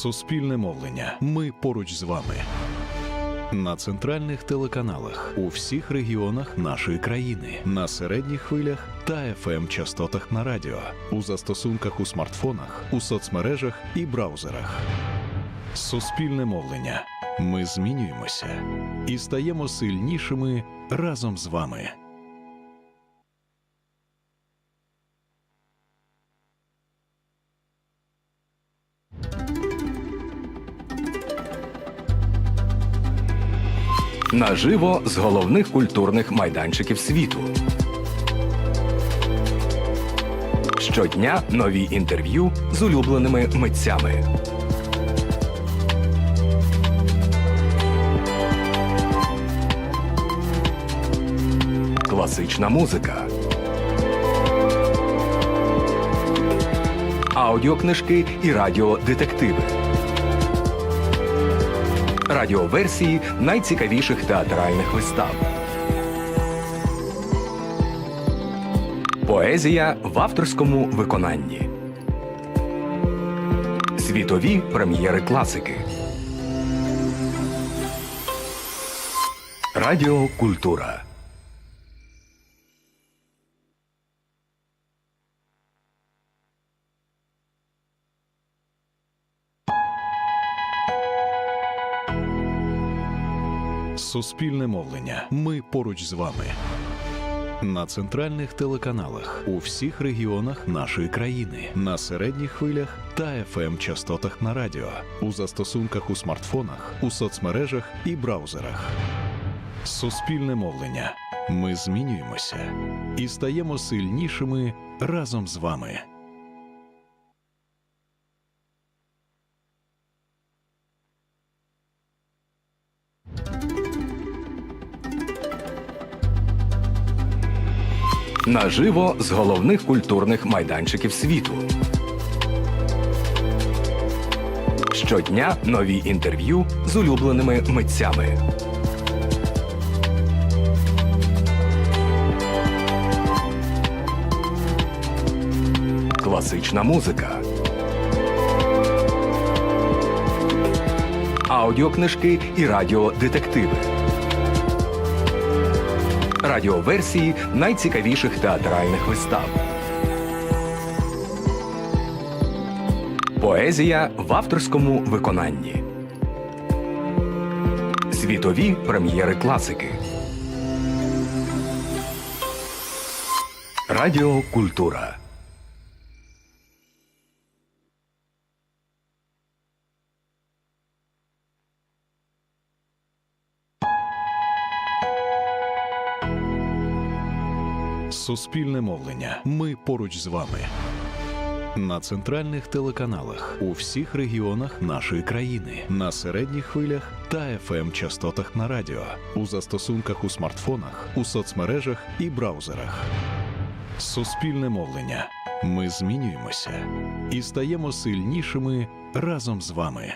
Суспільне мовлення. Ми поруч з вами. На центральних телеканалах у всіх регіонах нашої країни, на середніх хвилях та FM-частотах на радіо, у застосунках у смартфонах, у соцмережах і браузерах. Суспільне мовлення. Ми змінюємося і стаємо сильнішими разом з вами. Наживо з головних культурних майданчиків світу. Щодня нові інтерв'ю з улюбленими митцями. Класична музика. Аудіокнижки і радіодетективи. Радіоверсії найцікавіших театральних вистав. Поезія в авторському виконанні. Світові прем'єри класики. Радіокультура. Суспільне мовлення. Ми поруч з вами. На центральних телеканалах у всіх регіонах нашої країни, на середніх хвилях та FM-частотах на радіо, у застосунках у смартфонах, у соцмережах і браузерах. Суспільне мовлення. Ми змінюємося і стаємо сильнішими разом з вами. Наживо з головних культурних майданчиків світу. Щодня нові інтерв'ю з улюбленими митцями. Класична музика. Аудіокнижки і радіодетективи. Радіоверсії найцікавіших театральних вистав. Поезія в авторському виконанні. Світові прем'єри класики. Радіокультура. Суспільне мовлення. Ми поруч з вами. На центральних телеканалах у всіх регіонах нашої країни, на середніх хвилях та FM-частотах на радіо, у застосунках у смартфонах, у соцмережах і браузерах. Суспільне мовлення. Ми змінюємося і стаємо сильнішими разом з вами.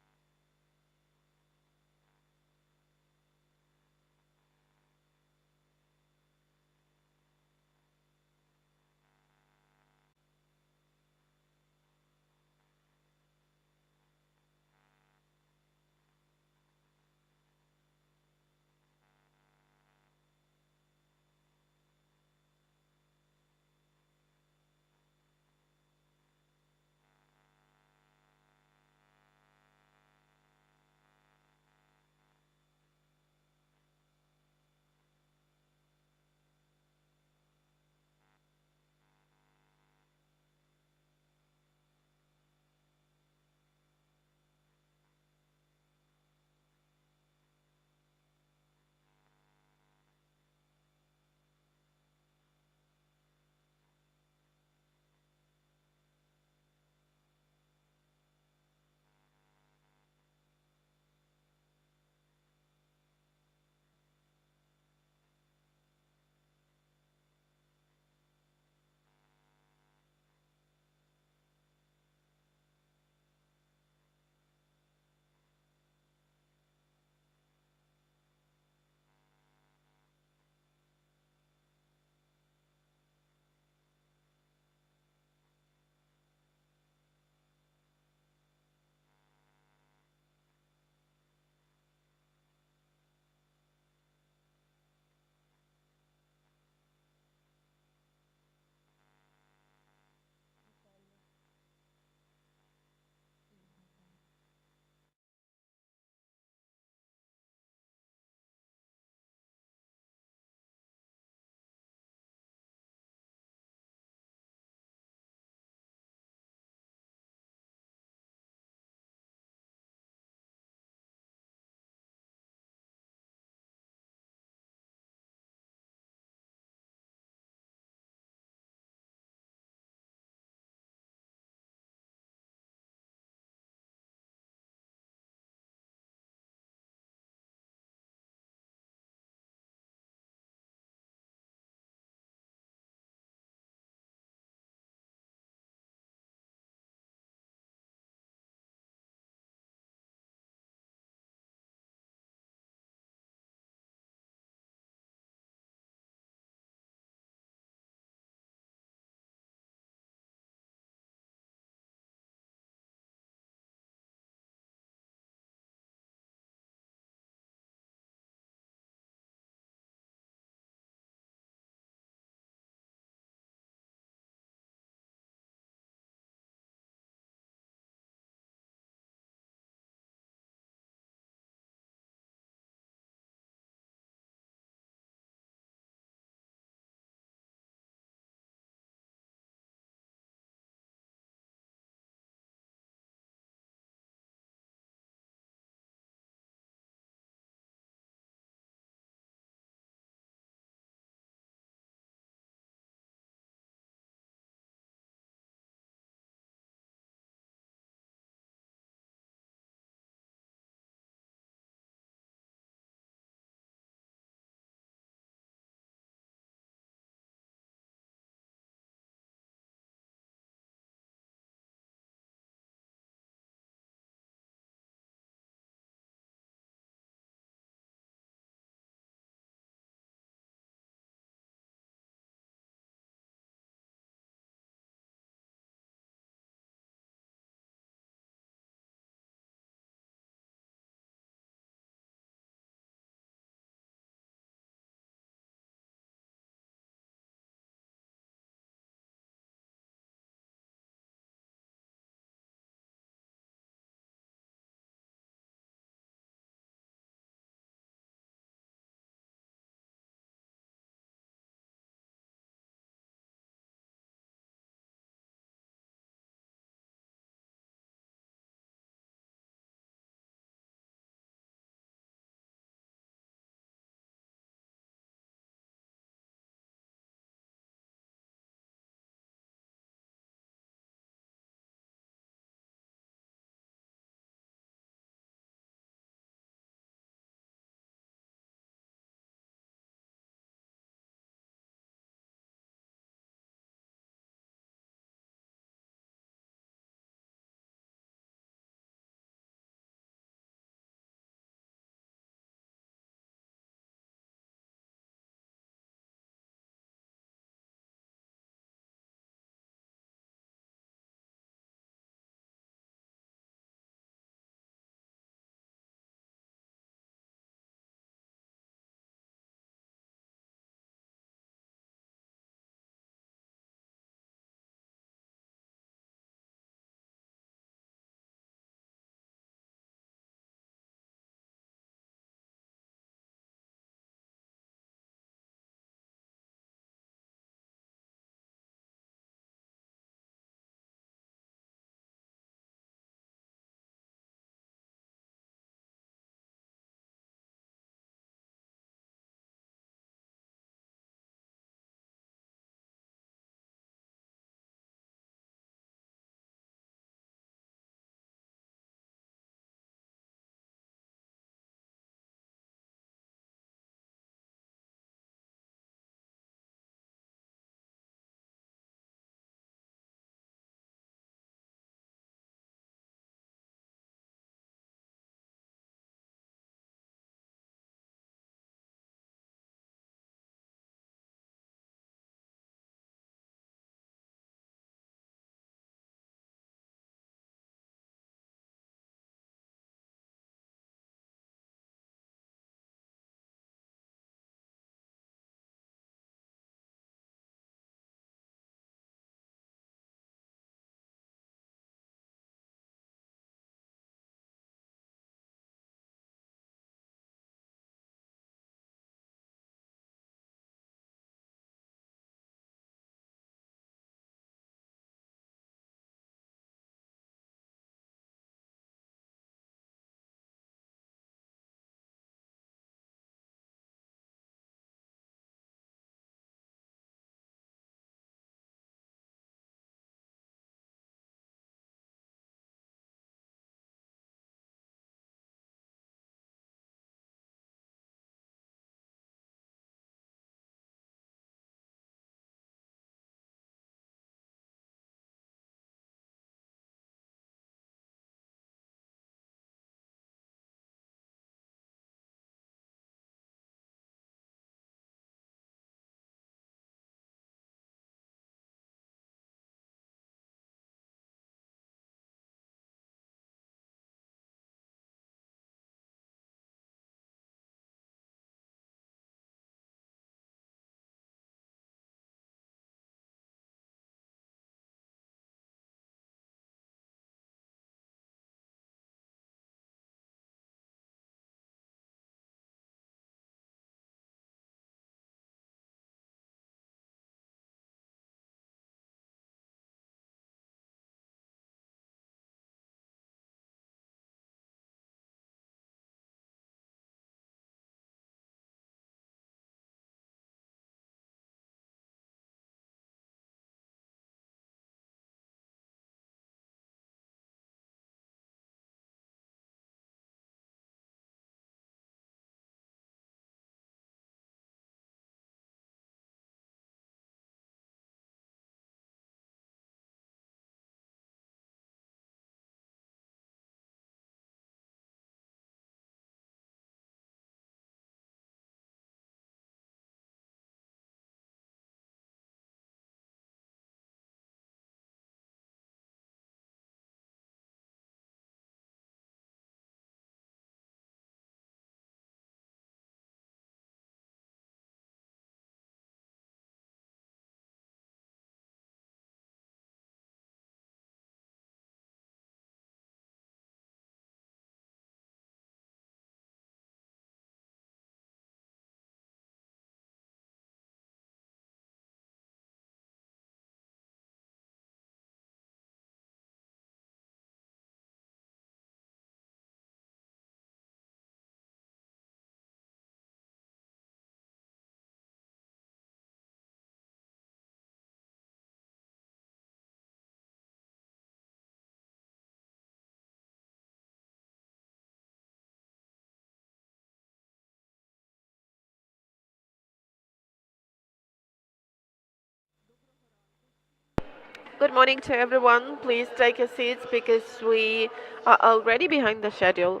Good morning to everyone. Please take your seats because we are already behind the schedule.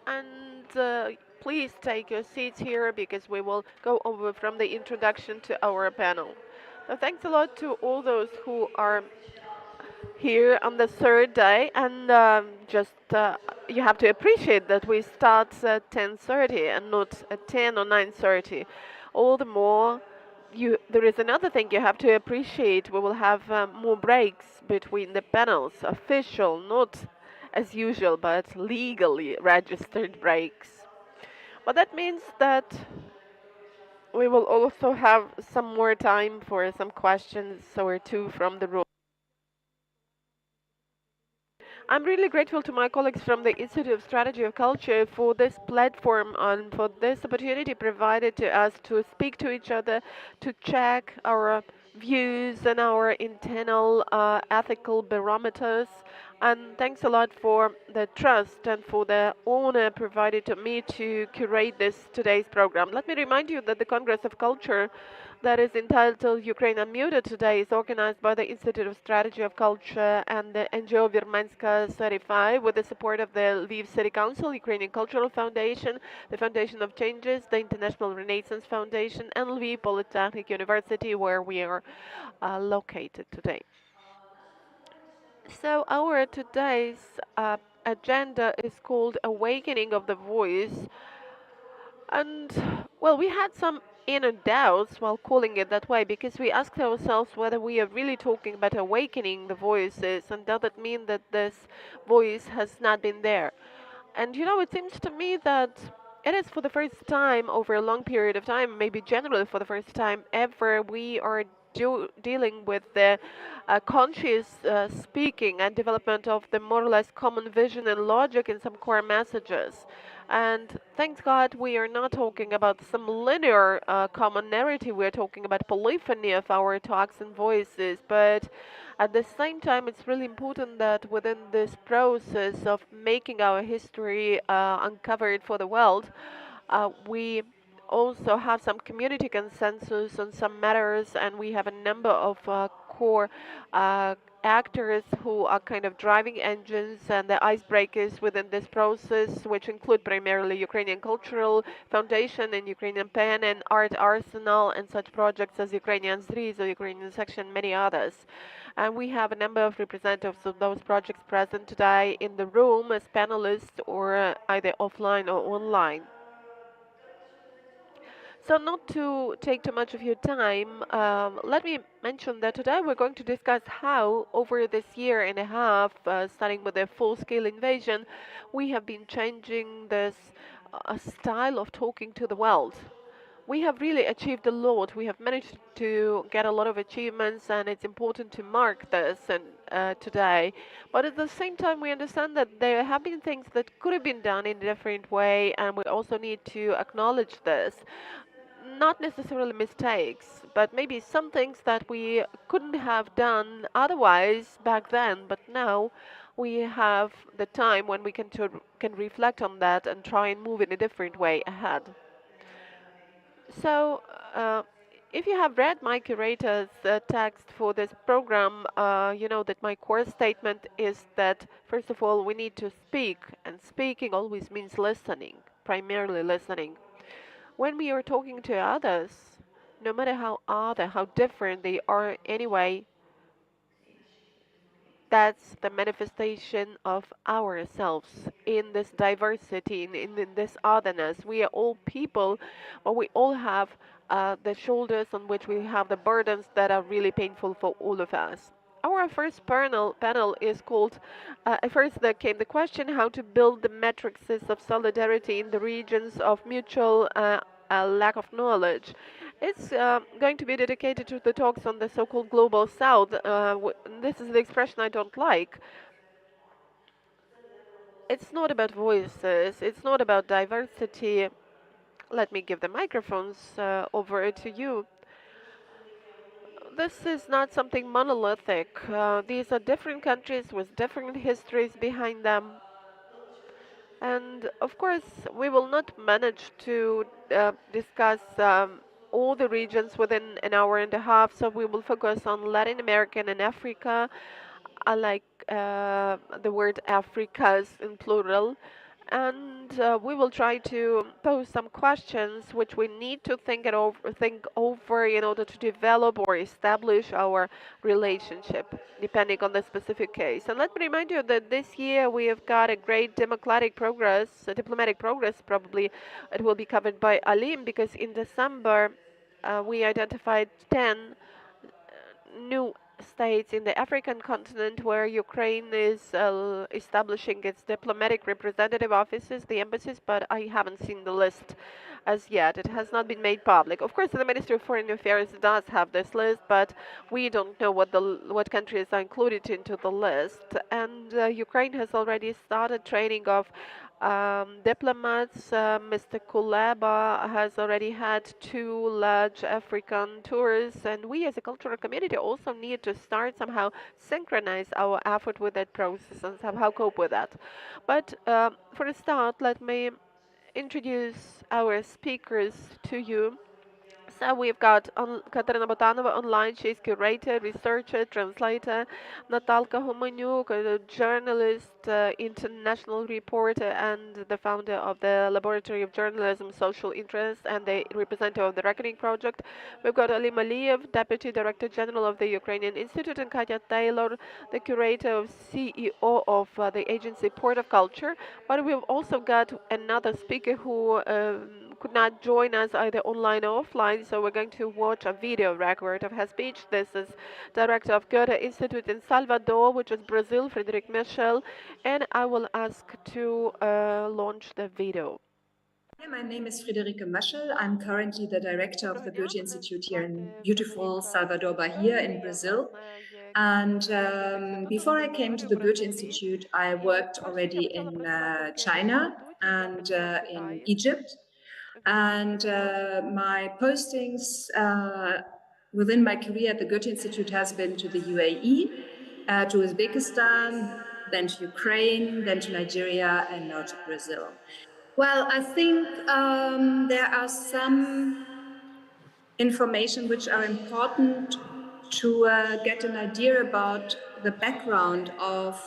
And please take your seats here because we will go over from the introduction to our panel. So thanks a lot to all those who are here on the third day, and you have to appreciate that we start at 10:30 and not at 10 or 9:30. All the more, there is another thing you have to appreciate. We will have more breaks between the panels, official, not as usual, but legally registered breaks. But that means that we will also have some more time for some questions or two from the room. I'm really grateful to my colleagues from the Institute of Strategy of Culture for this platform and for this opportunity provided to us to speak to each other, to check our views and our internal ethical barometers. And thanks a lot for the trust and for the honor provided to me to curate today's program. Let me remind you that the Congress of Culture that is entitled Ukraine Unmuted today is organized by the Institute of Strategy of Culture and the NGO Virmenska 35 with the support of the Lviv City Council, Ukrainian Cultural Foundation, the Foundation of Changes, the International Renaissance Foundation, and Lviv Polytechnic University, where we are located today. So our today's agenda is called Awakening of the Voice. And, well, we had some inner doubts while calling it that way because we asked ourselves whether we are really talking about awakening the voices, and does that mean that this voice has not been there? And, it seems to me that it is for the first time over a long period of time, maybe generally for the first time ever, we are dealing with the conscious speaking and development of the more or less common vision and logic in some core messages. And thanks God we are not talking about some linear common narrative, we're talking about polyphony of our talks and voices, but at the same time it's really important that within this process of making our history uncovered for the world, we also have some community consensus on some matters, and we have a number of core actors who are kind of driving engines and the icebreakers within this process, which include primarily Ukrainian Cultural Foundation and Ukrainian Pen and Art Arsenal and such projects as Ukrainian Zriz or Ukrainian Section, many others. And we have a number of representatives of those projects present today in the room as panelists or either offline or online. So not to take too much of your time, let me mention that today we're going to discuss how over this year and a half, starting with the full-scale invasion, we have been changing this style of talking to the world. We have really achieved a lot. We have managed to get a lot of achievements, and it's important to mark this today. But at the same time, we understand that there have been things that could have been done in a different way, and we also need to acknowledge this. Not necessarily mistakes, but maybe some things that we couldn't have done otherwise back then, but now we have the time when we can reflect on that and try and move in a different way ahead. So, if you have read my curator's text for this program, you know that my core statement is that, first of all, we need to speak, and speaking always means listening, primarily listening. When we are talking to others, no matter how different they are anyway, that's the manifestation of ourselves in this diversity, in this otherness. We are all people, but we all have the shoulders on which we have the burdens that are really painful for all of us. Our first panel is called, at first there came the question how to build the matrices of solidarity in the regions of mutual lack of knowledge. It's going to be dedicated to the talks on the so-called Global South. This is the expression I don't like. It's not about voices, it's not about diversity. Let me give the microphones over to you. This is not something monolithic. These are different countries with different histories behind them. And of course, we will not manage to discuss all the regions within an hour and a half. So we will focus on Latin America and Africa. I like the word Africas in plural. And we will try to pose some questions which we need to think over in order to develop or establish our relationship, depending on the specific case. And let me remind you that this year we have got a great diplomatic progress. Probably it will be covered by Alim, because in December we identified 10 new states in the African continent where Ukraine is establishing its diplomatic representative offices, the embassies, but I haven't seen the list as yet. It has not been made public. Of course, the Ministry of Foreign Affairs does have this list, but we don't know what countries are included into the list. And Ukraine has already started training of diplomats. Mr. Kuleba has already had 2 large African tours, and we as a cultural community also need to start somehow synchronize our effort with that process and somehow cope with that. But for a start, let me introduce our speakers to you. So we've got Katerina Botanova online. She's curator, researcher, translator. Natalka Homanyuk, a journalist, international reporter, and the founder of the Laboratory of Journalism, Social Interest, and the representative of the Reckoning Project. We've got Ali Maliev, Deputy Director General of the Ukrainian Institute, and Katya Taylor, the curator of CEO of the agency Port of Culture. But we've also got another speaker who could not join us either online or offline, so we're going to watch a video record of her speech. This is director of Goethe Institute in Salvador, which is Brazil, Frederic Michel, and I will ask to launch the video. My name is Friederike Maschel. I'm currently the director of the Goethe Institute here in beautiful Salvador Bahia in Brazil. And before I came to the Goethe Institute, I worked already in China and in Egypt. And my postings within my career at the Goethe Institute has been to the UAE, to Uzbekistan, then to Ukraine, then to Nigeria, and now to Brazil. Well, I think there are some information which are important to get an idea about the background of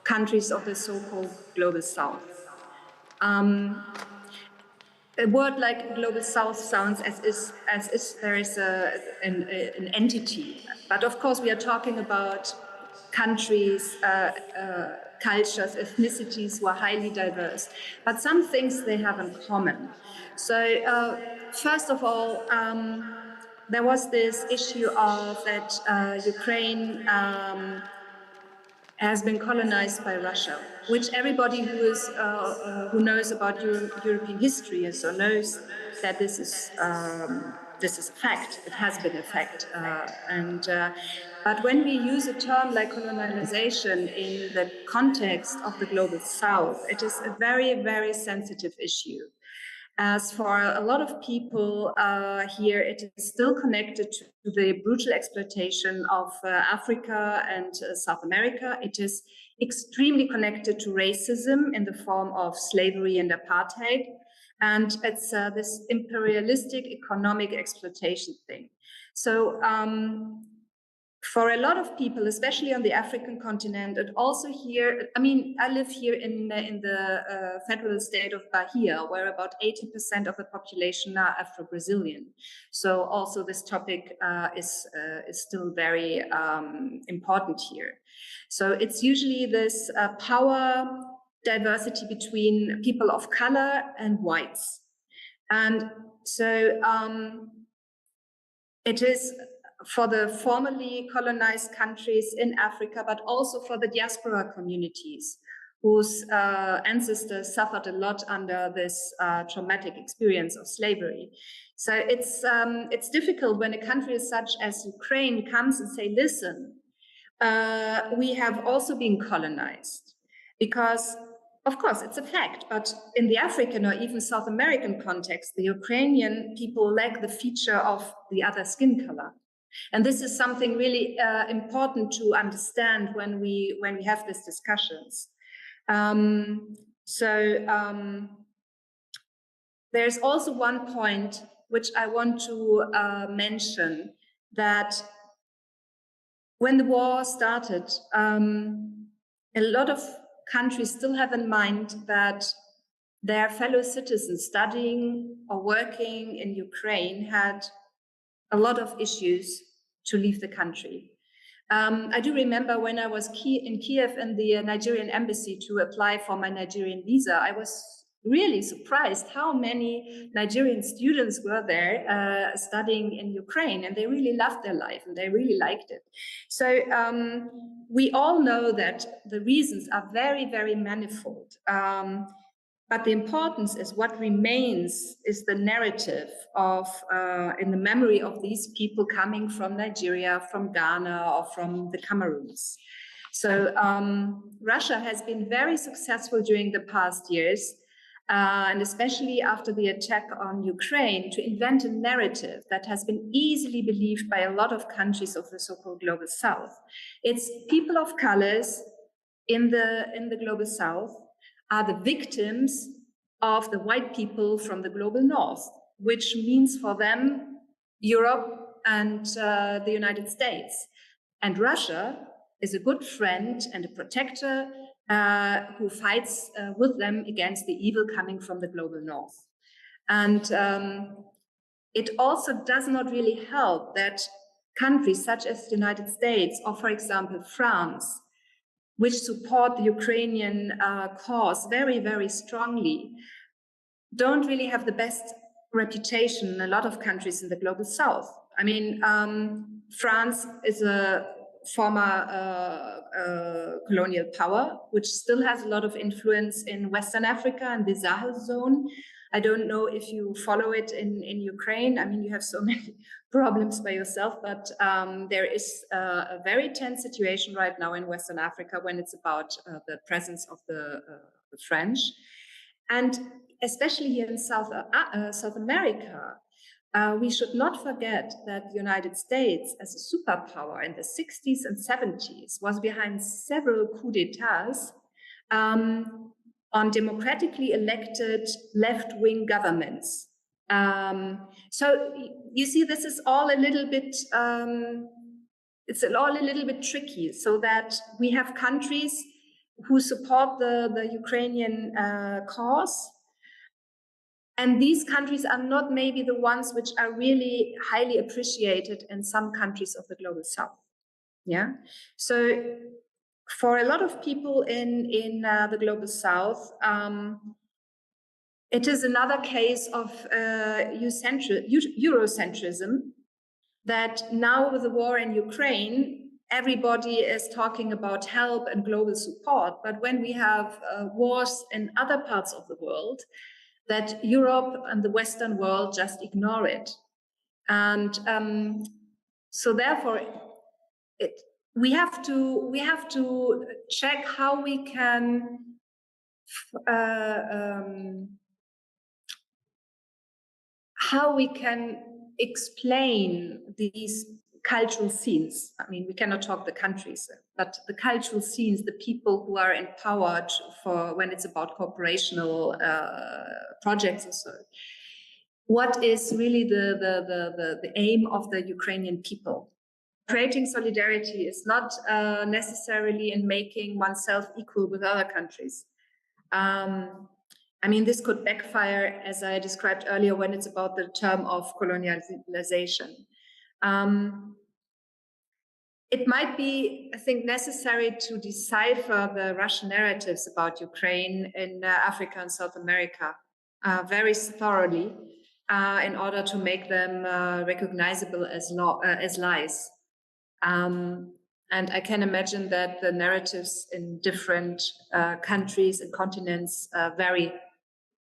countries of the so-called Global South. A word like Global South sounds as if there is an entity, but of course we are talking about countries, cultures, ethnicities who are highly diverse, but some things they have in common. So first of all, there was this issue of that Ukraine has been colonized by Russia, which everybody who knows about European history and so knows that this is a fact. It has been a fact, but when we use a term like colonialization in the context of the Global South, it is a very, very sensitive issue. As for a lot of people here, it is still connected to the brutal exploitation of Africa and South America. It is extremely connected to racism in the form of slavery and apartheid. And it's this imperialistic economic exploitation thing. So for a lot of people, especially on the African continent, and also here, I mean, I live here in the federal state of Bahia, where about 80% of the population are Afro-Brazilian. So also this topic is still very important here. So it's usually this power diversity between people of color and whites. And so it is for the formerly colonized countries in Africa, but also for the diaspora communities whose ancestors suffered a lot under this traumatic experience of slavery. So it's difficult when a country such as Ukraine comes and say, listen, we have also been colonized, because of course it's a fact, but in the African or even South American context, the Ukrainian people lack the feature of the other skin color. And this is something really important to understand when we have these discussions. There's also one point which I want to mention, that when the war started, a lot of countries still have in mind that their fellow citizens studying or working in Ukraine had a lot of issues to leave the country. I do remember when I was in Kiev in the Nigerian embassy to apply for my Nigerian visa, I was really surprised how many Nigerian students were there studying in Ukraine, and they really loved their life and they really liked it. So we all know that the reasons are very, very manifold. But the importance is what remains is the narrative of, in the memory of these people coming from Nigeria, from Ghana, or from the Cameroons. So Russia has been very successful during the past years, and especially after the attack on Ukraine, to invent a narrative that has been easily believed by a lot of countries of the so-called global south. It's people of colors in the global south are the victims of the white people from the global north, which means for them Europe and the United States. And Russia is a good friend and a protector who fights with them against the evil coming from the global north. And it also does not really help that countries such as the United States, or for example, France, which support the Ukrainian cause very, very strongly, don't really have the best reputation in a lot of countries in the global south. I mean, France is a former colonial power, which still has a lot of influence in Western Africa and the Sahel zone. I don't know if you follow it in Ukraine. I mean, you have so many problems by yourself, but there is a very tense situation right now in Western Africa when it's about the presence of the French. And especially here in South America, we should not forget that the United States, as a superpower in the 60s and 70s, was behind several coups d'etats on democratically elected left-wing governments. So you see, this is all a little bit, it's all a little bit tricky, so that we have countries who support the Ukrainian cause. And these countries are not maybe the ones which are really highly appreciated in some countries of the global south. Yeah. So for a lot of people in the global south, it is another case of Eurocentrism, that now with the war in Ukraine, everybody is talking about help and global support. But when we have wars in other parts of the world, that Europe and the Western world just ignore it. And so therefore, we have to check how we can explain these cultural scenes. I mean, we cannot talk the countries, but the cultural scenes, the people who are empowered for when it's about cooperational projects and so. What is really the aim of the Ukrainian people? Creating solidarity is not necessarily in making oneself equal with other countries. I mean, this could backfire, as I described earlier, when it's about the term of colonialization. It might be, I think, necessary to decipher the Russian narratives about Ukraine in Africa and South America very thoroughly in order to make them recognizable as lies. And I can imagine that the narratives in different countries and continents vary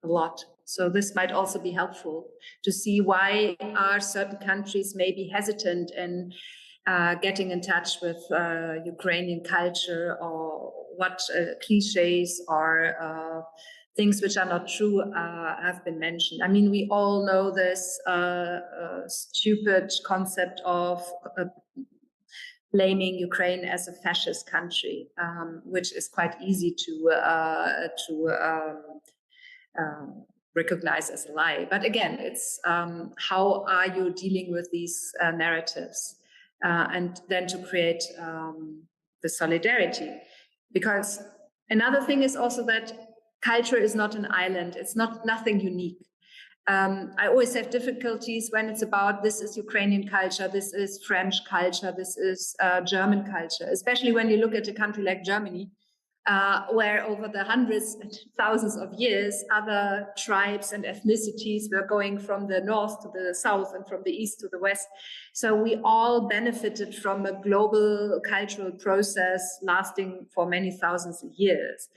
a lot. So this might also be helpful to see why are certain countries maybe hesitant in getting in touch with Ukrainian culture, or what cliches or things which are not true have been mentioned. I mean, we all know this stupid concept of blaming Ukraine as a fascist country, which is quite easy to recognized as a lie. But again, it's how are you dealing with these narratives, and then to create the solidarity. Because another thing is also that culture is not an island. It's nothing unique. I always have difficulties when it's about this is Ukrainian culture, this is French culture, this is German culture, especially when you look at a country like Germany, where over the hundreds and thousands of years, other tribes and ethnicities were going from the north to the south and from the east to the west. So we all benefited from a global cultural process lasting for many thousands of years.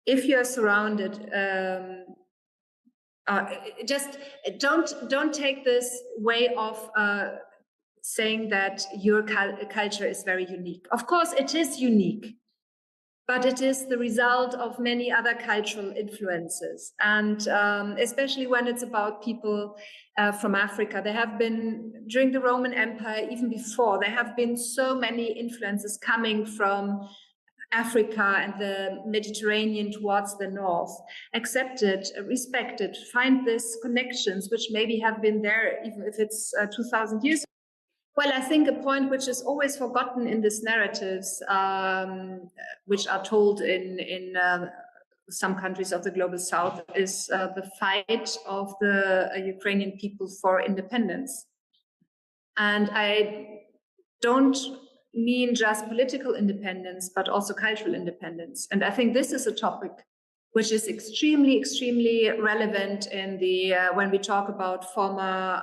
If you're surrounded, just don't take this way of saying that your culture is very unique. Of course, it is unique, but it is the result of many other cultural influences. And especially when it's about people from Africa, there have been, during the Roman Empire, even before, there have been so many influences coming from Africa and the Mediterranean towards the north, accepted, respected, find these connections, which maybe have been there, even if it's 2000 years. Well, I think a point which is always forgotten in these narratives, which are told in some countries of the global south, is the fight of the Ukrainian people for independence. And I don't mean just political independence, but also cultural independence. And I think this is a topic which is extremely, extremely relevant in the when we talk about former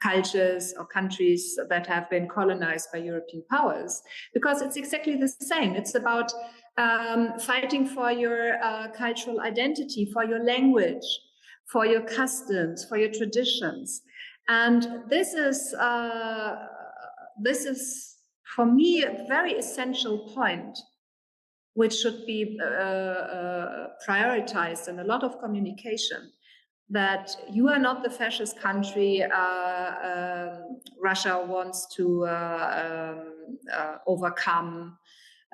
cultures or countries that have been colonized by European powers, because it's exactly the same. It's about fighting for your cultural identity, for your language, for your customs, for your traditions. And this is for me a very essential point, which should be prioritized in a lot of communication, that you are not the fascist country Russia wants to overcome.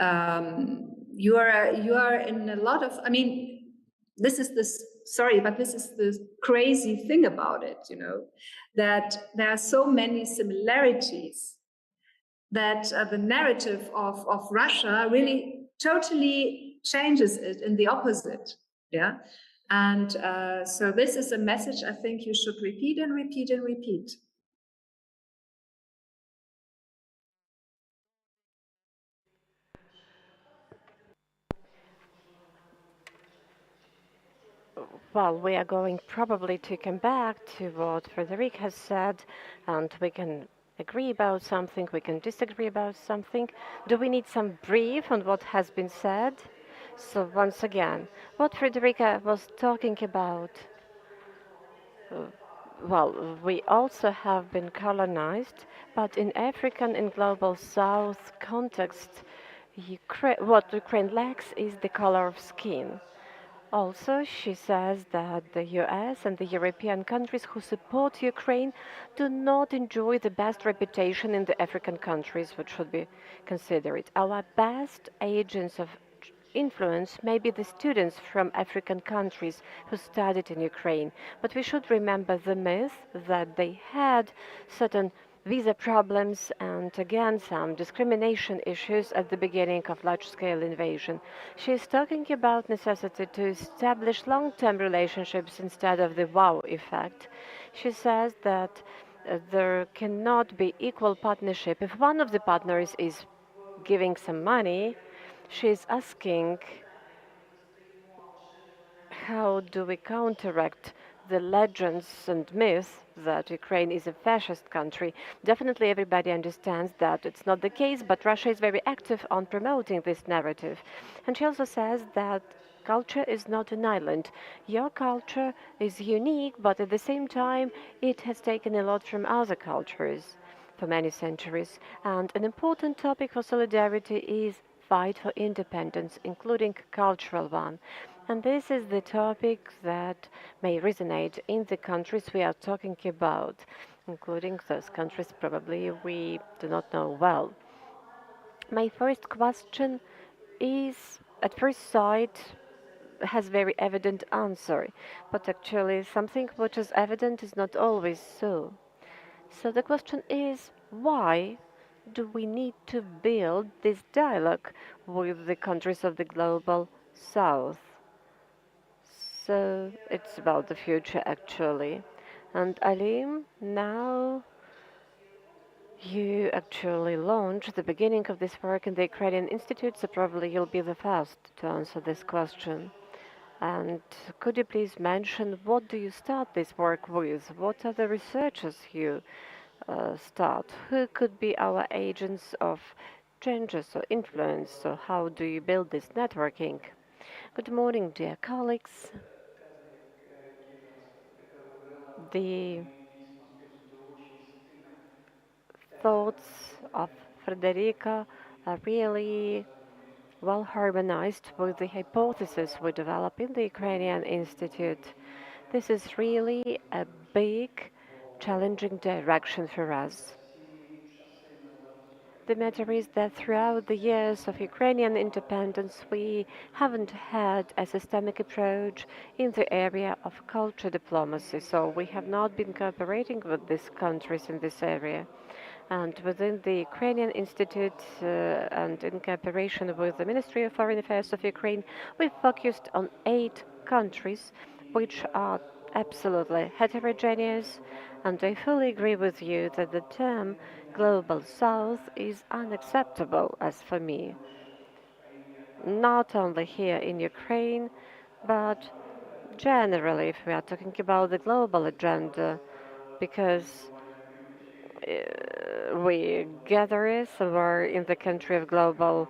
You are in a lot of, I mean, this is the crazy thing about it, you know, that there are so many similarities that the narrative of Russia really totally changes it in the opposite. Yeah. And so this is a message I think you should repeat and repeat and repeat. Well, we are going probably to come back to what Frederick has said, and we can agree about something, we can disagree about something. Do we need some brief on what has been said? So once again, what Frederica was talking about, well, we also have been colonized, but in African and global South context, what Ukraine lacks is the color of skin. Also, she says that the US and the European countries who support Ukraine do not enjoy the best reputation in the African countries, which should be considered. Our best agents of influence may be the students from African countries who studied in Ukraine, but we should remember the myth that they had certain visa problems and again some discrimination issues at the beginning of large-scale invasion. She is talking about necessity to establish long-term relationships instead of the wow effect. She says that there cannot be equal partnership if one of the partners is giving some money. She is asking, how do we counteract the legends and myths that Ukraine is a fascist country? Definitely everybody understands that it's not the case, but Russia is very active on promoting this narrative. And she also says that culture is not an island. Your culture is unique, but at the same time, it has taken a lot from other cultures for many centuries. And an important topic for solidarity is fight for independence, including cultural one. And this is the topic that may resonate in the countries we are talking about, including those countries probably we do not know well. My first question is at first sight has very evident answer, but actually something which is evident is not always so. So the question is, why do we need to build this dialogue with the countries of the global south? So it's about the future actually. And Alim, now you actually launched the beginning of this work in the Ukrainian Institute, so probably you'll be the first to answer this question. And could you please mention what do you start this work with? What are the researchers you start? Who could be our agents of changes or influence? So how do you build this networking? Good morning, dear colleagues. The thoughts of Frederica are really well harmonized with the hypothesis we develop in the Ukrainian Institute. This is really a big, challenging direction for us. The matter is that throughout the years of Ukrainian independence, we haven't had a systemic approach in the area of culture diplomacy, so we have not been cooperating with these countries in this area. And within the Ukrainian Institute and in cooperation with the Ministry of Foreign Affairs of Ukraine, we focused on 8 countries which are absolutely heterogeneous, and I fully agree with you that the term Global South is unacceptable as for me, not only here in Ukraine, but generally if we are talking about the global agenda, because we gather somewhere in the country of global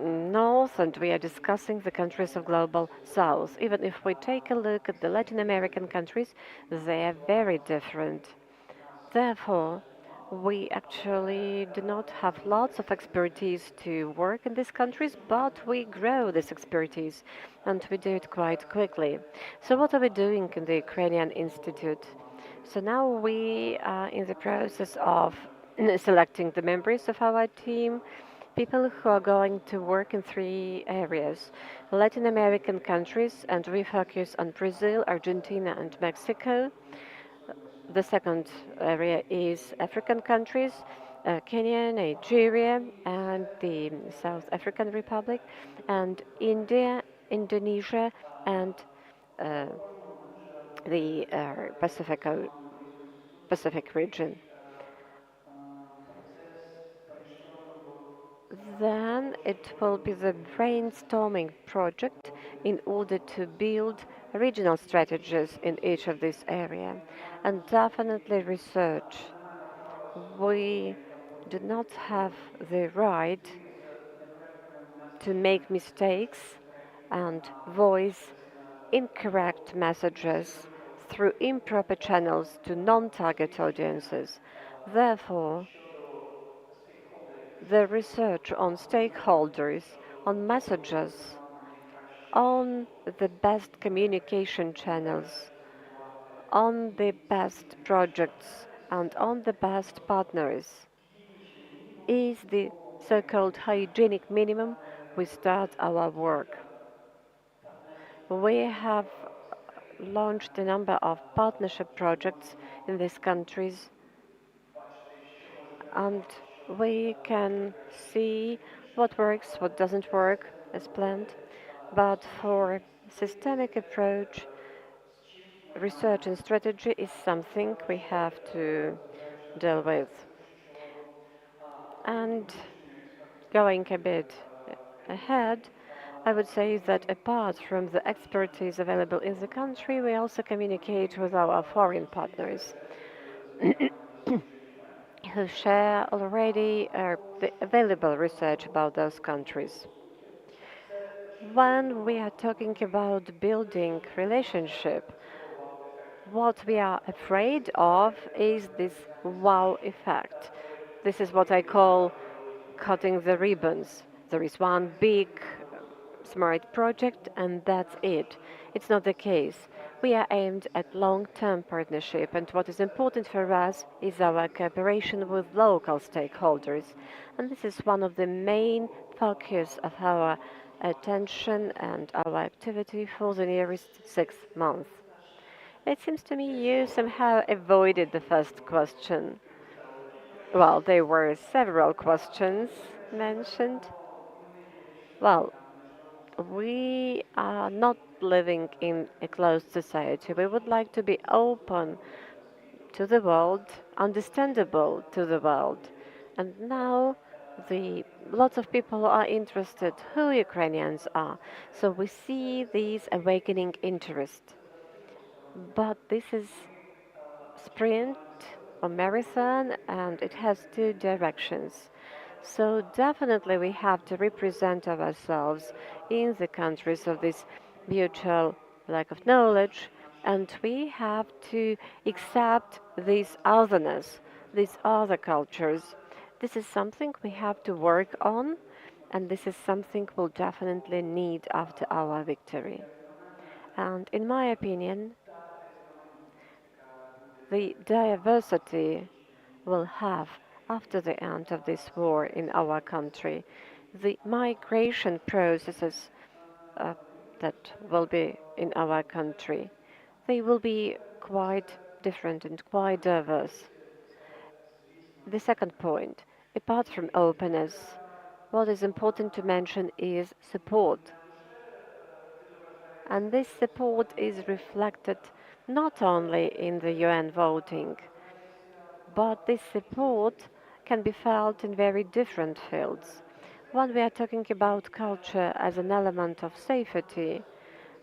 north and we are discussing the countries of global south. Even if we take a look at the Latin American countries, they are very different. Therefore, we actually do not have lots of expertise to work in these countries, but we grow this expertise and we do it quite quickly. So what are we doing in the Ukrainian Institute? So now we are in the process of selecting the members of our team, people who are going to work in 3 areas: Latin American countries, and we focus on Brazil, Argentina, and Mexico. The second area is African countries, Kenya, Nigeria, and the South African Republic, and India, Indonesia, and uh, the Pacific region. Then it will be the brainstorming project in order to build regional strategies in each of these areas. And definitely research. We do not have the right to make mistakes and voice incorrect messages through improper channels to non-target audiences. Therefore, the research on stakeholders, on messages, on the best communication channels, on the best projects, and on the best partners is the so-called hygienic minimum we start our work. We have launched a number of partnership projects in these countries, and we can see what works, what doesn't work as planned. But for systemic approach, research and strategy is something we have to deal with. And going a bit ahead, I would say that apart from the expertise available in the country, we also communicate with our foreign partners who share already the available research about those countries. When we are talking about building relationship, what we are afraid of is this wow effect. This is what I call cutting the ribbons. There is one big smart project and that's it. It's not the case. We are aimed at long-term partnership, and what is important for us is our cooperation with local stakeholders. And this is one of the main focus of our attention and our activity for the nearest 6 months. It seems to me you somehow avoided the first question. Well, there were several questions mentioned. Well, we are not living in a closed society. We would like to be open to the world, understandable to the world. And now the lots of people are interested who Ukrainians are. So we see this awakening interest. But this is sprint or marathon and it has two directions. So definitely we have to represent ourselves in the countries of this mutual lack of knowledge, and we have to accept this otherness, these other cultures. This is something we have to work on, and this is something we'll definitely need after our victory. And in my opinion, the diversity will have after the end of this war in our country. The migration processes uh, that will be in our country, they will be quite different and quite diverse. The second point, apart from openness, what is important to mention is support. And this support is reflected not only in the UN voting, but this support can be felt in very different fields. When we are talking about culture as an element of safety,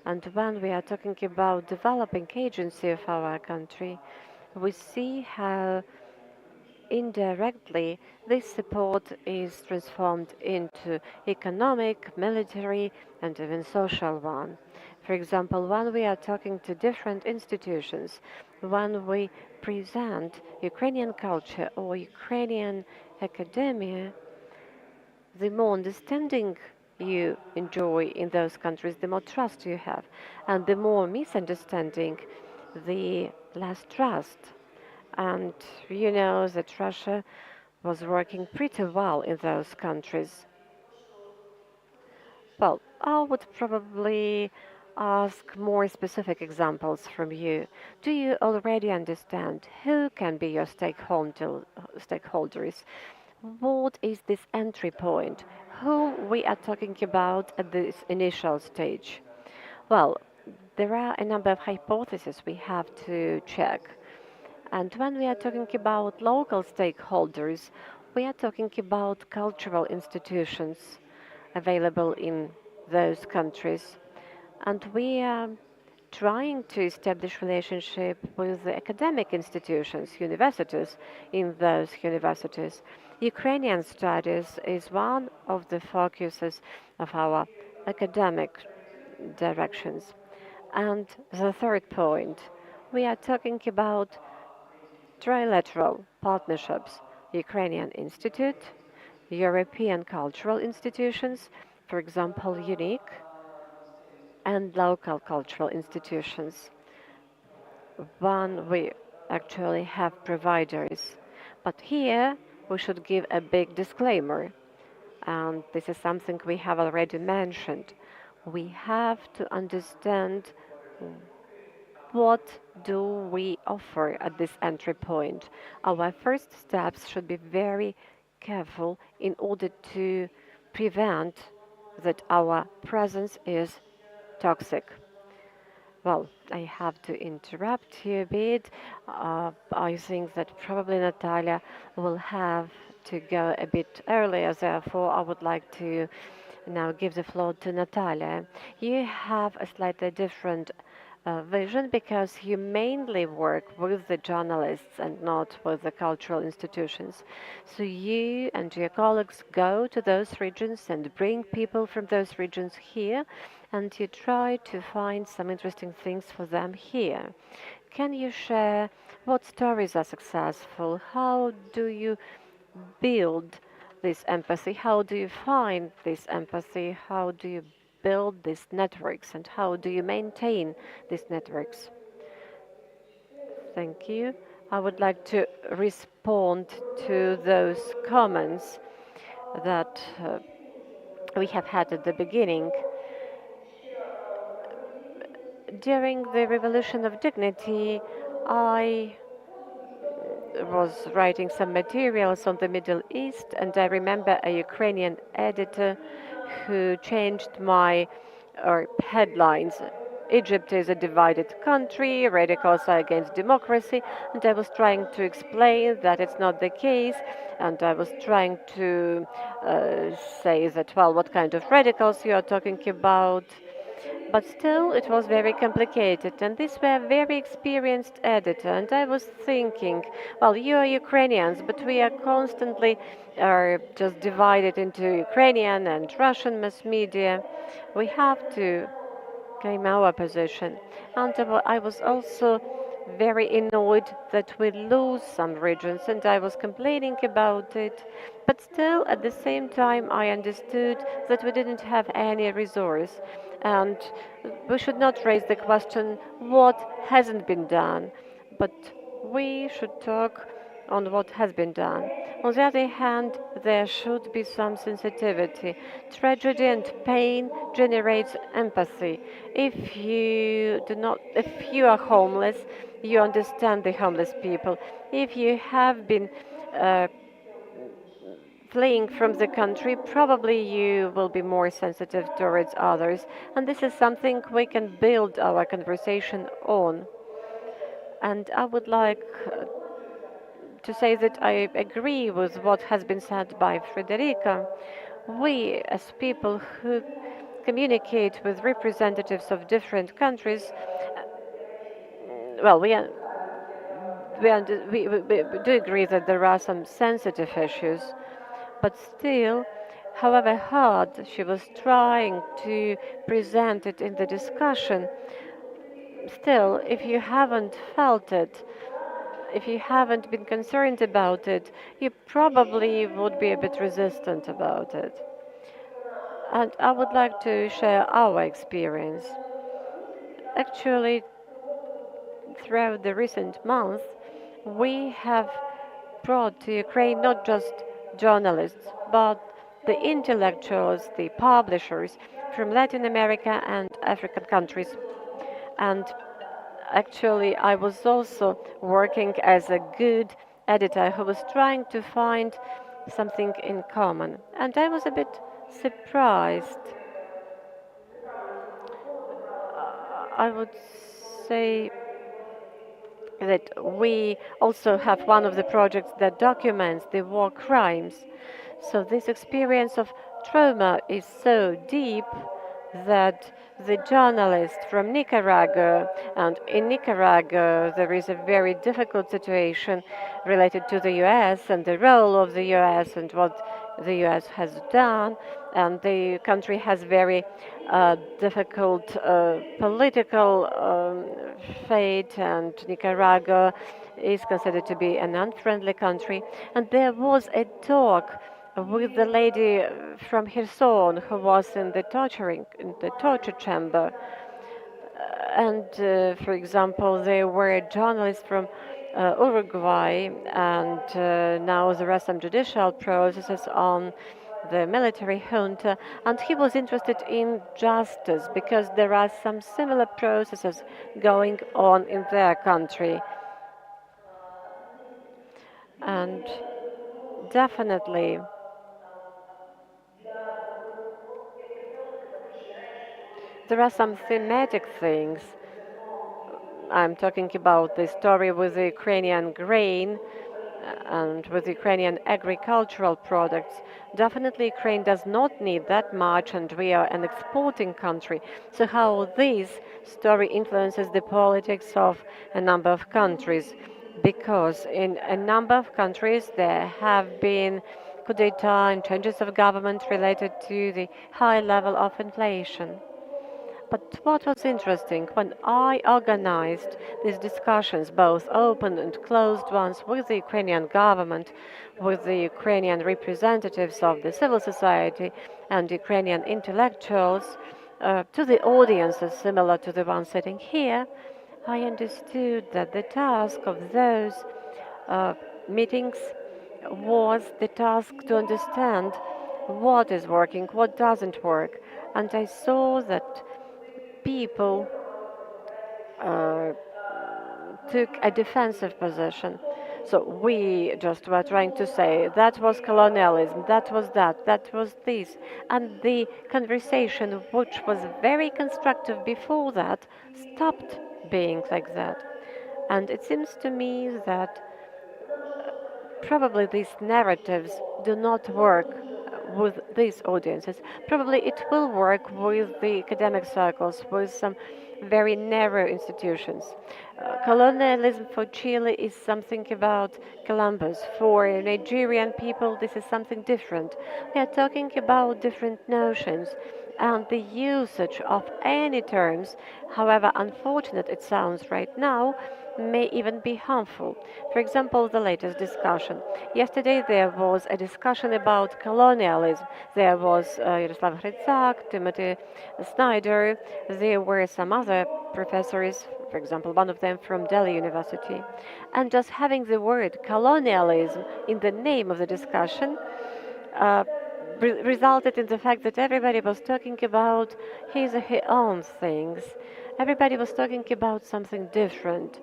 and when we are talking about developing agency of our country, we see how indirectly this support is transformed into economic, military, and even social one. For example, when we are talking to different institutions, when we present Ukrainian culture or Ukrainian academia, the more understanding you enjoy in those countries, the more trust you have, and the more misunderstanding, the less trust. And you know that Russia was working pretty well in those countries. Well, I would probably ask more specific examples from you. Do you already understand who can be your stakeholders? What is this entry point? Who we are talking about at this initial stage? Well, there are a number of hypotheses we have to check. And when we are talking about local stakeholders, we are talking about cultural institutions available in those countries. And we are trying to establish relationship with the academic institutions, universities in those universities. Ukrainian studies is one of the focuses of our academic directions. And the third point, we are talking about trilateral partnerships, Ukrainian Institute, European cultural institutions, for example, unique, and local cultural institutions. One, we actually have providers, but here we should give a big disclaimer, and this is something we have already mentioned. We have to understand what do we offer at this entry point. Our first steps should be very careful in order to prevent that our presence is toxic. Well, I have to interrupt you a bit. I think that probably Natalia will have to go a bit earlier, therefore, I would like to now give the floor to Natalia. You have a slightly different vision because you mainly work with the journalists and not with the cultural institutions. So you and your colleagues go to those regions and bring people from those regions here, and you try to find some interesting things for them here. Can you share what stories are successful? How do you build this empathy? How do you find this empathy? How do you build these networks and how do you maintain these networks? Thank you. I would like to respond to those comments that we have had at the beginning. During the Revolution of Dignity, I was writing some materials on the Middle East, and I remember a Ukrainian editor who changed my headlines. Egypt is a divided country, radicals are against democracy, and I was trying to explain that it's not the case, and I was trying to say that, well, what kind of radicals you are talking about? But still, it was very complicated, and these were very experienced editor. And I was thinking, well, you are Ukrainians, but we are constantly just divided into Ukrainian and Russian mass media. We have to claim our position. And I was also very annoyed that we lose some regions, and I was complaining about it. But still, at the same time, I understood that we didn't have any resource, and we should not raise the question what hasn't been done, but we should talk on what has been done. On the other hand, there should be some sensitivity. Tragedy and pain generates empathy. If you are homeless, you understand the homeless people. If you have been fleeing from the country, probably you will be more sensitive towards others. And this is something we can build our conversation on. And I would like to say that I agree with what has been said by Frederica. We, as people who communicate with representatives of different countries, well, we do agree that there are some sensitive issues, but still, however hard she was trying to present it in the discussion, still, if you haven't felt it, if you haven't been concerned about it, you probably would be a bit resistant about it. And I would like to share our experience. Actually, throughout the recent months, we have brought to Ukraine not just journalists, but the intellectuals, the publishers from Latin America and African countries. And actually, I was also working as a good editor who was trying to find something in common. And I was a bit surprised. I would say that we also have one of the projects that documents the war crimes. So this experience of trauma is so deep that the journalist from Nicaragua, and in Nicaragua there is a very difficult situation related to the US and the role of the US and what the US has done, and the country has very difficult political fate, and Nicaragua is considered to be an unfriendly country. And there was a talk with the lady from Kherson who was in the torture chamber. And for example, there were journalists from Uruguay, and now there are some judicial processes on the military junta, and he was interested in justice because there are some similar processes going on in their country. And definitely, there are some thematic things. I'm talking about the story with the Ukrainian grain and with Ukrainian agricultural products. Definitely, Ukraine does not need that much, and we are an exporting country. So how this story influences the politics of a number of countries? Because in a number of countries there have been coup d'etat and changes of government related to the high level of inflation. But what was interesting, when I organized these discussions, both open and closed ones, with the Ukrainian government, with the Ukrainian representatives of the civil society and Ukrainian intellectuals, to the audiences similar to the one sitting here, I understood that the task of those meetings was the task to understand what is working, what doesn't work. And I saw that people uh, took a defensive position. So we just were trying to say that was colonialism, that was that, that was this. And the conversation, which was very constructive before that, stopped being like that. And it seems to me that probably these narratives do not work with these audiences. Probably it will work with the academic circles, with some very narrow institutions. Colonialism for Chile is something about Columbus. For Nigerian people, this is something different. We are talking about different notions, and the usage of any terms, however unfortunate it sounds right now, may even be harmful. For example, the latest discussion. Yesterday there was a discussion about colonialism. There was Yaroslav Hrydzak, Timothy Snyder, there were some other professors, for example, one of them from Delhi University. And just having the word colonialism in the name of the discussion uh, resulted in the fact that everybody was talking about his or her own things. Everybody was talking about something different.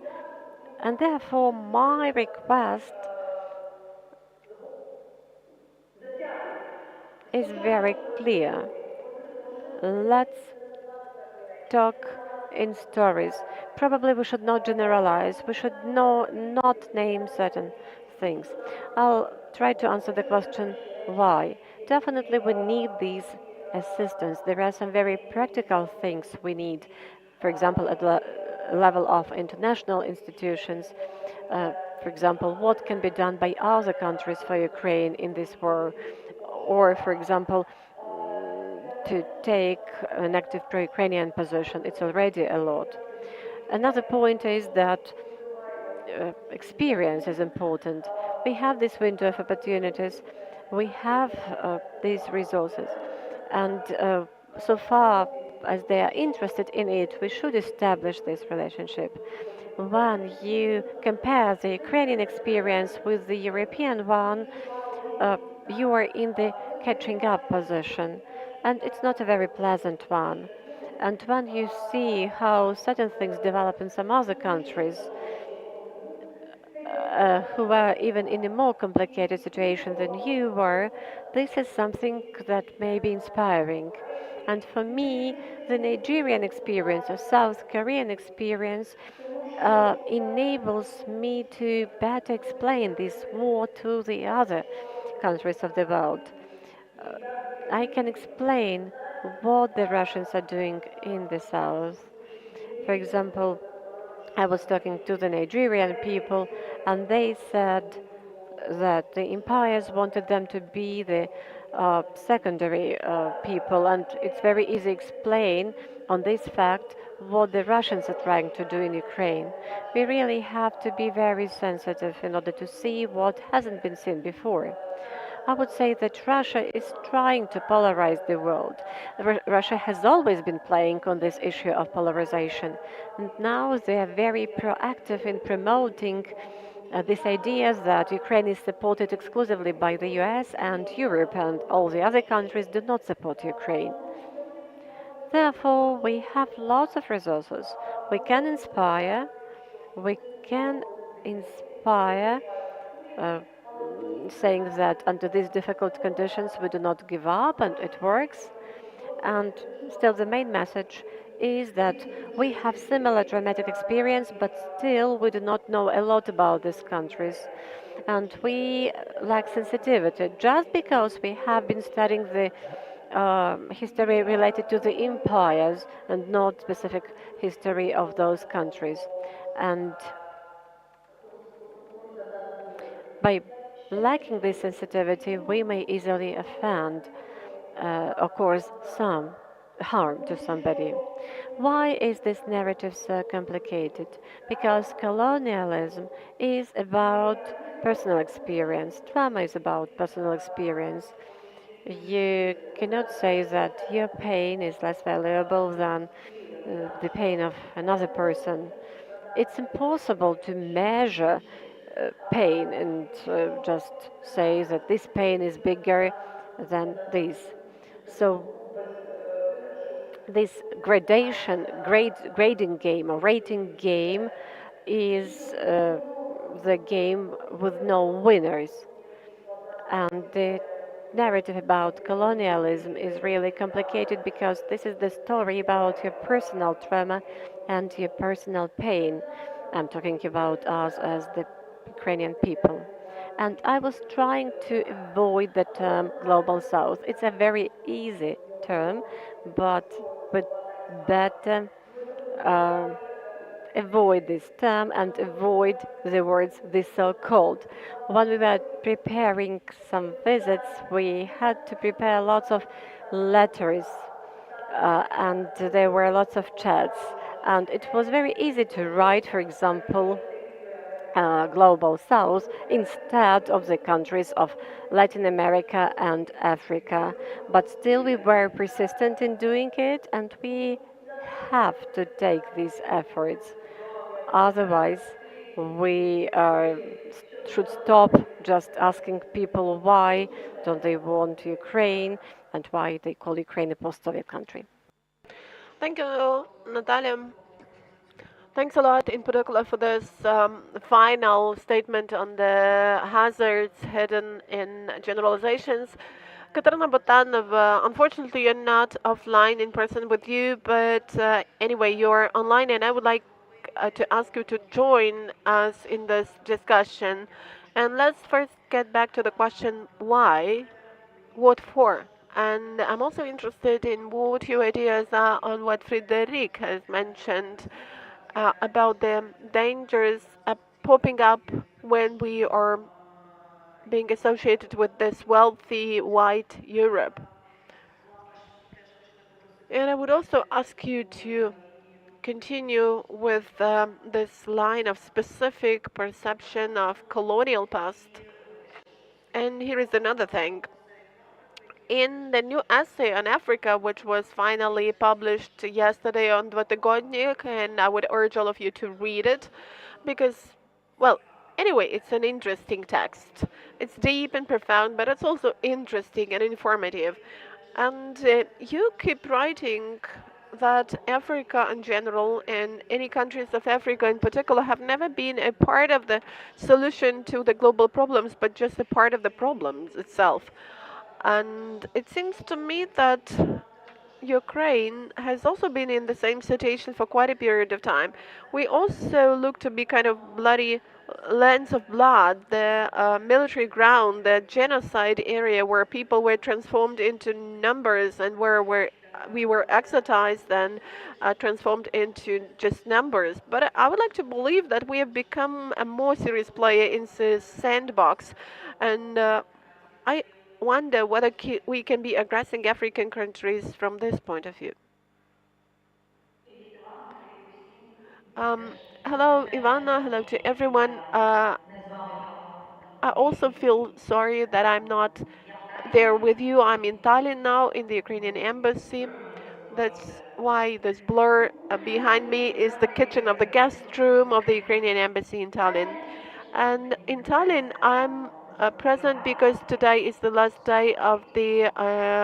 And therefore, my request is very clear. Let's talk in stories. Probably we should not generalize. We should not name certain things. I'll try to answer the question why. Definitely we need these assistance. There are some very practical things we need. For example, at the level of international institutions, for example, what can be done by other countries for Ukraine in this war, or, for example, to take an active pro-Ukrainian position. It's already a lot. Another point is that experience is important. We have this window of opportunities. We have these resources, and so far as they are interested in it, we should establish this relationship. When you compare the Ukrainian experience with the European one, you are in the catching up position, and it's not a very pleasant one. And when you see how certain things develop in some other countries, who were even in a more complicated situation than you were, this is something that may be inspiring. And for me, the Nigerian experience or South Korean experience enables me to better explain this war to the other countries of the world. Uh, I can explain what the Russians are doing in the south. For example, I was talking to the Nigerian people, and they said that the empires wanted them to be the secondary people, and it's very easy to explain on this fact what the Russians are trying to do in Ukraine. We really have to be very sensitive in order to see what hasn't been seen before. I would say that Russia is trying to polarize the world. Russia has always been playing on this issue of polarization, and now they are very proactive in promoting these ideas that Ukraine is supported exclusively by the US and Europe, and all the other countries do not support Ukraine. Therefore, we have lots of resources. We can inspire, we can inspire. Uh, Saying that under these difficult conditions we do not give up and it works. And still the main message is that we have similar traumatic experience, but still we do not know a lot about these countries. And we lack sensitivity just because we have been studying the history related to the empires and not specific history of those countries. And by lacking this sensitivity, we may easily offend, or cause some harm to somebody. Why is this narrative so complicated? Because colonialism is about personal experience. Trauma is about personal experience. You cannot say that your pain is less valuable than the pain of another person. It's impossible to measure pain and just say that this pain is bigger than this. So this grading game or rating game is the game with no winners. And the narrative about colonialism is really complicated because this is the story about your personal trauma and your personal pain. I'm talking about us as the Ukrainian people. And I was trying to avoid the term global south. It's a very easy term, but with better avoid this term and avoid the words the so-called. When we were preparing some visits, we had to prepare lots of letters and there were lots of chats. And it was very easy to write, for example, global south instead of the countries of Latin America and Africa. But still, we were persistent in doing it, and we have to take these efforts. Otherwise, we should stop just asking people why don't they want Ukraine and why they call Ukraine a post-Soviet country. Thank you, Natalia. Thanks a lot, in particular, for this final statement on the hazards hidden in generalizations. Katerina Botanova, unfortunately, you're not offline in person with you, but anyway, you're online, and I would like to ask you to join us in this discussion. And let's first get back to the question why, what for? And I'm also interested in what your ideas are on what Frederic has mentioned about the dangers popping up when we are being associated with this wealthy white Europe. And I would also ask you to continue with this line of specific perception of colonial past. And here is another thing. In the new essay on Africa, which was finally published yesterday on Dvotegodnik, and I would urge all of you to read it because, well, anyway, it's an interesting text. It's deep and profound, but it's also interesting and informative. And you keep writing that Africa in general and any countries of Africa in particular have never been a part of the solution to the global problems, but just a part of the problems itself. And it seems to me that Ukraine has also been in the same situation for quite a period of time. We also look to be kind of bloody lands of blood, the military ground, the genocide area where people were transformed into numbers and where we were exotized and transformed into just numbers. But I would like to believe that we have become a more serious player in this sandbox. And I wonder whether we can be aggressing African countries from this point of view. Um, Hello, Ivana. Hello to everyone. I also feel sorry that I'm not there with you. I'm in Tallinn now in the Ukrainian embassy. That's why this blur behind me is the kitchen of the guest room of the Ukrainian embassy in Tallinn. And in Tallinn, I'm present because today is the last day of the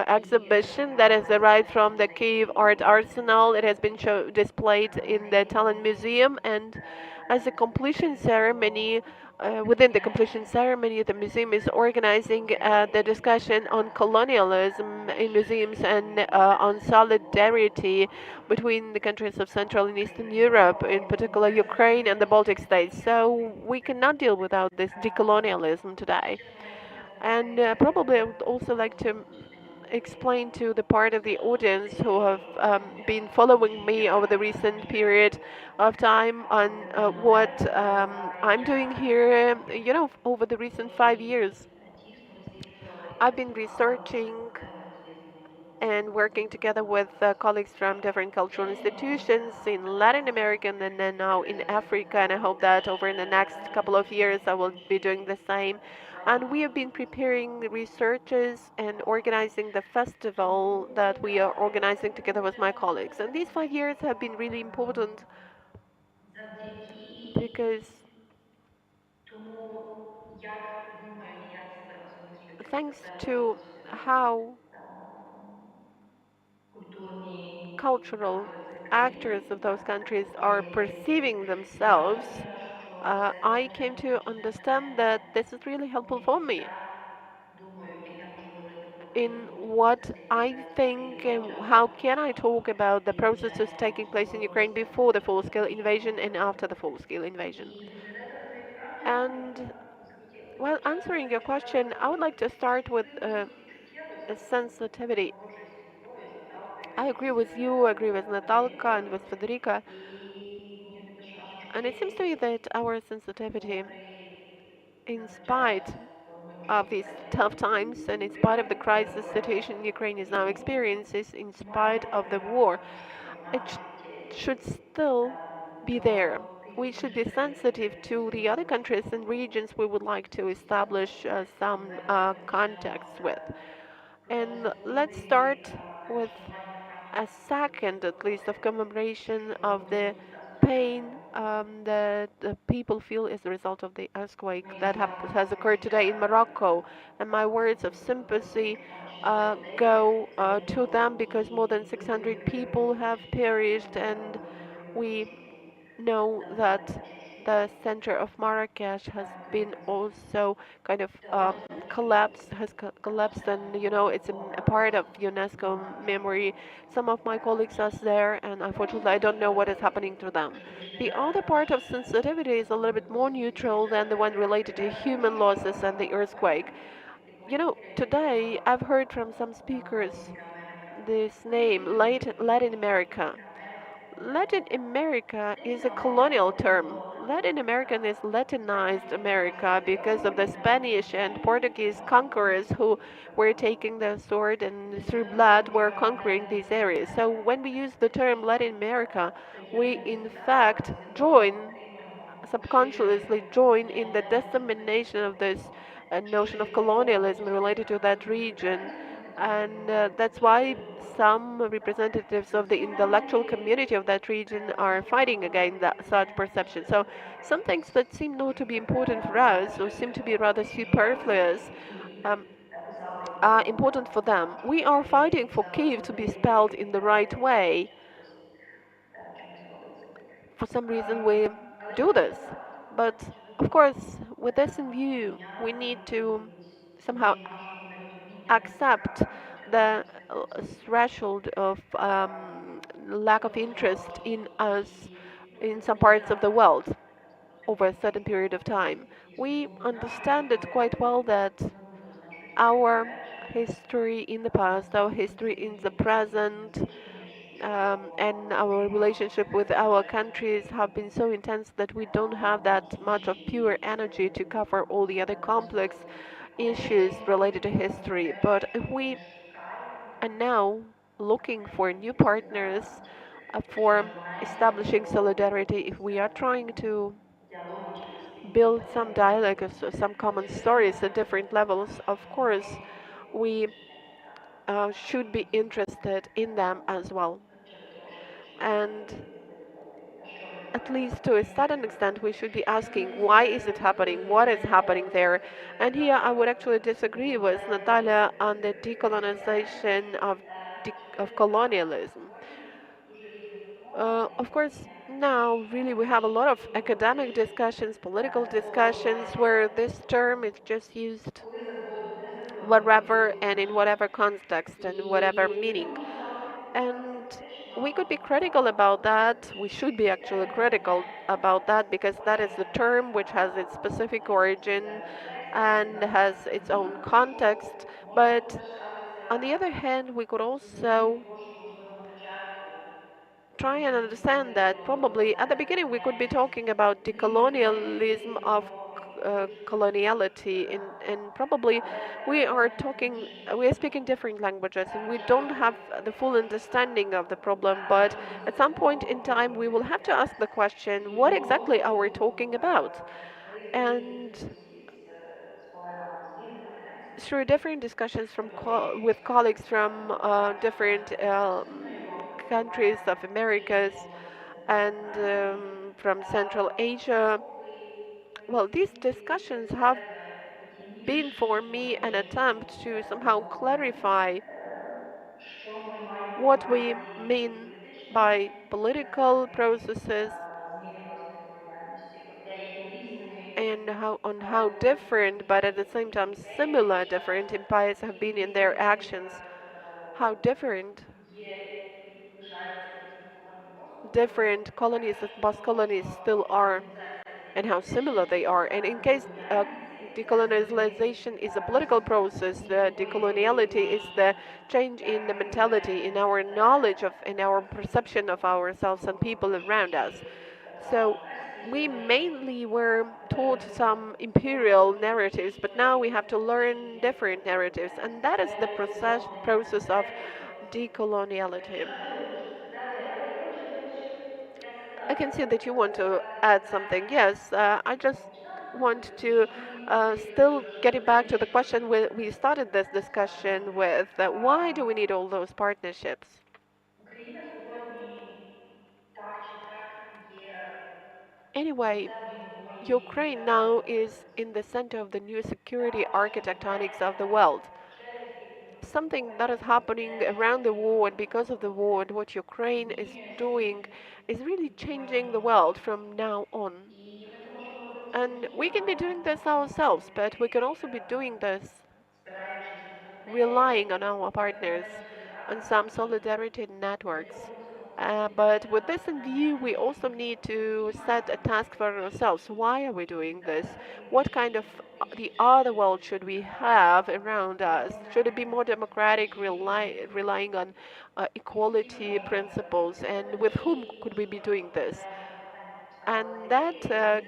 exhibition that has arrived from the Kyiv Art Arsenal. It has been displayed in the Tallinn Museum, and as a completion ceremony, within the completion ceremony, the museum is organizing the discussion on colonialism in museums and on solidarity between the countries of Central and Eastern Europe, in particular Ukraine and the Baltic states. So we cannot deal without this decolonialism today. And probably I would also like to explain to the part of the audience who have been following me over the recent period of time on what I'm doing here. You know, over the recent 5 years, I've been researching and working together with colleagues from different cultural institutions in Latin America and then now in Africa. And I hope that over the next couple of years I will be doing the same. And we have been preparing researches and organizing the festival that we are organizing together with my colleagues. And these 5 years have been really important because thanks to how cultural actors of those countries are perceiving themselves, I came to understand that this is really helpful for me in what I think and how can I talk about the processes taking place in Ukraine before the full-scale invasion and after the full-scale invasion. And while answering your question, I would like to start with a sensitivity. I agree with you, I agree with Natalka and with Federica, and it seems to me that our sensitivity, in spite of these tough times and in spite of the crisis situation Ukraine is now experiences, in spite of the war, it should still be there. We should be sensitive to the other countries and regions we would like to establish some contacts with. And let's start with a second, at least, of commemoration of the pain that the people feel as a result of the earthquake that has occurred today in Morocco. And my words of sympathy go to them because more than 600 people have perished, and we know that the center of Marrakesh has been also kind of collapsed, and it's a part of UNESCO memory. Some of my colleagues are there, and unfortunately, I don't know what is happening to them. The other part of sensitivity is a little bit more neutral than the one related to human losses and the earthquake. Today I've heard from some speakers this name, Latin America. Latin America is a colonial term. Latin American is Latinized America because of the Spanish and Portuguese conquerors who were taking the sword and through blood were conquering these areas. So when we use the term Latin America, we in fact subconsciously join in the dissemination of this notion of colonialism related to that region. And that's why some representatives of the intellectual community of that region are fighting against such perception. So some things that seem not to be important for us or seem to be rather superfluous um, are important for them. We are fighting for Kiev to be spelled in the right way. For some reason, we do this. But of course, with this in view, we need to somehow accept the threshold of lack of interest in us in some parts of the world over a certain period of time. We understand it quite well that our history in the past, our history in the present, and our relationship with our countries have been so intense that we don't have that much of pure energy to cover all the other complex issues related to history. But if we are now looking for new partners for establishing solidarity, if we are trying to build some dialogue, some common stories at different levels, of course, we should be interested in them as well. And at least to a certain extent, we should be asking why is it happening, what is happening there. And here I would actually disagree with Natalia on the decolonization of colonialism. Of course, now really we have a lot of academic discussions, political discussions, where this term is just used wherever and in whatever context and whatever meaning. And we could be critical about that. We should be actually critical about that because that is the term which has its specific origin and has its own context. But on the other hand, we could also try and understand that probably at the beginning we could be talking about decolonialism of coloniality, and probably we are speaking different languages and we don't have the full understanding of the problem, but at some point in time we will have to ask the question, what exactly are we talking about? And through different discussions with colleagues from different countries of Americas and from Central Asia. Well, these discussions have been for me an attempt to somehow clarify what we mean by political processes and how different, but at the same time similar, different empires have been in their actions, how different colonies and post-colonies still are, and how similar they are. And in case decolonization is a political process, the decoloniality is the change in the mentality, in our knowledge of, in our perception of ourselves and people around us. So we mainly were taught some imperial narratives, but now we have to learn different narratives, and that is the process of decoloniality. I can see that you want to add something. Yes, I just want to still getting back to the question we started this discussion with. Why do we need all those partnerships? Anyway, Ukraine now is in the center of the new security architectonics of the world. Something that is happening around the war and because of the war and what Ukraine is doing is really changing the world from now on. And we can be doing this ourselves, but we can also be doing this relying on our partners, on some solidarity networks. But with this in view, we also need to set a task for ourselves. Why are we doing this? What kind of the other world should we have around us? Should it be more democratic, relying on equality principles? And with whom could we be doing this? And that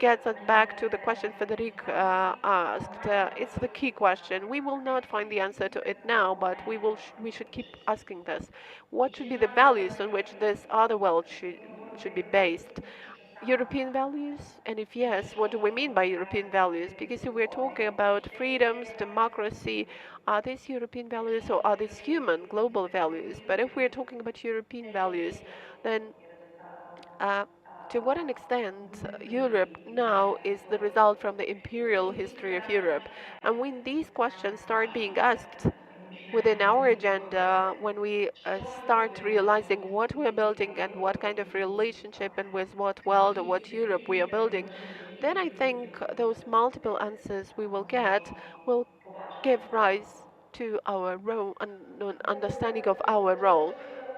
gets us back to the question Frederic asked. It's the key question. We will not find the answer to it now, but we should keep asking this. What should be the values on which this other world should be based? European values? And if yes, what do we mean by European values? Because if we're talking about freedoms, democracy, are these European values or are these human, global values? But if we're talking about European values, then uh, to what an extent Europe now is the result from the imperial history of Europe. And when these questions start being asked within our agenda, when we start realizing what we are building and what kind of relationship and with what world or what Europe we are building, then I think those multiple answers we will get will give rise to our role and understanding of our role.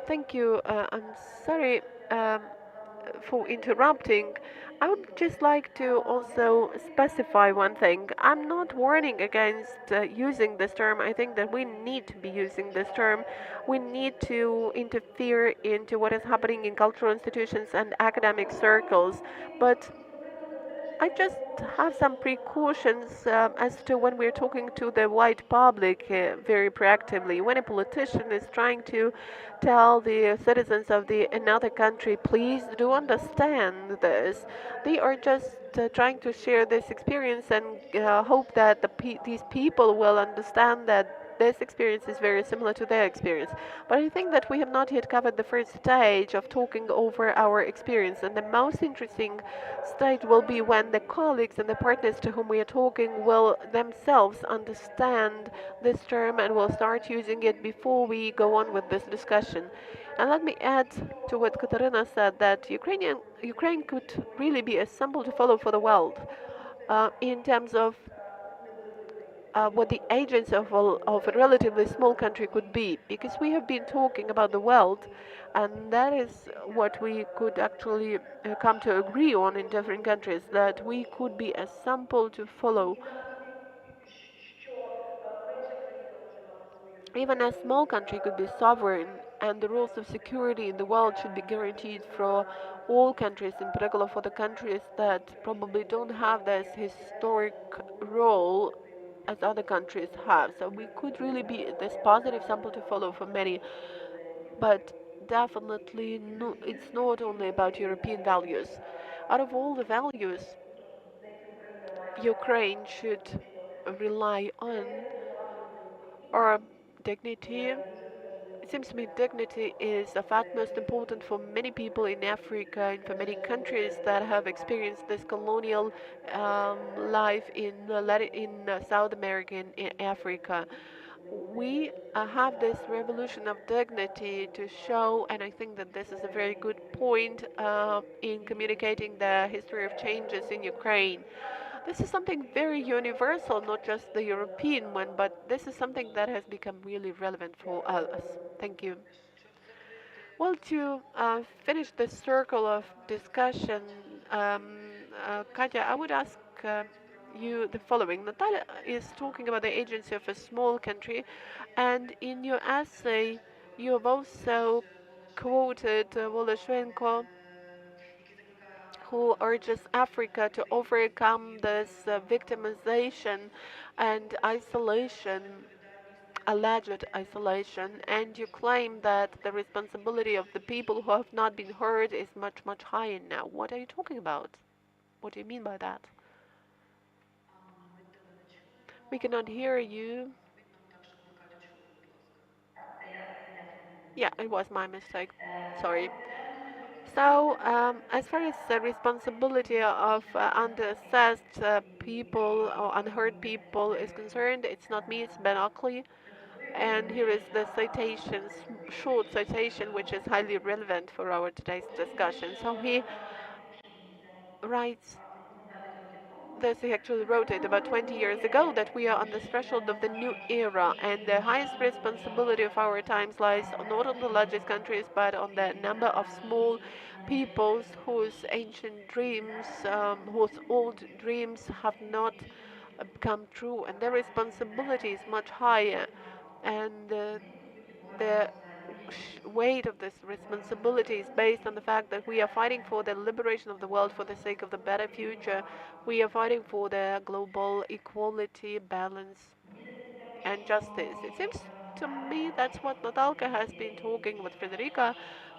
Thank you. I'm sorry. For interrupting. I would just like to also specify one thing. I'm not warning against using this term. I think that we need to be using this term. We need to interfere into what is happening in cultural institutions and academic circles. But I just have some precautions as to when we're talking to the wide public very proactively. When a politician is trying to tell the citizens of the another country, please do understand this, they are just trying to share this experience and hope that these people will understand that this experience is very similar to their experience. But I think that we have not yet covered the first stage of talking over our experience. And the most interesting stage will be when the colleagues and the partners to whom we are talking will themselves understand this term and will start using it before we go on with this discussion. And let me add to what Katarina said that Ukraine could really be a symbol to follow for the world in terms of what the agents of a relatively small country could be, because we have been talking about the world, and that is what we could actually come to agree on in different countries, that we could be a sample to follow. Even a small country could be sovereign, and the rules of security in the world should be guaranteed for all countries, in particular for the countries that probably don't have this historic role as other countries have. So we could really be this positive sample to follow for many, but definitely no, it's not only about European values. Out of all the values Ukraine should rely on are dignity, It seems to me dignity is of utmost importance for many people in Africa and for many countries that have experienced this colonial life in South America and in Africa. We have this revolution of dignity to show, and I think that this is a very good point in communicating the history of changes in Ukraine. This is something very universal, not just the European one, but this is something that has become really relevant for us. Thank you. Well, to finish this circle of discussion, Katya, I would ask you the following. Natalia is talking about the agency of a small country, and in your essay, you have also quoted Volodymyr who urges Africa to overcome this victimization and isolation, alleged isolation, and you claim that the responsibility of the people who have not been heard is much, much higher now. What are you talking about? What do you mean by that? We cannot hear you. Yeah, it was my mistake. Sorry. So, as far as the responsibility of underassessed people or unheard people is concerned, it's not me, it's Ben Oakley. And here is the citation, short citation, which is highly relevant for our today's discussion. So he writes this, he actually wrote it about 20 years ago, that we are on the threshold of the new era, and the highest responsibility of our times lies not on the largest countries, but on the number of small peoples whose ancient dreams, whose old dreams have not come true, and their responsibility is much higher. And the weight of this responsibility is based on the fact that we are fighting for the liberation of the world for the sake of the better future. We are fighting for the global equality, balance, and justice. It seems to me that's what Natalka has been talking, what Frederica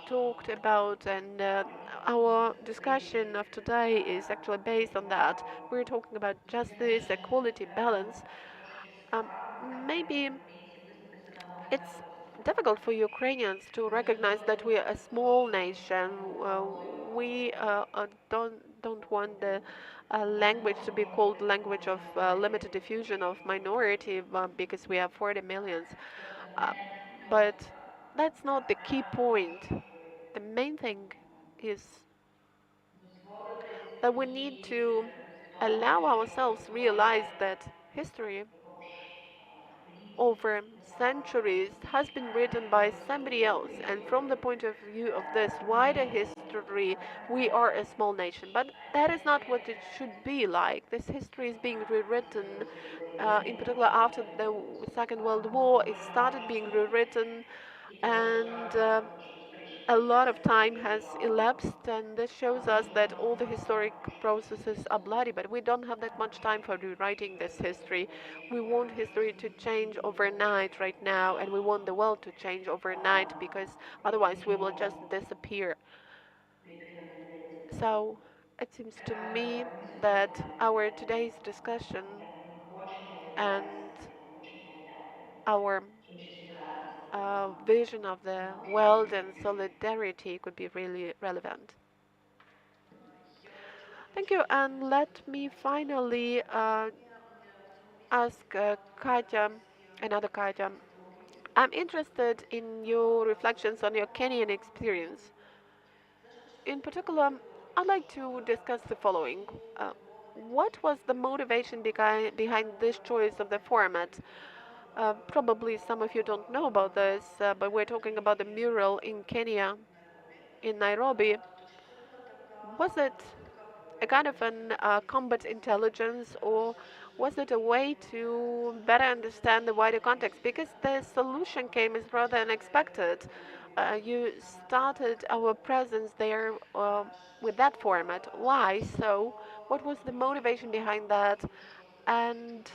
talked about, and our discussion of today is actually based on that. We're talking about justice, equality, balance. Um, Maybe it's difficult for Ukrainians to recognize that we are a small nation. We don't want the language to be called language of limited diffusion of minority because we have 40 millions. Uh, but that's not the key point. The main thing is that we need to allow ourselves realize that history over centuries has been written by somebody else, and from the point of view of this wider history, we are a small nation. But that is not what it should be like. This history is being rewritten, in particular after the Second World War. It started being rewritten, and a lot of time has elapsed, and this shows us that all the historic processes are bloody, but we don't have that much time for rewriting this history. We want history to change overnight right now, and we want the world to change overnight because otherwise we will just disappear. So it seems to me that our today's discussion and our vision of the world and solidarity could be really relevant. Thank you, and let me finally ask Katya, another Katya. I'm interested in your reflections on your Kenyan experience. In particular, I'd like to discuss the following. What was the motivation behind this choice of the format? Probably some of you don't know about this, but we're talking about the mural in Kenya, in Nairobi. Was it a kind of an combat intelligence, or was it a way to better understand the wider context? Because the solution came as rather unexpected. You started our presence there with that format. Why so? What was the motivation behind that? And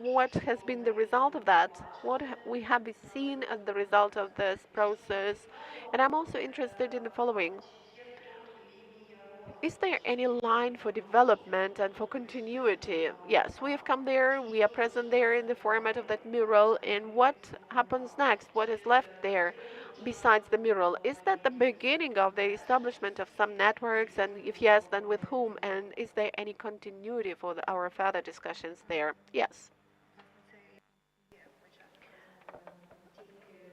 what has been the result of that? What we have seen as the result of this process? And I'm also interested in the following. Is there any line for development and for continuity? Yes, we have come there, we are present there in the format of that mural, and what happens next? What is left there besides the mural? Is that the beginning of the establishment of some networks, and if yes, then with whom? And is there any continuity for our further discussions there? Yes.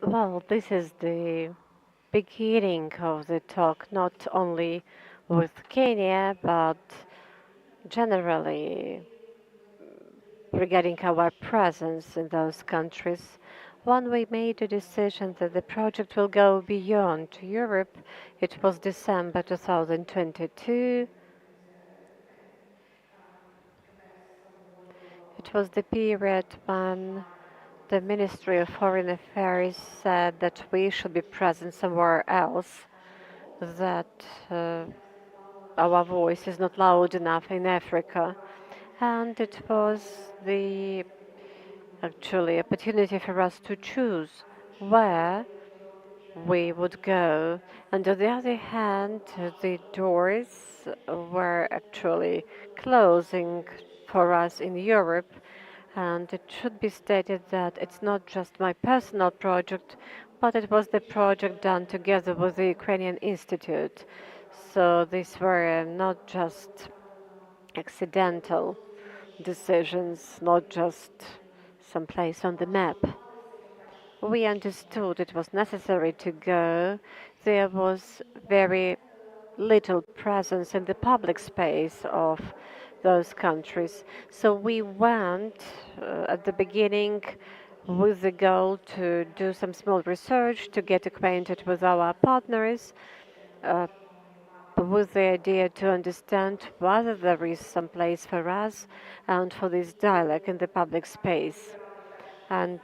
Well, this is the beginning of the talk, not only with Kenya, but generally regarding our presence in those countries. When we made a decision that the project will go beyond Europe, it was December 2022. It was the period when the Ministry of Foreign Affairs said that we should be present somewhere else, that our voice is not loud enough in Africa. And it was the actually opportunity for us to choose where we would go. And on the other hand, the doors were actually closing for us in Europe. And it should be stated that it's not just my personal project, but it was the project done together with the Ukrainian Institute. So these were not just accidental decisions, not just some place on the map. We understood it was necessary to go. There was very little presence in the public space of those countries. So we went at the beginning with the goal to do some small research, to get acquainted with our partners, uh, with the idea to understand whether there is some place for us and for this dialogue in the public space. And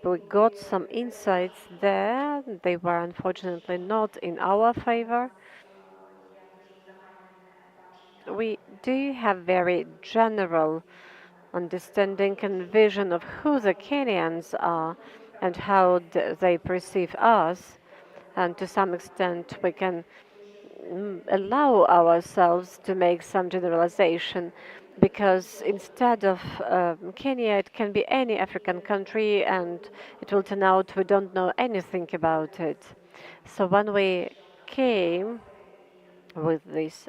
we got some insights there. They were unfortunately not in our favor. We do have very general understanding and vision of who the Kenyans are and how they perceive us. And to some extent, we can allow ourselves to make some generalization because instead of Kenya, it can be any African country and it will turn out we don't know anything about it. So when we came with these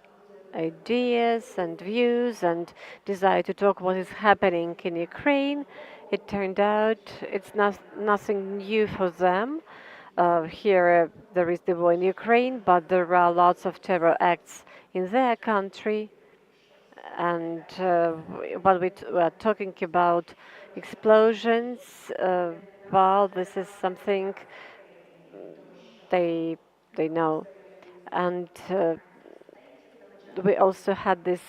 ideas and views and desire to talk what is happening in Ukraine, it turned out it's nothing new for them. Here there is the war in Ukraine, but there are lots of terror acts in their country. And when we were talking about explosions, well, this is something they they know. And we also had this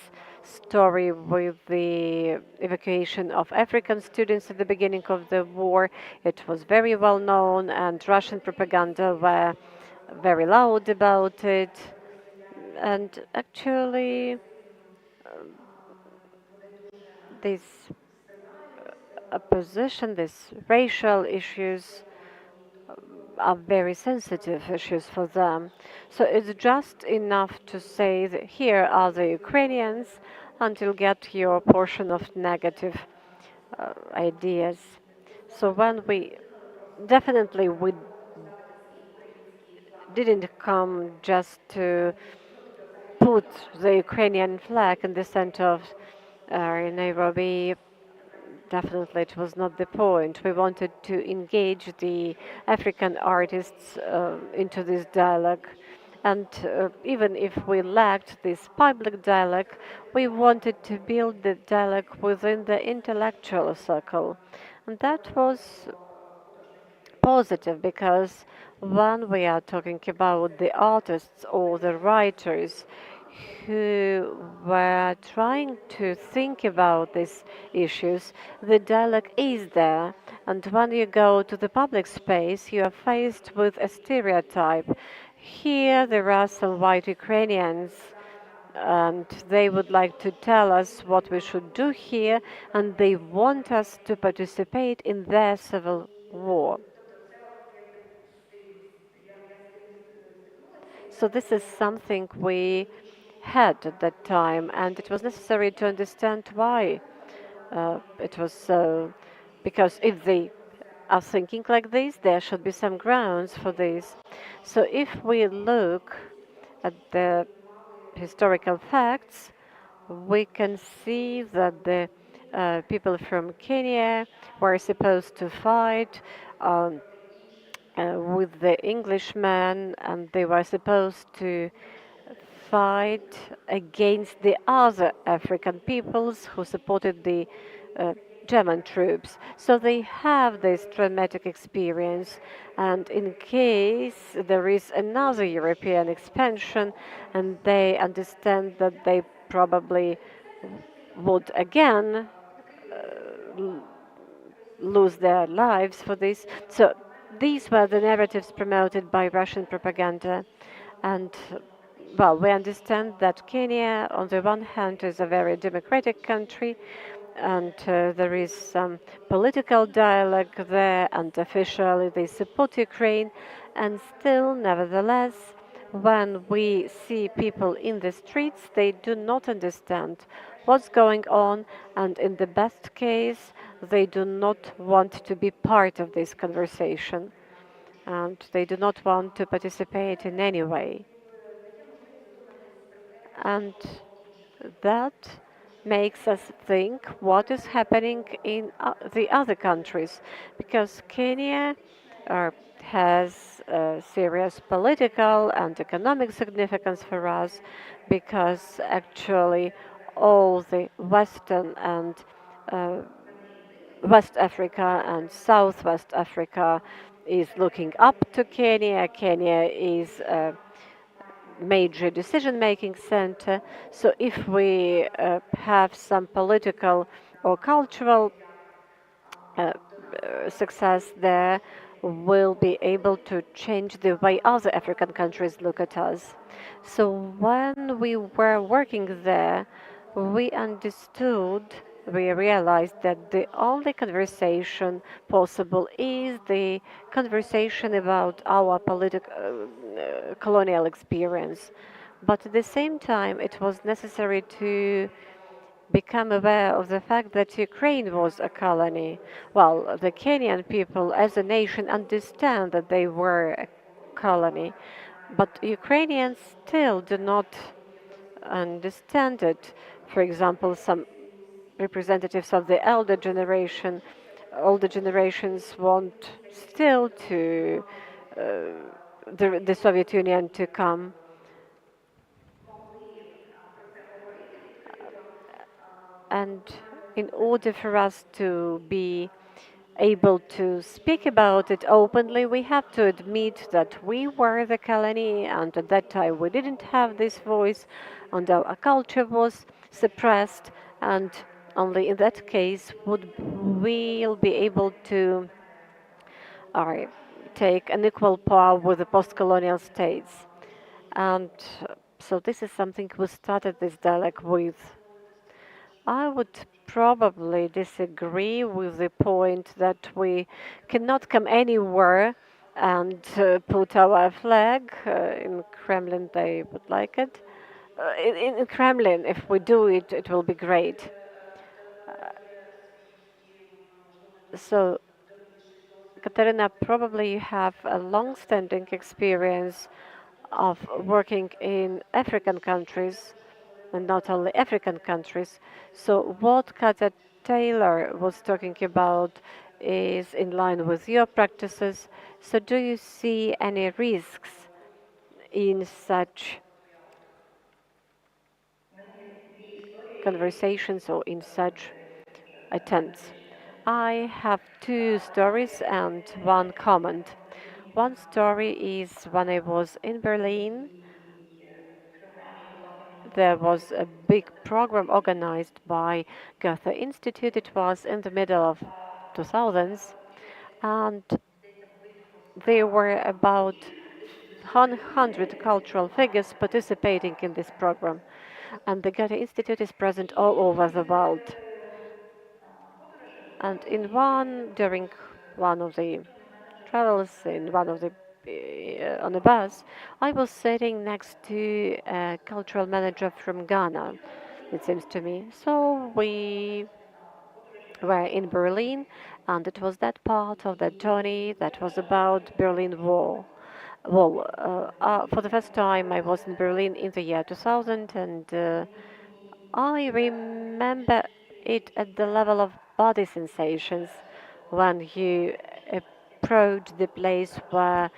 story with the evacuation of African students at the beginning of the war. It was very well known, and Russian propaganda were very loud about it. And actually, this opposition, these racial issues, are very sensitive issues for them. So it's just enough to say that here are the Ukrainians and you'll get your portion of negative ideas. So when we definitely we didn't come just to put the Ukrainian flag in the center of Nairobi. Definitely, it was not the point. We wanted to engage the African artists into this dialogue. And even if we lacked this public dialogue, we wanted to build the dialogue within the intellectual circle. And that was positive because when we are talking about the artists or the writers who were trying to think about these issues, the dialogue is there. And when you go to the public space, you are faced with a stereotype. Here, there are some white Ukrainians, and they would like to tell us what we should do here, and they want us to participate in their civil war. So this is something we had at that time, and it was necessary to understand why it was so. Because if they are thinking like this, there should be some grounds for this. So if we look at the historical facts, we can see that the people from Kenya were supposed to fight um, with the Englishmen, and they were supposed to fight against the other African peoples who supported the uh, German troops. So they have this traumatic experience, and in case there is another European expansion and they understand that they probably would again lose their lives for this. So these were the narratives promoted by Russian propaganda. And well, we understand that Kenya, on the one hand, is a very democratic country, and there is some political dialogue there, and officially they support Ukraine. And still, nevertheless, when we see people in the streets, they do not understand what's going on, and in the best case, they do not want to be part of this conversation, and they do not want to participate in any way. And that makes us think what is happening in the other countries, because Kenya has serious political and economic significance for us, because actually all the Western and uh, West Africa and Southwest Africa is looking up to Kenya. Kenya is major decision-making center. So if we have some political or cultural success there, we'll be able to change the way other African countries look at us. So when we were working there, we understood, we realized that the only conversation possible is the conversation about our political colonial experience. But at the same time, it was necessary to become aware of the fact that Ukraine was a colony. Well, the Kenyan people as a nation understand that they were a colony, but Ukrainians still do not understand it. For example, some representatives of the older generations want still to the Soviet Union to come. And in order for us to be able to speak about it openly, we have to admit that we were the colony, and at that time we didn't have this voice, and our culture was suppressed, and only in that case would we'll be able to uh, take an equal power with the post-colonial states. And so this is something we started this dialogue with. I would probably disagree with the point that we cannot come anywhere and put our flag in Kremlin. They would like it. In Kremlin, if we do it, it will be great. So, Katerina, probably you have a long-standing experience of working in African countries, and not only African countries. So what Katja Taylor was talking about is in line with your practices. So do you see any risks in such conversations or in such attempts? I have two stories and one comment. One story is when I was in Berlin. There was a big program organized by Goethe Institute. It was in the middle of 2000s, and there were about 100 cultural figures participating in this program. And the Goethe Institute is present all over the world. And during one of the travels, in one of the on a bus, I was sitting next to a cultural manager from Ghana, it seems to me. So we were in Berlin, and it was that part of the journey that was about Berlin Wall. Well, for the first time, I was in Berlin in the year 2000, and I remember it at the level of body sensations when you approach the place where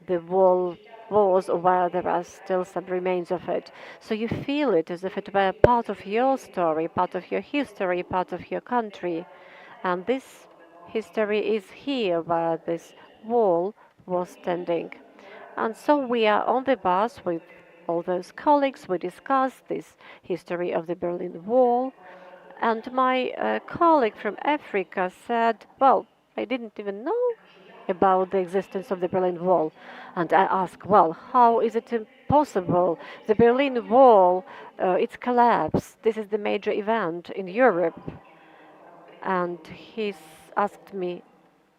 the wall was, or where there are still some remains of it. So you feel it as if it were part of your story, part of your history, part of your country. And this history is here where this wall was standing. And so we are on the bus with all those colleagues. We discuss this history of the Berlin Wall. And my colleague from Africa said, well, I didn't even know about the existence of the Berlin Wall. And I asked, well, how is it possible? The Berlin Wall, its collapse, this is the major event in Europe. And asked me,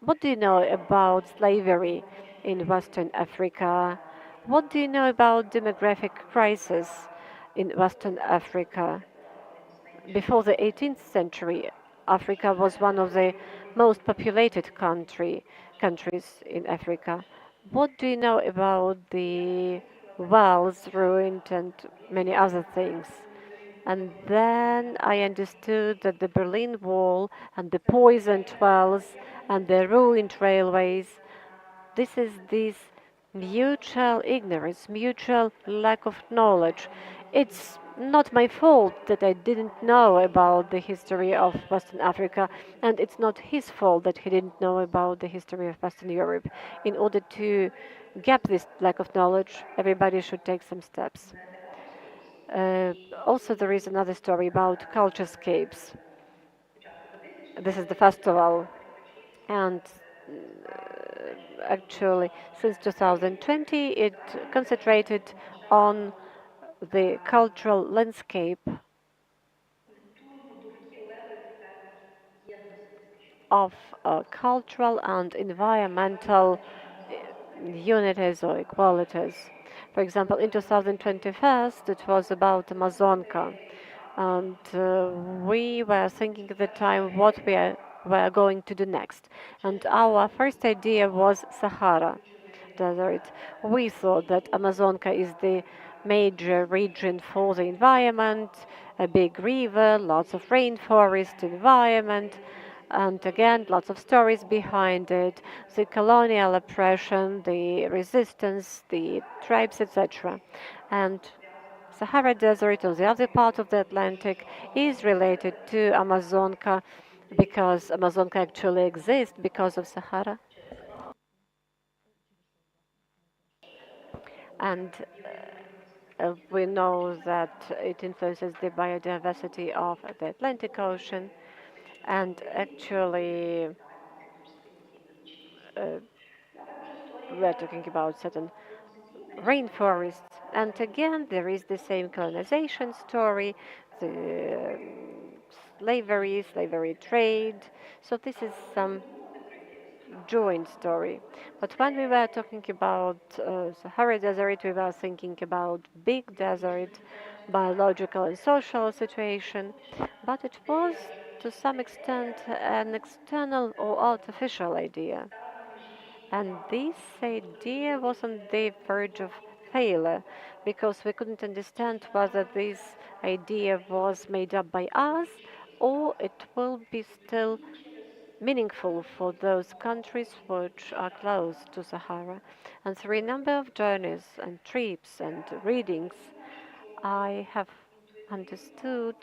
what do you know about slavery in Western Africa? What do you know about demographic crisis in Western Africa? Before the 18th century, Africa was one of the most populated countries in Africa. What do you know about the wells ruined and many other things? And then I understood that the Berlin Wall and the poisoned wells and the ruined railways, this mutual ignorance, mutual lack of knowledge. It's not my fault that I didn't know about the history of Western Africa, and it's not his fault that he didn't know about the history of Western Europe. In order to gap this lack of knowledge, everybody should take some steps. Also, there is another story about culturescapes. This is the festival, and actually, since 2020, it concentrated on the cultural landscape of cultural and environmental unities or equalities. For example, in 2021, it was about Amazonka. And we were thinking at the time what were going to do next. And our first idea was Sahara Desert. We thought that Amazonka is the major region for the environment, a big river, lots of rainforest environment, and again, lots of stories behind it, the colonial oppression, the resistance, the tribes, etc. And Sahara Desert on the other part of the Atlantic is related to Amazonka because Amazonka actually exists because of Sahara. And we know that it influences the biodiversity of the Atlantic Ocean. And actually, we're talking about certain rainforests. And again, there is the same colonization story, the slavery trade. So this is some joint story. But when we were talking about Sahara Desert, we were thinking about big desert, biological and social situation. But it was, to some extent, an external or artificial idea. And this idea was on the verge of failure because we couldn't understand whether this idea was made up by us or it will be still meaningful for those countries which are close to Sahara. And through a number of journeys and trips and readings, I have understood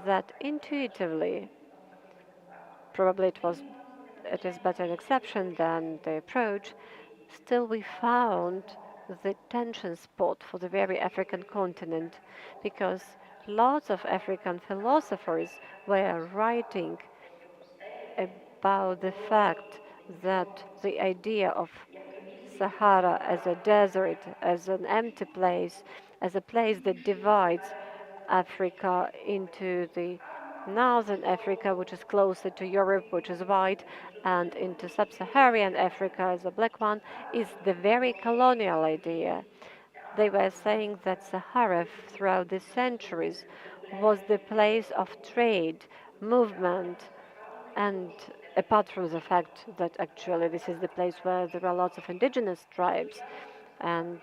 that intuitively, probably it is better an exception than the approach, still we found the tension spot for the very African continent because lots of African philosophers were writing about the fact that the idea of Sahara as a desert, as an empty place, as a place that divides Africa into the Northern Africa, which is closer to Europe, which is white, and into sub-Saharan Africa as a black one, is the very colonial idea. They were saying that Sahara, throughout the centuries, was the place of trade, movement, and apart from the fact that actually this is the place where there are lots of indigenous tribes, and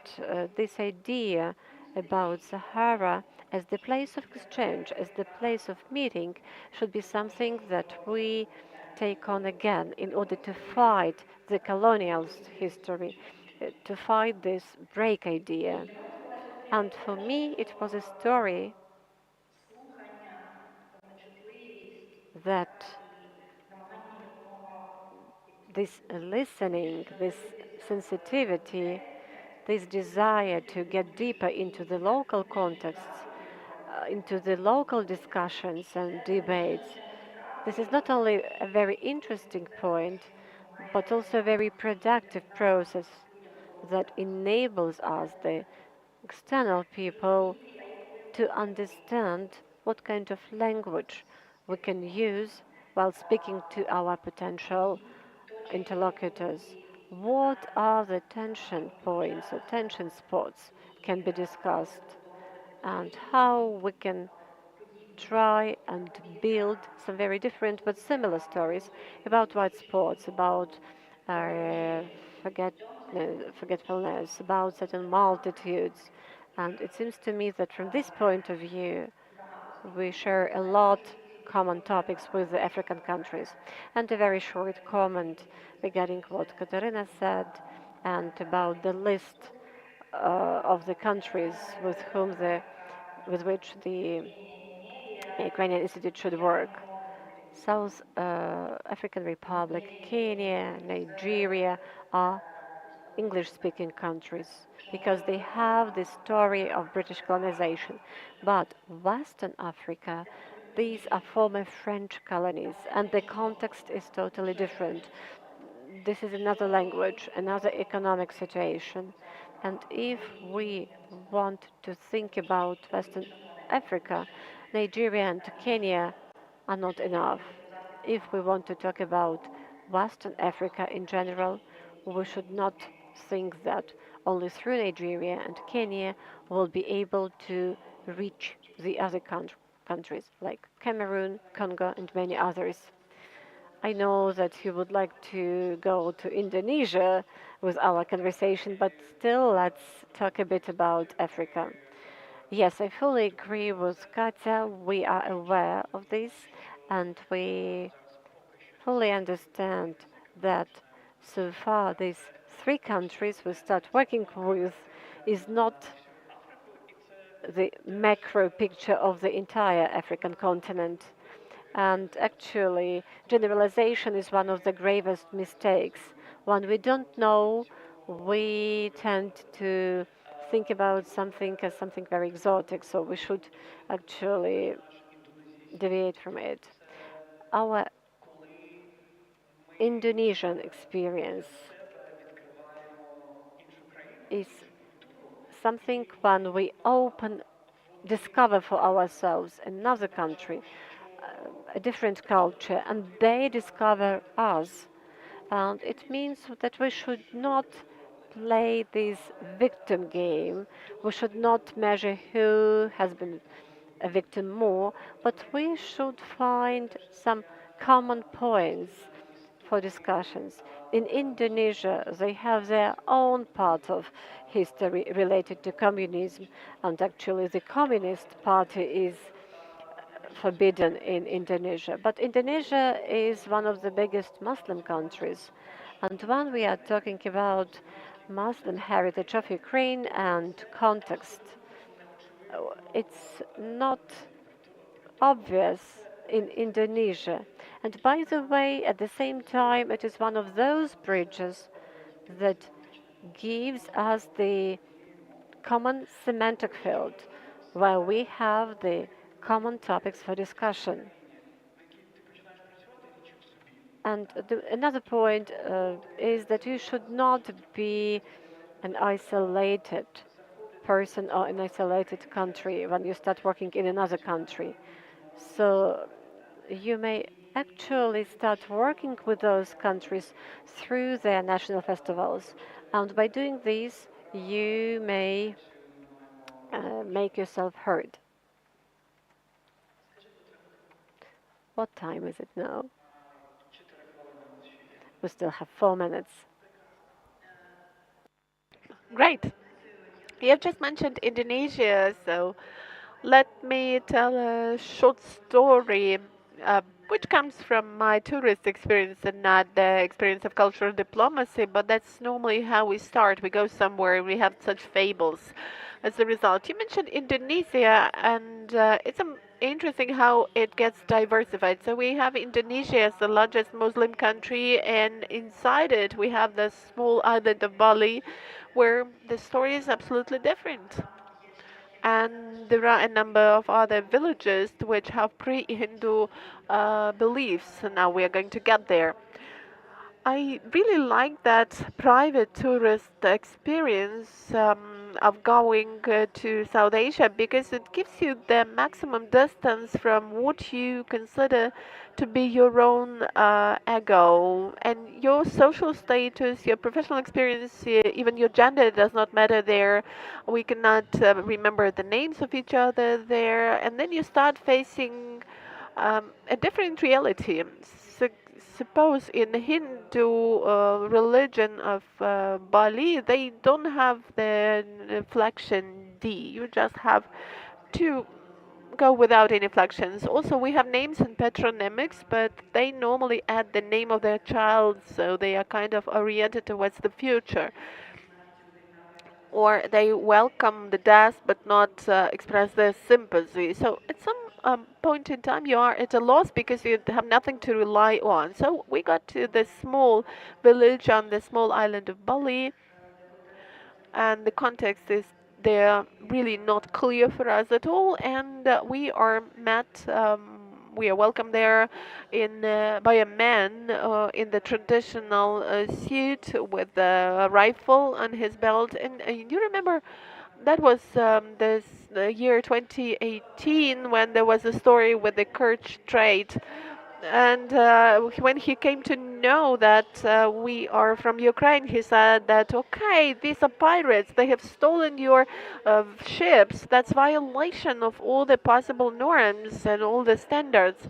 this idea about Sahara as the place of exchange, as the place of meeting, should be something that we take on again in order to fight the colonial history, to fight this break idea. And for me, it was a story that this listening, this sensitivity, this desire to get deeper into the local contexts, into the local discussions and debates, this is not only a very interesting point, but also a very productive process that enables us, the external people, to understand what kind of language we can use while speaking to our potential interlocutors. What are the tension points or tension spots can be discussed, and how we can try and build some very different but similar stories about white spots, about uh, forget, forgetfulness, about certain multitudes. And it seems to me that from this point of view, we share a lot common topics with the African countries. And a very short comment regarding what Katerina said and about the list of the countries with which the Ukrainian Institute should work. South African Republic, Kenya, Nigeria are English-speaking countries because they have the story of British colonization. But Western Africa, these are former French colonies, and the context is totally different. This is another language, another economic situation. And if we want to think about Western Africa, Nigeria and Kenya are not enough. If we want to talk about Western Africa in general, we should not think that only through Nigeria and Kenya we'll be able to reach the other countries like Cameroon, Congo, and many others. I know that you would like to go to Indonesia with our conversation, but still, let's talk a bit about Africa. Yes, I fully agree with Katya. We are aware of this, and we fully understand that so far these three countries we start working with is not the macro picture of the entire African continent. And actually, generalization is one of the gravest mistakes. When we don't know, we tend to think about something as something very exotic, so we should actually deviate from it. Our Indonesian experience is something when we discover for ourselves another country, a different culture, and they discover us. And it means that we should not play this victim game. We should not measure who has been a victim more, but we should find some common points for discussions. In Indonesia, they have their own part of history related to communism, and actually, the Communist Party is forbidden in Indonesia. But Indonesia is one of the biggest Muslim countries. And when we are talking about Muslim heritage of Ukraine and context, it's not obvious in Indonesia. And by the way, at the same time, it is one of those bridges that gives us the common semantic field where we have the common topics for discussion. And another point is that you should not be an isolated person or an isolated country when you start working in another country. So you may actually start working with those countries through their national festivals. And by doing this, you may make yourself heard. What time is it now? We still have 4 minutes. Great. You have just mentioned Indonesia, so let me tell a short story, which comes from my tourist experience and not the experience of cultural diplomacy, but that's normally how we start. We go somewhere and we have such fables as a result. You mentioned Indonesia, and it's interesting how it gets diversified. So we have Indonesia as the largest Muslim country, and inside it we have the small island of Bali, where the story is absolutely different. And there are a number of other villages which have pre-Hindu beliefs. And now we are going to get there. I really like that private tourist experience of going to South Asia because it gives you the maximum distance from what you consider to be your own ego and your social status, your professional experience, even your gender does not matter there. We cannot remember the names of each other there, and then you start facing a different reality. So, suppose in the Hindu religion of Bali, they don't have the inflection D. You just have to go without any inflections. Also, we have names and patronymics, but they normally add the name of their child, so they are kind of oriented towards the future, or they welcome the death but not express their sympathy. So at some point in time, you are at a loss because you have nothing to rely on. So we got to this small village on the small island of Bali, and the context is there really not clear for us at all. And we are met. We are welcomed there by a man in the traditional suit with a rifle on his belt. And you remember that was the year 2018 when there was a story with the Kerch trade. And when he came to know that we are from Ukraine, he said that, okay, these are pirates. They have stolen your ships. That's violation of all the possible norms and all the standards.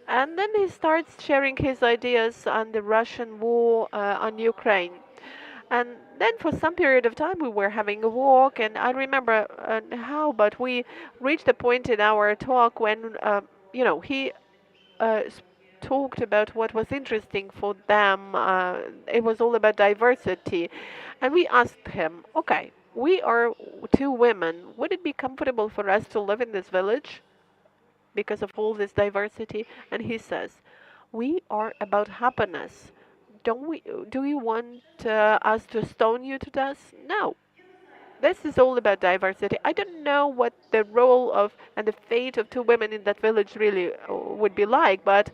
And then he starts sharing his ideas on the Russian war on Ukraine. And then for some period of time we were having a walk, and I remember how, but we reached a point in our talk when, he uh, s- talked about what was interesting for them. It was all about diversity. And we asked him, okay, we are two women. Would it be comfortable for us to live in this village because of all this diversity? And he says, we are about happiness. Don't we, do you want us to stone you to death? No. This is all about diversity. I don't know what the role of and the fate of two women in that village really would be like, but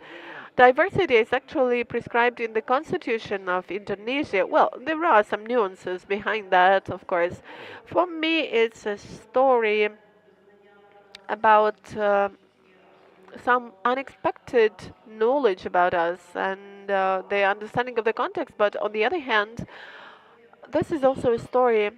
diversity is actually prescribed in the constitution of Indonesia. Well, there are some nuances behind that, of course. For me, it's a story about some unexpected knowledge about us and the understanding of the context. But on the other hand, this is also a story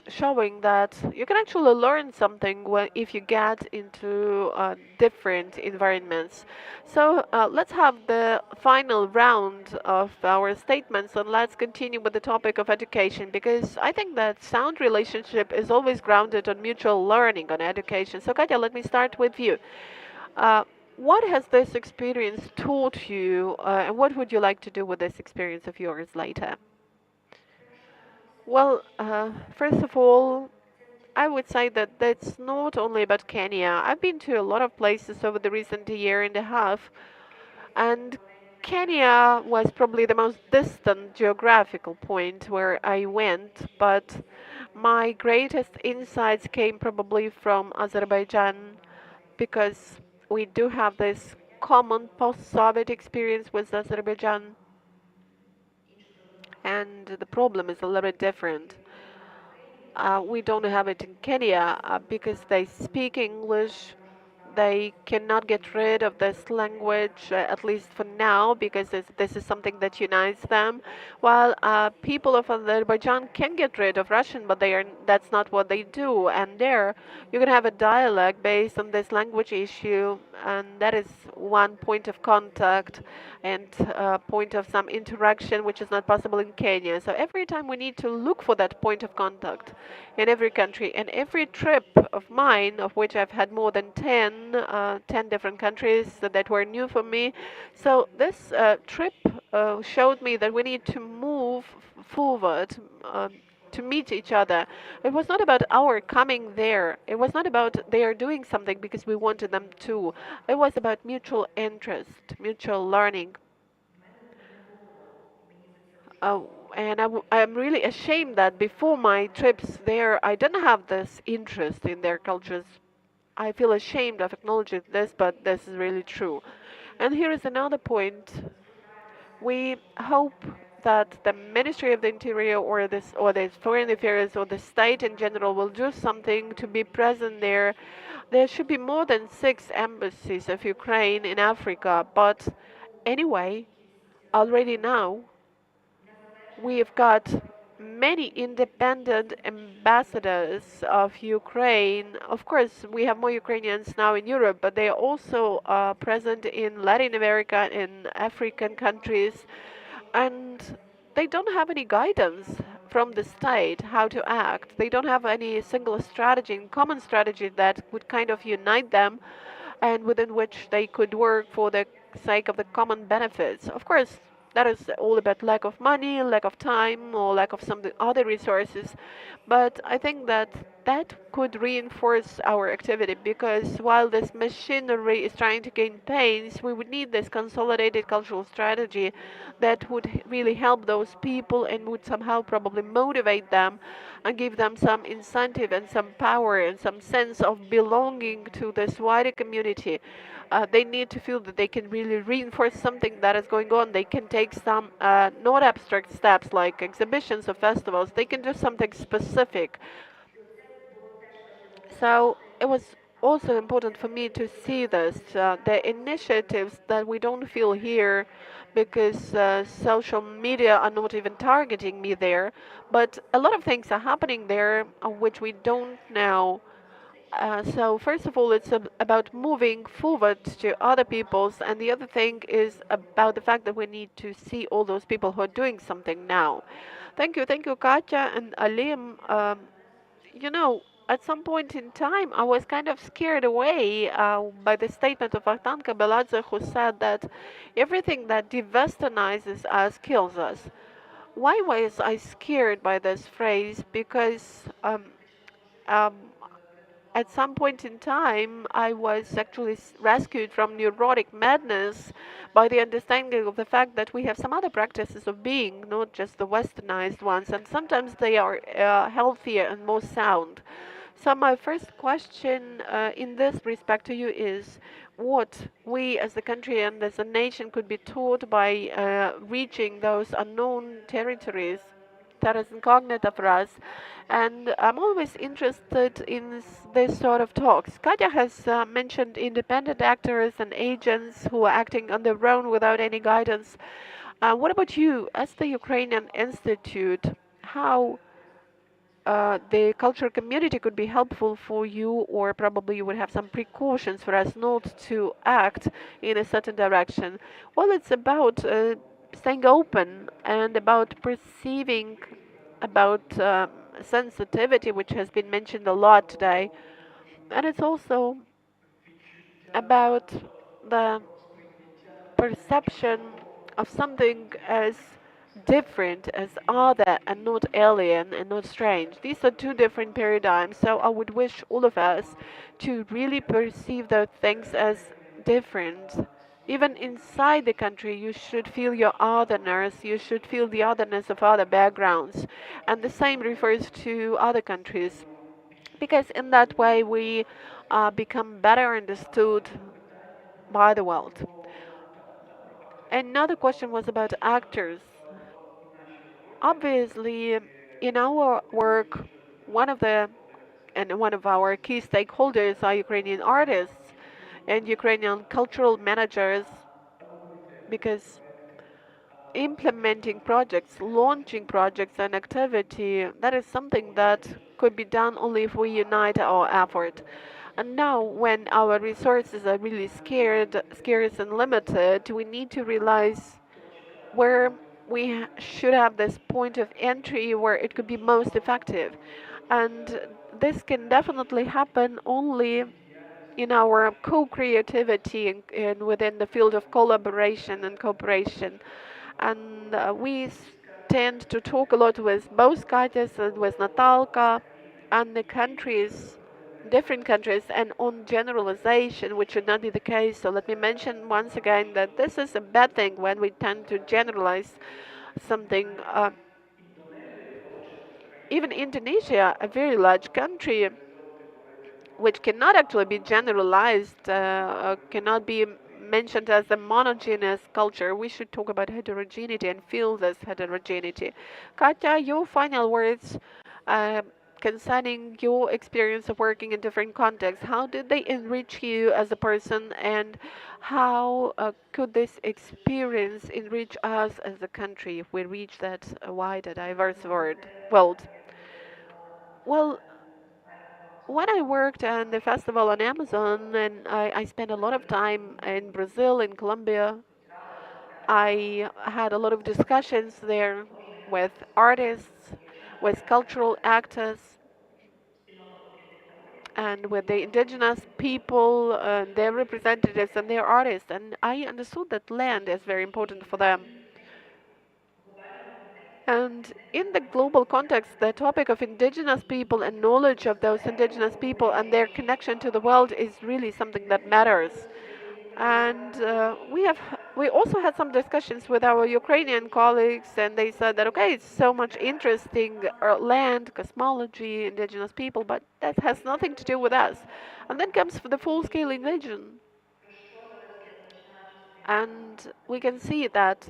showing that you can actually learn something if you get into different environments. So let's have the final round of our statements, and let's continue with the topic of education, because I think that sound relationship is always grounded on mutual learning on education. So Katya, let me start with you. Uh, what has this experience taught you, and what would you like to do with this experience of yours later? Well, first of all, I would say that that's not only about Kenya. I've been to a lot of places over the recent year and a half, and Kenya was probably the most distant geographical point where I went, but my greatest insights came probably from Azerbaijan because we do have this common post-Soviet experience with Azerbaijan, and the problem is a little bit different. We don't have it in Kenya because they speak English, they cannot get rid of this language, at least for now, because this is something that unites them. While people of Azerbaijan can get rid of Russian, but that's not what they do. And there, you can have a dialogue based on this language issue, and that is one point of contact and point of some interaction, which is not possible in Kenya. So every time we need to look for that point of contact in every country. And every trip of mine, of which I've had more than 10 different countries that were new for me. So this trip showed me that we need to move forward to meet each other. It was not about our coming there. It was not about they are doing something because we wanted them to. It was about mutual interest, mutual learning. And I'm really ashamed that before my trips there, I didn't have this interest in their cultures. I feel ashamed of acknowledging this, but this is really true. And here is another point. We hope that the Ministry of the Interior or the Foreign Affairs or the state in general will do something to be present there. There should be more than 6 embassies of Ukraine in Africa, but anyway, already now we've got many independent ambassadors of Ukraine. Of course, we have more Ukrainians now in Europe, but they are also present in Latin America, in African countries, and they don't have any guidance from the state how to act. They don't have any single strategy, common strategy that would kind of unite them and within which they could work for the sake of the common benefits. Of course, that is all about lack of money, lack of time, or lack of some other resources. But I think that that could reinforce our activity, because while this machinery is trying to gain pace, we would need this consolidated cultural strategy that would really help those people and would somehow probably motivate them and give them some incentive and some power and some sense of belonging to this wider community. They need to feel that they can really reinforce something that is going on. They can take some not abstract steps like exhibitions or festivals. They can do something specific. So it was also important for me to see this, the initiatives that we don't feel here because social media are not even targeting me there, but a lot of things are happening there which we don't know. So first of all, it's about moving forward to other people's, and the other thing is about the fact that we need to see all those people who are doing something now. Thank you, Katya and Alim. You know, at some point in time, I was kind of scared away by the statement of Vakhtang Kabeladze, who said that everything that de-westernizes us kills us. Why was I scared by this phrase? Because um, at some point in time, I was actually rescued from neurotic madness by the understanding of the fact that we have some other practices of being, not just the westernized ones, and sometimes they are healthier and more sound. So my first question in this respect to you is what we as a country and as a nation could be taught by reaching those unknown territories that is incognita for us. And I'm always interested in this sort of talks. Katya has mentioned independent actors and agents who are acting on their own without any guidance. What about you, as the Ukrainian Institute? How the cultural community could be helpful for you, or probably you would have some precautions for us not to act in a certain direction? Well, it's about staying open and about perceiving, about sensitivity, which has been mentioned a lot today. And it's also about the perception of something as different, as other, and not alien and not strange. These are two different paradigms, so I would wish all of us to really perceive those things as different. Even inside the country, you should feel your otherness, you should feel the otherness of other backgrounds, and the same refers to other countries, because in that way we become better understood by the world. Another question was about actors. Obviously, in our work, one of our key stakeholders are Ukrainian artists, and Ukrainian cultural managers, because implementing projects, launching projects and activity, that is something that could be done only if we unite our effort. And now, when our resources are really scarce and limited, we need to realize where we should have this point of entry where it could be most effective. And this can definitely happen only in our co-creativity and within the field of collaboration and cooperation. And tend to talk a lot with both Katyas and with Natalka and the countries, different countries, and on generalization, which should not be the case. So let me mention once again that this is a bad thing when we tend to generalize something. Even Indonesia, a very large country, which cannot actually be generalized, cannot be mentioned as a monogeneous culture. We should talk about heterogeneity and feel this heterogeneity. Katya, your final words uh, concerning your experience of working in different contexts. How did they enrich you as a person, and how could this experience enrich us as a country if we reach that wide, diverse world? Well, when I worked on the festival on Amazon, and I spent a lot of time in Brazil, in Colombia, I had a lot of discussions there with artists, with cultural actors, and with the indigenous people, their representatives and their artists. And I understood that land is very important for them. And in the global context, the topic of indigenous people and knowledge of those indigenous people and their connection to the world is really something that matters. And we also had some discussions with our Ukrainian colleagues, and they said that okay, it's so much interesting land, cosmology, indigenous people, but that has nothing to do with us. And then comes the full-scale invasion, and we can see that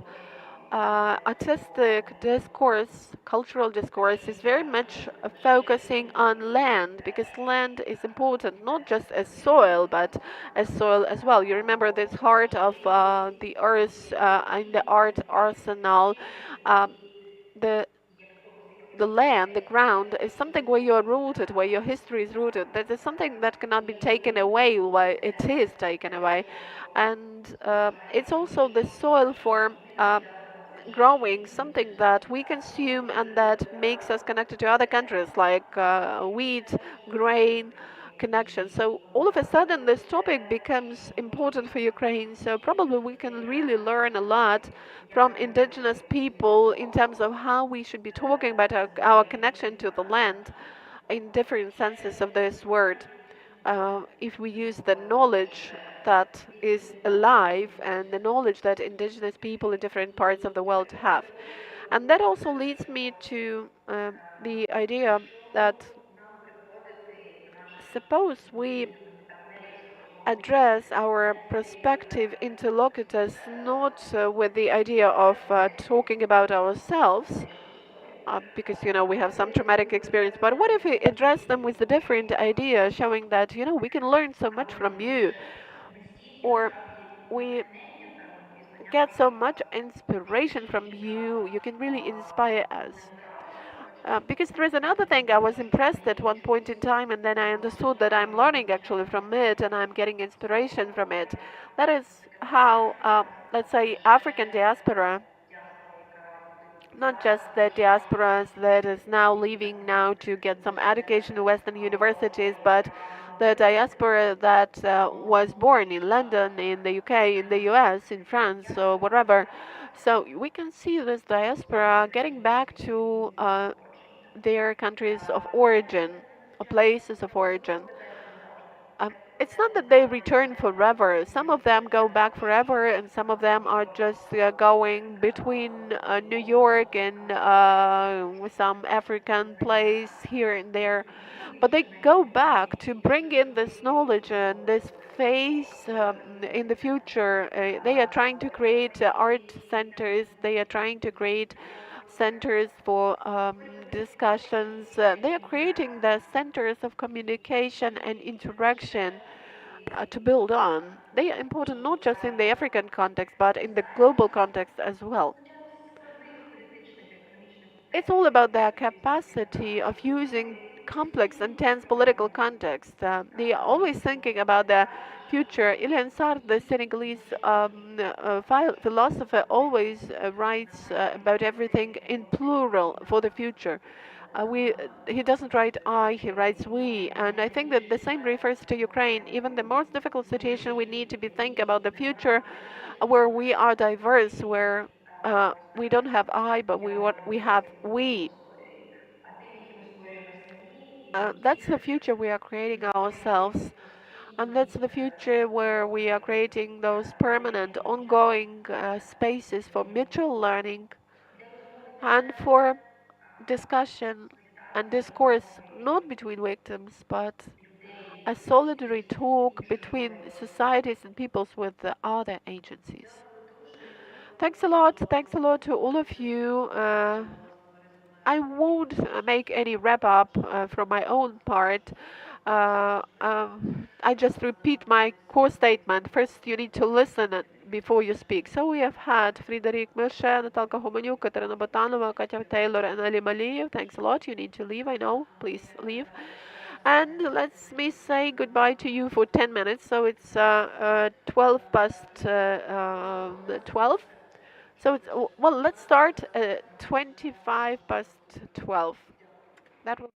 artistic discourse, cultural discourse, is very much focusing on land, because land is important not just as soil, but as soil as well. You remember this heart of the earth in the art arsenal. Um, the the land, the ground, is something where you're rooted, where your history is rooted. That is something that cannot be taken away while it is taken away. And it's also the soil for growing something that we consume and that makes us connected to other countries, like wheat, grain connection. So all of a sudden this topic becomes important for Ukraine. So probably we can really learn a lot from indigenous people in terms of how we should be talking about our connection to the land in different senses of this word. If we use the knowledge that is alive and the knowledge that indigenous people in different parts of the world have. And that also leads me to the idea that suppose we address our prospective interlocutors not with the idea of talking about ourselves, because we have some traumatic experience. But what if we address them with a different idea, showing that we can learn so much from you, or we get so much inspiration from you. You can really inspire us. Because there is another thing, I was impressed at one point in time, and then I understood that I'm learning actually from it, and I'm getting inspiration from it. That is how, let's say, African diaspora, not just the diasporas that is now leaving now to get some education in Western universities, but the diaspora that was born in London, in the UK, in the US, in France, or wherever. So we can see this diaspora getting back to their countries of origin, or places of origin. It's not that they return forever. Some of them go back forever, and some of them are just going between New York and some African place here and there. But they go back to bring in this knowledge and this face in the future. They are trying to create art centers. They are trying to create centers for discussions. They are creating the centers of communication and interaction to build on. They are important not just in the African context, but in the global context as well. It's all about their capacity of using complex and tense political context. They are always thinking about the future. Ilan Sartre, the Senegalese philosopher, always writes about everything in plural for the future. He doesn't write I, he writes we, and I think that the same refers to Ukraine. Even the most difficult situation, we need to be think about the future, where we are diverse, where we don't have I, but we have we. That's the future we are creating ourselves, and that's the future where we are creating those permanent, ongoing spaces for mutual learning and for discussion and discourse, not between victims, but a solidary talk between societies and peoples with the other agencies. Thanks a lot. Thanks a lot to all of you. I won't make any wrap up from my own part. I just repeat my core statement. First, you need to listen before you speak. So we have had Friedrich Milshe, Natalka Homonyuk, Katerina Botanova, Katya Taylor, and Ali Maliyev. Thanks a lot. You need to leave, I know. Please leave. And let me say goodbye to you for 10 minutes. So it's 12 past 12. So it's, well, let's start 25 past 12. That will.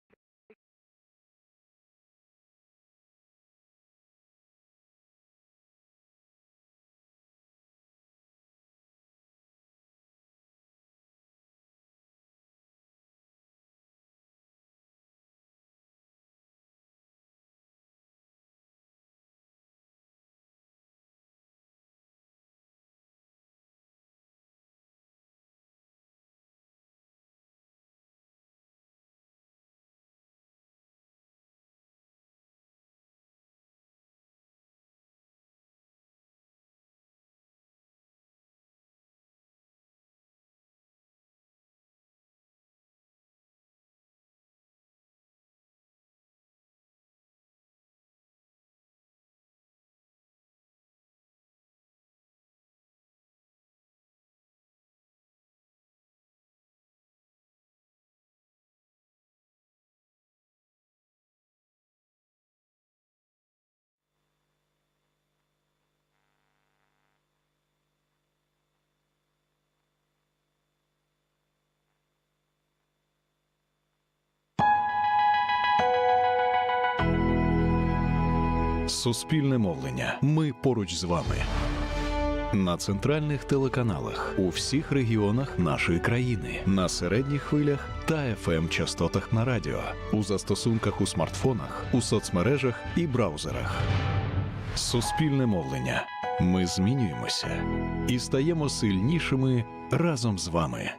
Суспільне мовлення. Ми поруч з вами. На центральних телеканалах у всіх регіонах нашої країни, на середніх хвилях та FM-частотах на радіо, у застосунках у смартфонах, у соцмережах і браузерах. Суспільне мовлення. Ми змінюємося і стаємо сильнішими разом з вами.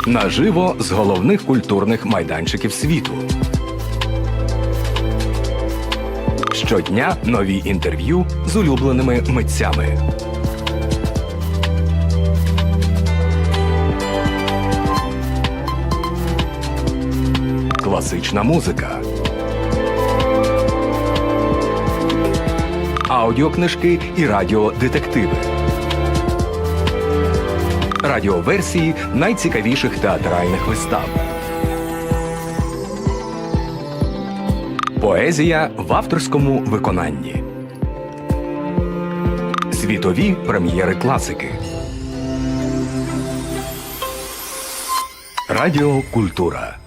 Наживо з головних культурних майданчиків світу. Щодня нові інтерв'ю з улюбленими митцями. Класична музика. Аудіокнижки і радіодетективи. Радіоверсії найцікавіших театральних вистав. Поезія в авторському виконанні. Світові прем'єри класики. Радіокультура.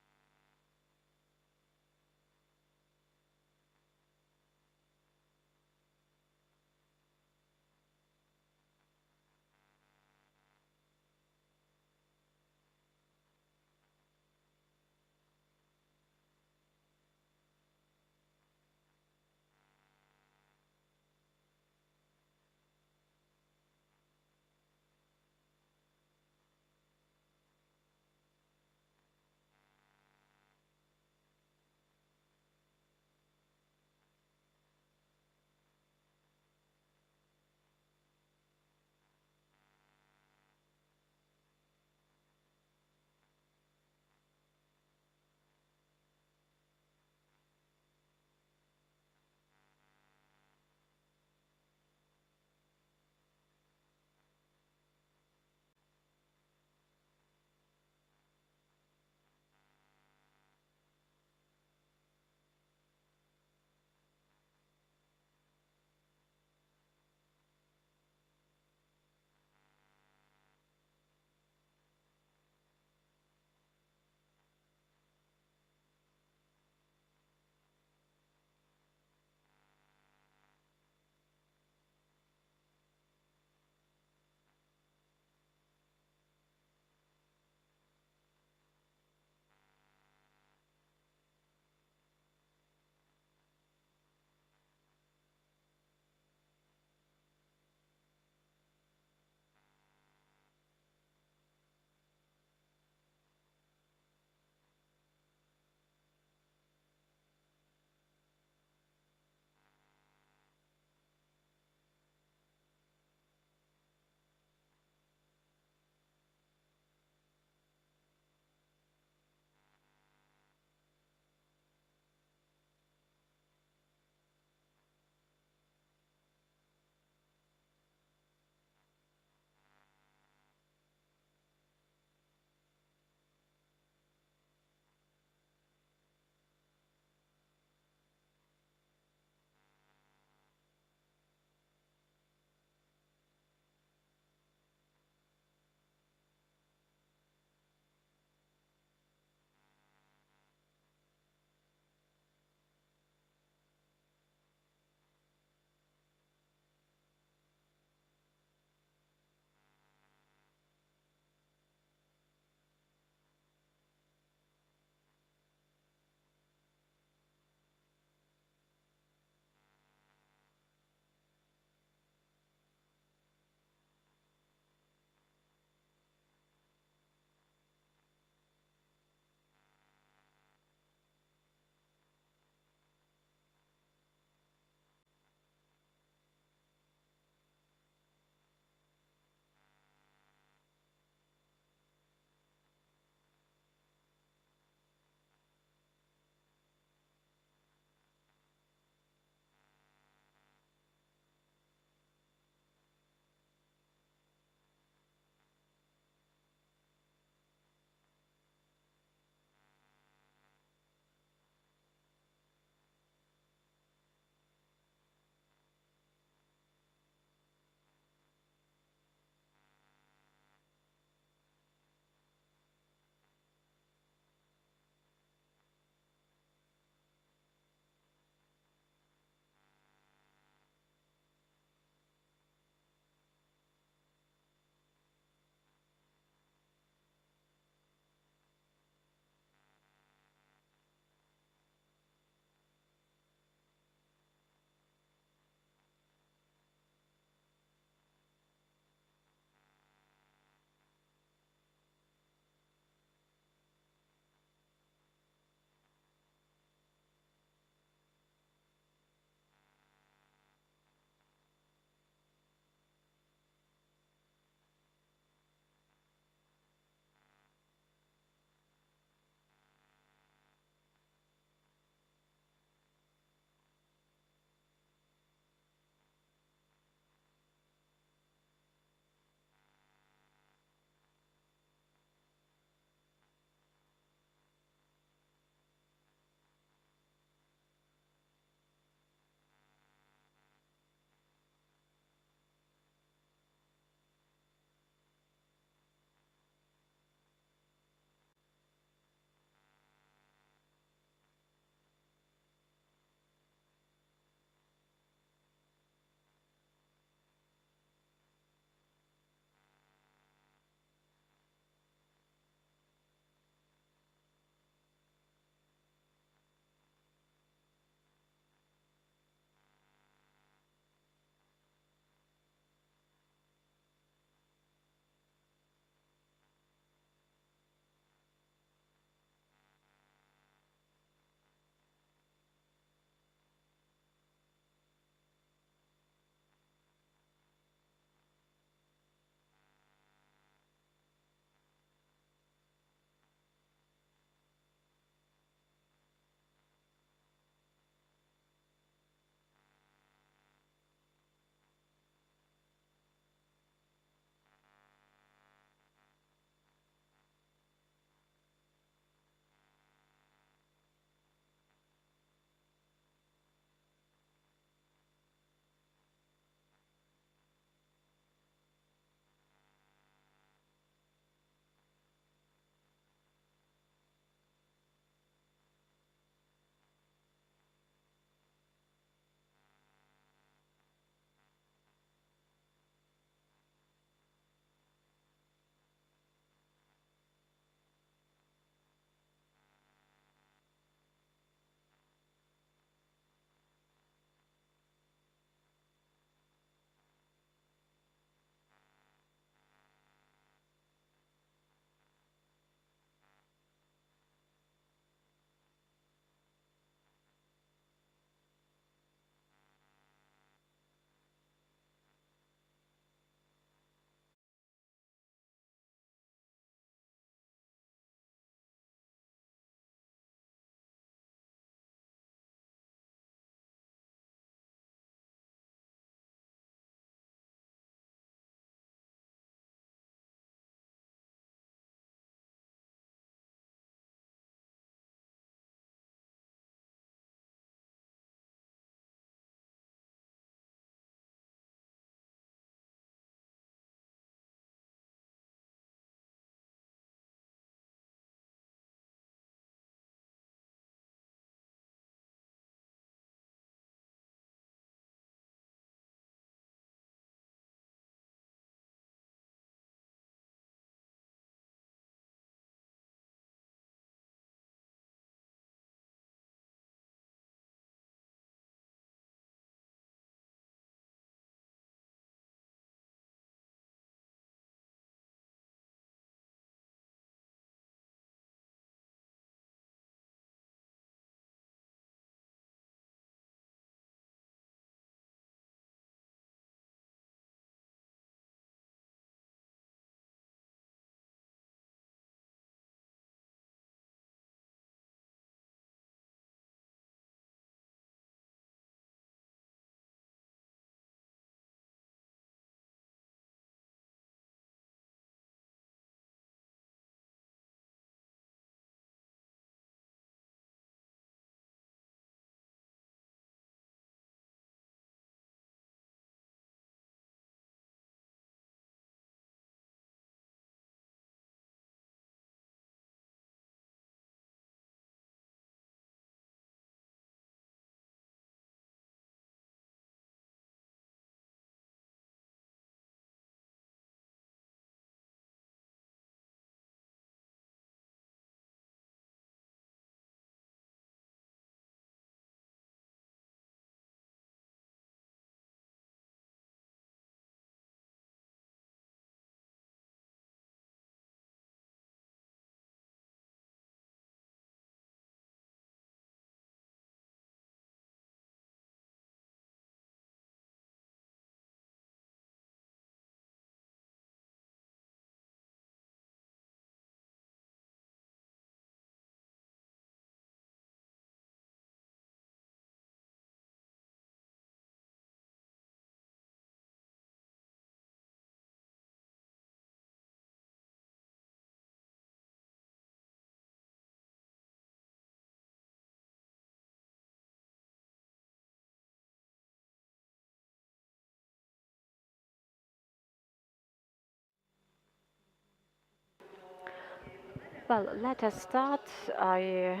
Well, let us start. I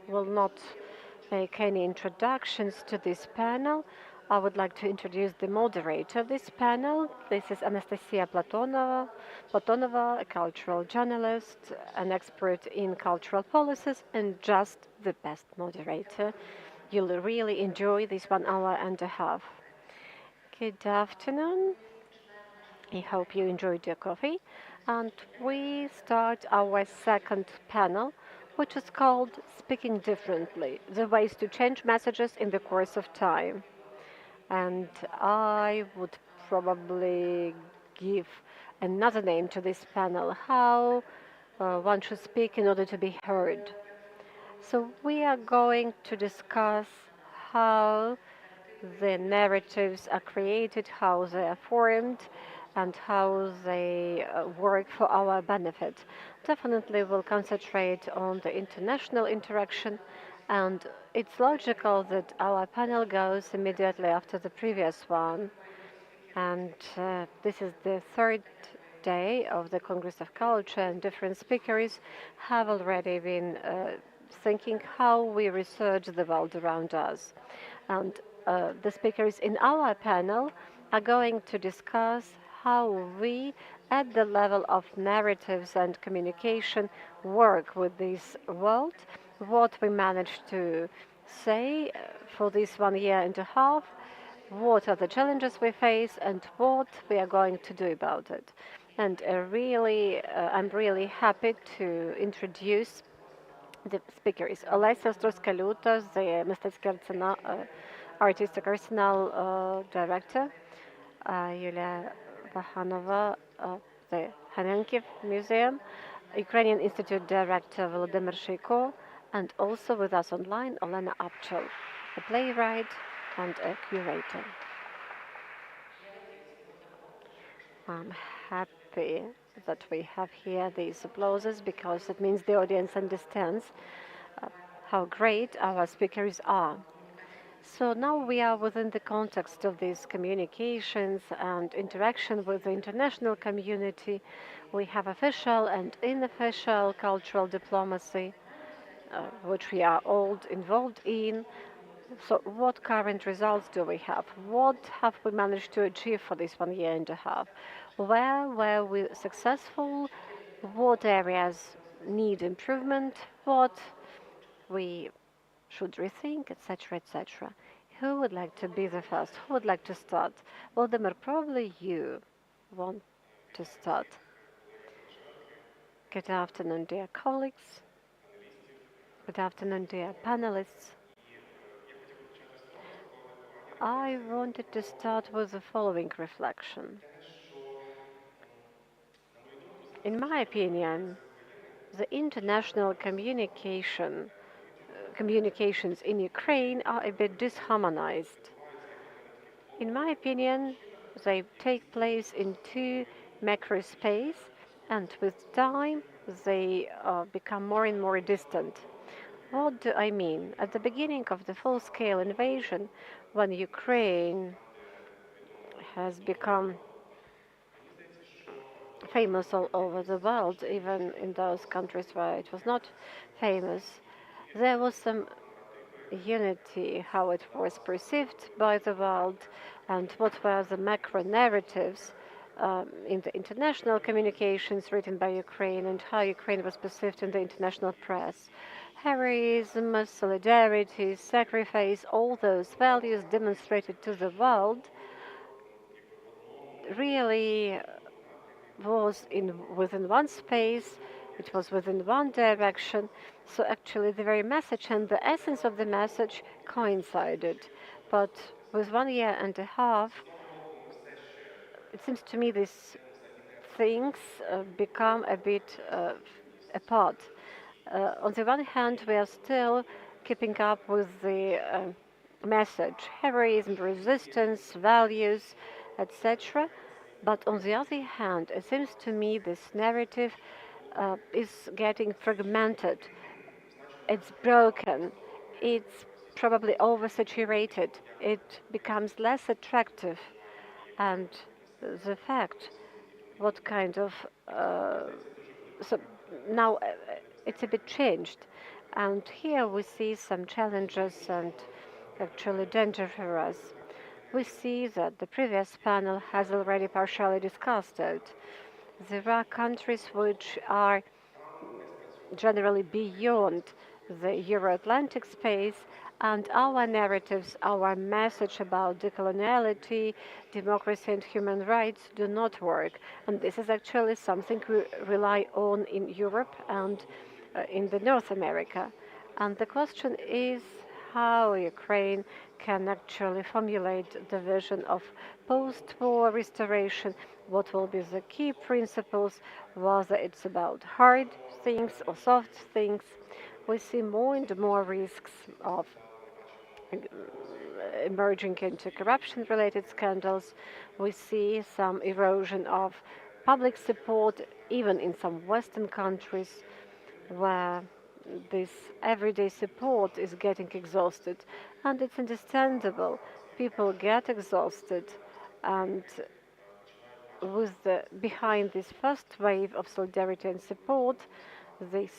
will not make any introductions to this panel. I would like to introduce the moderator of this panel. This is Anastasia Platonova, a cultural journalist, an expert in cultural policies, and just the best moderator. You'll really enjoy this 1 hour and a half. Good afternoon. I hope you enjoyed your coffee. And we start our second panel, which is called Speaking Differently, the ways to change messages in the course of time. And I would probably give another name to this panel, how one should speak in order to be heard. So we are going to discuss how the narratives are created, how they are formed, and how they work for our benefit. Definitely we'll concentrate on the international interaction, and it's logical that our panel goes immediately after the previous one. And this is the third day of the Congress of Culture, and different speakers have already been thinking how we research the world around us. And the speakers in our panel are going to discuss how we, at the level of narratives and communication, work with this world, what we managed to say for this 1 year and a half, what are the challenges we face, and what we are going to do about it. And I'm really happy to introduce the speakers. Olesia OSTROVSKA-LIUTA, the Artistic Arsenal Director, Yuliia VAHANOVA, the Halyna Museum, Ukrainian Institute Director Volodymyr SHEIKO, and also with us online, Olena APCHEL, a playwright and a curator. I'm happy that we have here these applauses because it means the audience understands how great our speakers are. So now we are within the context of these communications and interaction with the international community. We have official and unofficial cultural diplomacy, which we are all involved in. So what current results do we have? What have we managed to achieve for this 1 year and a half? Where were we successful? What areas need improvement? What we should rethink, etc., etc. Who would like to be the first? Who would like to start? Volodymyr, probably you want to start. Good afternoon, dear colleagues. Good afternoon, dear panelists. I wanted to start with the following reflection. In my opinion, the international communications in Ukraine are a bit disharmonized. In my opinion, they take place in two macro space, and with time they become more and more distant. What do I mean? At the beginning of the full-scale invasion, when Ukraine has become famous all over the world, even in those countries where it was not famous, there was some unity, how it was perceived by the world, and what were the macro narratives in the international communications written by Ukraine, and how Ukraine was perceived in the international press. Heroism, solidarity, sacrifice, all those values demonstrated to the world really was within one space, it was within one direction. So actually the very message and the essence of the message coincided. But with 1 year and a half, it seems to me these things become a bit apart. On the one hand, we are still keeping up with the message, heroism, resistance, values, etc. But on the other hand, it seems to me this narrative is getting fragmented. It's broken. It's probably oversaturated. It becomes less attractive. And the fact, what kind of so now it's a bit changed. And here we see some challenges and actually danger for us. We see that the previous panel has already partially discussed it. There are countries which are generally beyond the Euro-Atlantic space, and our narratives, our message about decoloniality, democracy and human rights do not work. And this is actually something we rely on in Europe and in the North America. And the question is how Ukraine can actually formulate the vision of post-war restoration, what will be the key principles, whether it's about hard things or soft things. We see more and more risks of emerging into corruption-related scandals. We see some erosion of public support, even in some Western countries, where this everyday support is getting exhausted. And it's understandable. People get exhausted, and behind this first wave of solidarity and support, they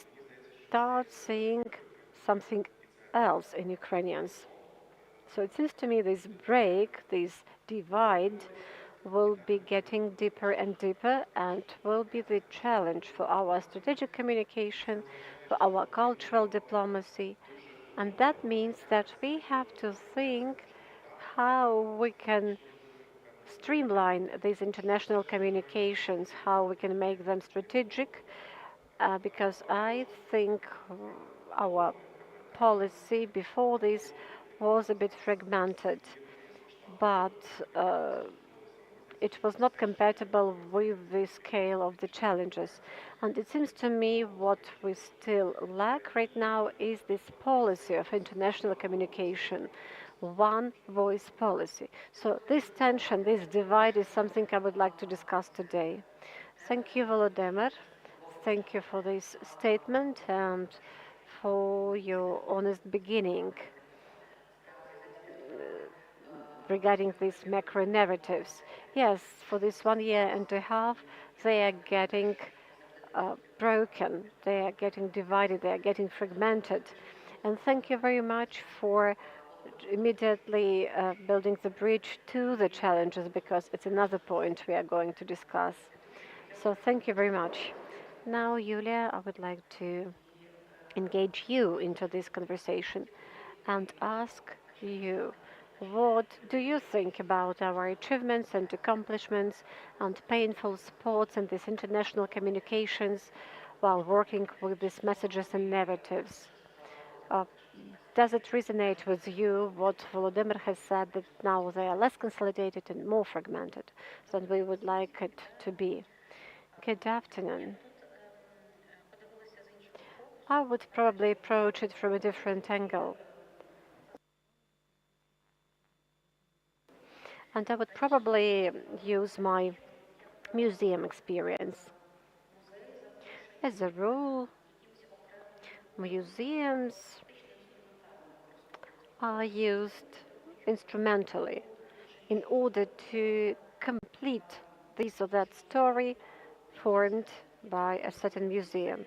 start seeing something else in Ukrainians. So it seems to me this break, this divide, will be getting deeper and deeper, and will be the challenge for our strategic communication, for our cultural diplomacy. And that means that we have to think how we can streamline these international communications, how we can make them strategic, because I think our policy before this was a bit fragmented, but it was not compatible with the scale of the challenges. And it seems to me what we still lack right now is this policy of international communication, one voice policy. So this tension, this divide is something I would like to discuss today. Thank you, Volodymyr. Thank you for this statement and for your honest beginning regarding these macro narratives. Yes, for this 1.5 years, they are getting broken, they are getting divided, they are getting fragmented. And thank you very much for immediately building the bridge to the challenges, because it's another point we are going to discuss. So thank you very much. Now, Yulia, I would like to engage you into this conversation and ask you, what do you think about our achievements and accomplishments and painful spots in these international communications while working with these messages and narratives? Does it resonate with you what Volodymyr has said, that now they are less consolidated and more fragmented than we would like it to be? Good afternoon. I would probably approach it from a different angle. And I would probably use my museum experience. As a rule, museums are used instrumentally in order to complete this or that story formed by a certain museum,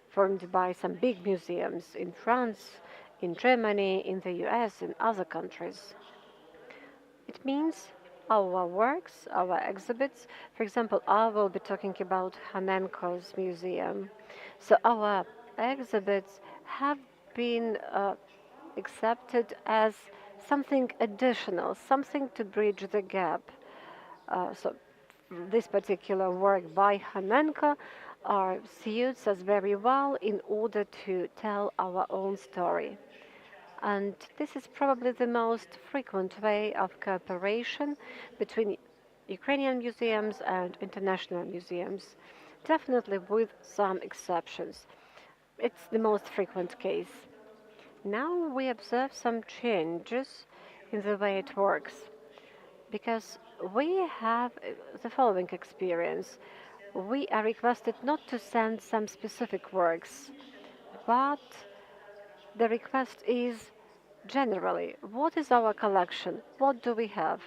formed by some big museums in France, in Germany, in the US, and other countries. It means our works, our exhibits, for example, I will be talking about Hanenko's museum. So our exhibits have been accepted as something additional, something to bridge the gap. So this particular work by Hanenko suits us very well in order to tell our own story. And this is probably the most frequent way of cooperation between Ukrainian museums and international museums, definitely with some exceptions. It's the most frequent case. Now we observe some changes in the way it works, because we have the following experience. We are requested not to send some specific works, but the request is generally, what is our collection? What do we have?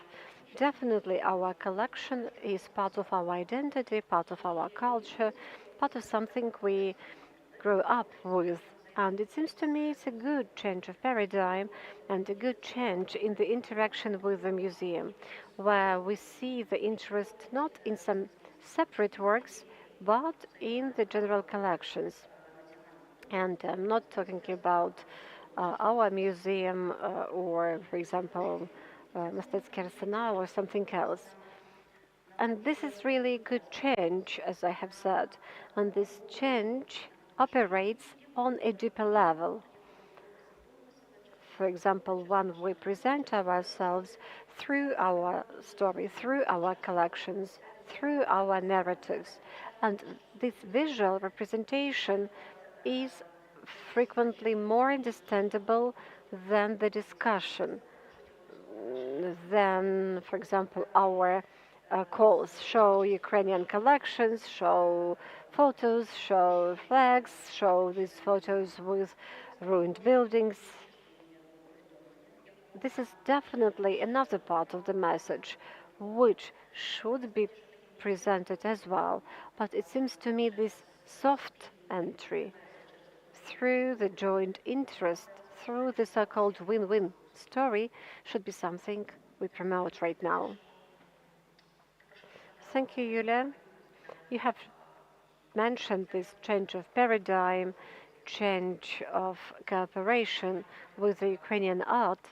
Definitely our collection is part of our identity, part of our culture, part of something we grew up with. And it seems to me it's a good change of paradigm and a good change in the interaction with the museum, where we see the interest not in some separate works, but in the general collections. And I'm not talking about our museum or, for example, Mostecki Arsenal or something else. And this is really good change, as I have said. And this change operates on a deeper level. For example, when we present ourselves through our story, through our collections, through our narratives. And this visual representation is frequently more understandable than the discussion, than, for example, our calls show Ukrainian collections, show photos, show flags, show these photos with ruined buildings. This is definitely another part of the message which should be presented as well, but it seems to me this soft entry through the joint interest, through the so-called win-win story should be something we promote right now. Thank you, Yulia. You have mentioned this change of paradigm, change of cooperation with the Ukrainian art,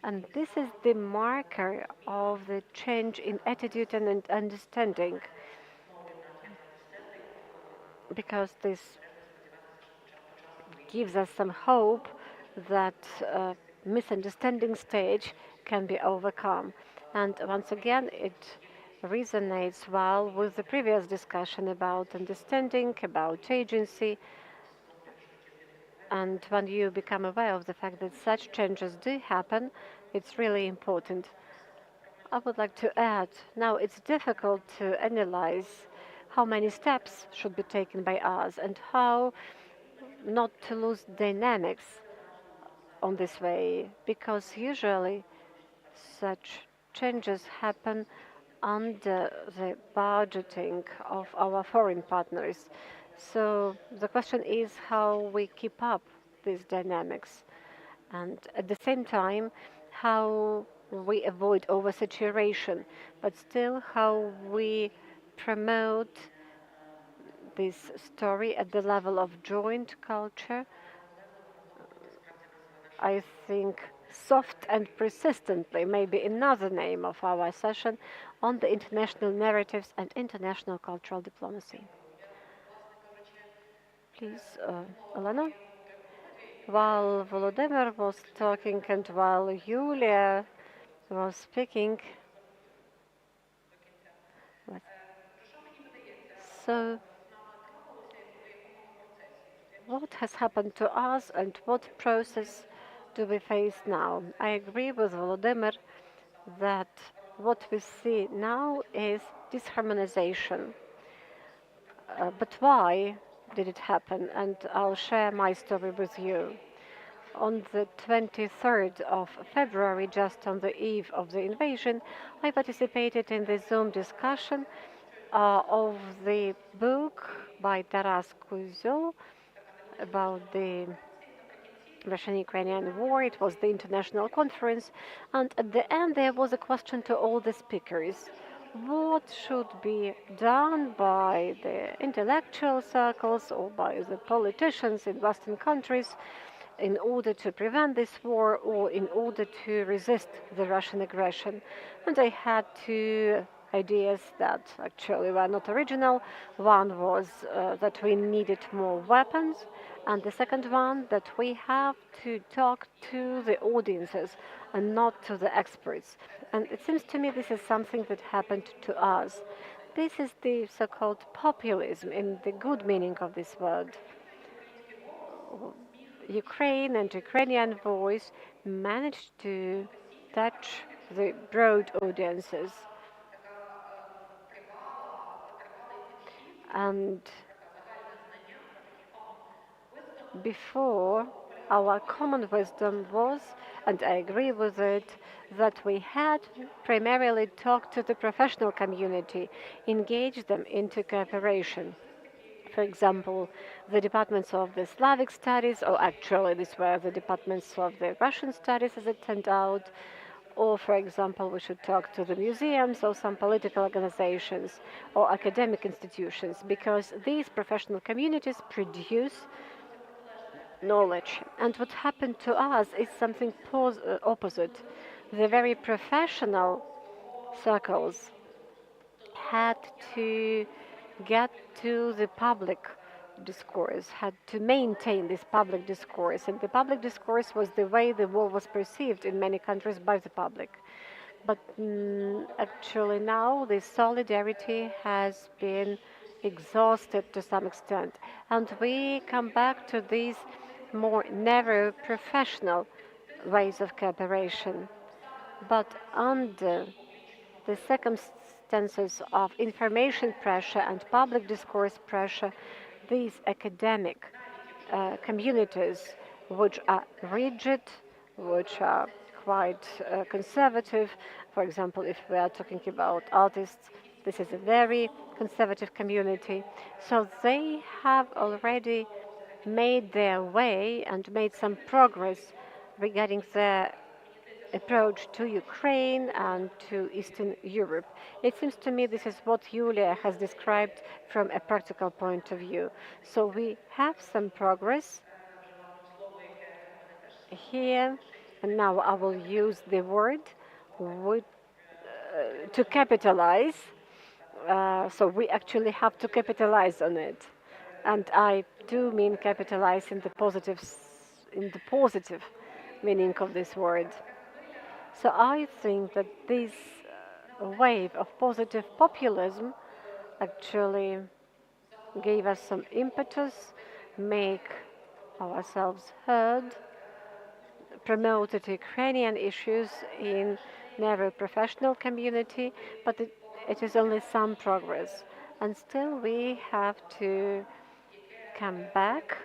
and this is the marker of the change in attitude and understanding, because this gives us some hope that misunderstanding stage can be overcome. And once again, it resonates well with the previous discussion about understanding, about agency. And when you become aware of the fact that such changes do happen, it's really important. I would like to add, now it's difficult to analyze how many steps should be taken by us and how not to lose dynamics on this way, because usually such changes happen under the budgeting of our foreign partners. So the question is how we keep up these dynamics, and at the same time how we avoid oversaturation, but still how we promote this story at the level of joint culture. I think soft and persistently may be another name of our session on the international narratives and international cultural diplomacy. Please, Olena. While Volodymyr was talking and while Yulia was speaking, so what has happened to us and what process do we face now? I agree with Volodymyr that what we see now is disharmonization. But why did it happen? And I'll share my story with you. On the 23rd of February, just on the eve of the invasion, I participated in the Zoom discussion of the book by Taras Kuzel about the Russian-Ukrainian war. It was the international conference, and at the end there was a question to all the speakers. What should be done by the intellectual circles or by the politicians in Western countries in order to prevent this war or in order to resist the Russian aggression? And I had two ideas that actually were not original. One was that we needed more weapons, and the second one that we have to talk to the audiences and not to the experts. And it seems to me this is something that happened to us. This is the so-called populism in the good meaning of this word. Ukraine and Ukrainian voice managed to touch the broad audiences. And before, our common wisdom was, and I agree with it, that we had primarily talked to the professional community, engage them into cooperation. For example, the departments of the Slavic studies, or actually these were the departments of the Russian studies as it turned out, or for example, we should talk to the museums or some political organizations or academic institutions, because these professional communities produce knowledge. And what happened to us is something opposite. The very professional circles had to get to the public discourse, had to maintain this public discourse. And the public discourse was the way the war was perceived in many countries by the public. But actually now this solidarity has been exhausted to some extent. And we come back to these more narrow professional ways of cooperation. But under the circumstances of information pressure and public discourse pressure, these academic communities, which are rigid, which are quite conservative, for example, if we are talking about artists, this is a very conservative community, so they have already made their way and made some progress regarding their approach to Ukraine and to Eastern Europe. It seems to me this is what Yulia has described from a practical point of view. So we have some progress here, and now I will use the word to capitalize. So we actually have to capitalize on it. And I do mean capitalize in the positive meaning of this word. So I think that this wave of positive populism actually gave us some impetus, make ourselves heard, promoted Ukrainian issues in narrow professional community, but it is only some progress. And still we have to come back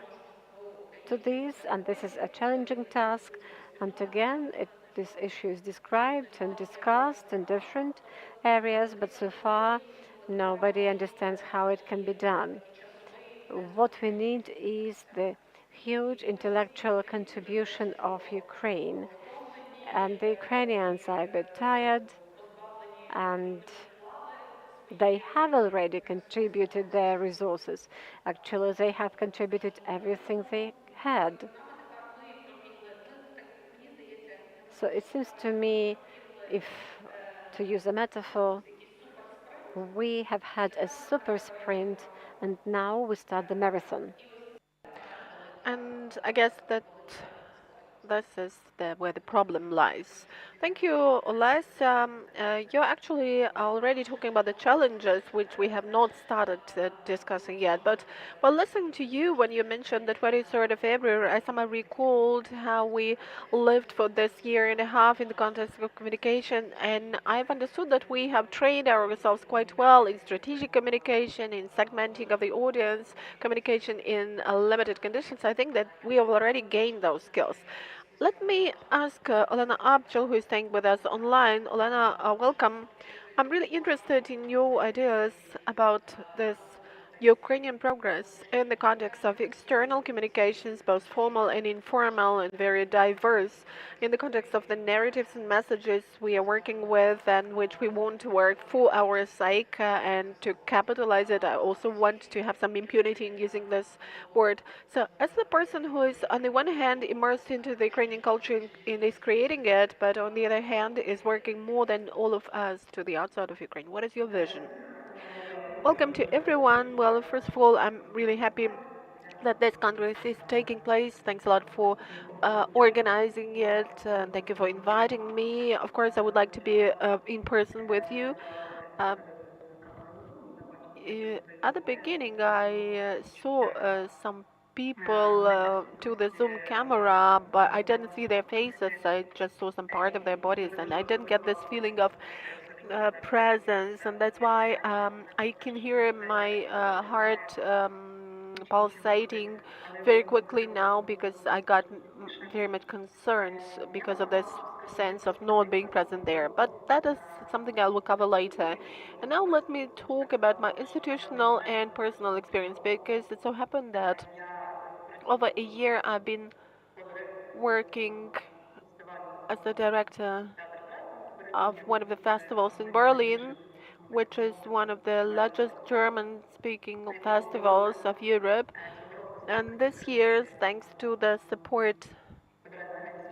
to this, and this is a challenging task. And again, this issue is described and discussed in different areas, but so far nobody understands how it can be done. What we need is the huge intellectual contribution of Ukraine. And the Ukrainians are a bit tired, and they have already contributed their resources. Actually, they have contributed everything they had. So it seems to me, if to use a metaphor, we have had a super sprint and now we start the marathon. And I guess that this is where the problem lies. Thank you, Olesia. You're actually already talking about the challenges which we have not started discussing yet. But while listening to you, when you mentioned the 23rd of February, I somehow recalled how we lived for this year and a half in the context of communication. And I've understood that we have trained ourselves quite well in strategic communication, in segmenting of the audience, communication in limited conditions. I think that we have already gained those skills. Let me ask Olena APCHEL, who is staying with us online. Olena, welcome. I'm really interested in your ideas about this Ukrainian progress in the context of external communications, both formal and informal, and very diverse, in the context of the narratives and messages we are working with and which we want to work for our sake and to capitalize it. I also want to have some impunity in using this word. So as the person who is on the one hand immersed into the Ukrainian culture and is creating it, but on the other hand is working more than all of us to the outside of Ukraine, what is your vision? Welcome to everyone. Well, first of all, I'm really happy that this congress is taking place. Thanks a lot for organizing it. Thank you for inviting me. Of course, I would like to be in person with you. At the beginning, I saw some people to the Zoom camera, but I didn't see their faces. I just saw some part of their bodies, and I didn't get this feeling of presence, and that's why I can hear my heart pulsating very quickly now, because I got very much concerned because of this sense of not being present there. But that is something I will cover later. And now let me talk about my institutional and personal experience, because it so happened that over a year I've been working as the director of one of the festivals in Berlin, which is one of the largest German-speaking festivals of Europe. And this year, thanks to the support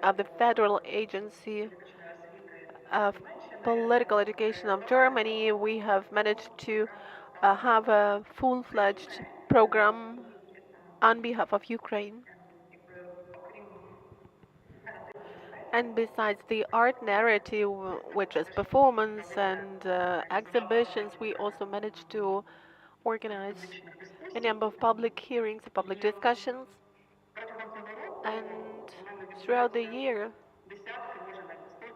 of the Federal Agency of Political Education of Germany, we have managed to have a full-fledged program on behalf of Ukraine. And besides the art narrative, which is performance and exhibitions, we also managed to organize a number of public hearings, public discussions, and throughout the year,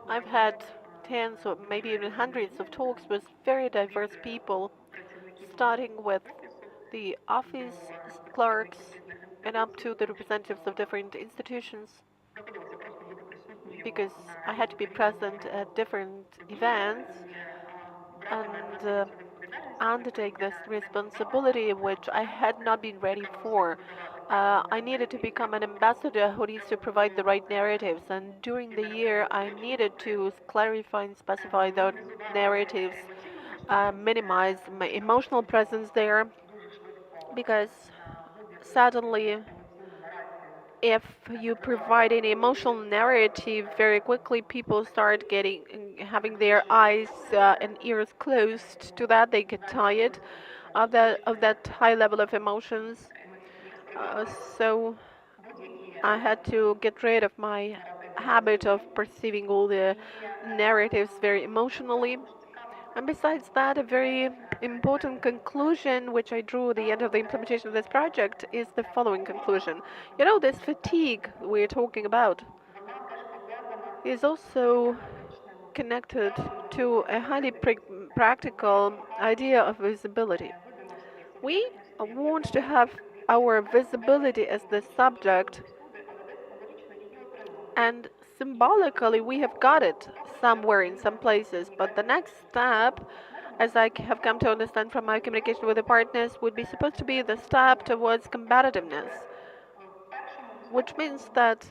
I've had tens or maybe even hundreds of talks with very diverse people, starting with the office clerks and up to the representatives of different institutions, because I had to be present at different events and undertake this responsibility, which I had not been ready for. I needed to become an ambassador who needs to provide the right narratives, and during the year I needed to clarify and specify the narratives, minimize my emotional presence there, because suddenly if you provide an emotional narrative very quickly, people start having their eyes and ears closed to that. They get tired of that high level of emotions. So I had to get rid of my habit of perceiving all the narratives very emotionally. And besides that, a very important conclusion which I drew at the end of the implementation of this project is the following conclusion. You know, this fatigue we're talking about is also connected to a highly practical idea of visibility. We want to have our visibility as the subject, and symbolically we have got it somewhere in some places, but the next step, as I have come to understand from my communication with the partners, would be supposed to be the step towards combativeness, which means that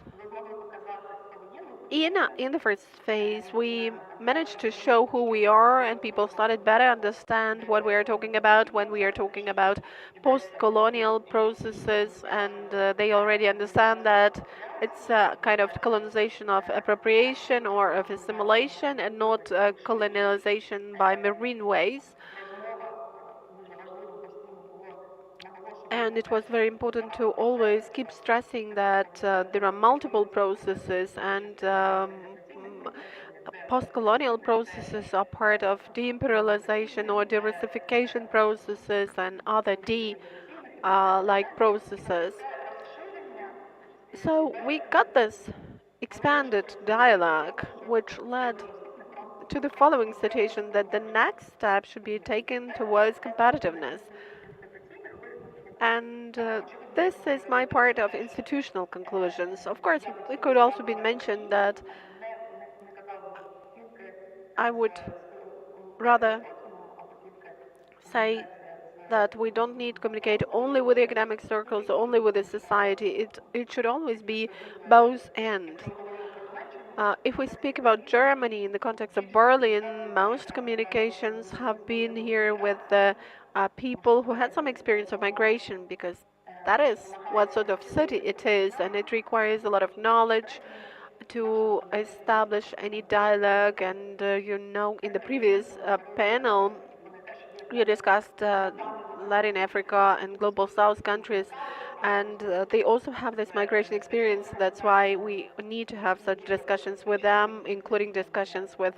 in the first phase, we managed to show who we are, and people started better understand what we are talking about when we are talking about post-colonial processes, and they already understand that it's a kind of colonization of appropriation or of assimilation, and not colonialization by marine ways. And it was very important to always keep stressing that there are multiple processes, and post-colonial processes are part of de-imperialization or de-Russification processes and other like processes. So we got this expanded dialogue, which led to the following situation, that the next step should be taken towards competitiveness. And this is my part of institutional conclusions. Of course, it could also be mentioned that I would rather say that we don't need to communicate only with the academic circles, only with the society. It should always be both and. If we speak about Germany in the context of Berlin, most communications have been here with the people who had some experience of migration, because that is what sort of city it is, and it requires a lot of knowledge to establish any dialogue. And in the previous panel, we discussed Latin Africa and Global South countries, and they also have this migration experience. That's why we need to have such discussions with them, including discussions with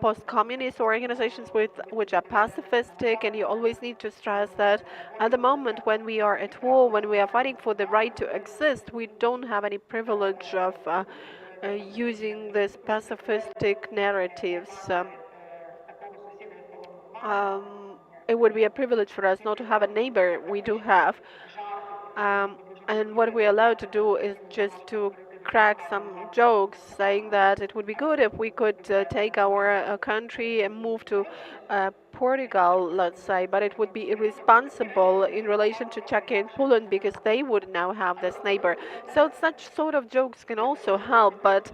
post-communist organizations which are pacifistic. And you always need to stress that at the moment when we are at war, when we are fighting for the right to exist, we don't have any privilege of using these pacifistic narratives. It would be a privilege for us not to have a neighbor we do have. And what we're allowed to do is just to crack some jokes saying that it would be good if we could take our country and move to Portugal, let's say, but it would be irresponsible in relation to Czechia and Poland because they would now have this neighbor. So such sort of jokes can also help, but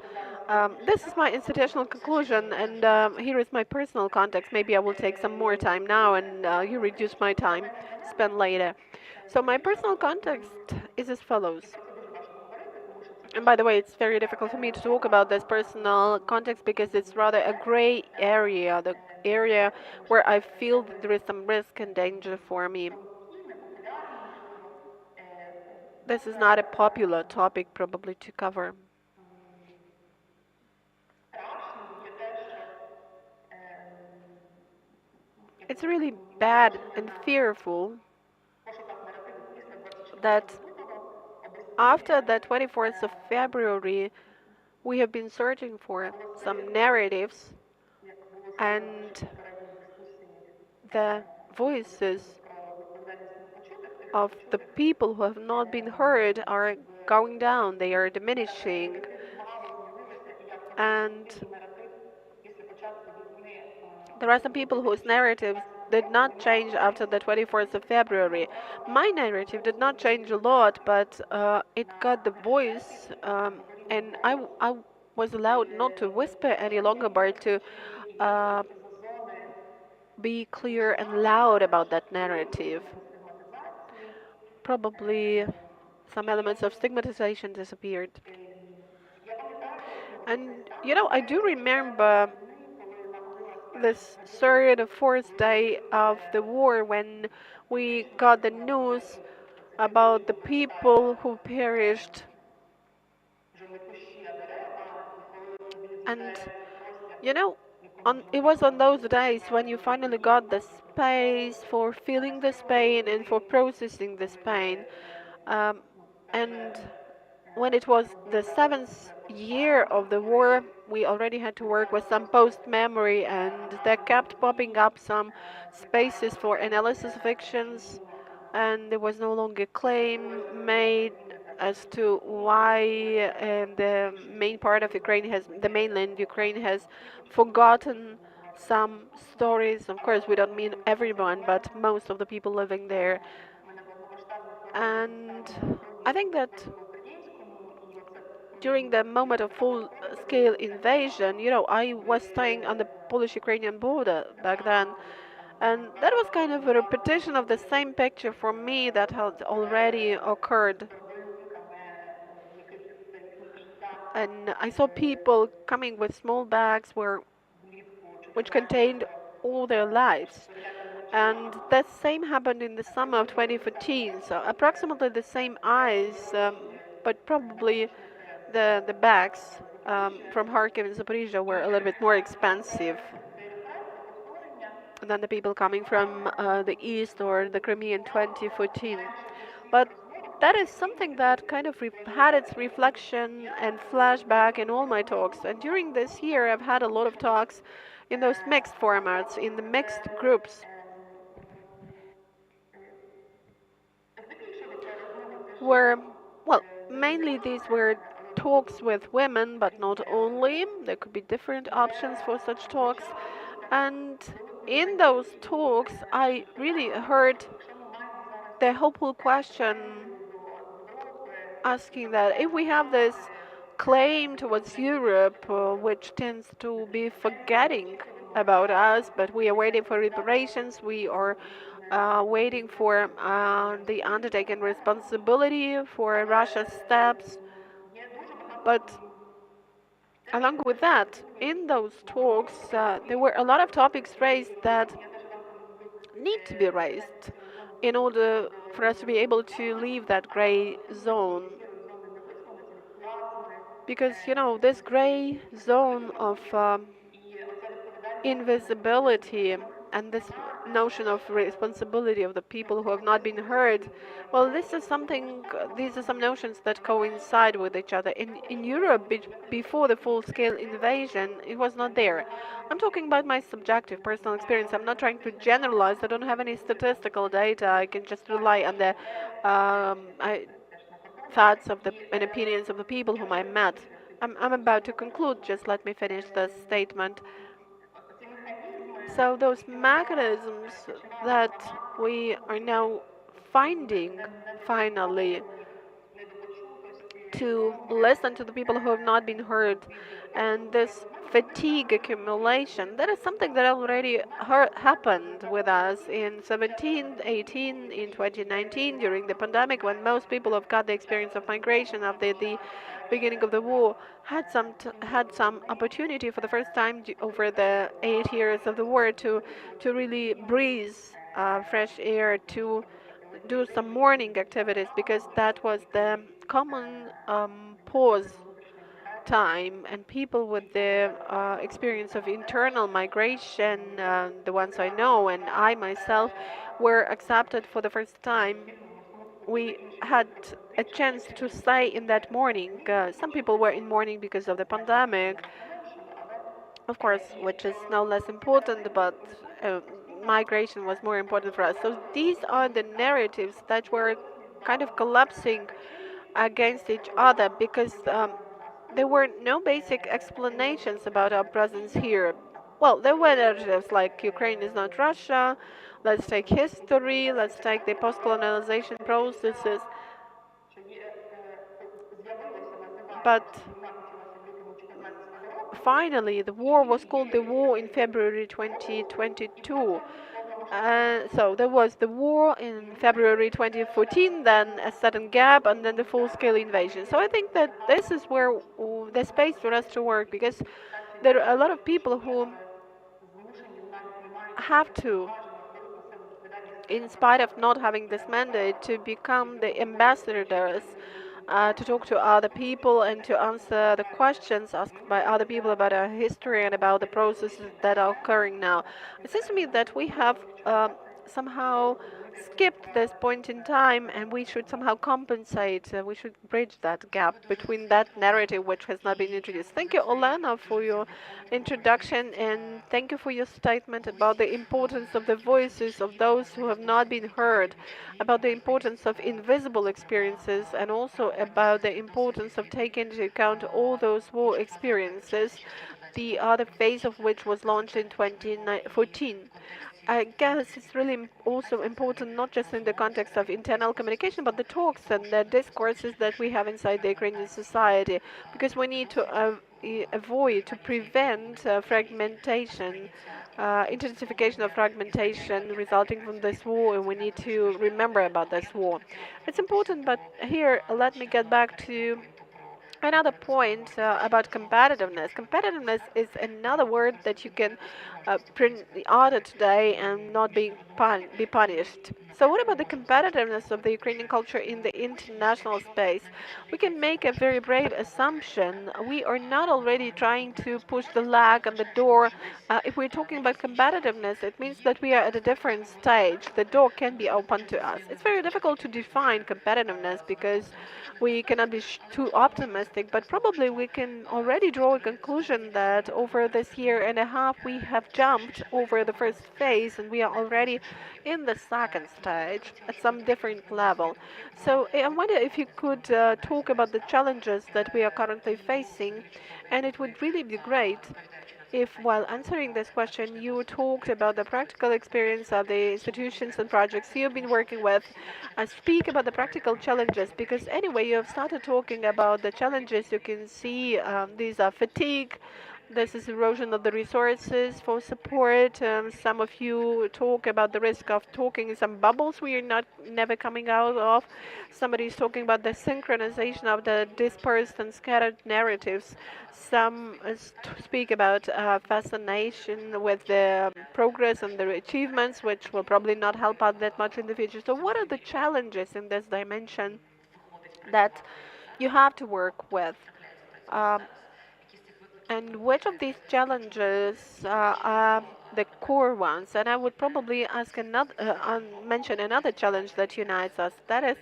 this is my institutional conclusion, and here is my personal context. Maybe I will take some more time now, and you reduce my time spent later. So my personal context is as follows. And by the way, it's very difficult for me to talk about this personal context because it's rather a gray area, the area where I feel that there is some risk and danger for me. This is not a popular topic probably to cover. It's really bad and fearful that after the 24th of February, we have been searching for some narratives, and the voices of the people who have not been heard are going down, they are diminishing. And there are some people whose narratives did not change after the 24th of February. My narrative did not change a lot, but it got the voice, and I was allowed not to whisper any longer, but to uh, be clear and loud about that narrative. Probably some elements of stigmatization disappeared. And I do remember this third or fourth day of the war when we got the news about the people who perished. And it was on those days when you finally got the space for feeling this pain and for processing this pain. And when it was the 7th year of the war, we already had to work with some post-memory, and there kept popping up some spaces for analysis fictions, and there was no longer claim made as to why the main part of Ukraine the mainland Ukraine has forgotten some stories. Of course, we don't mean everyone, but most of the people living there. And I think that during the moment of full-scale invasion, I was staying on the Polish-Ukrainian border back then, and that was kind of a repetition of the same picture for me that had already occurred. And I saw people coming with small bags which contained all their lives. And that same happened in the summer of 2014, so approximately the same eyes, but probably the bags from Kharkiv and Zaporizhia were a little bit more expensive than the people coming from the east or the Crimea in 2014. But that is something that kind of had its reflection and flashback in all my talks. And during this year, I've had a lot of talks in those mixed formats, in the mixed groups, where, well, mainly these were talks with women, but not only. There could be different options for such talks. And in those talks, I really heard the hopeful question asking that if we have this claim towards Europe, which tends to be forgetting about us, but we are waiting for reparations, we are waiting for the undertaken responsibility for Russia's steps. But along with that, in those talks, there were a lot of topics raised that need to be raised in order for us to be able to leave that gray zone. Because, this gray zone of invisibility and this notion of responsibility of the people who have not been heard, well, these are some notions that coincide with each other. In Europe, before the full-scale invasion, it was not there. I'm talking about my subjective personal experience. I'm not trying to generalize. I don't have any statistical data. I can just rely on the thoughts of the and opinions of the people whom I met. I'm about to conclude. Just let me finish the statement. So those mechanisms that we are now finding finally to listen to the people who have not been heard, and this fatigue accumulation, that is something that already happened with us in 17, 18, in 2019 during the pandemic, when most people have got the experience of migration after the beginning of the war, had some opportunity for the first time over the 8 years of the war to really breathe fresh air, to do some morning activities, because that was the common pause time, and people with the experience of internal migration, the ones I know and I myself, were accepted for the first time. We had a chance to stay in that morning. Some people were in mourning because of the pandemic, of course, which is no less important, but uh, migration was more important for us. So these are the narratives that were kind of collapsing against each other, because there were no basic explanations about our presence here. Well, there were narratives like Ukraine is not Russia, let's take history, let's take the post-colonization processes, but finally the war was called the war in February 2022. So there was the war in February 2014, then a sudden gap, and then the full-scale invasion. So I think that this is where the space for us to work, because there are a lot of people who have to, in spite of not having this mandate, to become the ambassadors, to talk to other people and to answer the questions asked by other people about our history and about the processes that are occurring now. It seems to me that we have somehow skipped this point in time, and we should somehow compensate. We should bridge that gap between that narrative which has not been introduced. Thank you, Olena, for your introduction, and thank you for your statement about the importance of the voices of those who have not been heard, about the importance of invisible experiences, and also about the importance of taking into account all those war experiences, the other phase of which was launched in 2014. I guess it's really also important, not just in the context of internal communication, but the talks and the discourses that we have inside the Ukrainian society, because we need to avoid, to prevent fragmentation, intensification of fragmentation resulting from this war, and we need to remember about this war. It's important, but here let me get back to another point about competitiveness. Competitiveness is another word that you can print the order today and not be punished. So what about the competitiveness of the Ukrainian culture in the international space? We can make a very brave assumption. We are not already trying to push the lag on the door. If we're talking about competitiveness, it means that we are at a different stage. The door can be open to us. It's very difficult to define competitiveness, because we cannot be too optimistic, but probably we can already draw a conclusion that over this year and a half we have jumped over the first phase, and we are already in the second stage at some different level. So I wonder if you could talk about the challenges that we are currently facing, and it would really be great if, while answering this question, you talked about the practical experience of the institutions and projects you've been working with, and speak about the practical challenges, because anyway, you have started talking about the challenges you can see. These are fatigue, this is erosion of the resources for support. Some of you talk about the risk of talking in some bubbles we are not never coming out of. Somebody is talking about the synchronization of the dispersed and scattered narratives. Some speak about fascination with the progress and the achievements, which will probably not help out that much in the future. So what are the challenges in this dimension that you have to work with? Um, and which of these challenges are the core ones? And I would probably ask another, mention another challenge that unites us. That is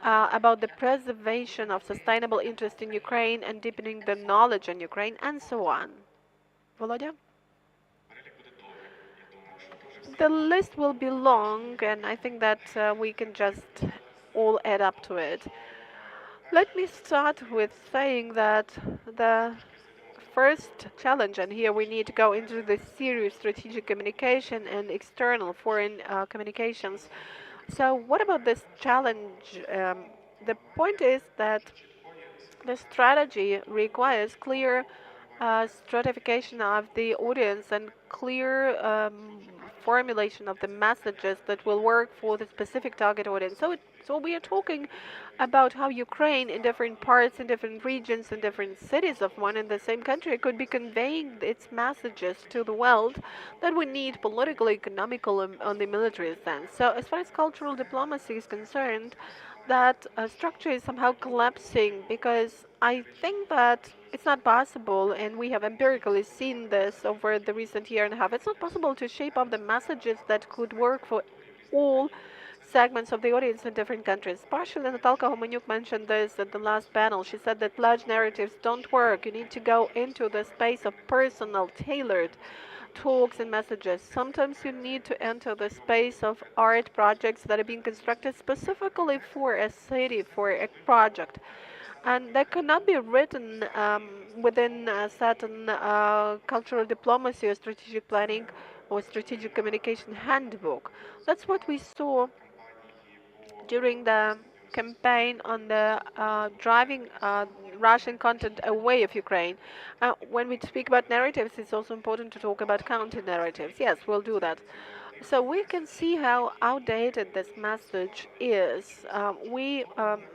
about the preservation of sustainable interest in Ukraine and deepening the knowledge in Ukraine, and so on. Volodya? The list will be long, and I think that we can just all add up to it. Let me start with saying that the first challenge, and here we need to go into the serious strategic communication and external foreign communications. So, what about this challenge? The point is that the strategy requires clear stratification of the audience and clear formulation of the messages that will work for the specific target audience. So we are talking about how Ukraine in different parts, in different regions, in different cities of one and the same country could be conveying its messages to the world that we need political, economical, and on the military sense. So as far as cultural diplomacy is concerned, that structure is somehow collapsing because I think that it's not possible, and we have empirically seen this over the recent year and a half. It's not possible to shape up the messages that could work for all segments of the audience in different countries. Partially, Natalka Homanyuk mentioned this at the last panel. She said that large narratives don't work. You need to go into the space of personal, tailored talks and messages. Sometimes you need to enter the space of art projects that are being constructed specifically for a city, for a project. And that cannot be written within a certain cultural diplomacy or strategic planning or strategic communication handbook. That's what we saw during the campaign on the driving Russian content away of Ukraine. When we speak about narratives, it's also important to talk about counter narratives. Yes, we'll do that. So we can see how outdated this message is. We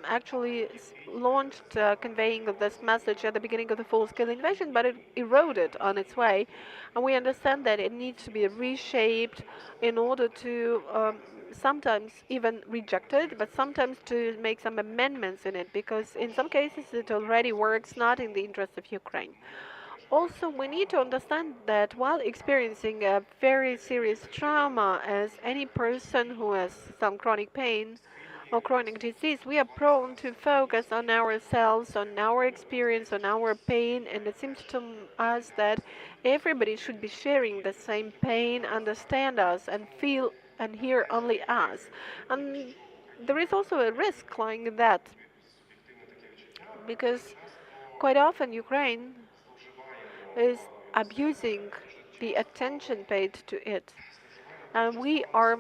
actually launched conveying of this message at the beginning of the full-scale invasion, but it eroded on its way, and we understand that it needs to be reshaped in order to sometimes even rejected, but sometimes to make some amendments in it, because in some cases it already works not in the interest of Ukraine. Also, we need to understand that while experiencing a very serious trauma, as any person who has some chronic pain or chronic disease, we are prone to focus on ourselves, on our experience, on our pain, and it seems to us that everybody should be sharing the same pain, understand us, and feel and hear only us. And there is also a risk lying in that, because quite often Ukraine is abusing the attention paid to it. And we are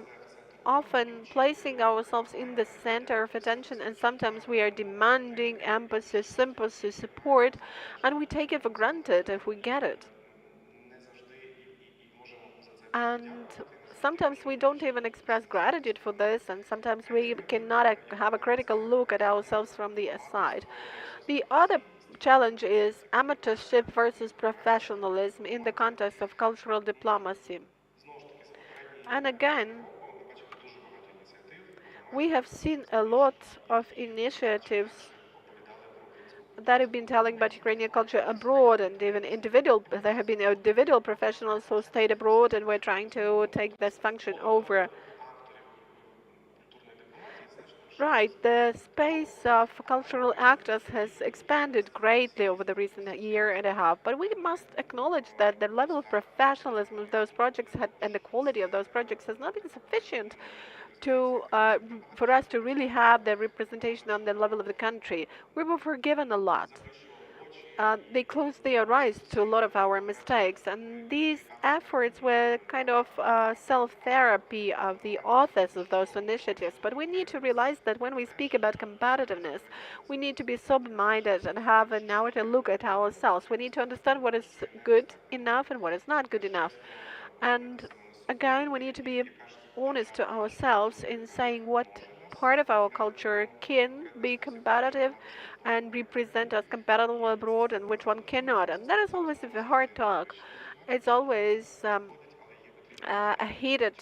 often placing ourselves in the center of attention, and sometimes we are demanding empathy, sympathy, support, and we take it for granted if we get it. And sometimes we don't even express gratitude for this, and sometimes we cannot have a critical look at ourselves from the aside. The other challenge is amateurship versus professionalism in the context of cultural diplomacy. And again, we have seen a lot of initiatives that have been telling about Ukrainian culture abroad, and even there have been individual professionals who stayed abroad and were trying to take this function over. Right, the space of cultural actors has expanded greatly over the recent year and a half, but we must acknowledge that the level of professionalism of those projects and the quality of those projects has not been sufficient to for us to really have the representation on the level of the country. We were forgiven a lot. They closed their eyes to a lot of our mistakes, and these efforts were kind of self-therapy of the authors of those initiatives. But we need to realize that when we speak about competitiveness, we need to be sober-minded and have an outer look at ourselves. We need to understand what is good enough and what is not good enough. And again, we need to be honest to ourselves in saying what part of our culture can be competitive and represent us competitive abroad and which one cannot. And that is always a hard talk. It's always a heated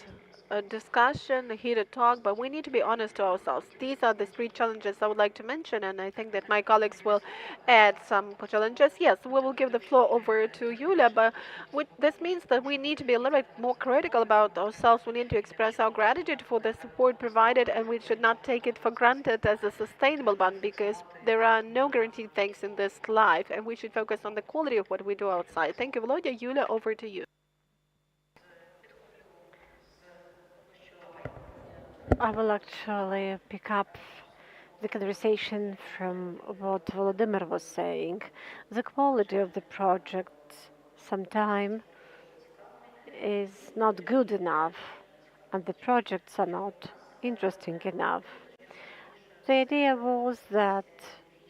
discussion, a heated talk, but we need to be honest to ourselves. These are the three challenges I would like to mention, and I think that my colleagues will add some challenges. Yes, we will give the floor over to Yulia, but this means that we need to be a little bit more critical about ourselves. We need to express our gratitude for the support provided, and we should not take it for granted as a sustainable one, because there are no guaranteed things in this life, and we should focus on the quality of what we do outside. Thank you, Volodya. Yulia, over to you. I will actually pick up the conversation from what Volodymyr was saying. The quality of the project sometimes is not good enough, and the projects are not interesting enough. The idea was that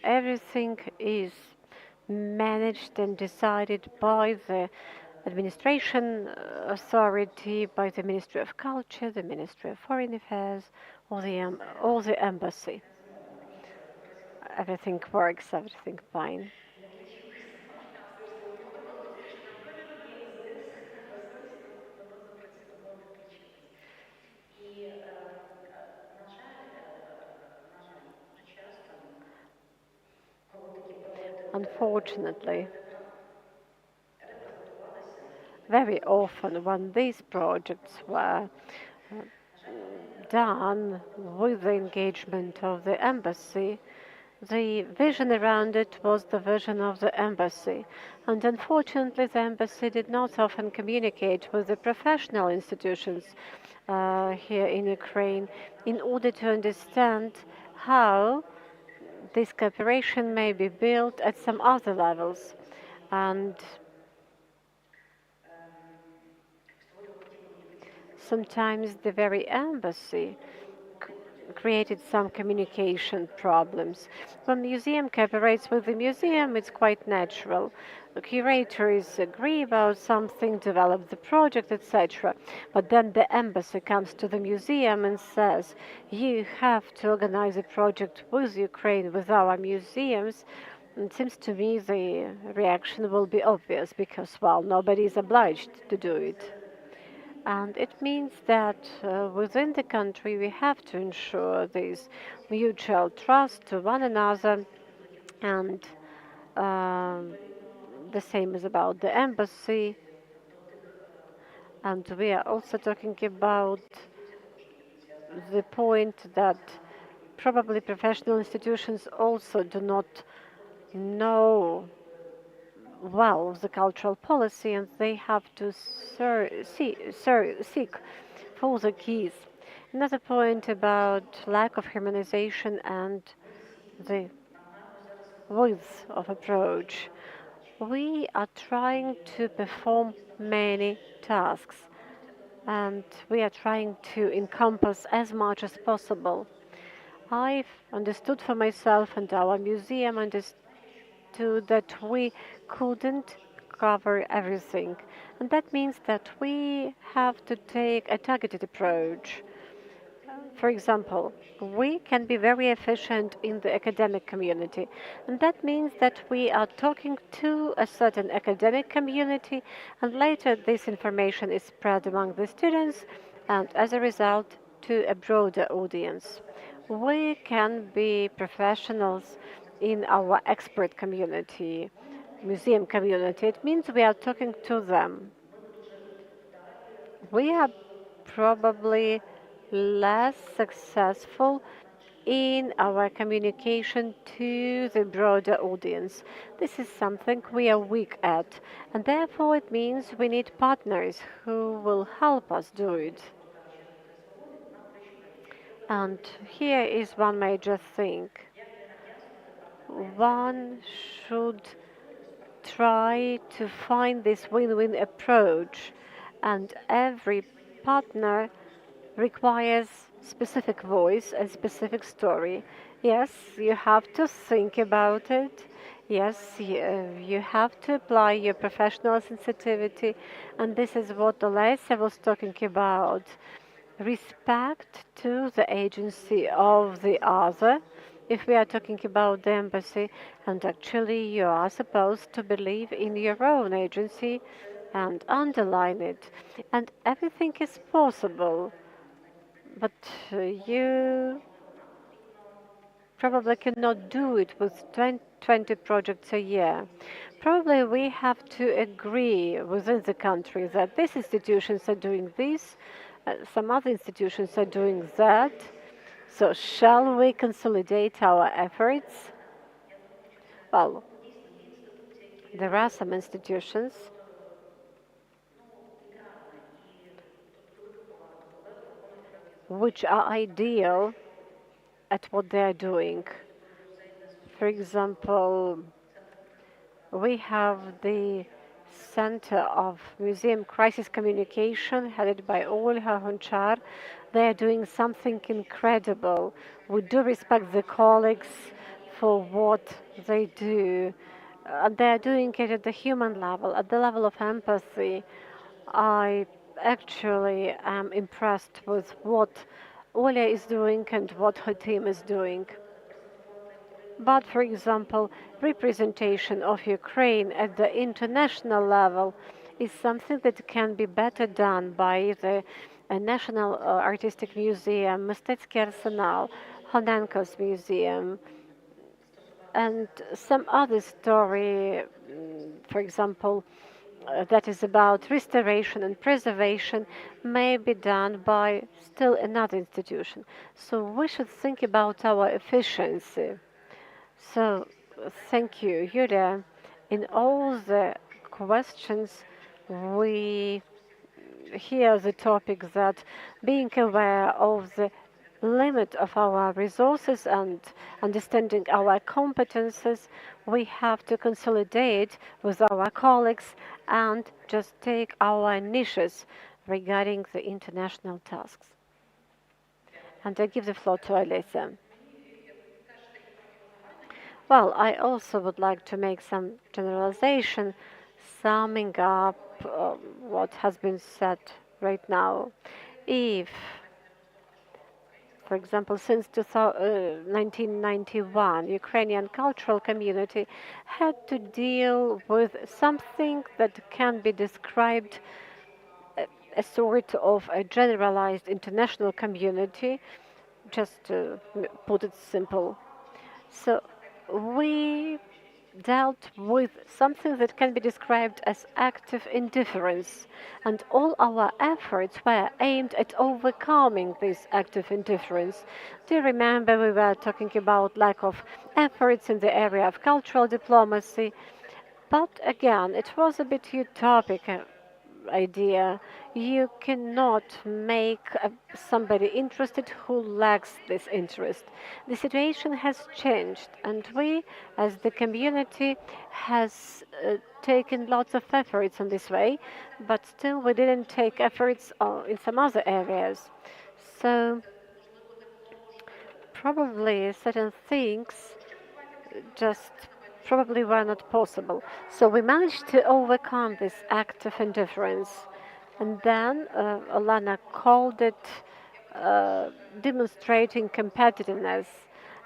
everything is managed and decided by the administration authority, by the Ministry of Culture, the Ministry of Foreign Affairs, or the embassy. Everything works, everything fine. Unfortunately, very often when these projects were done with the engagement of the embassy, the vision around it was the vision of the embassy. And unfortunately, the embassy did not often communicate with the professional institutions here in Ukraine in order to understand how this cooperation may be built at some other levels. And sometimes the very embassy created some communication problems. When the museum cooperates with the museum, it's quite natural. The curators agree about something, develop the project, etc. But then the embassy comes to the museum and says, you have to organize a project with Ukraine, with our museums. It seems to me the reaction will be obvious because, well, nobody is obliged to do it. And it means that within the country we have to ensure this mutual trust to one another, and the same is about the embassy. And we are also talking about the point that probably professional institutions also do not know well the cultural policy, and they have to seek for the keys. Another point about lack of harmonization and the width of approach. We are trying to perform many tasks, and we are trying to encompass as much as possible. I've understood for myself, and our museum understood that we couldn't cover everything. And that means that we have to take a targeted approach. For example, we can be very efficient in the academic community, and that means that we are talking to a certain academic community, and later this information is spread among the students, and as a result, to a broader audience. We can be professionals in our expert community, museum community. It means we are talking to them. We are probably less successful in our communication to the broader audience. This is something we are weak at, and therefore it means we need partners who will help us do it. And here is one major thing. One should try to find this win-win approach, and every partner requires specific voice and specific story. Yes, you have to think about it. Yes, you have to apply your professional sensitivity, and this is what Olesia was talking about. Respect to the agency of the other, if we are talking about the embassy, and actually you are supposed to believe in your own agency and underline it. And everything is possible, but you probably cannot do it with 20 projects a year. Probably we have to agree within the country that these institutions are doing this, some other institutions are doing that. So shall we consolidate our efforts? Well, there are some institutions which are ideal at what they are doing. For example, we have the Center of Museum Crisis Communication, headed by Olena APCHEL. They are doing something incredible. We do respect the colleagues for what they do. They are doing it at the human level, at the level of empathy. I actually am impressed with what Olia is doing and what her team is doing. But, for example, representation of Ukraine at the international level is something that can be better done by the National Artistic Museum, Mistecki Arsenal, Honenko's Museum, and some other story, for example, that is about restoration and preservation may be done by still another institution. So we should think about our efficiency. So, thank you, Yulia. In all the questions, we hear the topic that being aware of the limit of our resources and understanding our competences, we have to consolidate with our colleagues and just take our niches regarding the international tasks. And I give the floor to Olesia. Well, I also would like to make some generalization, summing up what has been said right now. If, for example, since 1991, Ukrainian cultural community had to deal with something that can be described a sort of a generalized international community, just to put it simple. So we dealt with something that can be described as active indifference, and all our efforts were aimed at overcoming this active indifference. Do you remember we were talking about lack of efforts in the area of cultural diplomacy? But again, it was a bit utopic idea. You cannot make somebody interested who lacks this interest. The situation has changed, and we, as the community, has taken lots of efforts in this way, but still we didn't take efforts in some other areas. So probably certain things just probably were not possible. So we managed to overcome this act of indifference. And then Alana called it demonstrating competitiveness.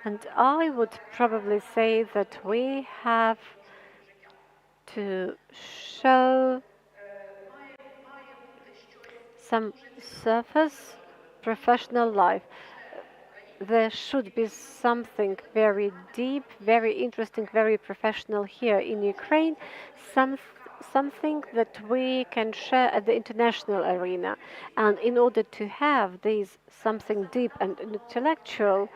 And I would probably say that we have to show some surface professional life. There should be something very deep, very interesting, very professional here in Ukraine, something that we can share at the international arena. And in order to have this something deep and intellectual,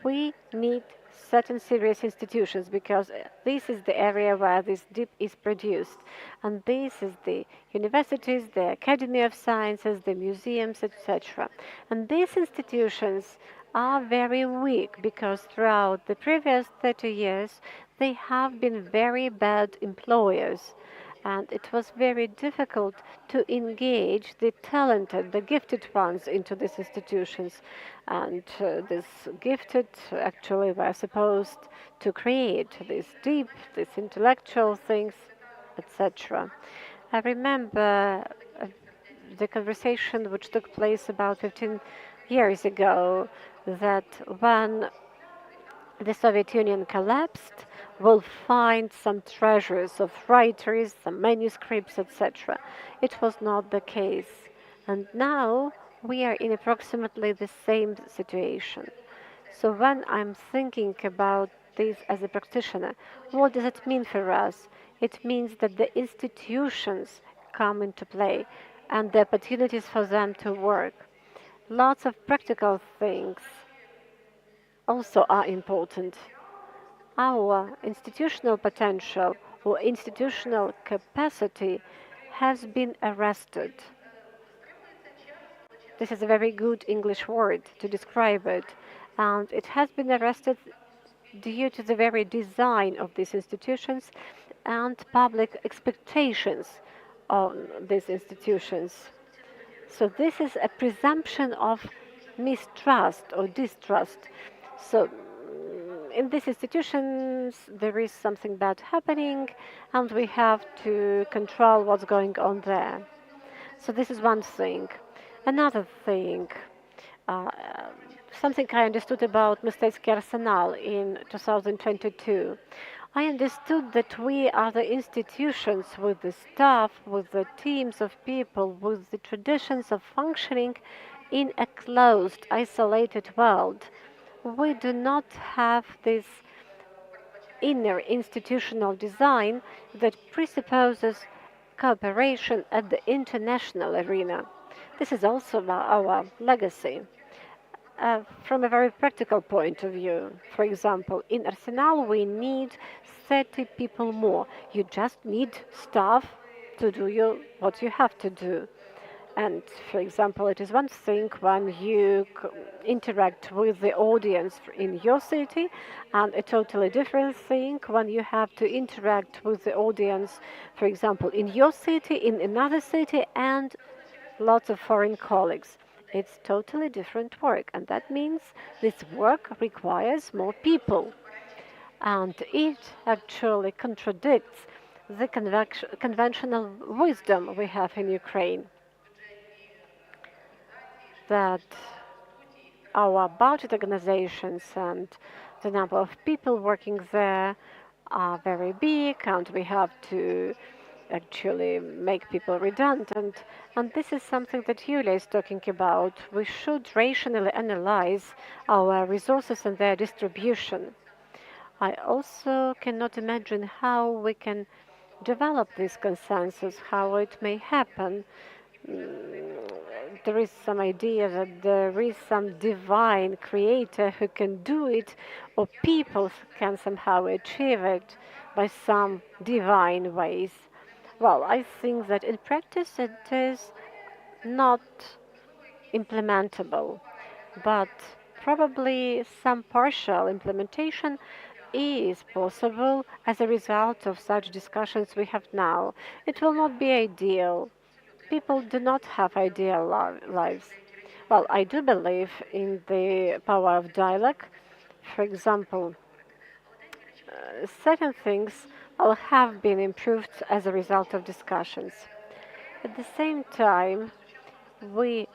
we need certain serious institutions, because this is the area where this deep is produced. And this is the universities, the Academy of Sciences, the museums, etc. And these institutions are very weak because throughout the previous 30 years they have been very bad employers, and it was very difficult to engage the talented, the gifted ones into these institutions. And these gifted actually were supposed to create these deep, these intellectual things, etc. I remember the conversation which took place about 15 years ago, that when the Soviet Union collapsed, we'll find some treasures of writers, some manuscripts, etc. It was not the case. And now we are in approximately the same situation. So when I'm thinking about this as a practitioner, what does it mean for us? It means that the institutions come into play and the opportunities for them to work. Lots of practical things also are important. Our institutional potential or institutional capacity has been arrested. This is a very good English word to describe it. and it has been arrested due to the very design of these institutions and public expectations on these institutions. So this is a presumption of mistrust or distrust. So in these institutions there is something bad happening and we have to control what's going on there. So this is one thing. Another thing, uh, something I understood about Mistetsky Arsenal in 2022. I understood that we are the institutions with the staff, with the teams of people, with the traditions of functioning in a closed, isolated world. We do not have this inner institutional design that presupposes cooperation at the international arena. This is also our legacy. From a very practical point of view, for example, in Arsenal we need 30 people more. You just need staff to do what you have to do. And for example, it is one thing when you interact with the audience in your city, and a totally different thing when you have to interact with the audience, for example, in your city, in another city, and lots of foreign colleagues. It's totally different work, and that means this work requires more people. And it actually contradicts the conventional wisdom we have in Ukraine, that our budget organizations and the number of people working there are very big, and we have to actually make people redundant. And this is something that Yulia is talking about. We should rationally analyze our resources and their distribution. I also cannot imagine how we can develop this consensus, how it may happen. There is some idea that there is some divine creator who can do it, or people can somehow achieve it by some divine ways. Well, I think that in practice it is not implementable, but probably some partial implementation is possible as a result of such discussions we have now. It will not be ideal. People do not have ideal lives. Well, I do believe in the power of dialogue. For example, certain things will have been improved as a result of discussions. At the same time, we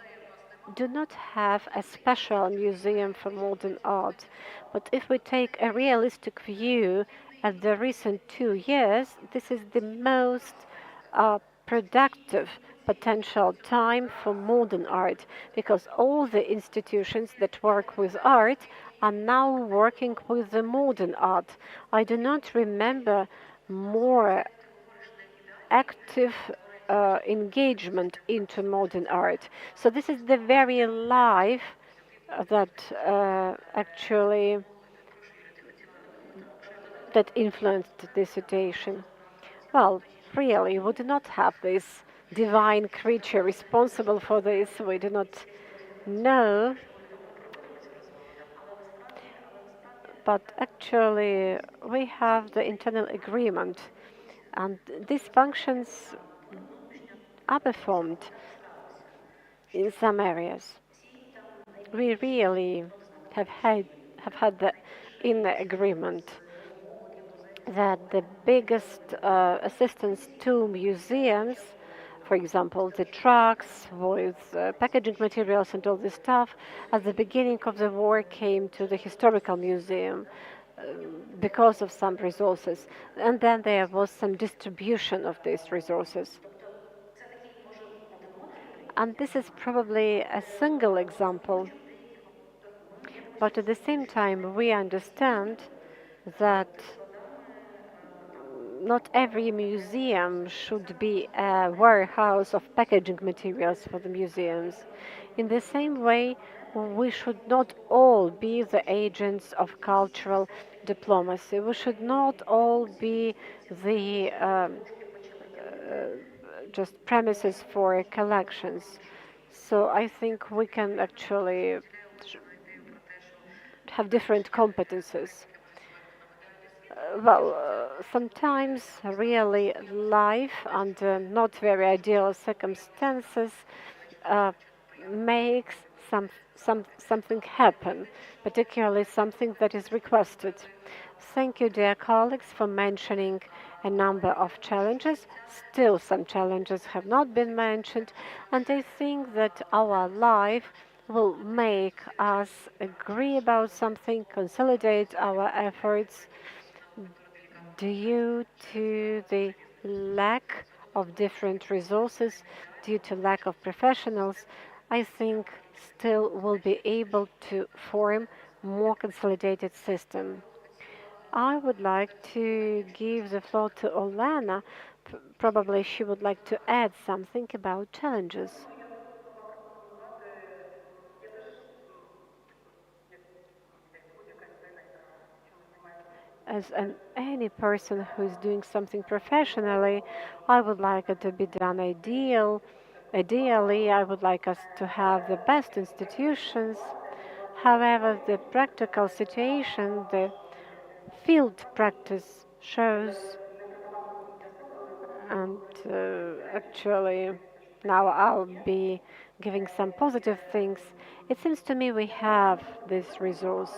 do not have a special museum for modern art, but if we take a realistic view at the recent 2 years, this is the most productive potential time for modern art, because all the institutions that work with art are now working with the modern art. I do not remember more active engagement into modern art. So this is the very life that actually that influenced this situation. Well, really, we do not have this divine creature responsible for this. We do not know. But actually, we have the internal agreement, and these functions are performed in some areas. We really have had the inner agreement that the biggest assistance to museums, for example, the trucks with packaging materials and all this stuff, at the beginning of the war came to the historical museum because of some resources, and then there was some distribution of these resources. And this is probably a single example, but at the same time we understand that not every museum should be a warehouse of packaging materials for the museums. In the same way, we should not all be the agents of cultural diplomacy. We should not all be the just premises for collections. So I think we can actually have different competences. Well, sometimes really life under not very ideal circumstances uh, makes something happen, particularly something that is requested. Thank you, dear colleagues, for mentioning a number of challenges. Still, some challenges have not been mentioned, and I think that our life will make us agree about something, consolidate our efforts due to the lack of different resources, due to lack of professionals. I think still will be able to form more consolidated system. I would like to give the floor to Olena. Probably she would like to add something about challenges. As any person who is doing something professionally, I would like it to be done ideally, I would like us to have the best institutions. However, the practical situation, the field practice shows, and actually now I'll be giving some positive things. It seems to me we have this resource.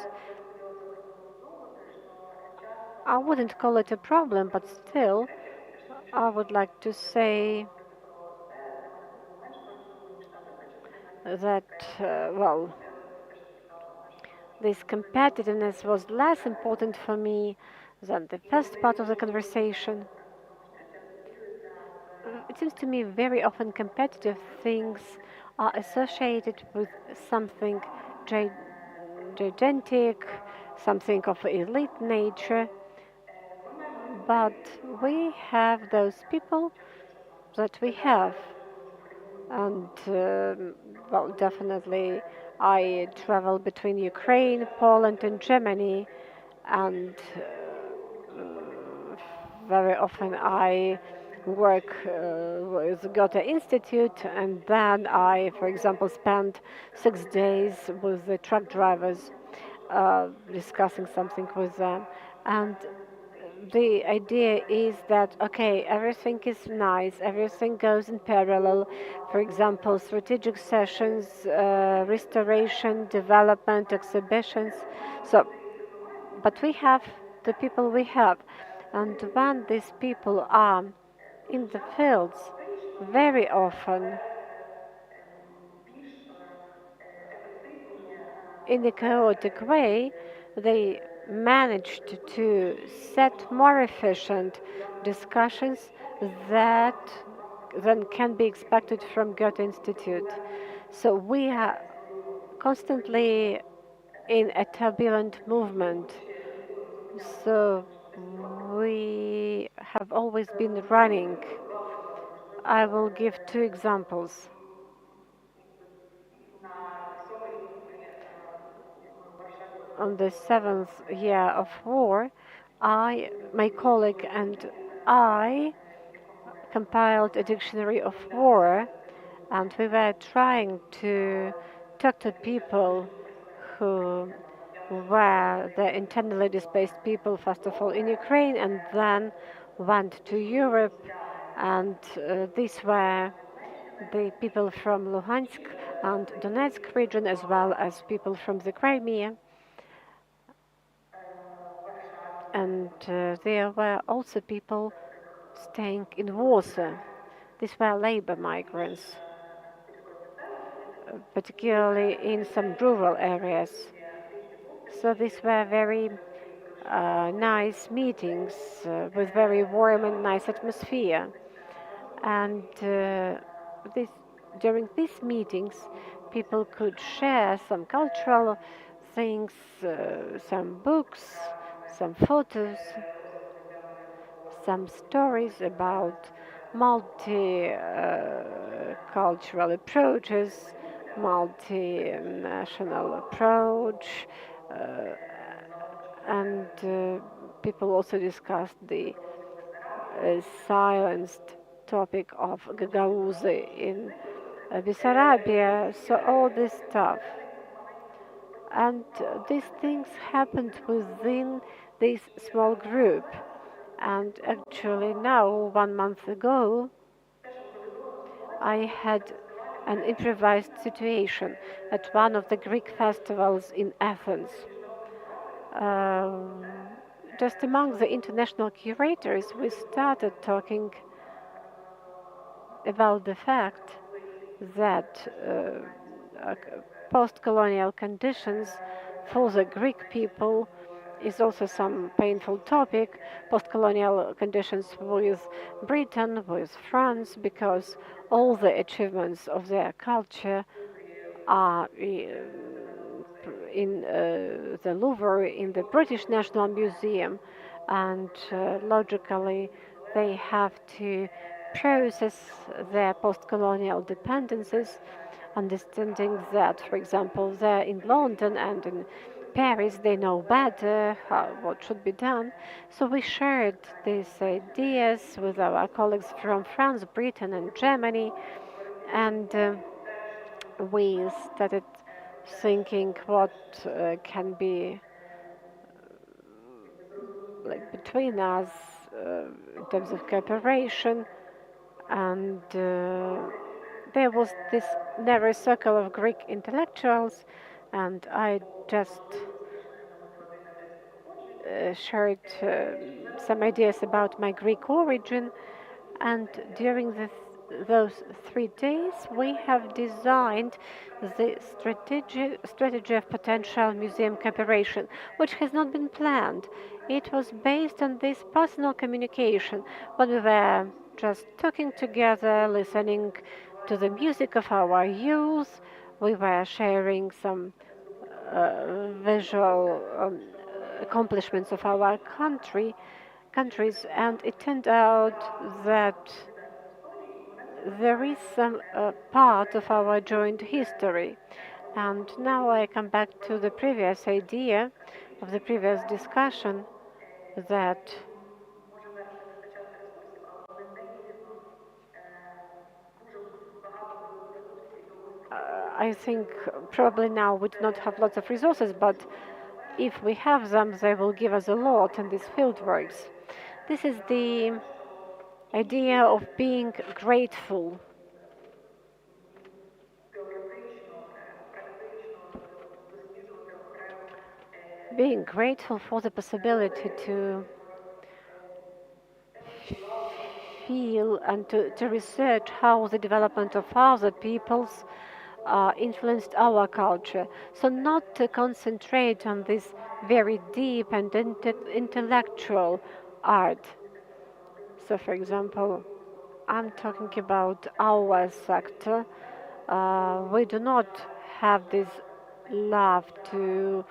I wouldn't call it a problem, but still, I would like to say that, well, this competitiveness was less important for me than the first part of the conversation. It seems to me very often competitive things are associated with something gigantic, something of elite nature, but we have those people that we have. And well, definitely I travel between Ukraine, Poland, and Germany, and very often I work with Goethe Institute, and then I, for example, spend 6 days with the truck drivers discussing something with them. And the idea is that, okay, everything is nice, everything goes in parallel. For example, strategic sessions, restoration, development, exhibitions. So, but we have the people we have. And when these people are in the fields, very often in a chaotic way, they managed to set more efficient discussions that than can be expected from Goethe Institute. So we are constantly in a turbulent movement. So we have always been running. I will give two examples. On the 7th year of war, my colleague and I compiled a dictionary of war, and we were trying to talk to people who were the internally displaced people, first of all in Ukraine, and then went to Europe. And these were the people from Luhansk and Donetsk region, as well as people from the Crimea. And there were also people staying in Warsaw. These were labor migrants, particularly in some rural areas. So these were very nice meetings with very warm and nice atmosphere. And during these meetings, people could share some cultural things, some books, some photos, some stories about multi-cultural approaches, multinational approach, and people also discussed the silenced topic of Gagauzi in Bessarabia, so all this stuff. And these things happened within this small group. And actually, now, 1 month ago, I had an improvised situation at one of the Greek festivals in Athens. Um, just among the international curators, we started talking about the fact that post-colonial conditions for the Greek people is also some painful topic. Post-colonial conditions with Britain, with France, because all the achievements of their culture are in the Louvre, in the British National Museum, and logically they have to process their post-colonial dependencies, understanding that, for example, there in London and in Paris, they know better what should be done. So we shared these ideas with our colleagues from France, Britain, and Germany, and we started thinking what can be like between us in terms of cooperation, and there was this narrow circle of Greek intellectuals, and I just shared some ideas about my Greek origin, and during those 3 days we have designed the strategy of potential museum cooperation, which has not been planned. It was based on this personal communication when we were just talking together, listening to the music of our youth. We were sharing some visual accomplishments of our countries, and it turned out that there is some part of our joint history. And now I come back to the previous idea of the previous discussion, that I think probably now we do not have lots of resources, but if we have them, they will give us a lot in these field works. This is the idea of being grateful. Being grateful for the possibility to feel and to research how the development of other peoples influenced our culture. So not to concentrate on this very deep and intellectual art. So for example, I'm talking about our sector. We do not have this love to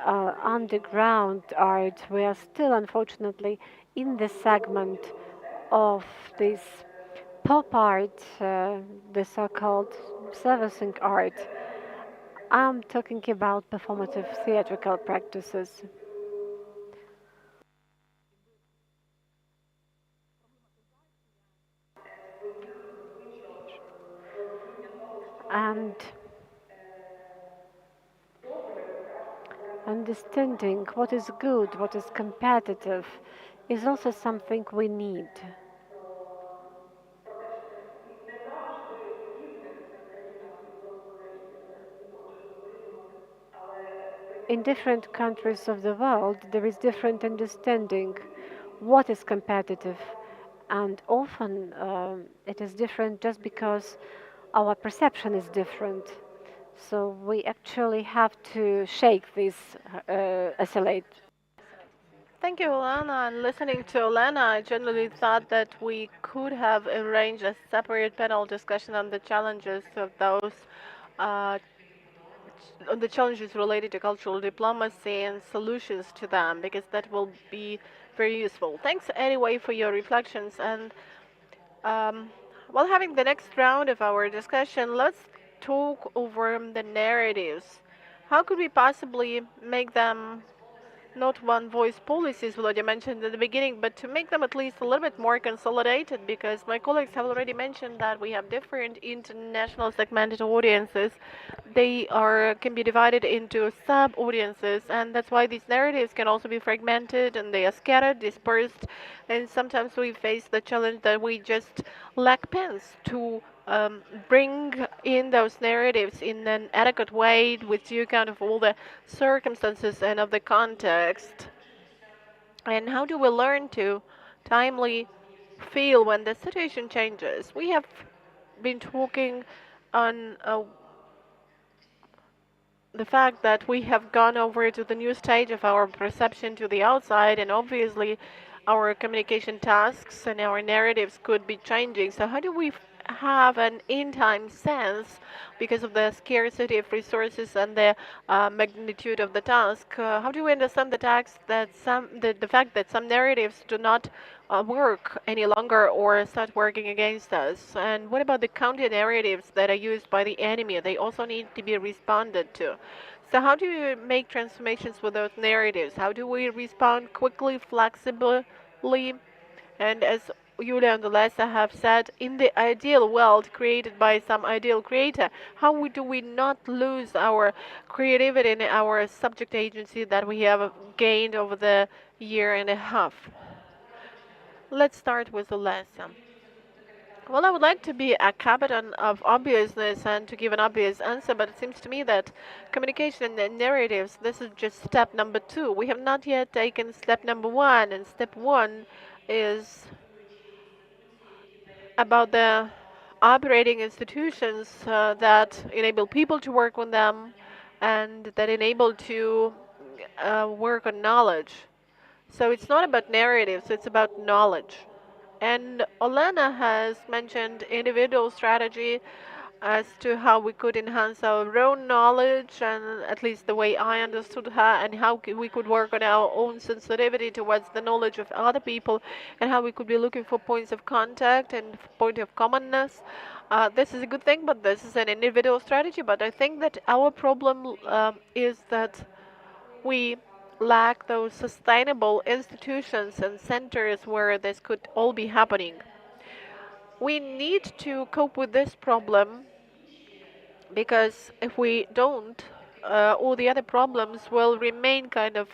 underground art. We are still, unfortunately, in the segment of this pop art, the so-called servicing art. I'm talking about performative theatrical practices. And understanding what is good, what is competitive, is also something we need. In different countries of the world, there is different understanding what is competitive, and often it is different just because our perception is different. So we actually have to shake this oscillate. Thank you, Olena. And listening to Olena, I generally thought that we could have arranged a separate panel discussion on the challenges of those, uh, on the challenges related to cultural diplomacy and solutions to them, because that will be very useful. Thanks anyway for your reflections. And while having the next round of our discussion, let's talk over the narratives. How could we possibly make them not one voice policies, Volodya mentioned at the beginning, but to make them at least a little bit more consolidated, because my colleagues have already mentioned that we have different international segmented audiences. They can be divided into sub audiences, and that's why these narratives can also be fragmented and they are scattered, dispersed, and sometimes we face the challenge that we just lack pens to bring in those narratives in an adequate way with due account of all the circumstances and of the context. And how do we learn to timely feel when the situation changes? We have been talking on the fact that we have gone over to the new stage of our perception to the outside, and obviously our communication tasks and our narratives could be changing. So how do we have an in-time sense, because of the scarcity of resources and the magnitude of the task? How do we understand the fact that some narratives do not work any longer or start working against us? And what about the counter narratives that are used by the enemy? They also need to be responded to. So how do you make transformations with those narratives? How do we respond quickly, flexibly? And as Yuliia and Olesia have said, in the ideal world created by some ideal creator, how do we not lose our creativity and our subject agency that we have gained over the year and a half? Let's start with Olesia. Well, I would like to be a captain of obviousness and to give an obvious answer, but it seems to me that communication and narratives, this is just step number 2. We have not yet taken step number 1, and step 1 is about the operating institutions that enable people to work with them and that enable to work on knowledge. So it's not about narratives, it's about knowledge. And Olena has mentioned individual strategy as to how we could enhance our own knowledge, and at least the way I understood her, and how we could work on our own sensitivity towards the knowledge of other people, and how we could be looking for points of contact and point of commonness. This is a good thing, but this is an individual strategy. But I think that our problem is that we lack those sustainable institutions and centers where this could all be happening. We need to cope with this problem, because if we don't, all the other problems will remain kind of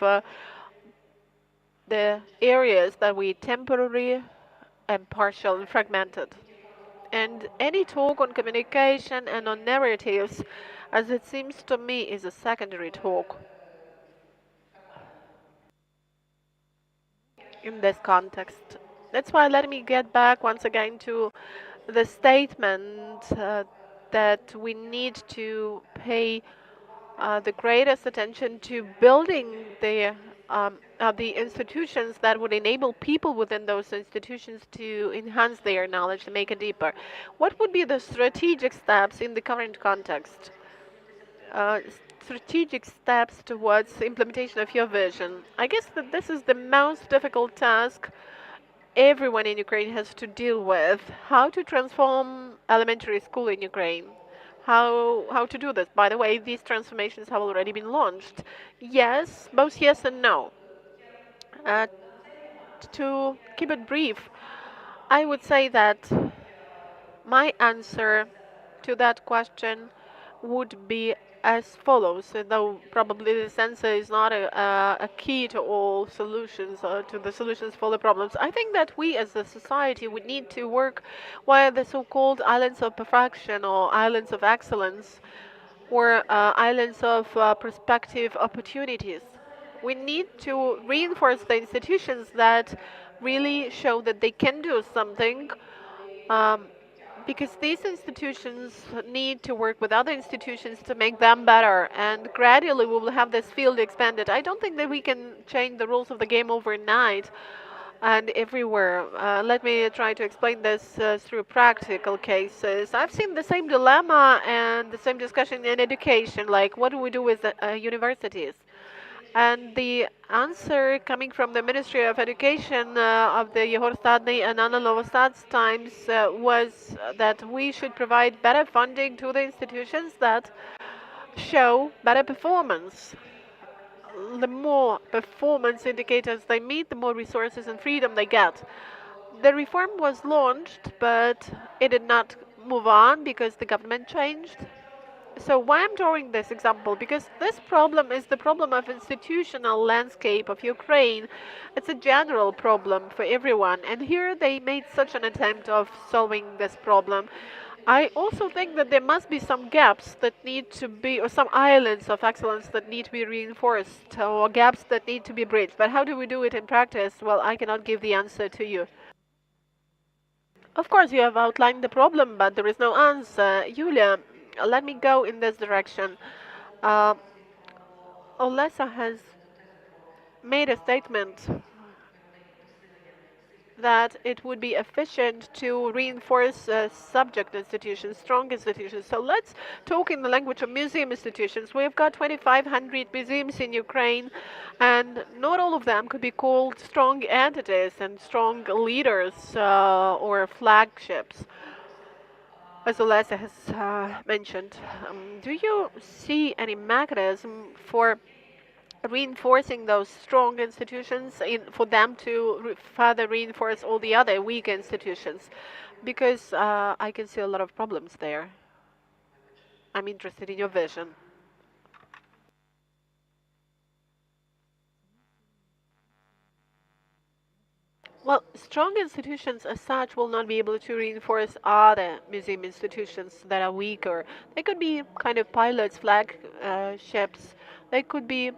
the areas that we temporary and partial and fragmented. And any talk on communication and on narratives, as it seems to me, is a secondary talk in this context. That's why let me get back once again to the statement that we need to pay the greatest attention to building the institutions that would enable people within those institutions to enhance their knowledge and make it deeper. What would be the strategic steps in the current context? Strategic steps towards implementation of your vision. I guess that this is the most difficult task everyone in Ukraine has to deal with. How to transform elementary school in Ukraine. How to do this. By the way, these transformations have already been launched. Yes, both yes and no. To keep it brief, I would say that my answer to that question would be as follows, though probably this answer is not a key to all solutions, to the solutions for the problems. I think that we as a society would need to work via the so-called islands of perfection or islands of excellence, or islands of prospective opportunities. We need to reinforce the institutions that really show that they can do something, um, because these institutions need to work with other institutions to make them better, and gradually we will have this field expanded. I don't think that we can change the rules of the game overnight and everywhere. Let me try to explain this through practical cases. I've seen the same dilemma and the same discussion in education, like what do we do with universities? And the answer coming from the Ministry of Education of the Yehor Stadny and Anna Novostad's times was that we should provide better funding to the institutions that show better performance. the more performance indicators they meet, the more resources and freedom they get. The reform was launched, but it did not move on because the government changed. So why I'm drawing this example? Because this problem is the problem of institutional landscape of Ukraine. It's a general problem for everyone, and here they made such an attempt of solving this problem. I also think that there must be some gaps that need to be, or some islands of excellence that need to be reinforced, or gaps that need to be bridged. But how do we do it in practice? Well, I cannot give the answer to you. Of course, you have outlined the problem, but there is no answer. Yulia, let me go in this direction. Uh, Olesa has made a statement that it would be efficient to reinforce subject institutions, strong institutions. So let's talk in the language of museum institutions. We've got 2,500 museums in Ukraine, and not all of them could be called strong entities and strong leaders or flagships, as Olesa has mentioned. Do you see any mechanism for reinforcing those strong institutions for them to further reinforce all the other weak institutions? Because I can see a lot of problems there. I'm interested in your vision. Well, strong institutions as such will not be able to reinforce other museum institutions that are weaker. They could be kind of pilots, flag ships. They could be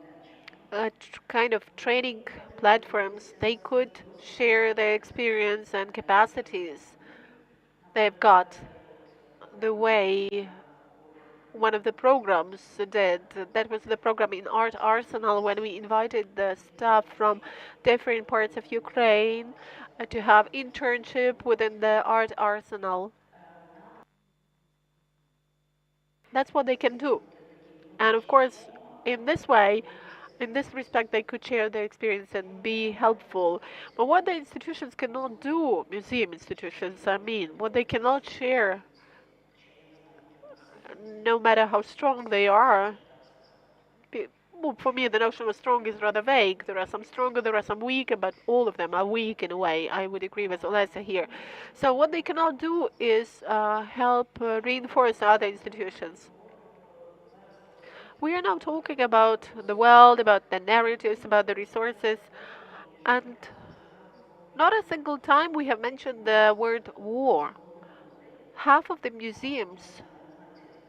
kind of training platforms. They could share their experience and capacities they've got the way one of the programs did. That was the program in Art Arsenal, when we invited the staff from different parts of Ukraine to have internship within the Art Arsenal. That's what they can do. And of course, in this way, in this respect, they could share their experience and be helpful. But what the institutions cannot do, museum institutions, I mean, what they cannot share, no matter how strong they are, well, for me, the notion of strong is rather vague. There are some stronger, there are some weaker, but all of them are weak in a way. I would agree with Olesa here. So what they cannot do is help reinforce other institutions. We are now talking about the world, about the narratives, about the resources, and not a single time we have mentioned the word war. Half of the museums,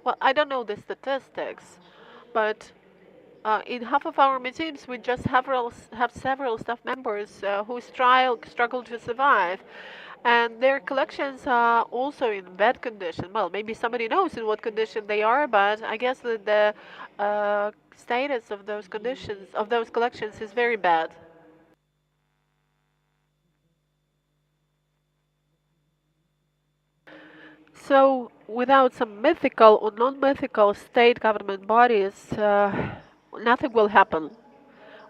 well, I don't know the statistics, but in half of our museums we just have several staff members who struggle to survive. And their collections are also in bad condition. Well, maybe somebody knows in what condition they are, but I guess that the status of those conditions, of those collections, is very bad. So, without some mythical or non-mythical state government bodies, nothing will happen.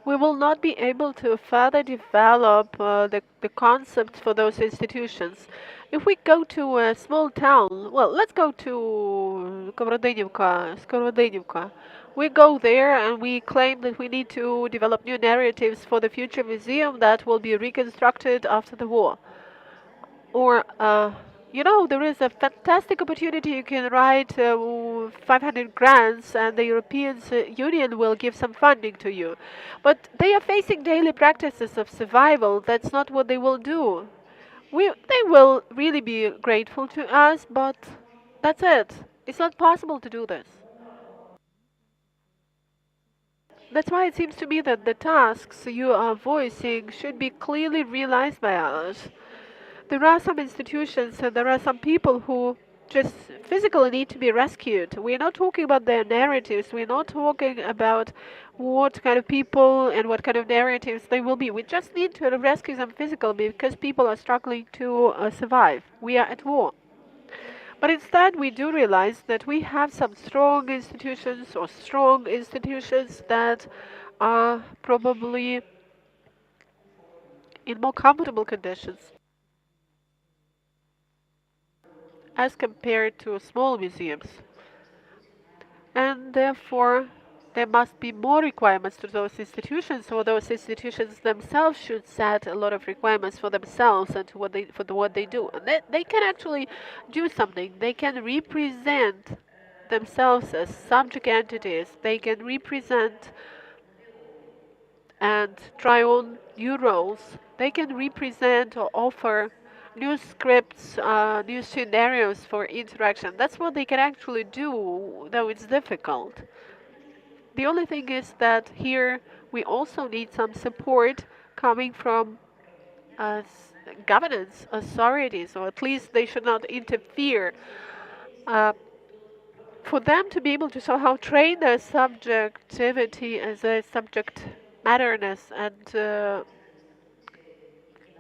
We will not be able to further develop the concepts for those institutions. If we go to a small town, well, let's go to Skorodenivka. We go there and we claim that we need to develop new narratives for the future museum that will be reconstructed after the war. Or, there is a fantastic opportunity. You can write 500 grants and the European Union will give some funding to you. But they are facing daily practices of survival. That's not what they will do. They will really be grateful to us, but that's it. It's not possible to do this. That's why it seems to me that the tasks you are voicing should be clearly realized by us. There are some institutions and there are some people who just physically need to be rescued. We're not talking about their narratives. We're not talking about what kind of people and what kind of narratives they will be. We just need to rescue them physically because people are struggling to survive. We are at war. But instead, we do realize that we have some strong institutions or strong institutions that are probably in more comfortable conditions as compared to small museums. And therefore, there must be more requirements to those institutions, or those institutions themselves should set a lot of requirements for themselves and to what they do. And they can actually do something. They can represent themselves as subject entities. They can represent and try on new roles. They can represent or offer new scripts, new scenarios for interaction. That's what they can actually do, though it's difficult. The only thing is that here we also need some support coming from governance authorities, or at least they should not interfere. Uh, for them to be able to somehow train their subjectivity as a subject matterness, and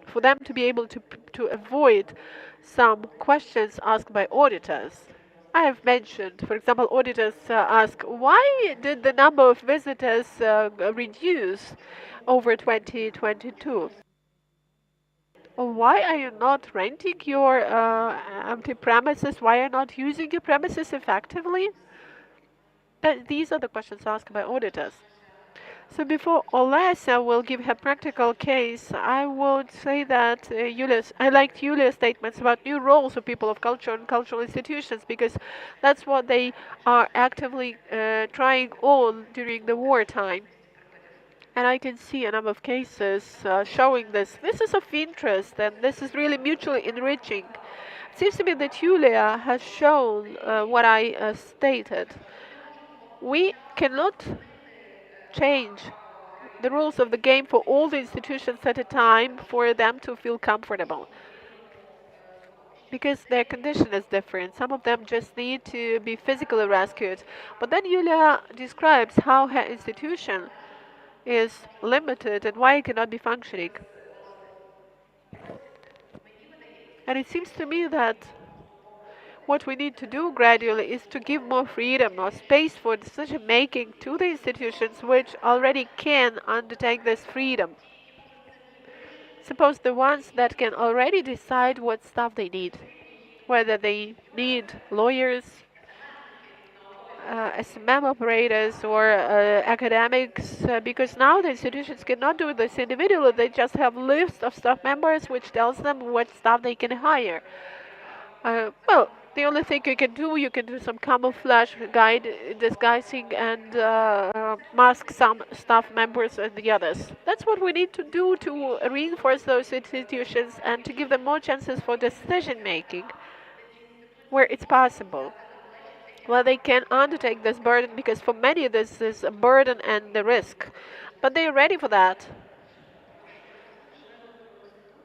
for them to be able to avoid some questions asked by auditors. I have mentioned, for example, auditors ask, why did the number of visitors reduce over 2022? Or why are you not renting your empty premises? Why are you not using your premises effectively? These are the questions asked by auditors. So before Olesia will give her practical case, I would say that I liked Yulia's statements about new roles of people of culture and cultural institutions, because that's what they are actively trying on during the wartime. And I can see a number of cases showing this. This is of interest, and this is really mutually enriching. It seems to me that Yulia has shown what I stated. We cannot change the rules of the game for all the institutions at a time for them to feel comfortable, because their condition is different. Some of them just need to be physically rescued. But then Yulia describes how her institution is limited and why it cannot be functioning. And it seems to me that what we need to do gradually is to give more freedom or space for decision making to the institutions which already can undertake this freedom. Suppose the ones that can already decide what stuff they need, whether they need lawyers, SMM operators, or academics, because now the institutions cannot do this individually. They just have lists of staff members which tells them what staff they can hire. Well, the only thing you can do some camouflage, disguising, and mask some staff members and the others. That's what we need to do to reinforce those institutions and to give them more chances for decision making where it's possible. Well, they can undertake this burden, because for many this is a burden and the risk. But they're ready for that.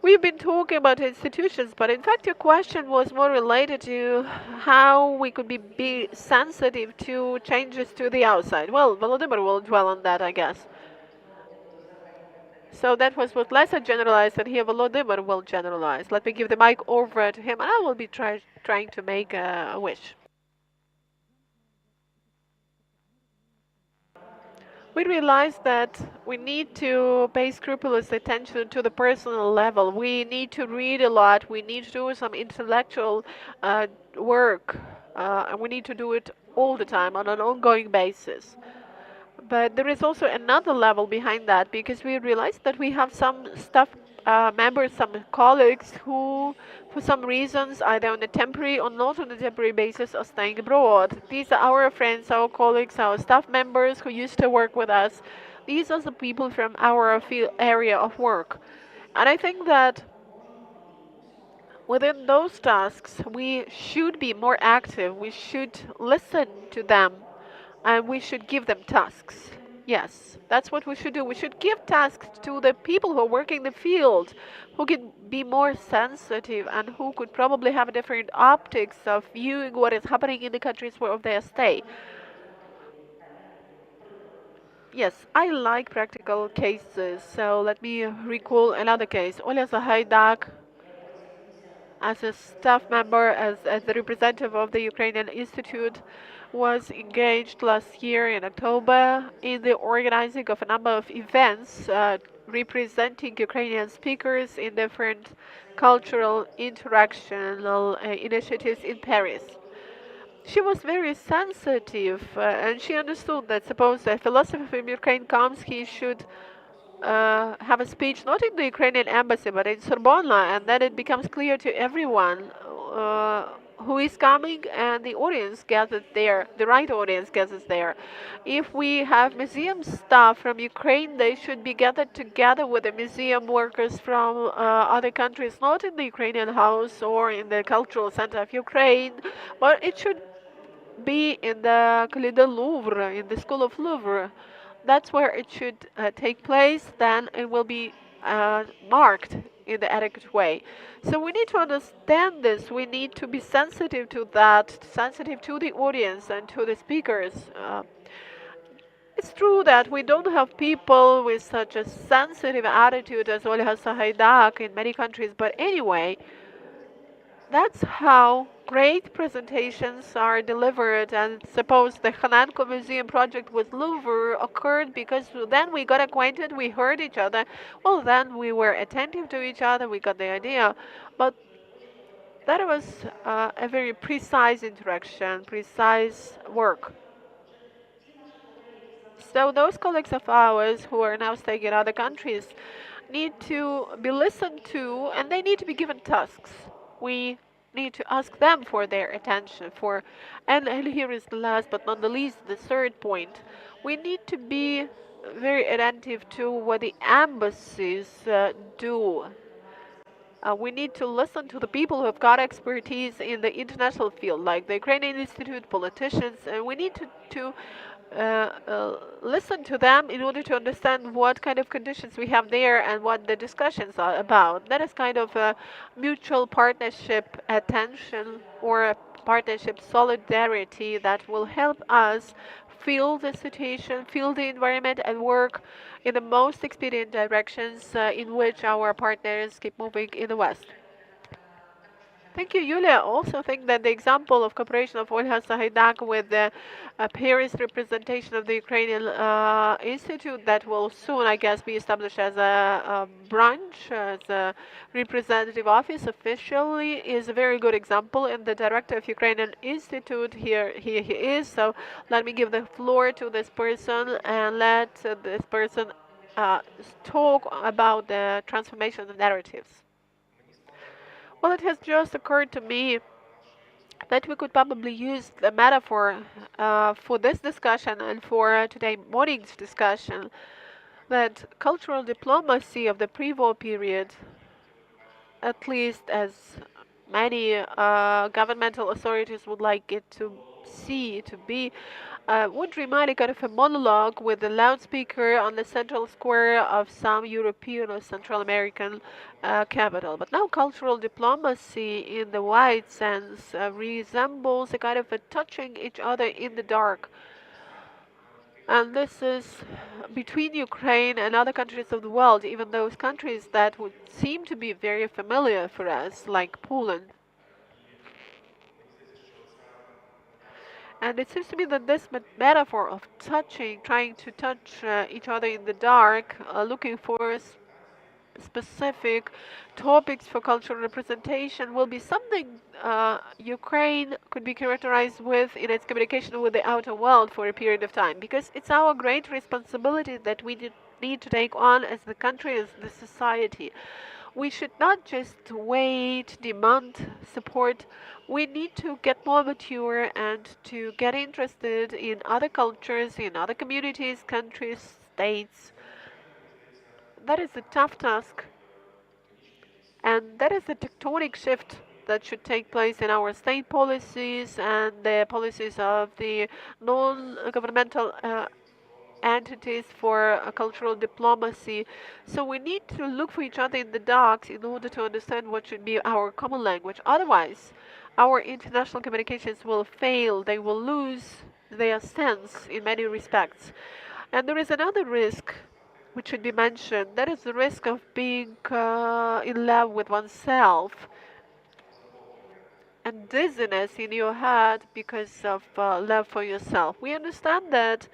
We've been talking about institutions, but in fact your question was more related to how we could be sensitive to changes to the outside. Well, Volodymyr will dwell on that, I guess. So that was what Lesa generalized, and here Volodymyr will generalize. Let me give the mic over to him, and I will be trying to make a wish. We realized that we need to pay scrupulous attention to the personal level. We need to read a lot. We need to do some intellectual work. And we need to do it all the time on an ongoing basis. But there is also another level behind that, because we realized that we have some staff members, some colleagues who, for some reasons, either on a temporary or not on a temporary basis, are staying abroad. These are our friends, our colleagues, our staff members who used to work with us. These are the people from our area of work. And I think that within those tasks, we should be more active. We should listen to them, and we should give them tasks. Yes, that's what we should do. We should give tasks to the people who are working in the field, who can be more sensitive and who could probably have different optics of viewing what is happening in the countries where they stay. Yes, I like practical cases, so let me recall another case. Olesia OSTROVSKA-LIUTA, as a staff member, as the representative of the Ukrainian Institute, was engaged last year in October in the organizing of a number of events representing Ukrainian speakers in different cultural interactional initiatives in Paris. she was very sensitive, and she understood that suppose a philosopher from Ukraine comes, he should have a speech not in the Ukrainian embassy but in Sorbonne, and then it becomes clear to everyone who is coming, and the audience gathers there, the right audience gathers there. If we have museum staff from Ukraine, they should be gathered together with the museum workers from other countries, not in the Ukrainian house or in the cultural center of Ukraine, but it should be in the Palais de Louvre, in the School of Louvre. That's where it should take place. Then it will be marked in the adequate way. So we need to understand this. We need to be sensitive to that, sensitive to the audience and to the speakers. It's true that we don't have people with such a sensitive attitude as Olha Sahaidak in many countries, but anyway, that's how great presentations are delivered. And suppose the Hananko Museum project with Louvre occurred because then we got acquainted, we heard each other. Well, then we were attentive to each other, we got the idea. But that was a very precise interaction, precise work. So those colleagues of ours who are now staying in other countries need to be listened to, and they need to be given tasks. We need to ask them for their attention. And here is the last but not the least, the third point. We need to be very attentive to what the embassies do. We need to listen to the people who have got expertise in the international field, like the Ukrainian Institute, politicians, and we need to listen to them in order to understand what kind of conditions we have there and what the discussions are about. That is kind of a mutual partnership attention or a partnership solidarity that will help us feel the situation, feel the environment, and work in the most expedient directions in which our partners keep moving in the West. Thank you, Yulia. I also think that the example of cooperation of Olha Sahaidak with the Paris representation of the Ukrainian Institute that will soon, I guess, be established as a branch, as a representative office officially, is a very good example. And the director of Ukrainian Institute, here he is. So let me give the floor to this person and let this person talk about the transformation of narratives. Well, it has just occurred to me that we could probably use the metaphor for this discussion and for today morning's discussion, that cultural diplomacy of the pre-war period, at least as many governmental authorities would like it to be, would remind a kind of a monologue with a loudspeaker on the central square of some European or Central American capital. But now cultural diplomacy in the wide sense resembles a kind of a touching each other in the dark. And this is between Ukraine and other countries of the world, even those countries that would seem to be very familiar for us, like Poland. And it seems to me that this metaphor of touching, trying to touch each other in the dark, looking for specific topics for cultural representation, will be something Ukraine could be characterized with in its communication with the outer world for a period of time. Because it's our great responsibility that we need to take on as the country, as the society. We should not just wait, demand support. We need to get more mature and to get interested in other cultures, in other communities, countries, states. That is a tough task. And that is a tectonic shift that should take place in our state policies and the policies of the non-governmental entities for cultural diplomacy. So we need to look for each other in the dark in order to understand what should be our common language. Otherwise, our international communications will fail. They will lose their sense in many respects. And there is another risk which should be mentioned. That is the risk of being in love with oneself and dizziness in your head because of love for yourself. We understand that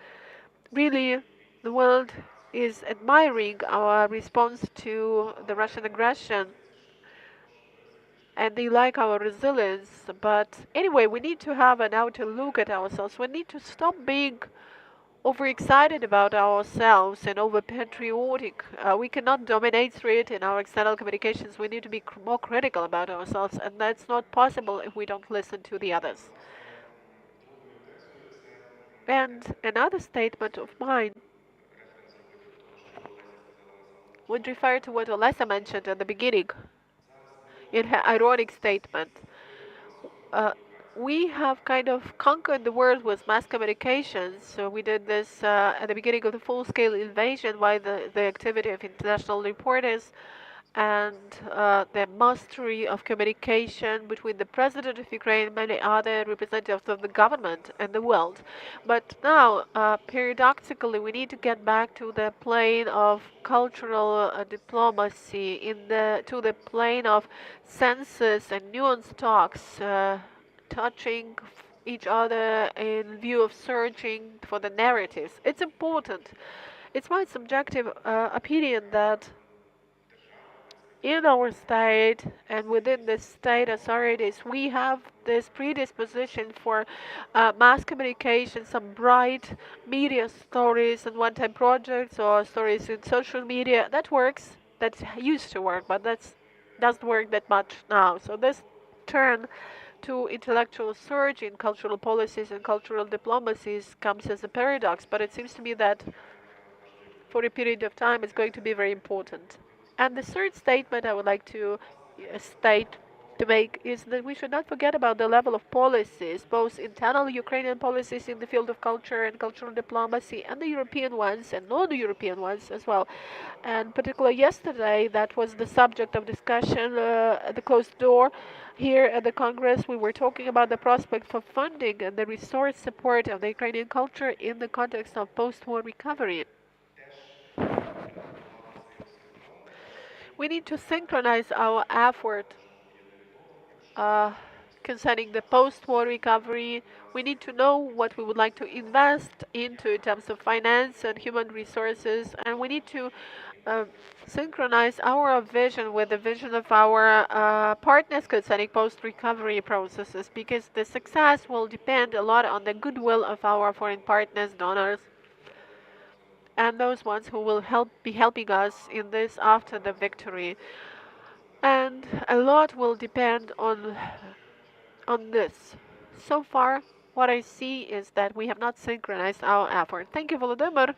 really the world is admiring our response to the Russian aggression, and they like our resilience. But anyway, we need to have an outer look at ourselves. We need to stop being overexcited about ourselves and over patriotic. We cannot dominate through it in our external communications. We need to be more critical about ourselves, and that's not possible if we don't listen to the others. And another statement of mine would refer to what Olesia mentioned at the beginning in her ironic statement. Uh, we have kind of conquered the world with mass communications. So we did this at the beginning of the full-scale invasion by the activity of international reporters and the mastery of communication between the president of Ukraine and many other representatives of the government and the world. But now, paradoxically, we need to get back to the plane of cultural diplomacy, to the plane of senses and nuanced talks, touching each other in view of searching for the narratives. It's important. It's my subjective opinion that in our state and within the state authorities, we have this predisposition for mass communication, some bright media stories and one-time projects or stories in social media. That works. That used to work, but that doesn't work that much now. So this turn to intellectual search in cultural policies and cultural diplomacies comes as a paradox, but it seems to me that for a period of time it's going to be very important. And the third statement I would like to make is that we should not forget about the level of policies, both internal Ukrainian policies in the field of culture and cultural diplomacy, and the European ones and non-European ones as well. And particularly yesterday, that was the subject of discussion at the closed door here at the Congress. We were talking about the prospect for funding and the resource support of the Ukrainian culture in the context of post-war recovery. We need to synchronize our effort concerning the post-war recovery. We need to know what we would like to invest into in terms of finance and human resources, and we need to synchronize our vision with the vision of our partners concerning post-recovery processes, because the success will depend a lot on the goodwill of our foreign partners, donors, and those ones who will be helping us in this after the victory. And a lot will depend on this. So far, what I see is that we have not synchronized our effort. Thank you, Volodymyr.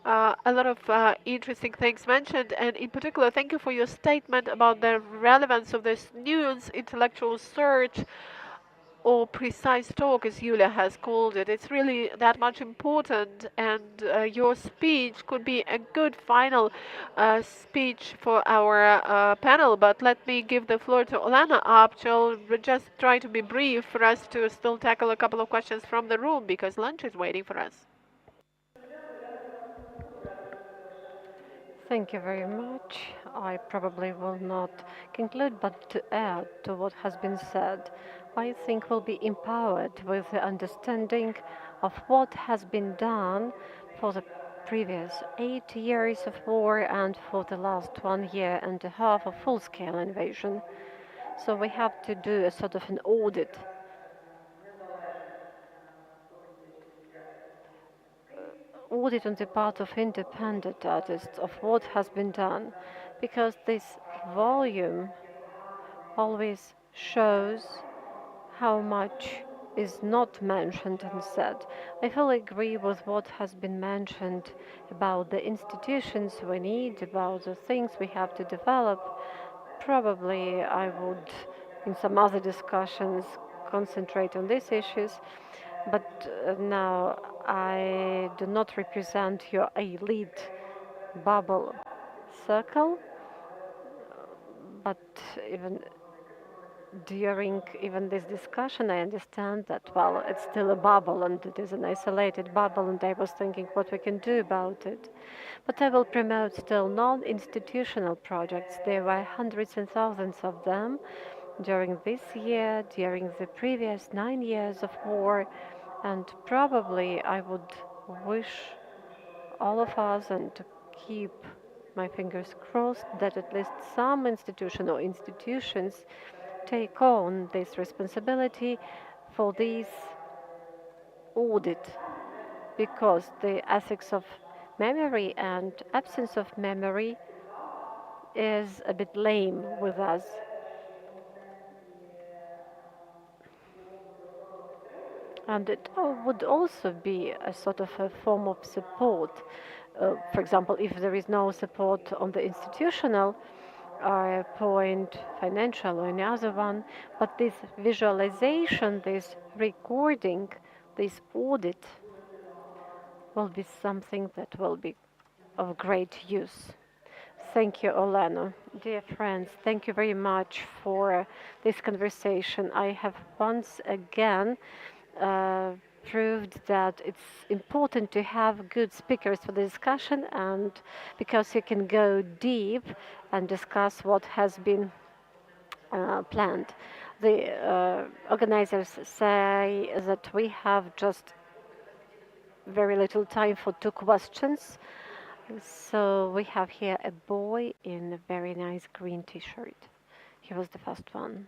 A lot of interesting things mentioned, and in particular, thank you for your statement about the relevance of this nuanced intellectual search, or precise talk, as Yulia has called it. It's really that much important, and your speech could be a good final speech for our panel. But let me give the floor to Olena APCHEL. But just try to be brief for us to still tackle a couple of questions from the room, because lunch is waiting for us. Thank you very much. I probably will not conclude, but to add to what has been said, I think we'll be empowered with the understanding of what has been done for the previous 8 years of war and for the last 1.5 years of full-scale invasion. So we have to do a sort of an audit on the part of independent artists of what has been done, because this volume always shows how much is not mentioned and said. I fully agree with what has been mentioned about the institutions we need, about the things we have to develop. Probably I would, in some other discussions, concentrate on these issues. But now I do not represent your elite bubble circle, but even during this discussion, I understand that, well, it's still a bubble and it is an isolated bubble, and I was thinking what we can do about it. But I will promote still non-institutional projects. There were hundreds and thousands of them during this year, during the previous 9 years of war, and probably I would wish all of us, and to keep my fingers crossed, that at least some institution or institutions take on this responsibility for this audit, because the ethics of memory and absence of memory is a bit lame with us. And it would also be a sort of a form of support. For example, if there is no support on the institutional point, financial or any other one, but this visualization, this recording, this audit will be something that will be of great use. Thank you, Olena. Dear friends, thank you very much for this conversation. I have once again proved that it's important to have good speakers for the discussion, and because you can go deep and discuss what has been planned. The organizers say that we have just very little time for 2 questions. So we have here a boy in a very nice green t-shirt. He was the first one.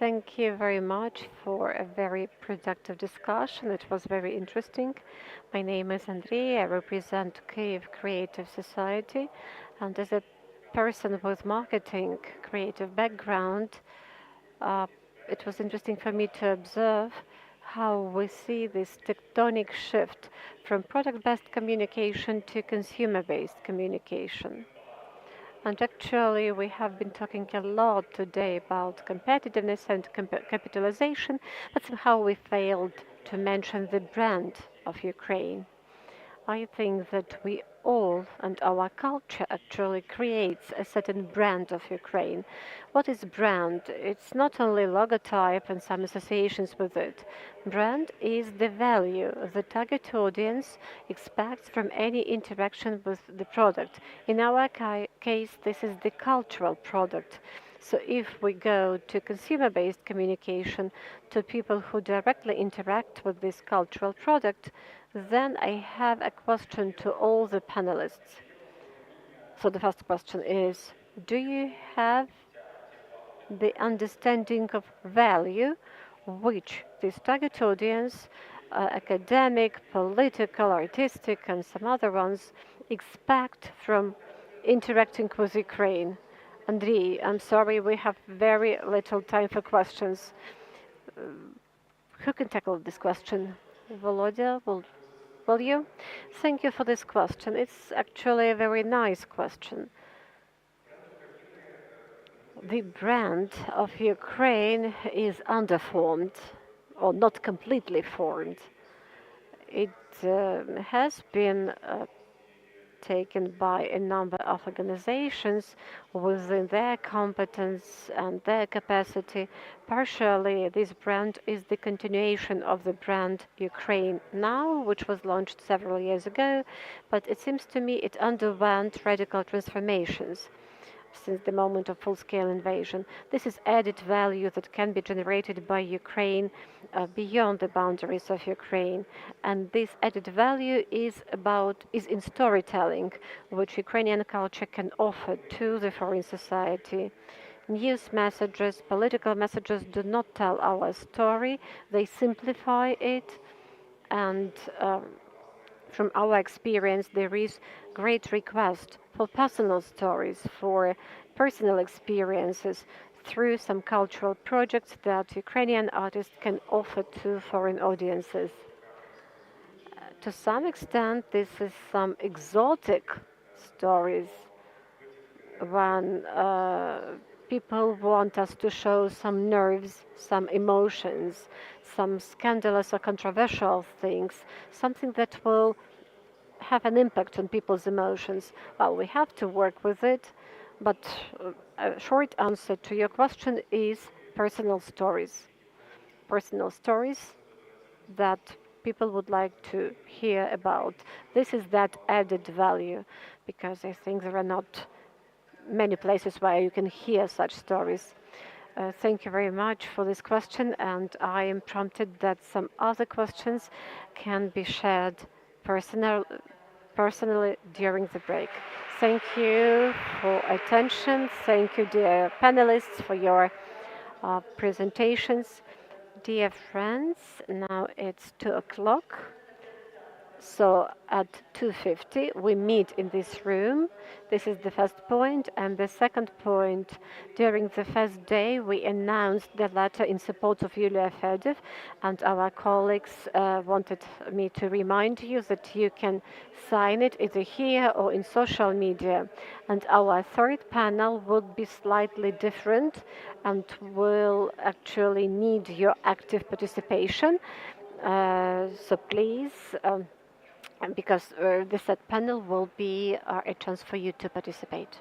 Thank you very much for a very productive discussion. It was very interesting. My name is Andrei. I represent Kyiv Creative Society, and as a person with marketing creative background, it was interesting for me to observe how we see this tectonic shift from product-based communication to consumer-based communication. And actually, we have been talking a lot today about competitiveness and capitalization, but somehow we failed to mention the brand of Ukraine. I think that we all and our culture actually creates a certain brand of Ukraine. What is brand? It's not only logotype and some associations with it. Brand is the value the target audience expects from any interaction with the product. In our case, this is the cultural product. So if we go to consumer-based communication, to people who directly interact with this cultural product, then I have a question to all the panelists. So the first question is, do you have the understanding of value which this target audience, academic, political, artistic, and some other ones, expect from interacting with Ukraine? Andrei, I'm sorry, we have very little time for questions. Who can tackle this question? Volodya, will you? Thank you for this question. It's actually a very nice question. The brand of Ukraine is underformed, or not completely formed. It has been taken by a number of organizations within their competence and their capacity. Partially, this brand is the continuation of the brand Ukraine Now, which was launched several years ago, but it seems to me it underwent radical transformations since the moment of full-scale invasion. This is added value that can be generated by Ukraine beyond the boundaries of Ukraine. And this added value is in storytelling, which Ukrainian culture can offer to the foreign society. News messages, political messages do not tell our story, they simplify it, and from our experience, there is great request for personal stories, for personal experiences through some cultural projects that Ukrainian artists can offer to foreign audiences. To some extent, this is some exotic stories when people want us to show some nerves, some emotions, some scandalous or controversial things, something that will have an impact on people's emotions. Well, we have to work with it, but a short answer to your question is personal stories. Personal stories that people would like to hear about. This is that added value, because I think there are not many places where you can hear such stories. Thank you very much for this question, and I am prompted that some other questions can be shared personally during the break. Thank you for attention. Thank you, dear panelists, for your presentations. Dear friends, now it's 2 o'clock. So at 2:50 we meet in this room. This is the first point. And the second point, during the first day we announced the letter in support of Yuliia Fedov, and our colleagues wanted me to remind you that you can sign it either here or in social media. And our third panel would be slightly different and will actually need your active participation. So please, because the third panel will be a chance for you to participate.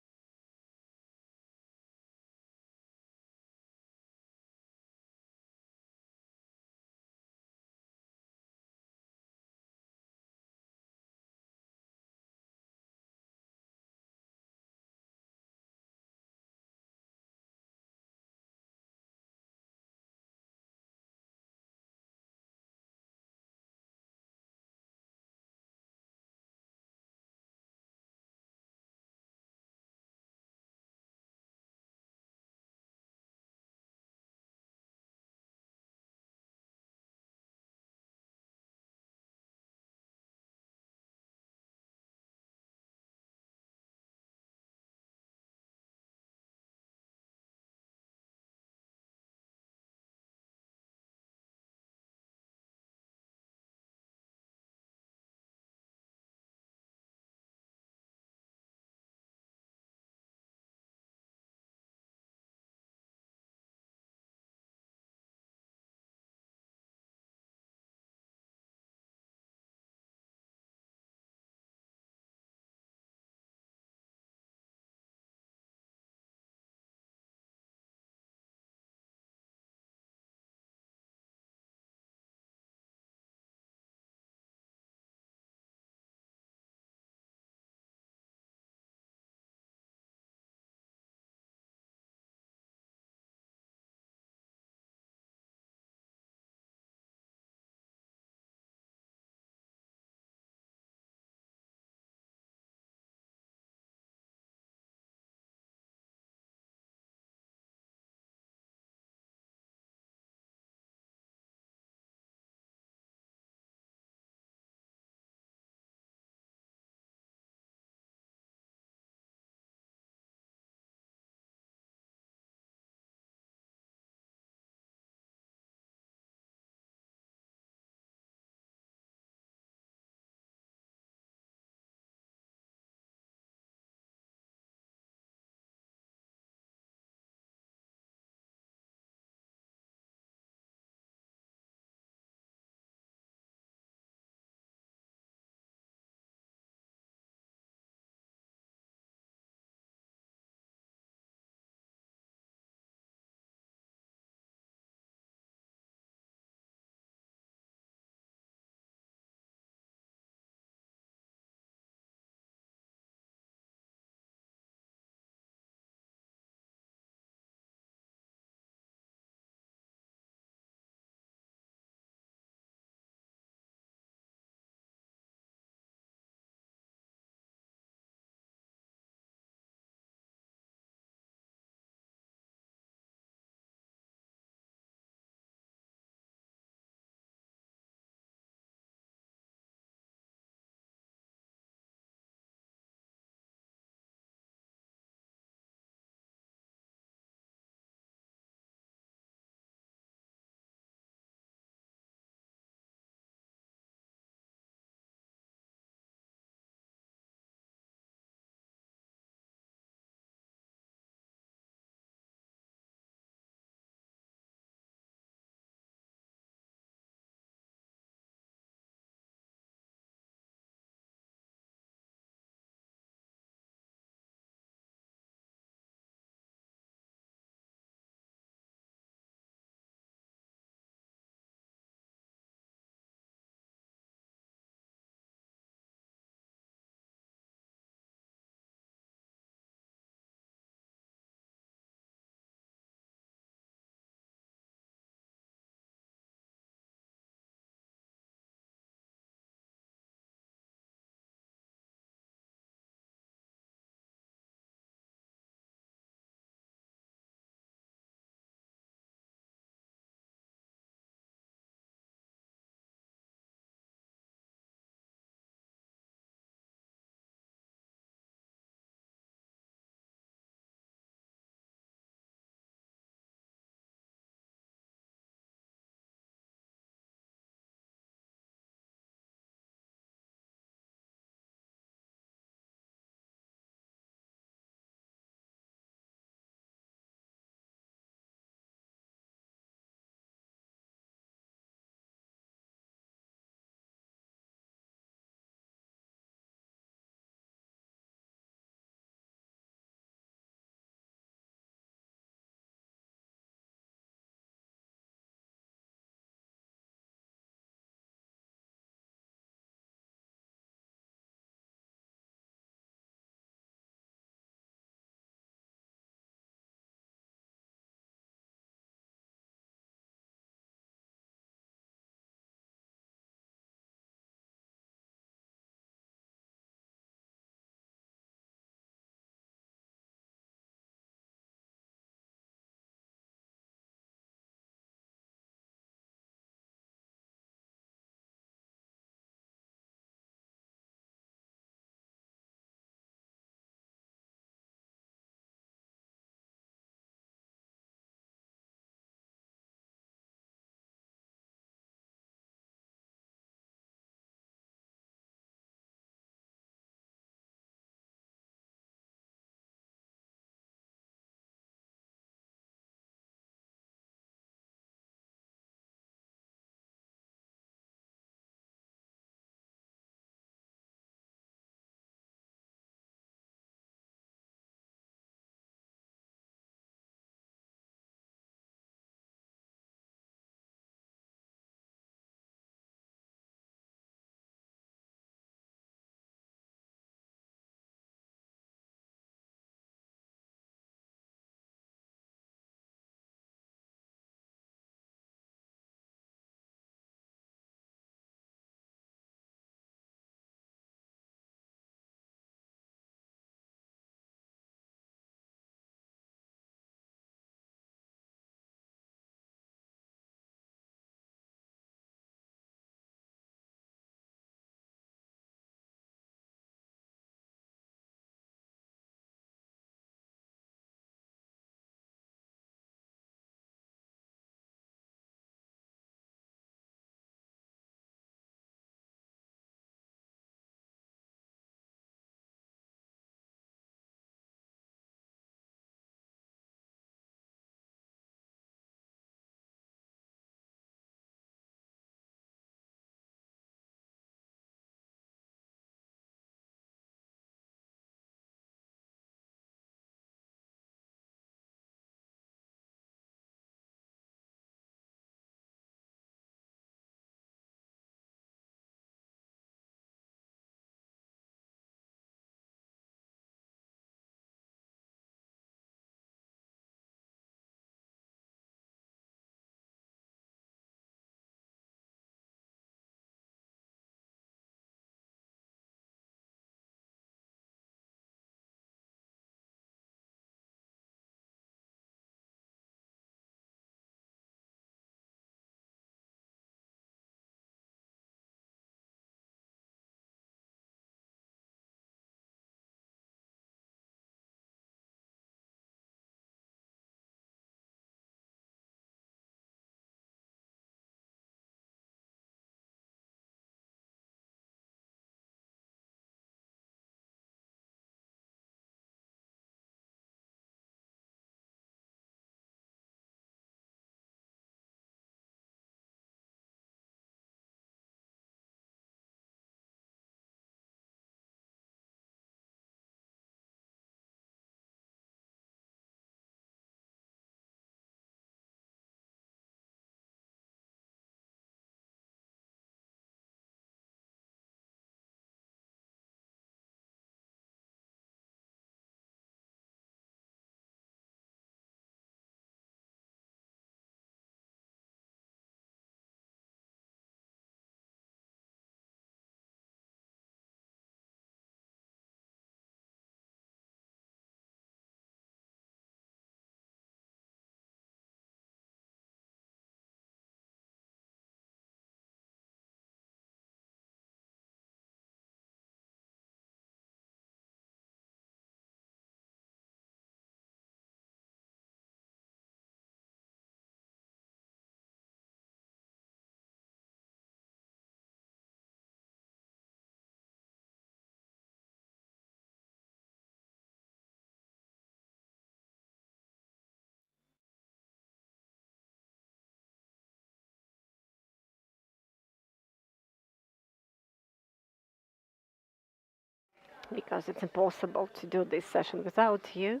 because it's impossible to do this session without you.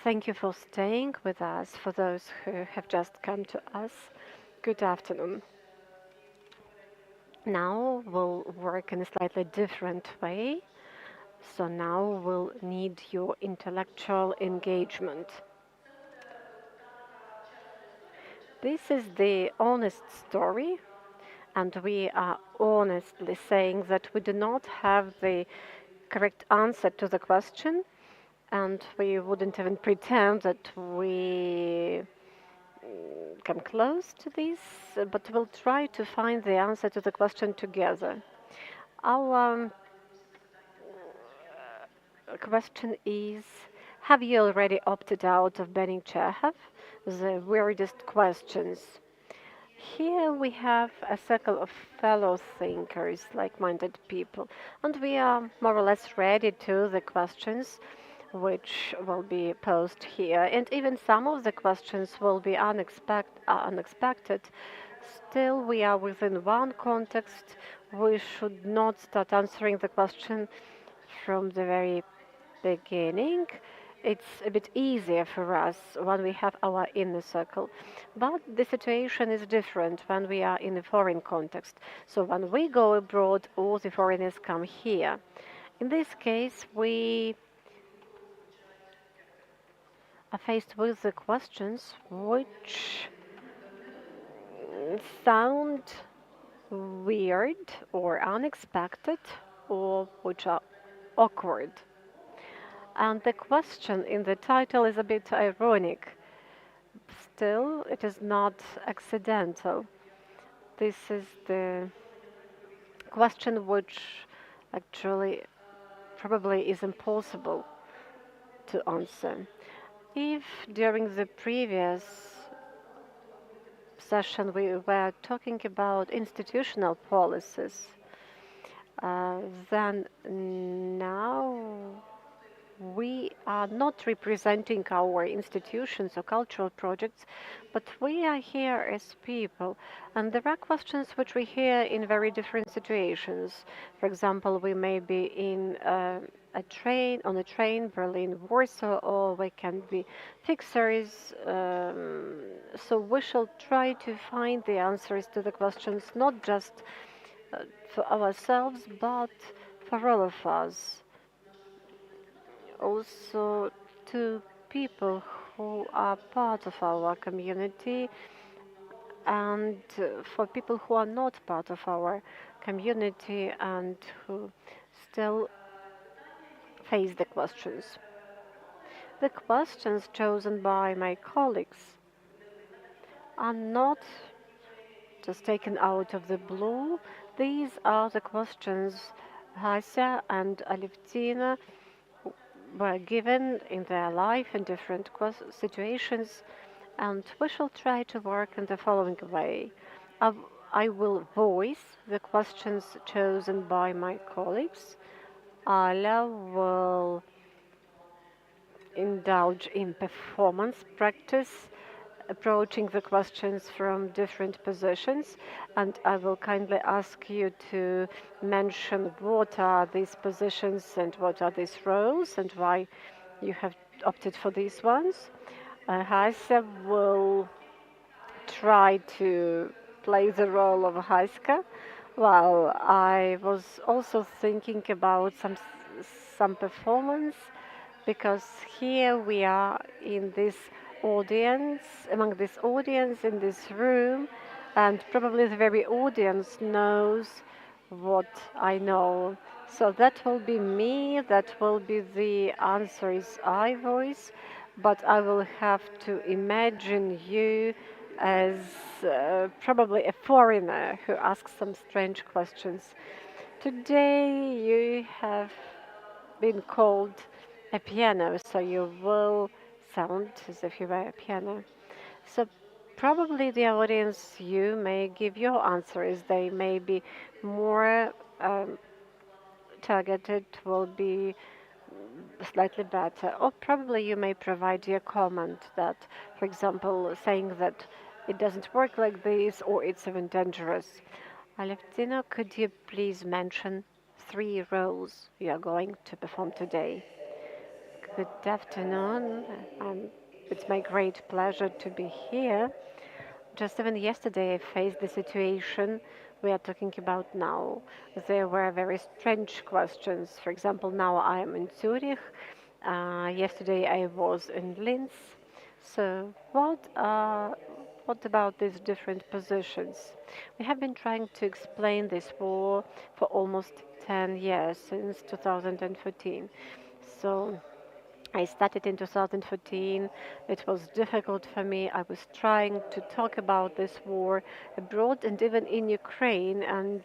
Thank you for staying with us. For those who have just come to us, good afternoon. Now we'll work in a slightly different way. So now we'll need your intellectual engagement. This is the honest story, and we are honestly saying that we do not have the correct answer to the question, and we wouldn't even pretend that we come close to this, but we'll try to find the answer to the question together. Our question is, have you already opted out of banning Chekhov? The weirdest questions. Here we have a circle of fellow thinkers, like-minded people, and we are more or less ready to the questions which will be posed here. And even some of the questions will be unexpected. Still, we are within one context. We should not start answering the question from the very beginning. It's a bit easier for us when we have our inner circle. But the situation is different when we are in a foreign context. So when we go abroad, all the foreigners come here. In this case, we are faced with the questions which sound weird or unexpected or which are awkward. And the question in the title is a bit ironic. Still, it is not accidental. This is the question which actually probably is impossible to answer. If during the previous session we were talking about institutional policies, then now we are not representing our institutions or cultural projects, but we are here as people. And there are questions which we hear in very different situations. For example, we may be in on a train, Berlin, Warsaw, or we can be fixers. So we shall try to find the answers to the questions, not just for ourselves, but for all of us. Also to people who are part of our community and for people who are not part of our community and who still face the questions. The questions chosen by my colleagues are not just taken out of the blue. These are the questions Haska and Alevtina were given in their life in different situations, and we shall try to work in the following way. I will voice the questions chosen by my colleagues. Ala will indulge in performance practice, approaching the questions from different positions, and I will kindly ask you to mention what are these positions and what are these roles and why you have opted for these ones. Haska will try to play the role of Haska, while I was also thinking about some performance, because here we are in this audience, among this audience in this room, and probably the very audience knows what I know. So that will be me, that will be the answers I voice, but I will have to imagine you as probably a foreigner who asks some strange questions. Today you have been called a piano, so you will sound as if you were a piano. So probably the audience, you may give your answers. They may be more targeted, will be slightly better. Or probably you may provide your comment that, for example, saying that it doesn't work like this or it's even dangerous. Alevtina, could you please mention three roles you are going to perform today. Good afternoon. It's my great pleasure to be here. Just even yesterday, I faced the situation we are talking about now. There were very strange questions. For example, now I am in Zurich. Yesterday, I was in Linz. So, what about these different positions? We have been trying to explain this war for almost 10 years, since 2014. So, I started in 2014. It was difficult for me. I was trying to talk about this war abroad and even in Ukraine. And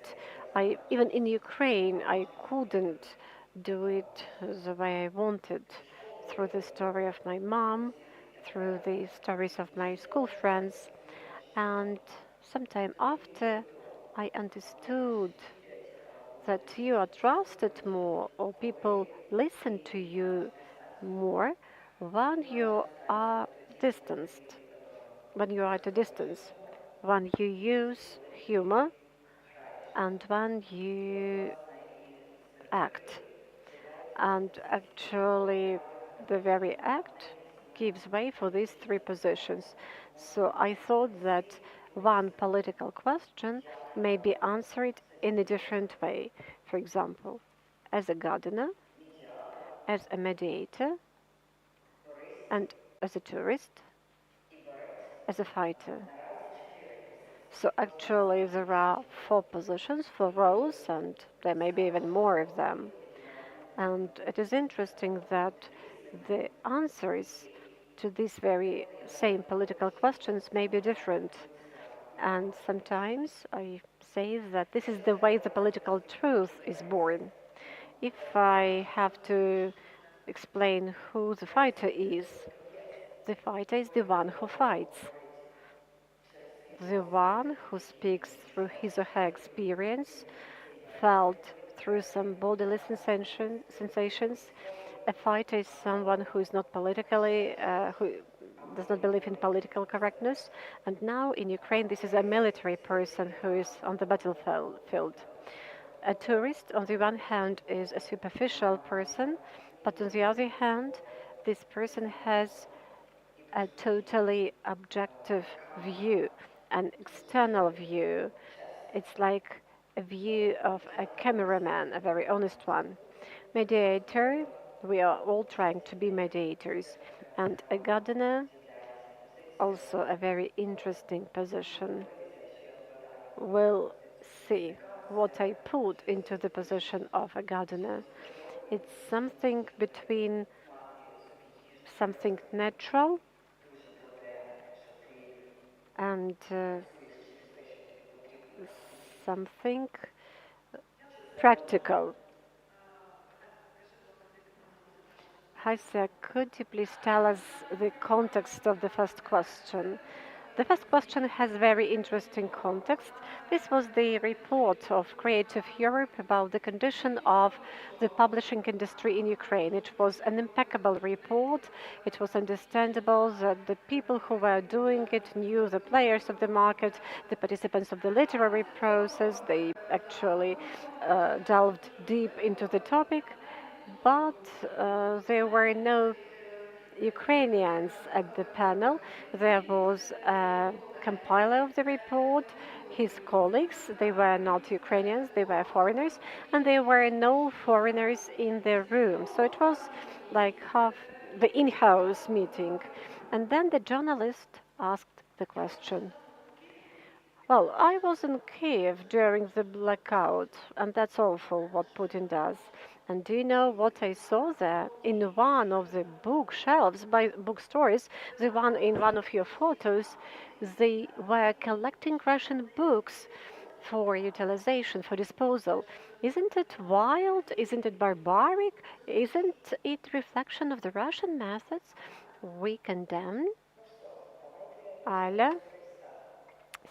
even in Ukraine, I couldn't do it the way I wanted, through the story of my mom, through the stories of my school friends. And sometime after, I understood that you are trusted more, or people listen to you more when you are distanced, when you are at a distance, when you use humor and when you act. And actually, the very act gives way for these three positions. So I thought that one political question may be answered in a different way. For example, as a gardener, as a mediator, and as a tourist, as a fighter. So actually there are four positions, four roles, and there may be even more of them. And it is interesting that the answers to these very same political questions may be different. And sometimes I say that this is the way the political truth is born. If I have to explain who the fighter is the one who fights, the one who speaks through his or her experience, felt through some bodily sensations. A fighter is someone who is not politically, who does not believe in political correctness. And now in Ukraine, this is a military person who is on the battlefield. A tourist, on the one hand, is a superficial person, but on the other hand, this person has a totally objective view, an external view. It's like a view of a cameraman, a very honest one. Mediator, we are all trying to be mediators. And a gardener, also a very interesting position. We'll see what I put into the position of a gardener. It's something between something natural and something practical. Haska, could you please tell us the context of the first question? The first question has very interesting context. This was the report of Creative Europe about the condition of the publishing industry in Ukraine. It was an impeccable report. It was understandable that the people who were doing it knew the players of the market, the participants of the literary process. They actually delved deep into the topic, but there were no Ukrainians at the panel. There was a compiler of the report, his colleagues. They were not Ukrainians, they were foreigners, and there were no foreigners in the room. So it was like half the in-house meeting. And then the journalist asked the question. Well, I was in Kiev during the blackout, and that's awful what Putin does. And do you know what I saw there? In one of the bookshelves by bookstores, the one in one of your photos, they were collecting Russian books for utilization, for disposal. Isn't it wild? Isn't it barbaric? Isn't it reflection of the Russian methods we condemn? Ala?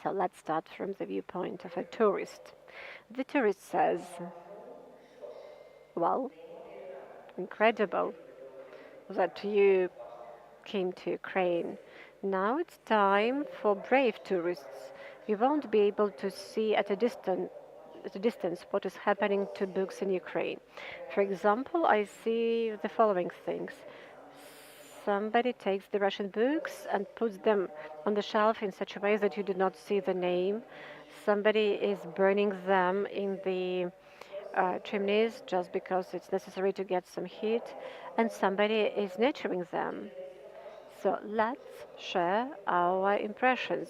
So let's start from the viewpoint of a tourist. The tourist says, well, incredible that you came to Ukraine. Now it's time for brave tourists. You won't be able to see at a the distance what is happening to books in Ukraine. For example, I see the following things. Somebody takes the Russian books and puts them on the shelf in such a way that you do not see the name. Somebody is burning them in the chimneys just because it's necessary to get some heat, and somebody is nurturing them. So let's share our impressions.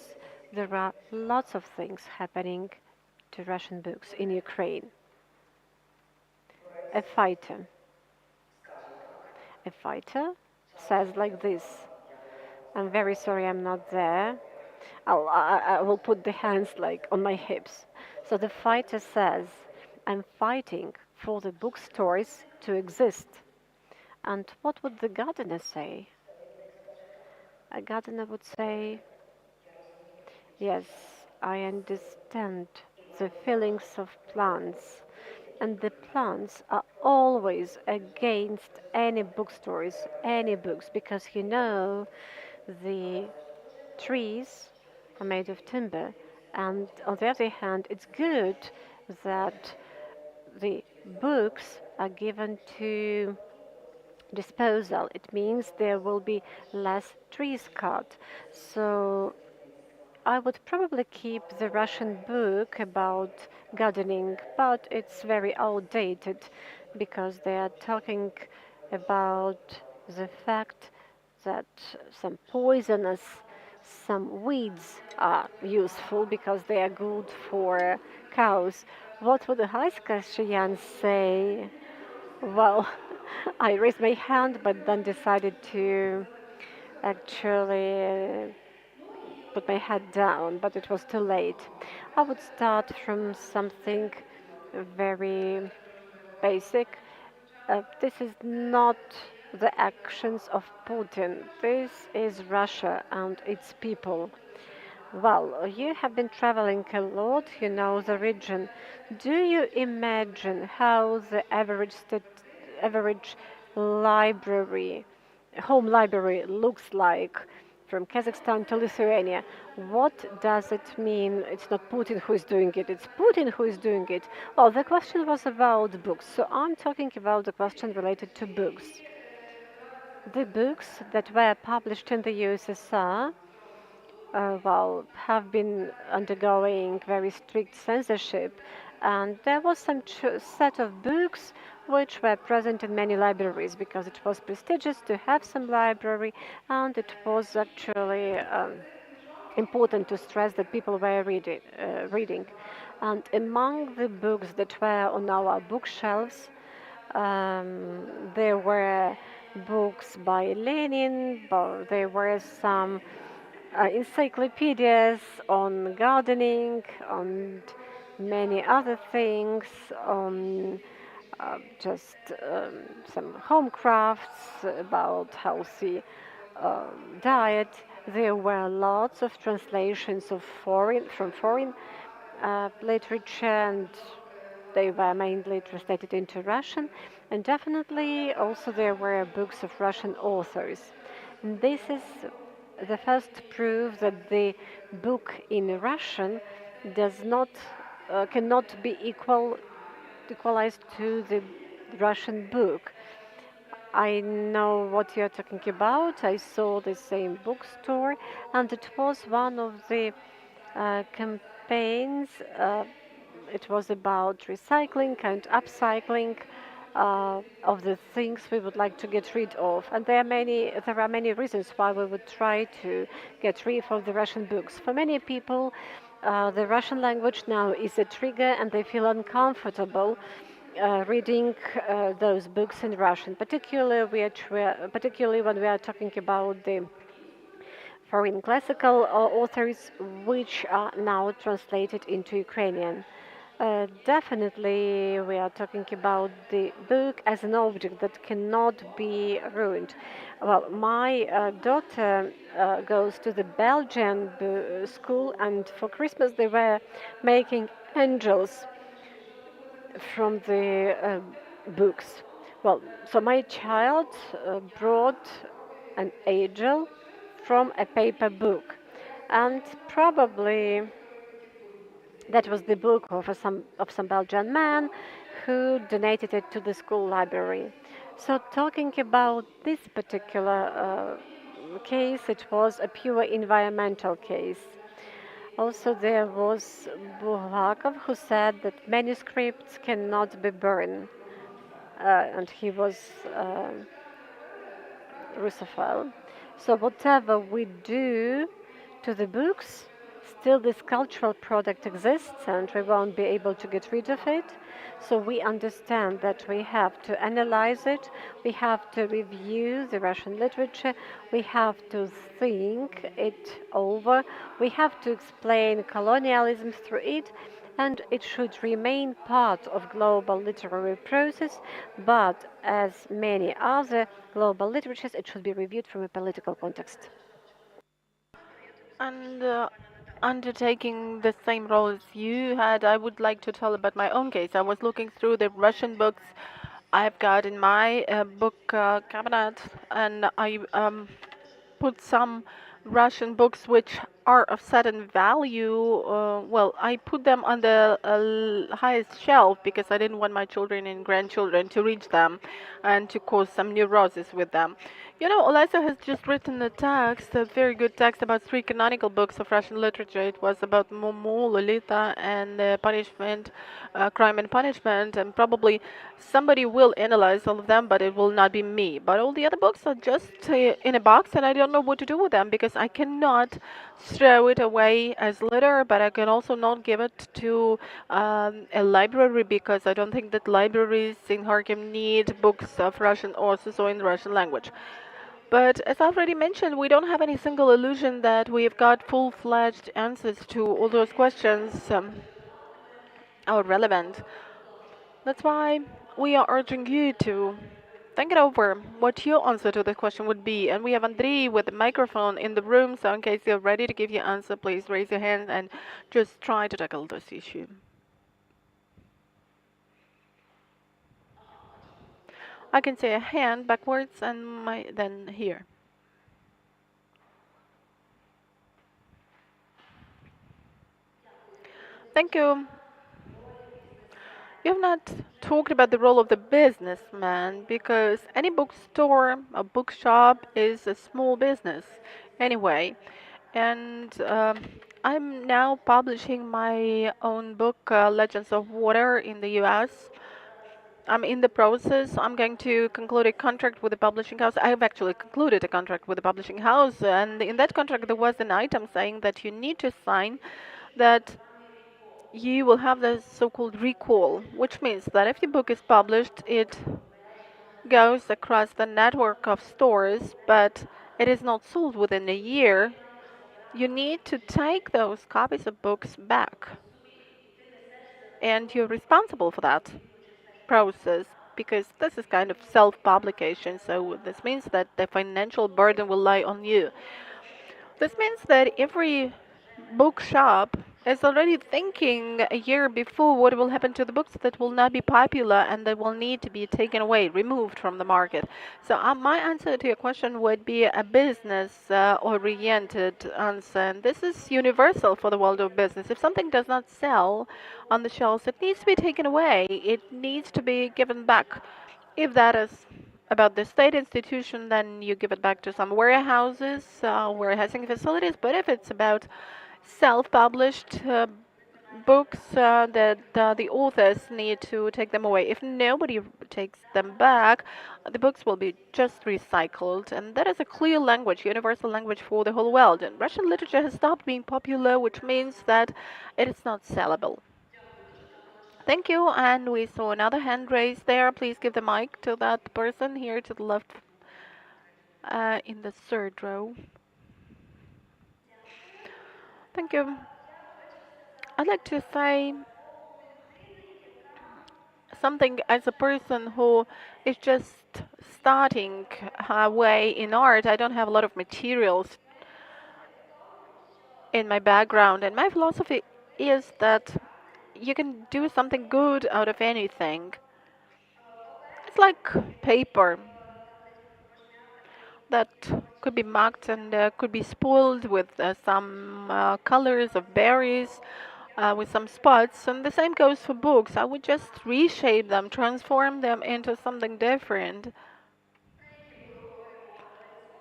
There are lots of things happening to Russian books in Ukraine. A fighter. A fighter says like this. I'm very sorry I'm not there. I will put the hands like on my hips. So the fighter says, I'm fighting for the bookstores to exist. And what would the gardener say? A gardener would say, yes, I understand the feelings of plants. And the plants are always against any bookstores, any books, because you know the trees are made of timber. And on the other hand, it's good that the books are given to disposal. It means there will be less trees cut. So I would probably keep the Russian book about gardening, but it's very outdated because they are talking about the fact that some poisonous, some weeds are useful because they are good for cows. What would the Haska SHYYAN say? Well, I raised my hand, but then decided to actually put my head down, but it was too late. I would start from something very basic. This is not the actions of Putin. This is Russia and its people. Well, you have been traveling a lot, you know the region. Do you imagine how the average library, home library looks like from Kazakhstan to Lithuania? What does it mean? It's not Putin who is doing it, it's Putin who is doing it. Well, the question was about books, so I'm talking about the question related to books. The books that were published in the USSR well, have been undergoing very strict censorship, and there was some set of books which were present in many libraries because it was prestigious to have some library, and it was actually important to stress that people were reading. And among the books that were on our bookshelves, there were books by Lenin, but there were some encyclopedias on gardening, on many other things, on just some home crafts about healthy diet. There were lots of translations of from foreign literature, and they were mainly translated into Russian. And definitely also there were books of Russian authors. And this is the first proof that the book in Russian does not cannot be equalized to the Russian book. I know what you're talking about. I saw the same bookstore, and it was one of the campaigns. It was about recycling and upcycling of the things we would like to get rid of. And there are many reasons why we would try to get rid of the Russian books. For many people, the Russian language now is a trigger, and they feel uncomfortable reading those books in Russian, particularly when we are talking about the foreign classical authors, which are now translated into Ukrainian. Definitely, we are talking about the book as an object that cannot be ruined. Well, my daughter goes to the Belgian school, and for Christmas they were making angels from the books. Well, so my child brought an angel from a paper book, and probably That was the book of some Belgian man who donated it to the school library. So talking about this particular case, it was a pure environmental case. Also, there was Bulgakov who said that manuscripts cannot be burned, and he was Russophile. So whatever we do to the books, still this cultural product exists and we won't be able to get rid of it. So we understand that we have to analyze it, we have to review the Russian literature, we have to think it over, we have to explain colonialism through it, and it should remain part of global literary process, but as many other global literatures, it should be reviewed from a political context. And undertaking the same role as you had, I would like to tell about my own case. I was looking through the Russian books I've got in my book cabinet, and I put some Russian books which are of certain value. Well, I put them on the highest shelf because I didn't want my children and grandchildren to reach them and to cause some neurosis with them. You know, Olesia has just written a text, a very good text about three canonical books of Russian literature. It was about Momo, Lolita, and punishment, crime and punishment, and probably somebody will analyze all of them, but it will not be me. But all the other books are just in a box, and I don't know what to do with them because I cannot throw it away as litter, but I can also not give it to a library because I don't think that libraries in Kharkiv need books of Russian authors or in the Russian language. But as I already mentioned, we don't have any single illusion that we've got full-fledged answers to all those questions are relevant. That's why we are urging you to think it over what your answer to the question would be. And we have Andrei with the microphone in the room, so in case you're ready to give your answer, please raise your hand and just try to tackle this issue. I can say a hand backwards and then here. Thank you. You have not talked about the role of the businessman because any bookstore or bookshop is a small business anyway. And I'm now publishing my own book, Legends of Water, in the US. I'm in the process. I'm going to conclude a contract with the publishing house. I have actually concluded a contract with the publishing house, and in that contract there was an item saying that you need to sign that you will have the so-called recall, which means that if your book is published, it goes across the network of stores, but it is not sold within a year. You need to take those copies of books back, and you're responsible for that process because this is kind of self-publication, so this means that the financial burden will lie on you. This means that every bookshop is already thinking a year before what will happen to the books that will not be popular and that will need to be taken away, removed from the market. So my answer to your question would be a business oriented answer. And this is universal for the world of business. If something does not sell on the shelves, it needs to be taken away. It needs to be given back. If that is about the state institution, then you give it back to some warehouses, warehousing facilities. But if it's about self-published books, that the authors need to take them away. If nobody takes them back, the books will be just recycled. And that is a clear language, universal language for the whole world. And Russian literature has stopped being popular, which means that it is not sellable. Thank you, and we saw another hand raised there. Please give the mic to that person here to the left in the third row. Thank you. I'd like to say something as a person who is just starting her way in art. I don't have a lot of materials in my background, and my philosophy is that you can do something good out of anything. It's like paper that could be marked and could be spoiled with some colors of berries, with some spots. And the same goes for books. I would just reshape them, transform them into something different,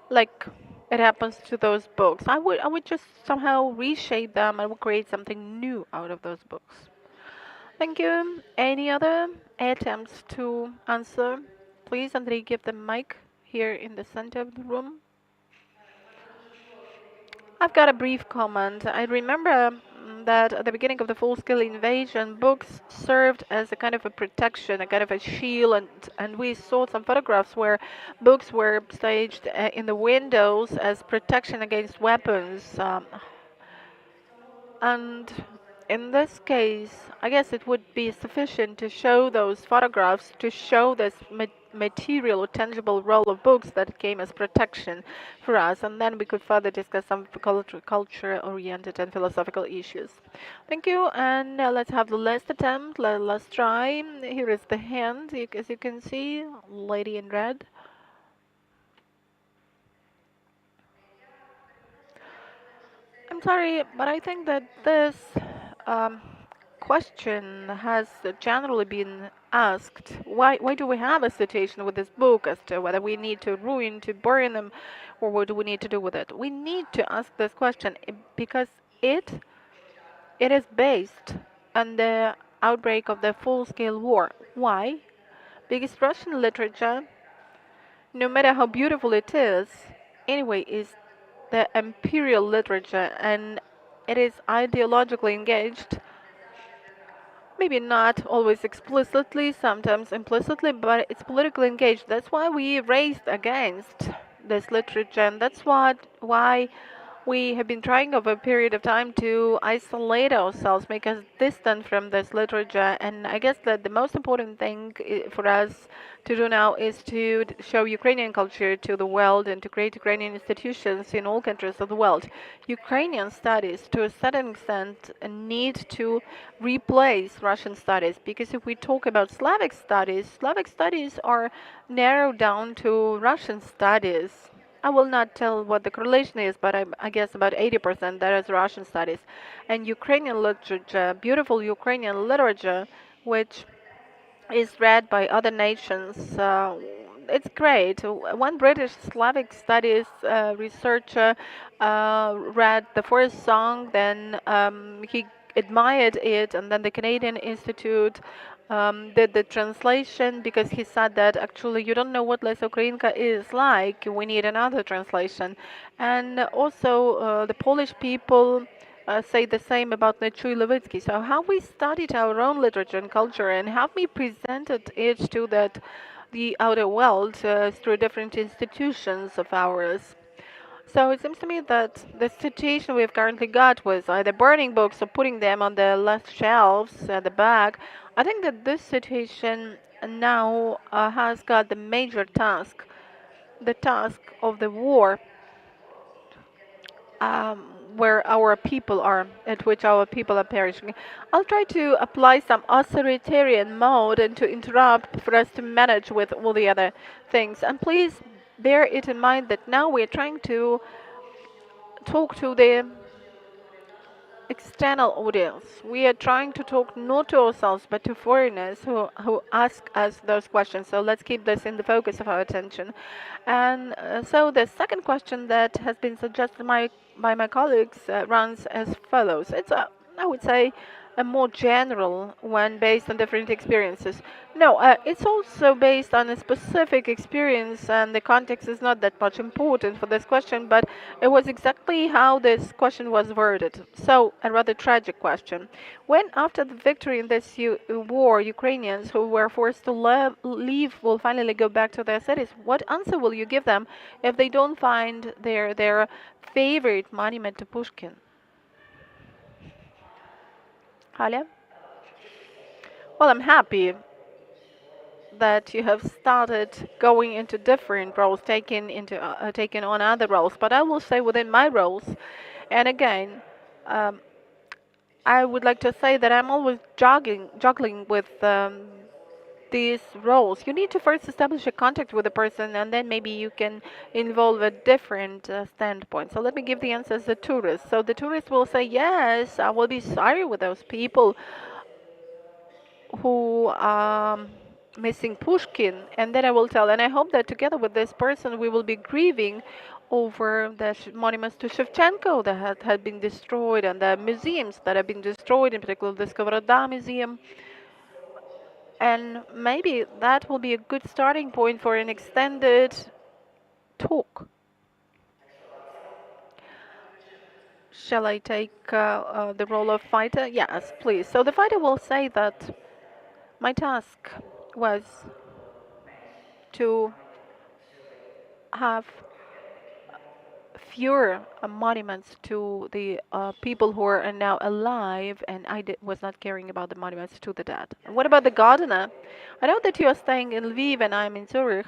like it happens to those books. I would just somehow reshape them. I would create something new out of those books. Thank you. Any other attempts to answer? Please, Andrei, give the mic here in the center of the room. I've got a brief comment. I remember that at the beginning of the full-scale invasion, books served as a kind of a protection, a kind of a shield, and we saw some photographs where books were staged in the windows as protection against weapons. And in this case, I guess it would be sufficient to show those photographs to show this material or tangible role of books that came as protection for us, and then we could further discuss some culture-oriented and philosophical issues. Thank you, and let's have the last attempt. Let's try. Here is the hand, as you can see, lady in red. I'm sorry, but I think that this um, question has generally been asked. Why do we have a situation with this book as to whether we need to ruin, to burn them, or what do we need to do with it? We need to ask this question because it is based on the outbreak of the full-scale war. Why? Because Russian literature, no matter how beautiful it is, anyway, is the imperial literature, and it is ideologically engaged, maybe not always explicitly, sometimes implicitly, but it's politically engaged. That's why we raised against this literature, and that's why we have been trying over a period of time to isolate ourselves, make us distant from this literature. And I guess that the most important thing for us to do now is to show Ukrainian culture to the world and to create Ukrainian institutions in all countries of the world. Ukrainian studies, to a certain extent, need to replace Russian studies, because if we talk about Slavic studies are narrowed down to Russian studies. I will not tell what the correlation is, but I guess about 80% that is Russian studies. And Ukrainian literature, beautiful Ukrainian literature, which is read by other nations. It's great. One British Slavic studies researcher read the first song, then he admired it, and then the Canadian Institute did the translation because he said that actually you don't know what Lesa Ukrainka is like. We need another translation. And also the Polish people say the same about Nechui Levitsky. So how we studied our own literature and culture and how we presented it to the outer world through different institutions of ours. So it seems to me that the situation we've currently got with either burning books or putting them on the left shelves at the back, I think that this situation now has got the major task, the task of the war, where our people are, at which our people are perishing. I'll try to apply some authoritarian mode and to interrupt for us to manage with all the other things. And please bear it in mind that now we're trying to talk to the external audience. We are trying to talk not to ourselves but to foreigners who ask us those questions. So let's keep this in the focus of our attention. And so the second question that has been suggested by my colleagues runs as follows. It's I would say a more general one based on different experiences. No, it's also based on a specific experience, and the context is not that much important for this question, but it was exactly how this question was worded. So, a rather tragic question. When, after the victory in this war, Ukrainians who were forced to leave will finally go back to their cities, what answer will you give them if they don't find their favorite monument to Pushkin? Halia? Well, I'm happy that you have started going into different roles, taking on other roles. But I will say within my roles, and again, I would like to say that I'm always juggling with these roles. You need to first establish a contact with the person, and then maybe you can involve a different standpoint. So let me give the answer as a tourist. So the tourist will say, yes, I will be sorry with those people who are missing Pushkin, and then I will tell, and I hope that together with this person we will be grieving over the monuments to Shevchenko that had been destroyed, and the museums that have been destroyed, in particular the Skovoroda Museum. And maybe that will be a good starting point for an extended talk. Shall I take the role of fighter? Yes, please. So the fighter will say that my task was to have fewer monuments to the people who are now alive, and was not caring about the monuments to the dead. And what about the gardener? I know that you are staying in Lviv and I'm in Zurich,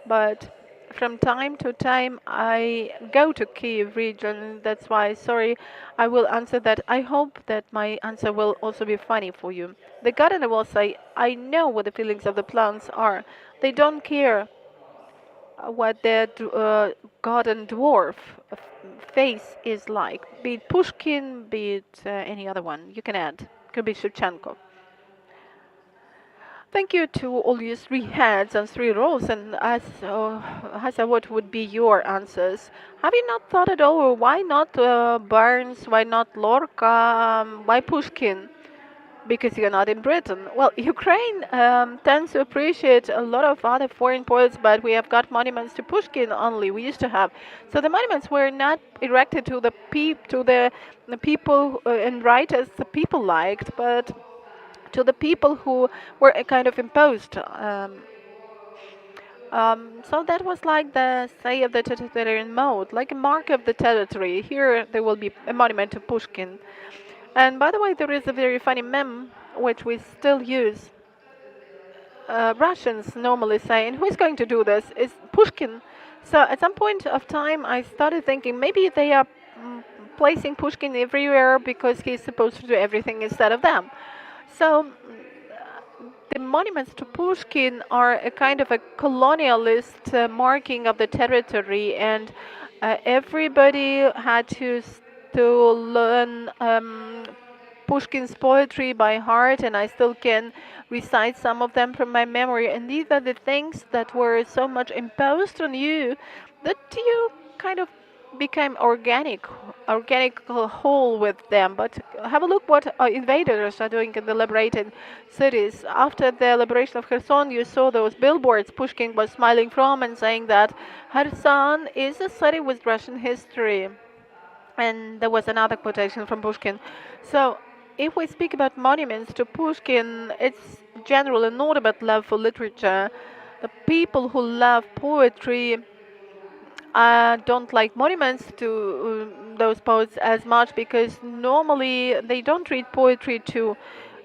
but from time to time I go to Kiev region. That's why, sorry, I will answer that. I hope that my answer will also be funny for you. The gardener will say, I know what the feelings of the plants are. They don't care what their garden dwarf face is like. Be it Pushkin, be it any other one. You can add. Could be Shevchenko. Thank you to all these three heads and three roles. And Hasa, what would be your answers? Have you not thought it over? Why not Burns? Why not Lorca? Why Pushkin? Because you're not in Britain. Well, Ukraine tends to appreciate a lot of other foreign poets, but we have got monuments to Pushkin only. We used to have. So the monuments were not erected to the people and writers the people liked, but to the people who were kind of imposed. So that was like the say of the totalitarian mode, like a mark of the territory. Here there will be a monument to Pushkin. And by the way, there is a very funny meme which we still use. Russians normally say, and who is going to do this? Is Pushkin. So at some point of time, I started thinking maybe they are placing Pushkin everywhere because he's supposed to do everything instead of them. So the monuments to Pushkin are a kind of a colonialist marking of the territory, and everybody had to learn Pushkin's poetry by heart, and I still can recite some of them from my memory. And these are the things that were so much imposed on you that you kind of became organic whole with them. But have a look what invaders are doing in the liberated cities. After the liberation of Kherson, you saw those billboards Pushkin was smiling from and saying that Kherson is a city with Russian history. And there was another quotation from Pushkin. So if we speak about monuments to Pushkin, it's generally not about love for literature. The people who love poetry don't like monuments to those poets as much, because normally they don't read poetry to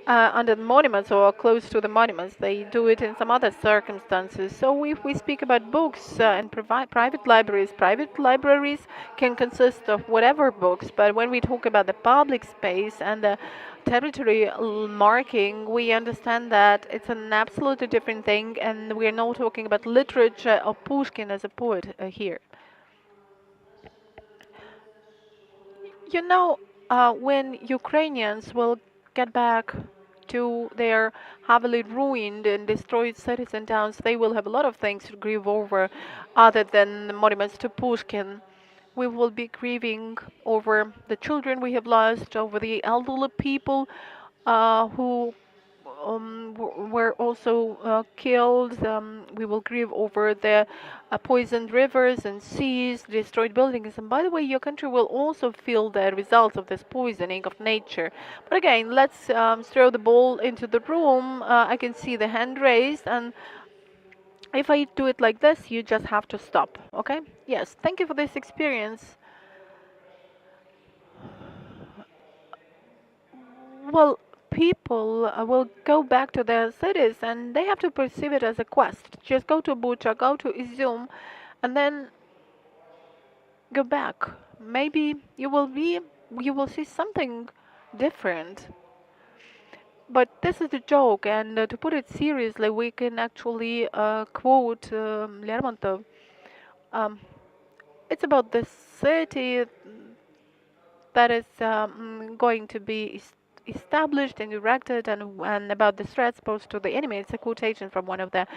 under the monuments or close to the monuments. They do it in some other circumstances. So if we speak about books and private libraries can consist of whatever books, but when we talk about the public space and the territory marking, we understand that it's an absolutely different thing, and we're not talking about literature or Pushkin as a poet here. You know, when Ukrainians will get back to their heavily ruined and destroyed cities and towns, they will have a lot of things to grieve over other than the monuments to Pushkin. We will be grieving over the children we have lost, over the elderly people who were also killed. We will grieve over the poisoned rivers and seas, destroyed buildings. And by the way, your country will also feel the results of this poisoning of nature. But again, let's throw the ball into the room. I can see the hand raised, and if I do it like this, you just have to stop, okay? Yes, thank you for this experience. Well, people will go back to their cities and they have to perceive it as a quest. Just go to Bucha, go to Izum, and then go back. Maybe you will see something different. But this is a joke, and to put it seriously, we can actually quote Lermontov. Um, it's about the city that is going to be established and erected, and about the threats posed to the enemy. It's a quotation from one of the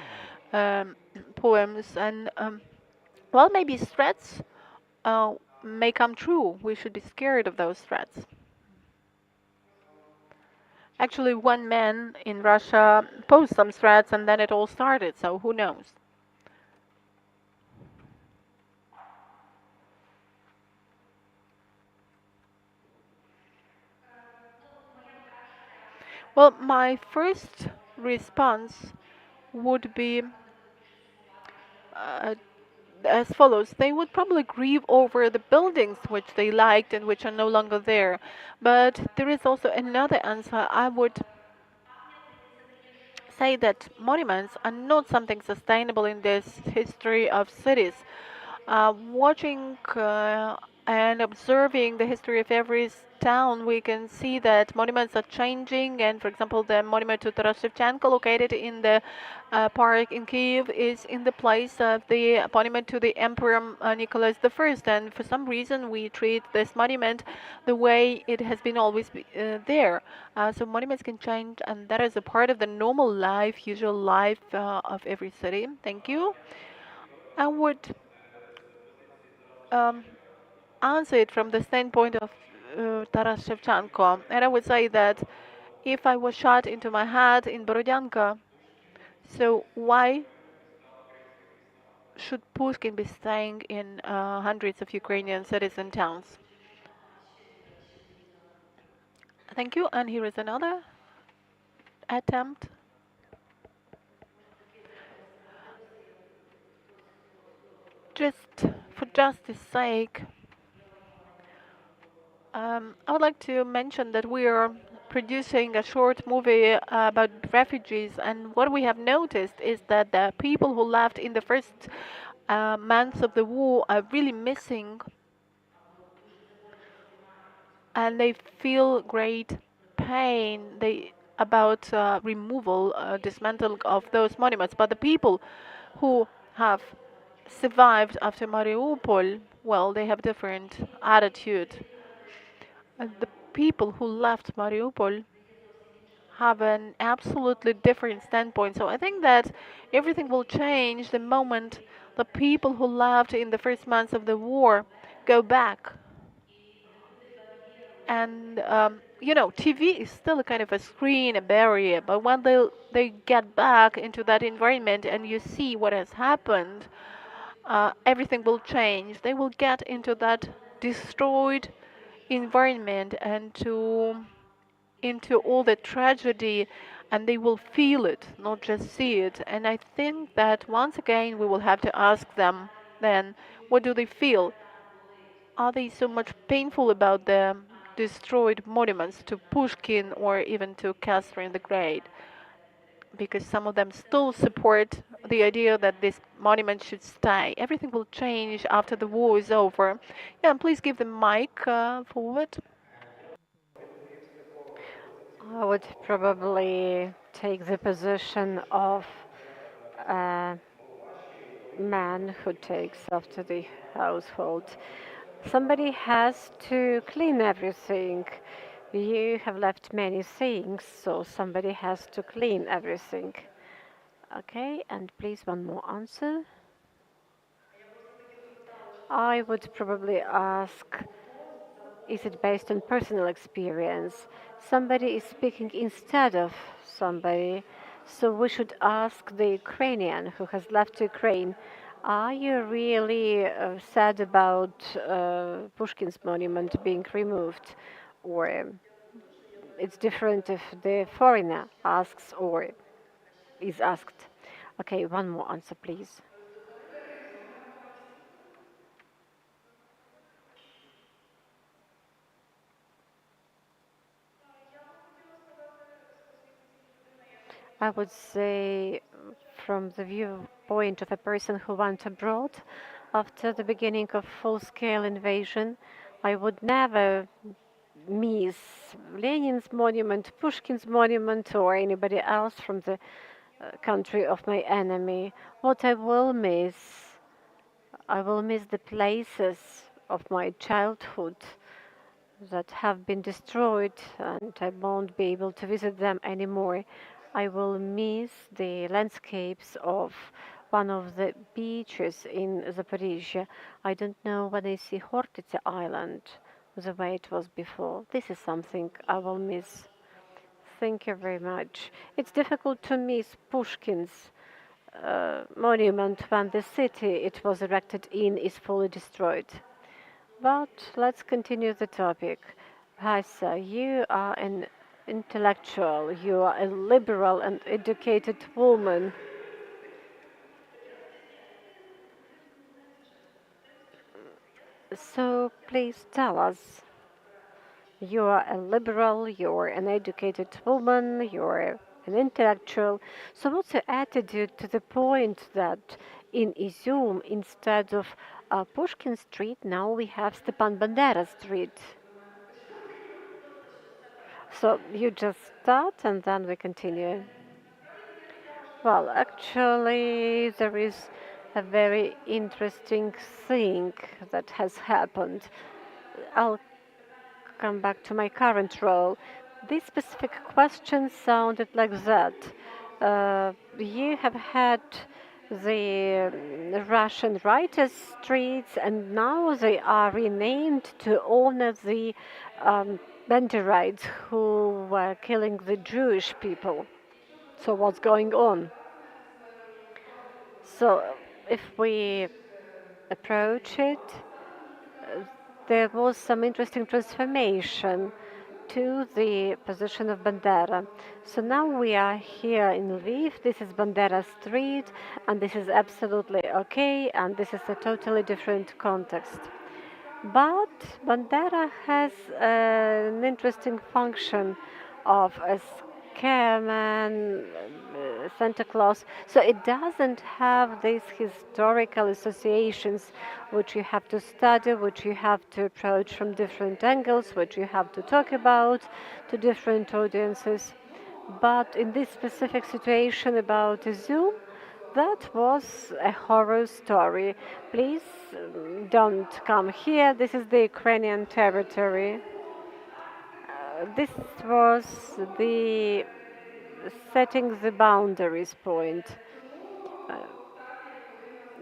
um, poems, and well, maybe threats uh, may come true. We should be scared of those threats. Actually, one man in Russia posed some threats, and then it all started. So who knows? Well, my first response would be uh, as follows. They would probably grieve over the buildings which they liked and which are no longer there. But there is also another answer. I would say that monuments are not something sustainable in this history of cities. Watching and observing the history of every town, we can see that monuments are changing. And for example, the monument to Taras Shevchenko, located in the park in Kiev, is in the place of the monument to the Emperor Nicholas I. And for some reason, we treat this monument the way it has been always there. So monuments can change, and that is a part of the normal life, usual life of every city. Thank you. I would um, answer it from the standpoint of Taras Shevchenko, and I would say that if I was shot into my head in Borodyanka, so why should Pushkin be staying in hundreds of Ukrainian cities and towns? Thank you, and here is another attempt. Just for justice sake, I would like to mention that we are producing a short movie about refugees, and what we have noticed is that the people who left in the first months of the war are really missing, and they feel great pain about removal, dismantling of those monuments. But the people who have survived after Mariupol, well, they have different attitude. The people who left Mariupol have an absolutely different standpoint. So I think that everything will change the moment the people who left in the first months of the war go back. And TV is still a kind of a screen, a barrier. But when they get back into that environment and you see what has happened, everything will change. They will get into that destroyed environment and into all the tragedy, and they will feel it, not just see it. And I think that once again we will have to ask them then, what do they feel? Are they so much painful about the destroyed monuments to Pushkin or even to Catherine the Great? Because some of them still support the idea that this monument should stay. Everything will change after the war is over. Yeah, and please give the mic forward. I would probably take the position of a man who takes after the household. Somebody has to clean everything. You have left many things, so somebody has to clean everything. Okay, and please one more answer. I would probably ask, is it based on personal experience? Somebody is speaking instead of somebody, so we should ask the Ukrainian who has left Ukraine, are you really sad about Pushkin's monument being removed? Or it's different if the foreigner asks or is asked. Okay, one more answer, please. I would say, from the viewpoint of a person who went abroad after the beginning of full-scale invasion, I would never miss Lenin's monument, Pushkin's monument, or anybody else from the country of my enemy. What I will miss the places of my childhood that have been destroyed, and I won't be able to visit them anymore. I will miss the landscapes of one of the beaches in Zaporizhia. I don't know when I see Hortice Island the way it was before. This is something I will miss. Thank you very much. It's difficult to miss Pushkin's monument when the city it was erected in is fully destroyed. But let's continue the topic. Hasa, you are an intellectual, you are a liberal and educated woman. So please tell us. You are a liberal, you're an educated woman, you're an intellectual. So what's your attitude to the point that in Izum, instead of Pushkin Street, now we have Stepan Bandera Street? So you just start and then we continue. Well, actually, there is a very interesting thing that has happened. I'll come back to my current role. This specific question sounded like that. You have had the Russian writers' streets, and now they are renamed to honor the Banderites who were killing the Jewish people. So what's going on? So if we approach it, there was some interesting transformation to the position of Bandera. So now we are here in Lviv, this is Bandera Street, and this is absolutely okay, and this is a totally different context. But Bandera has an interesting function of a scareman, Santa Claus. So it doesn't have these historical associations which you have to study, which you have to approach from different angles, which you have to talk about to different audiences. But in this specific situation about Zoom, that was a horror story. Please don't come here. This is the Ukrainian territory. This was the setting the boundaries point.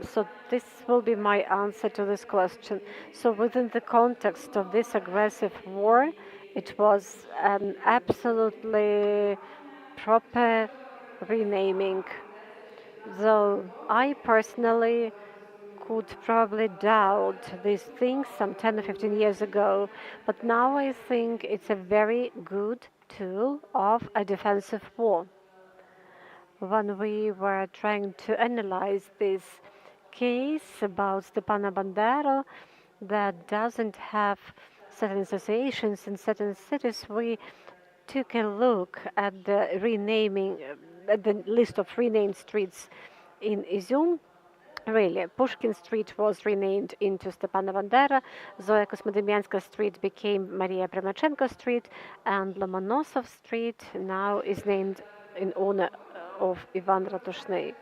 So this will be my answer to this question. So within the context of this aggressive war, it was an absolutely proper renaming. Though I personally could probably doubt these things some 10 or 15 years ago, but now I think it's a very good tool of a defensive war. When we were trying to analyze this case about Stepana Bandera that doesn't have certain associations in certain cities, we took a look at the renaming, at the list of renamed streets in Izum. Really, Pushkin Street was renamed into Stepana Bandera, Zoya Kosmodemyanska Street became Maria Primachenko Street, and Lomonosov Street now is named in honor of Ivan Ratushny.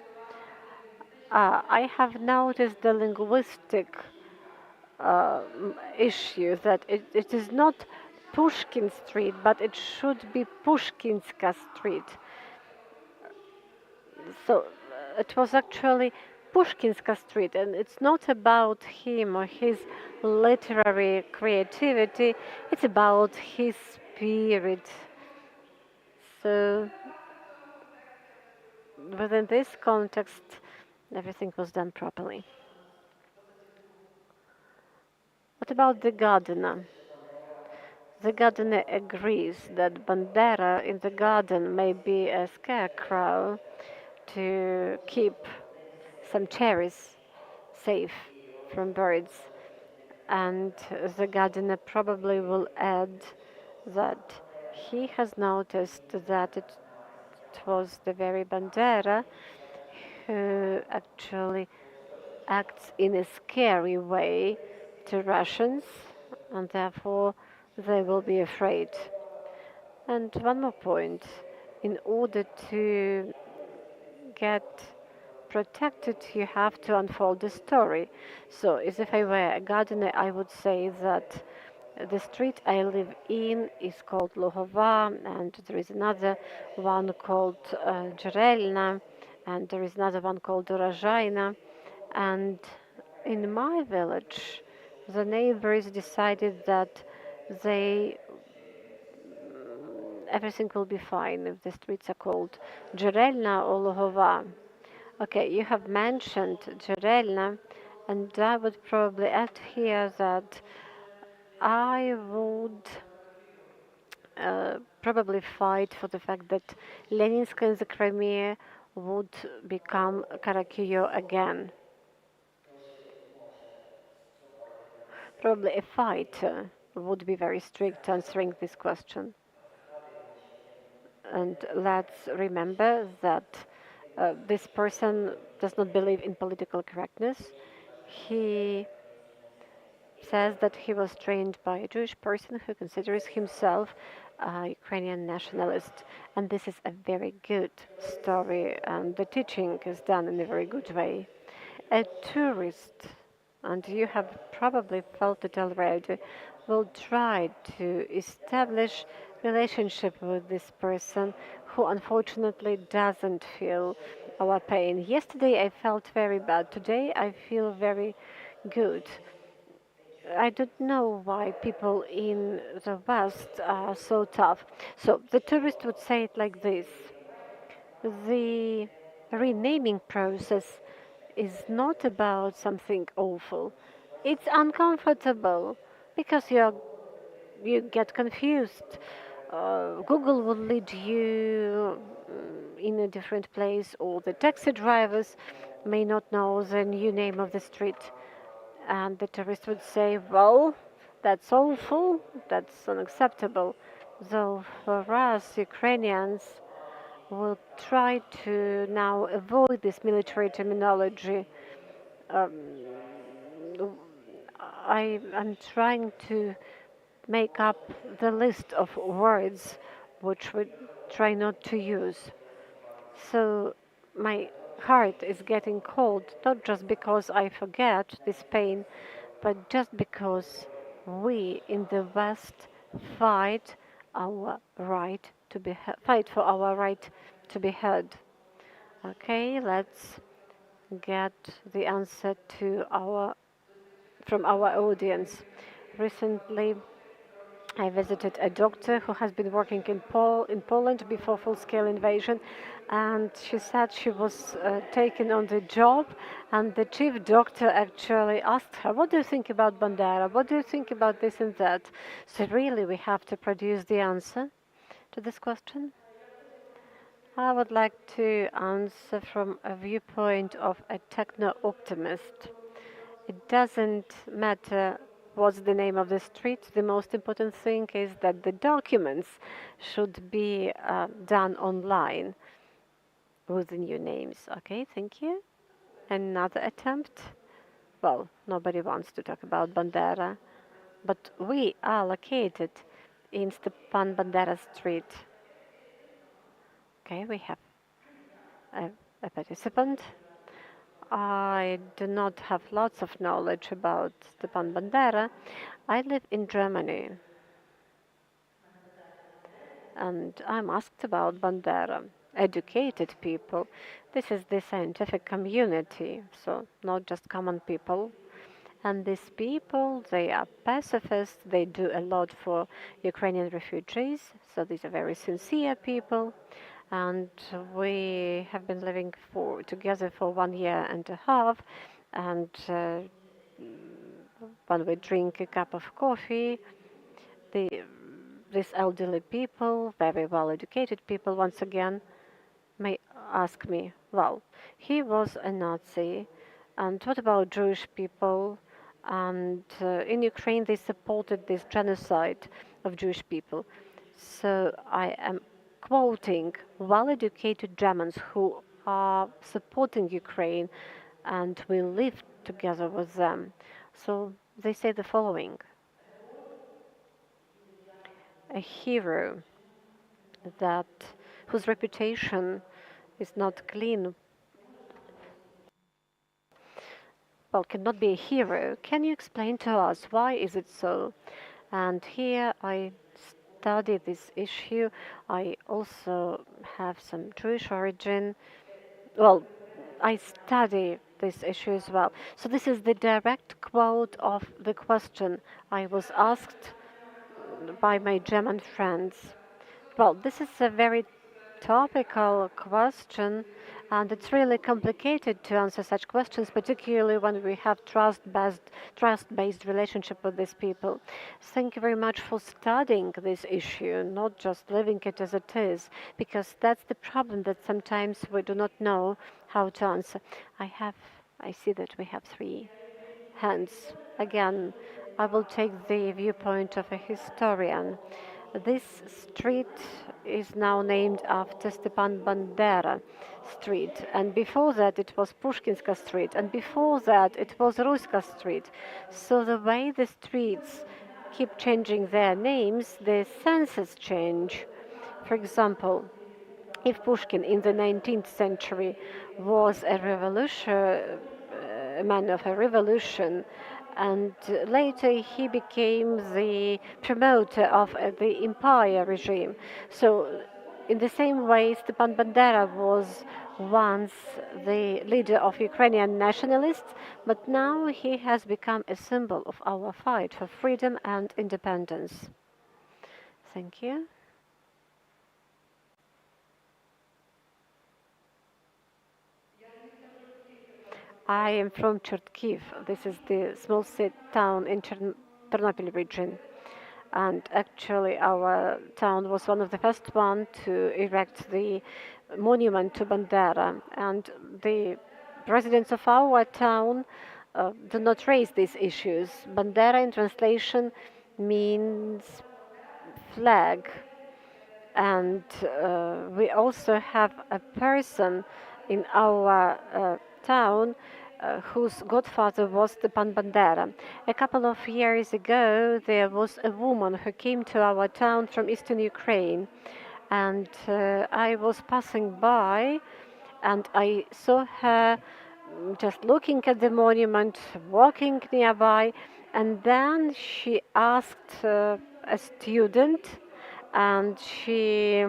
I have noticed the linguistic issue that it is not Pushkin Street, but it should be Pushkinska Street. So it was actually Pushkinska Street, and it's not about him or his literary creativity, it's about his spirit. So within this context, everything was done properly. What about the gardener? The gardener agrees that Bandera in the garden may be a scarecrow to keep some cherries safe from birds. And the gardener probably will add that he has noticed that it was the very Bandera who actually acts in a scary way to Russians, and therefore they will be afraid. And one more point. In order to get protected, you have to unfold the story. So, as if I were a gardener, I would say that the street I live in is called Luhova, and there is another one called Jerelna, and there is another one called Urozhaina. And in my village, the neighbors decided that they everything will be fine if the streets are called Jerelna or Luhova. Okay, you have mentioned Jerelna, and I would probably add here that I would probably fight for the fact that Leninska in the Crimea would become Karakuyo again. Probably a fighter would be very strict answering this question. And let's remember that this person does not believe in political correctness. He says that he was trained by a Jewish person who considers himself a Ukrainian nationalist. And this is a very good story, and the teaching is done in a very good way. A tourist, and you have probably felt it already, will try to establish relationship with this person who unfortunately doesn't feel our pain. Yesterday I felt very bad. Today I feel very good. I don't know why people in the West are so tough. So the tourist would say it like this: the renaming process is not about something awful. It's uncomfortable because you get confused. Google will lead you in a different place, or the taxi drivers may not know the new name of the street. And the tourist would say, well, that's awful, that's unacceptable. So for us, Ukrainians, will try to now avoid this military terminology. Um, I'm trying to make up the list of words which we try not to use. So my heart is getting cold, not just because I forget this pain, but just because we in the West fight our right to be fight for our right to be heard. Okay, let's get the answer to our from our audience. Recently, I visited a doctor who has been working in Poland before full-scale invasion, and she said she was taken on the job, and the chief doctor actually asked her, "What do you think about Bandera? What do you think about this and that?" So really, we have to produce the answer to this question. I would like to answer from a viewpoint of a techno-optimist. It doesn't matter what's the name of the street. The most important thing is that the documents should be done online with the new names. Okay, thank you. Another attempt. Well, nobody wants to talk about Bandera, but we are located in Stepan Bandera Street. Okay, we have a participant. I do not have lots of knowledge about Stepan Bandera. I live in Germany, and I'm asked about Bandera. Educated people. This is the scientific community, so not just common people. And these people, they are pacifists. They do a lot for Ukrainian refugees, so these are very sincere people. And we have been living together for 1.5 years, and when we drink a cup of coffee, these elderly people, very well educated people, once again may ask me, well, he was a Nazi, and what about Jewish people? And in Ukraine they supported this genocide of Jewish people. So I am quoting well-educated Germans who are supporting Ukraine, and we live together with them. So they say the following: a hero that whose reputation is not clean, well, cannot be a hero. Can you explain to us why is it so? And here I study this issue. I also have some Jewish origin. Well, I study this issue as well. So this is the direct quote of the question I was asked by my German friends. Well, this is a very topical question, and it's really complicated to answer such questions, particularly when we have trust-based relationship with these people. Thank you very much for studying this issue, not just leaving it as it is, because that's the problem, that sometimes we do not know how to answer. I see that we have 3 hands. Again, I will take the viewpoint of a historian. This street is now named after Stepan Bandera Street, and before that it was Pushkinska Street, and before that it was Ruska Street. So the way the streets keep changing their names, their senses change. For example, if Pushkin in the 19th century was a man of a revolution, and later he became the promoter of the empire regime. So in the same way, Stepan Bandera was once the leader of Ukrainian nationalists, but now he has become a symbol of our fight for freedom and independence. Thank you. I am from Chertkiv. This is the small town in Ternopil region. And actually our town was one of the first one to erect the monument to Bandera. And the residents of our town do not raise these issues. Bandera in translation means flag. And we also have a person in our town whose godfather was Stepan Bandera. A couple of years ago, there was a woman who came to our town from eastern Ukraine, and I was passing by, and I saw her just looking at the monument, walking nearby, and then she asked a student, and she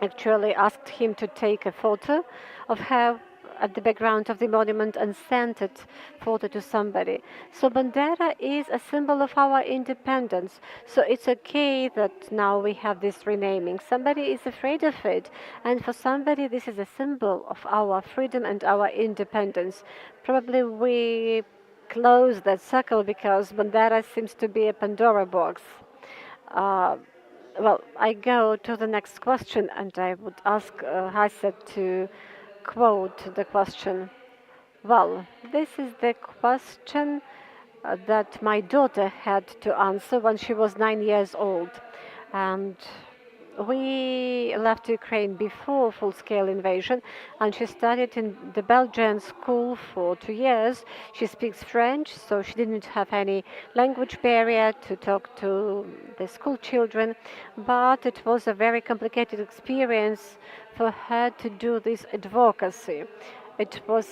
actually asked him to take a photo of her at the background of the monument and sent it photo to somebody. So Bandera is a symbol of our independence. So it's okay that now we have this renaming. Somebody is afraid of it, and for somebody this is a symbol of our freedom and our independence. Probably we close that circle because Bandera seems to be a Pandora box. Well, I go to the next question, and I would ask Haska to quote the question. Well, this is the question that my daughter had to answer when she was 9 years old. And we left Ukraine before full-scale invasion, and she studied in the Belgian school for 2 years. She speaks French, so she didn't have any language barrier to talk to the school children, but it was a very complicated experience for her to do this advocacy. It was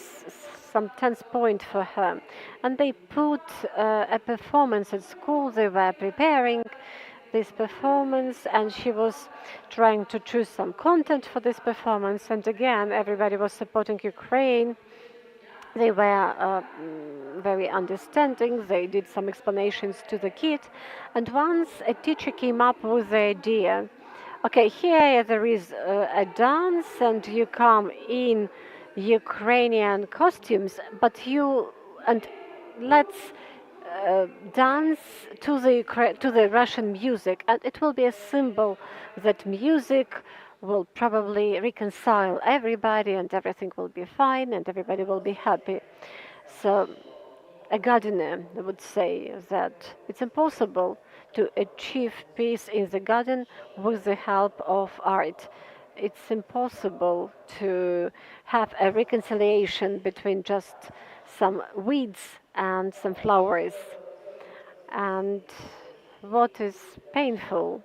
some tense point for her. And they put a performance at school. They were preparing this performance, and she was trying to choose some content for this performance. And again, everybody was supporting Ukraine. They were very understanding. They did some explanations to the kid. And once a teacher came up with the idea, okay, here there is a dance, and you come in Ukrainian costumes, but let's dance to the Russian music, and it will be a symbol that music will probably reconcile everybody, and everything will be fine, and everybody will be happy. So a gardener would say that it's impossible to achieve peace in the garden with the help of art. It's impossible to have a reconciliation between just some weeds and some flowers. And what is painful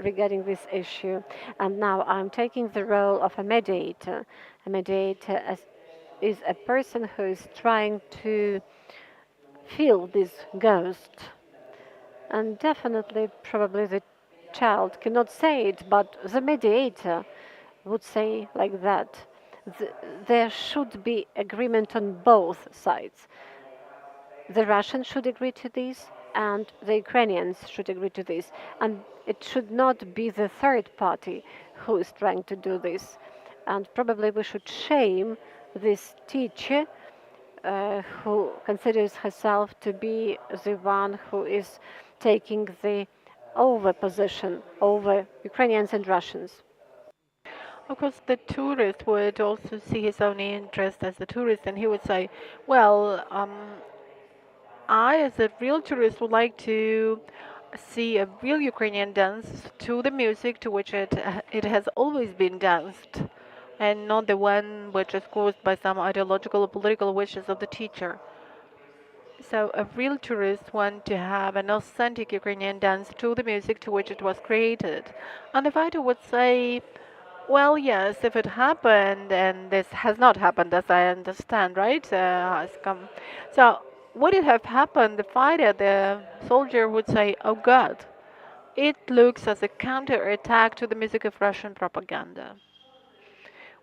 regarding this issue. And now I'm taking the role of a mediator. A mediator is a person who is trying to feel this ghost. And definitely, probably the child cannot say it, but the mediator would say like that. There should be agreement on both sides. The Russians should agree to this, and the Ukrainians should agree to this. And it should not be the third party who is trying to do this. And probably we should shame this teacher who considers herself to be the one who is taking the over position over Ukrainians and Russians. Of course, the tourist would also see his own interest as a tourist, and he would say, well, I, as a real tourist, would like to see a real Ukrainian dance to the music to which it has always been danced, and not the one which is caused by some ideological or political wishes of the teacher. So a real tourist wants to have an authentic Ukrainian dance to the music to which it was created. And the fighter would say, well, yes, if it happened, and this has not happened as I understand, right? So would it have happened, the fighter, the soldier would say, oh God, it looks as a counter-attack to the music of Russian propaganda.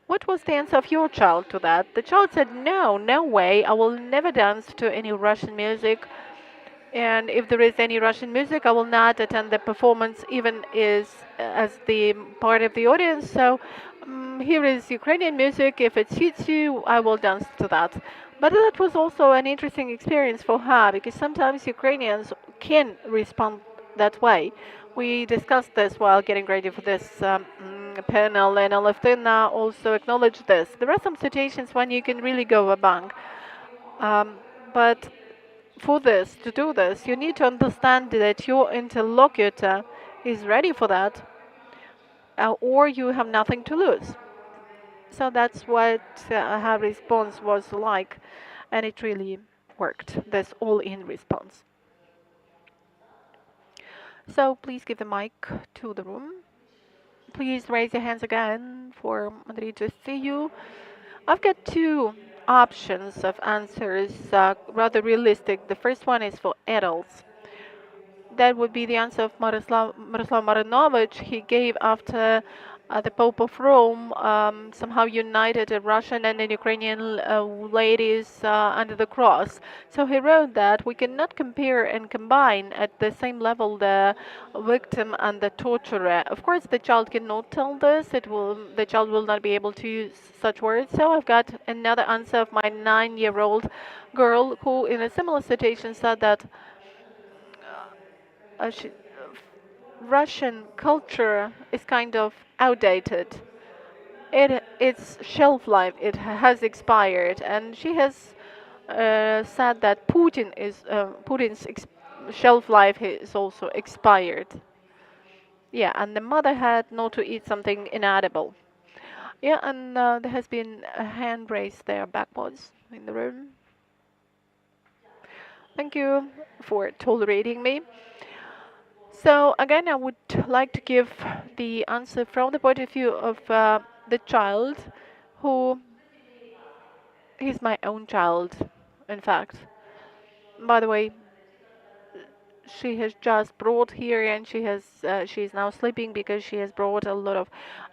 What was the answer of your child to that? The child said, no, no way, I will never dance to any Russian music. And if there is any Russian music, I will not attend the performance, even as the part of the audience. So here is Ukrainian music. If it suits you, I will dance to that. But that was also an interesting experience for her, because sometimes Ukrainians can respond that way. We discussed this while getting ready for this panel, and Alevtina also acknowledged this. There are some situations when you can really go a bang. But for this, to do this, you need to understand that your interlocutor is ready for that, or you have nothing to lose. So that's what her response was like, and it really worked, this all-in response. So please give the mic to the room. Please raise your hands again for Moderator to see you. I've got two options of answers, rather realistic. The first one is for adults. That would be the answer of Miroslav Marinovich. He gave after the Pope of Rome somehow united a Russian and an Ukrainian ladies under the cross. So he wrote that we cannot compare and combine at the same level the victim and the torturer. Of course, the child cannot tell this. The child will not be able to use such words. So I've got another answer of my 9-year-old girl who, in a similar situation, said that Russian culture is kind of outdated. Its shelf life has expired, and she has said that Putin's shelf life is also expired. Yeah, and the mother had not to eat something inedible. Yeah, and there has been a hand raised there backwards in the room. Thank you for tolerating me. So again, I would like to give the answer from the point of view of the child, who is my own child, in fact. By the way, she has just brought here, and she is now sleeping because she has brought a lot of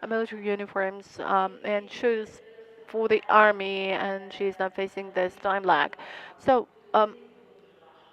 military uniforms and shoes for the army, and she is now facing this time lag. So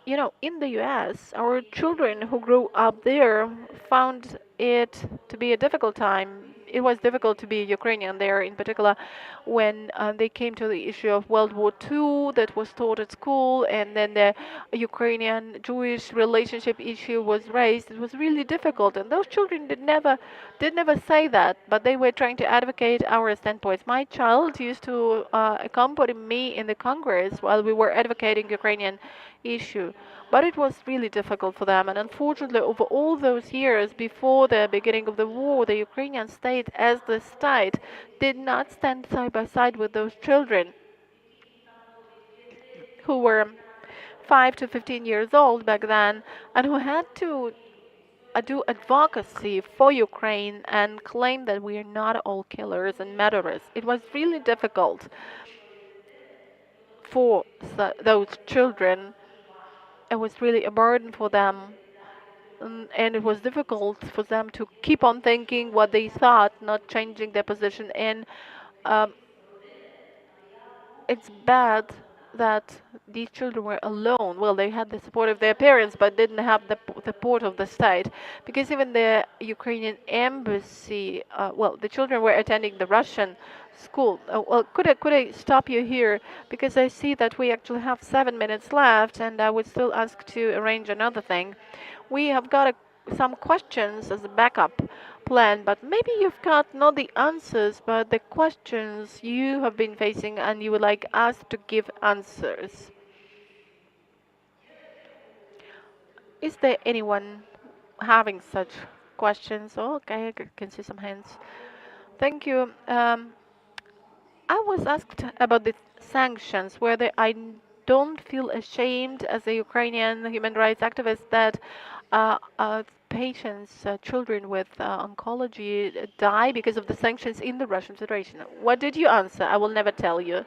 you know, in the US, our children who grew up there found it to be a difficult time. It was difficult to be Ukrainian there, in particular, when they came to the issue of World War II that was taught at school, and then the Ukrainian-Jewish relationship issue was raised. It was really difficult, and those children did never say that, but they were trying to advocate our standpoints. My child used to accompany me in the Congress while we were advocating Ukrainian issue. But it was really difficult for them, and unfortunately, over all those years before the beginning of the war, the Ukrainian state, as the state, did not stand side by side with those children who were 5 to 15 years old back then, and who had to do advocacy for Ukraine and claim that we are not all killers and murderers. It was really difficult for those children. It was really a burden for them, and it was difficult for them to keep on thinking what they thought, not changing their position. And um, it's bad that these children were alone. Well, they had the support of their parents, but didn't have the support of the state, because even the Ukrainian embassy, well, the children were attending the Russian school. Well, could I stop you here, because I see that we actually have 7 minutes left, and I would still ask to arrange another thing. We have got some questions as a backup plan, but maybe you've got not the answers, but the questions you have been facing and you would like us to give answers. Is there anyone having such questions? Oh, okay, I can see some hands. Thank you. I was asked about the sanctions, whether I don't feel ashamed as a Ukrainian human rights activist that patients, children with oncology die because of the sanctions in the Russian Federation. What did you answer? I will never tell you.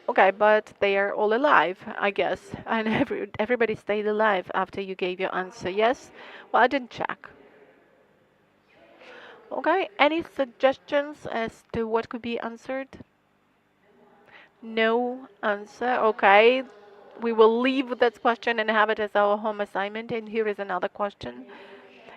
Okay, but they are all alive, I guess, and everybody stayed alive after you gave your answer. Yes? Well, I didn't check. Okay, any suggestions as to what could be answered? No answer. Okay, we will leave that question and have it as our home assignment. And here is another question.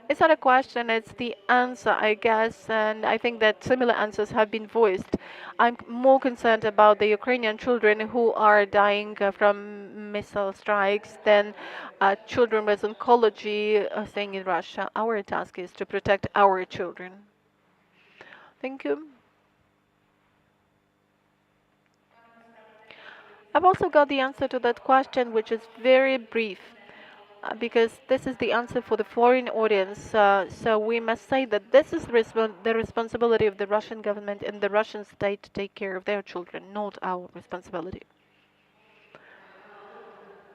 It's not a question, it's the answer, I guess, and I think that similar answers have been voiced. I'm more concerned about the Ukrainian children who are dying from missile strikes than children with oncology staying in Russia. Our task is to protect our children. Thank you. I've also got the answer to that question, which is very brief, because this is the answer for the foreign audience. So we must say that this is the responsibility of the Russian government and the Russian state to take care of their children, not our responsibility.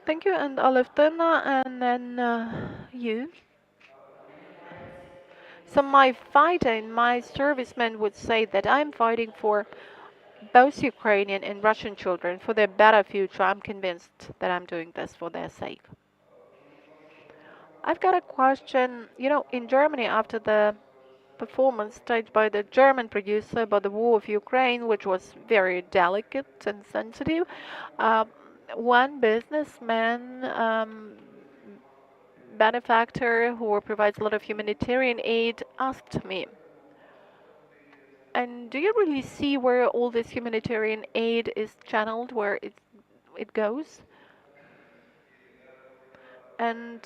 Thank you, and Alevtina, and then you. So my fighting, my servicemen would say that I'm fighting for both Ukrainian and Russian children for their better future. I'm convinced that I'm doing this for their sake. I've got a question. You know, in Germany, after the performance staged by the German producer about the war of Ukraine, which was very delicate and sensitive, uh, one businessman, benefactor who provides a lot of humanitarian aid, asked me, and do you really see where all this humanitarian aid is channeled, where it goes? And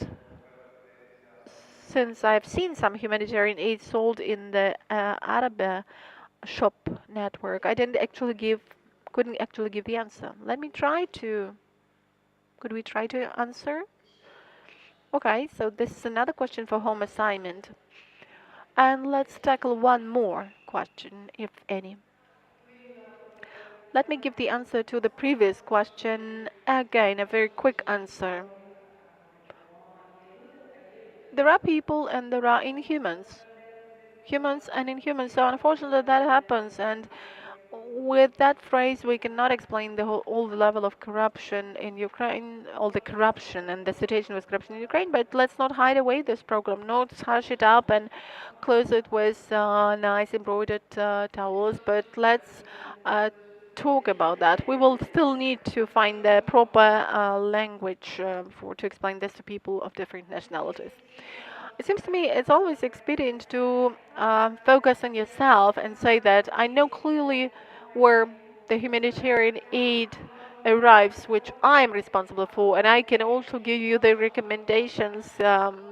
since I've seen some humanitarian aid sold in the Arab shop network, couldn't actually give the answer. Could we try to answer? Okay, so this is another question for home assignment. And let's tackle one more question, if any. Let me give the answer to the previous question. Again, a very quick answer. There are people and there are inhumans. Humans and inhumans. So unfortunately that happens, and with that phrase we cannot explain all the level of corruption in Ukraine, all the corruption and the situation with corruption in Ukraine, but let's not hide away this program, not hush it up and close it with nice embroidered towels, but let's talk about that. We will still need to find the proper language to explain this to people of different nationalities. It seems to me it's always expedient to focus on yourself and say that I know clearly where the humanitarian aid arrives, which I'm responsible for, and I can also give you the recommendations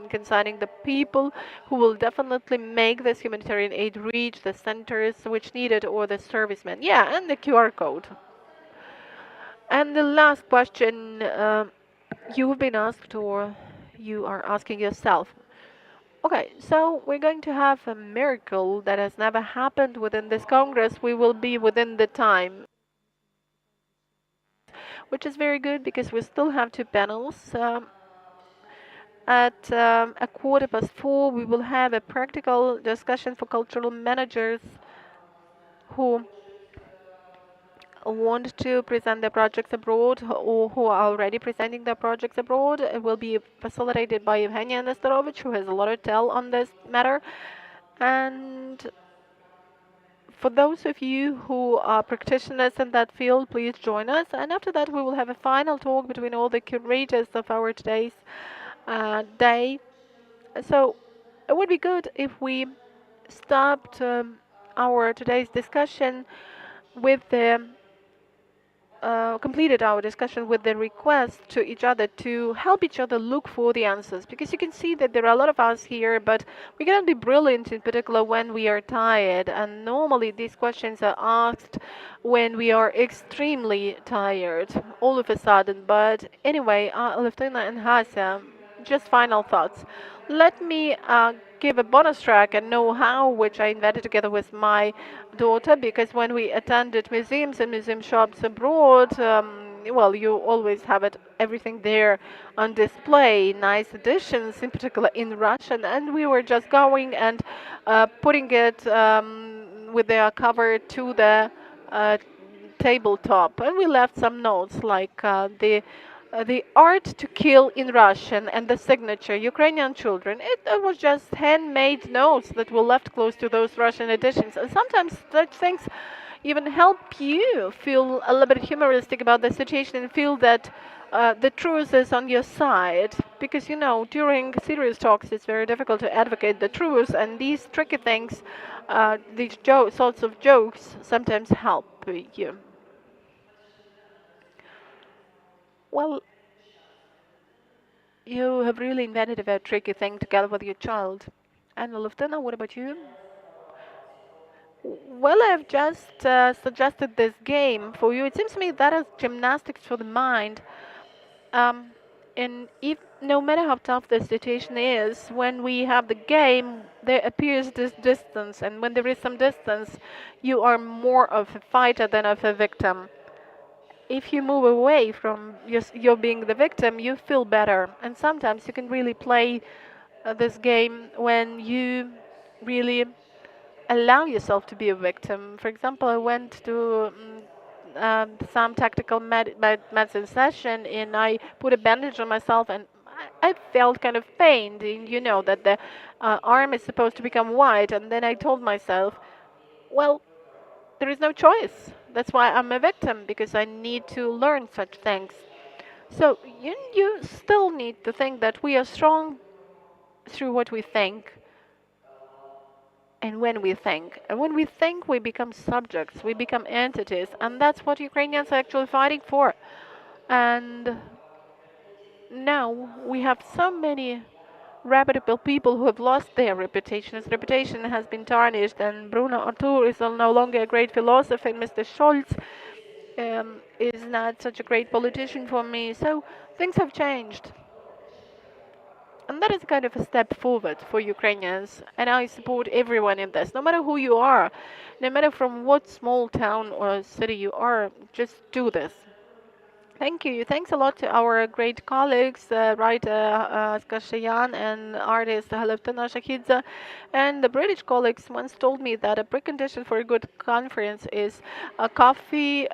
concerning the people who will definitely make this humanitarian aid reach the centers which need it, or the servicemen. Yeah, and the QR code. And the last question you've been asked, or you are asking yourself. Okay, so we're going to have a miracle that has never happened within this Congress. We will be within the time, which is very good because we still have two panels. At 4:15, we will have a practical discussion for cultural managers who want to present their projects abroad or who are already presenting their projects abroad. It will be facilitated by Yevheniia NESTEROVYCH, who has a lot to tell on this matter. And for those of you who are practitioners in that field, please join us. And after that, we will have a final talk between all the curators of our today's day. So it would be good if we stopped our today's discussion with the completed our discussion with the request to each other to help each other look for the answers, because you can see that there are a lot of us here, but we cannot be brilliant in particular when we are tired, and normally these questions are asked when we are extremely tired all of a sudden. But anyway, Alevtina and Haska, just final thoughts. Let me give a bonus track and know-how which I invented together with my daughter, because when we attended museums and museum shops abroad, well, you always have everything there on display, nice editions, in particular in Russian, and we were just going and putting it with their cover to the uh, tabletop, and we left some notes like the art to kill in Russian and the signature Ukrainian children. It was just handmade notes that were left close to those Russian editions, and sometimes such things even help you feel a little bit humoristic about the situation and feel that the truth is on your side, because you know during serious talks it's very difficult to advocate the truth, and these tricky things, these sorts of jokes sometimes help you. Well, you have really invented a very tricky thing together with your child. And Alevtina, what about you? Well, I've just suggested this game for you. It seems to me that is gymnastics for the mind. Um, and if no matter how tough the situation is, when we have the game, there appears this distance, and when there is some distance, you are more of a fighter than of a victim. If you move away from you're being the victim, you feel better. And sometimes you can really play this game when you really allow yourself to be a victim. For example, I went to some tactical medicine session, and I put a bandage on myself, and I felt kind of pained. And you know that the arm is supposed to become white, and then I told myself, well, there is no choice. That's why I'm a victim, because I need to learn such things. So you still need to think that we are strong through what we think and when we think. And when we think, we become subjects, we become entities, and that's what Ukrainians are actually fighting for. And now we have so many reputable people who have lost their reputation. His reputation has been tarnished, and Bruno Artur is no longer a great philosopher, and Mr. Scholz is not such a great politician for me. So things have changed. And that is kind of a step forward for Ukrainians. And I support everyone in this, no matter who you are, no matter from what small town or city you are, just do this. Thank you. Thanks a lot to our great colleagues, writer SHYYAN and artist Halyna KAKHIDZE. And the British colleagues once told me that a precondition for a good conference is a coffee,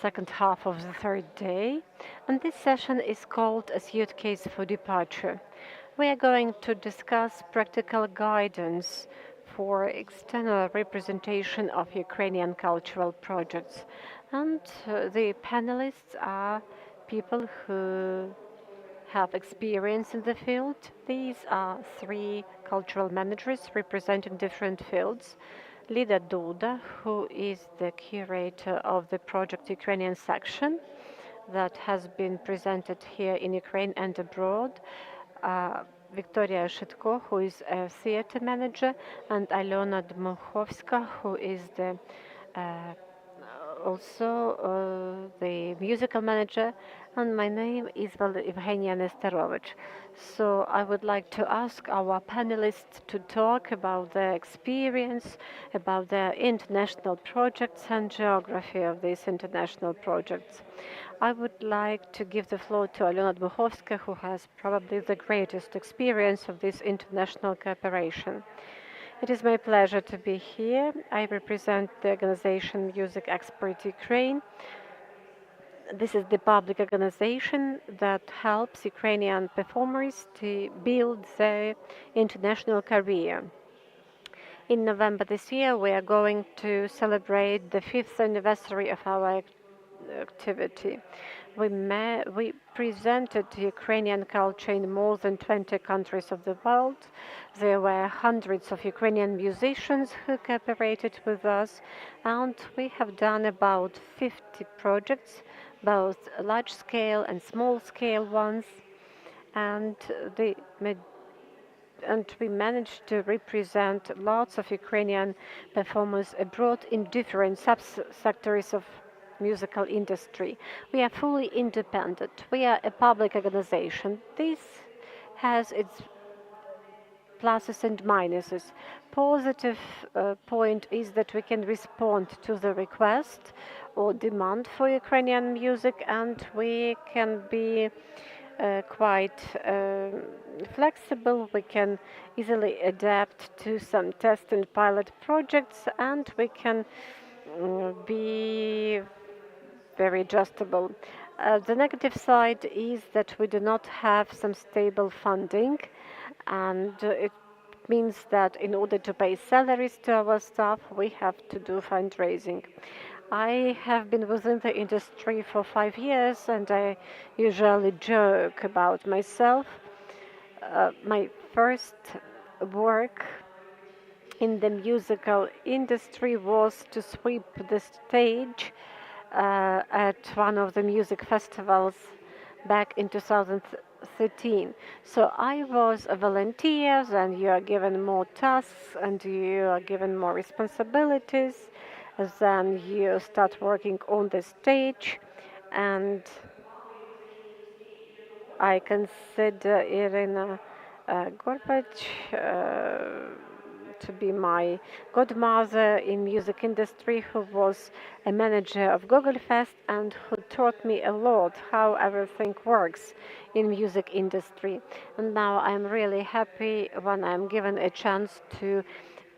second half of the third day, and this session is called A Suitcase for Departure. We are going to discuss practical guidance for external representation of Ukrainian cultural projects. And the panelists are people who have experience in the field. These are three cultural managers representing different fields. Lida DUDA, who is the curator of the project Ukrainian section that has been presented here in Ukraine and abroad. Victoria Shitko, who is a theater manager, and Alona DMUKHOVSKA, who is the uh, also the musical manager, and my name is Yevheniia NESTEROVYCH. So I would like to ask our panelists to talk about their experience, about their international projects and geography of these international projects. I would like to give the floor to Alona DMUKHOVSKA, who has probably the greatest experience of this international cooperation. It is my pleasure to be here. I represent the organization Music Expert Ukraine. This is the public organization that helps Ukrainian performers to build their international career. In November this year, we are going to celebrate the 5th anniversary of our activity. We presented Ukrainian culture in more than 20 countries of the world. There were hundreds of Ukrainian musicians who cooperated with us, and we have done about 50 projects, both large-scale and small-scale ones, and we managed to represent lots of Ukrainian performers abroad in different subsectors of musical industry. We are fully independent. We are a public organization. This has its pluses and minuses. Positive point is that we can respond to the request or demand for Ukrainian music, and we can be quite flexible. We can easily adapt to some test and pilot projects, and we can be very adjustable. The negative side is that we do not have some stable funding, and it means that in order to pay salaries to our staff, we have to do fundraising. I have been within the industry for 5 years, and I usually joke about myself. My first work in the musical industry was to sweep the stage at one of the music festivals back in 2013. So I was a volunteer, and you are given more tasks and you are given more responsibilities. Then you start working on the stage, and I consider Irina Gorbach to be my godmother in music industry, who was a manager of Google Fest and who taught me a lot how everything works in music industry. And now I'm really happy when I'm given a chance to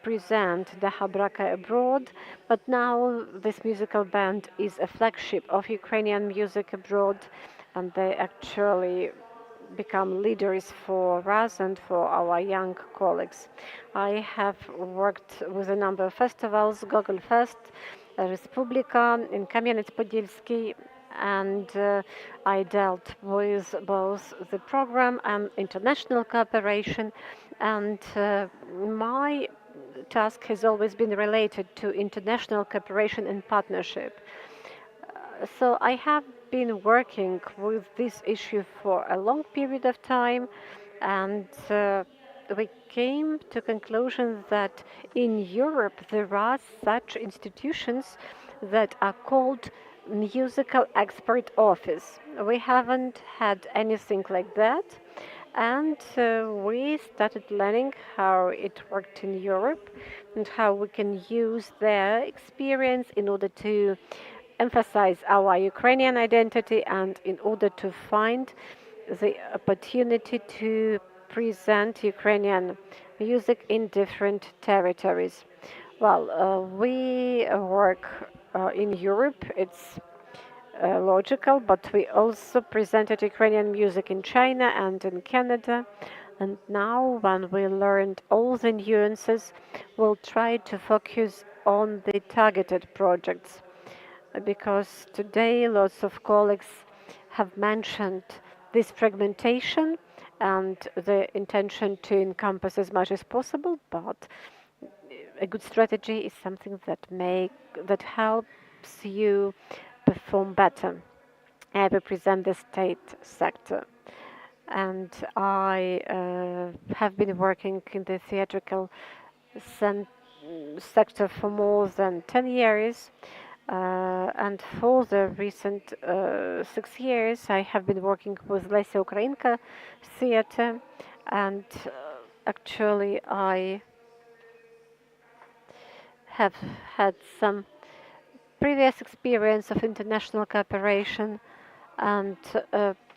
present the Habraka abroad, but now this musical band is a flagship of Ukrainian music abroad, and they actually become leaders for us and for our young colleagues. I have worked with a number of festivals, Gogol Fest, Respublika in Kamianets-Podilsky, and I dealt with both the program and international cooperation, and my task has always been related to international cooperation and partnership. So I have been working with this issue for a long period of time, and we came to conclusion that in Europe there are such institutions that are called musical expert office. We haven't had anything like that, and we started learning how it worked in Europe and how we can use their experience in order to emphasize our Ukrainian identity and in order to find the opportunity to present Ukrainian music in different territories. Well, we work in Europe. It's logical, but we also presented Ukrainian music in China and in Canada. And now, when we learned all the nuances, we'll try to focus on the targeted projects. Because today, lots of colleagues have mentioned this fragmentation and the intention to encompass as much as possible, but a good strategy is something that helps you perform better. I represent the state sector, and I have been working in the theatrical sector for more than 10 years. And for the recent 6 years, I have been working with Lesia Ukrainka theater, and actually I have had some previous experience of international cooperation, and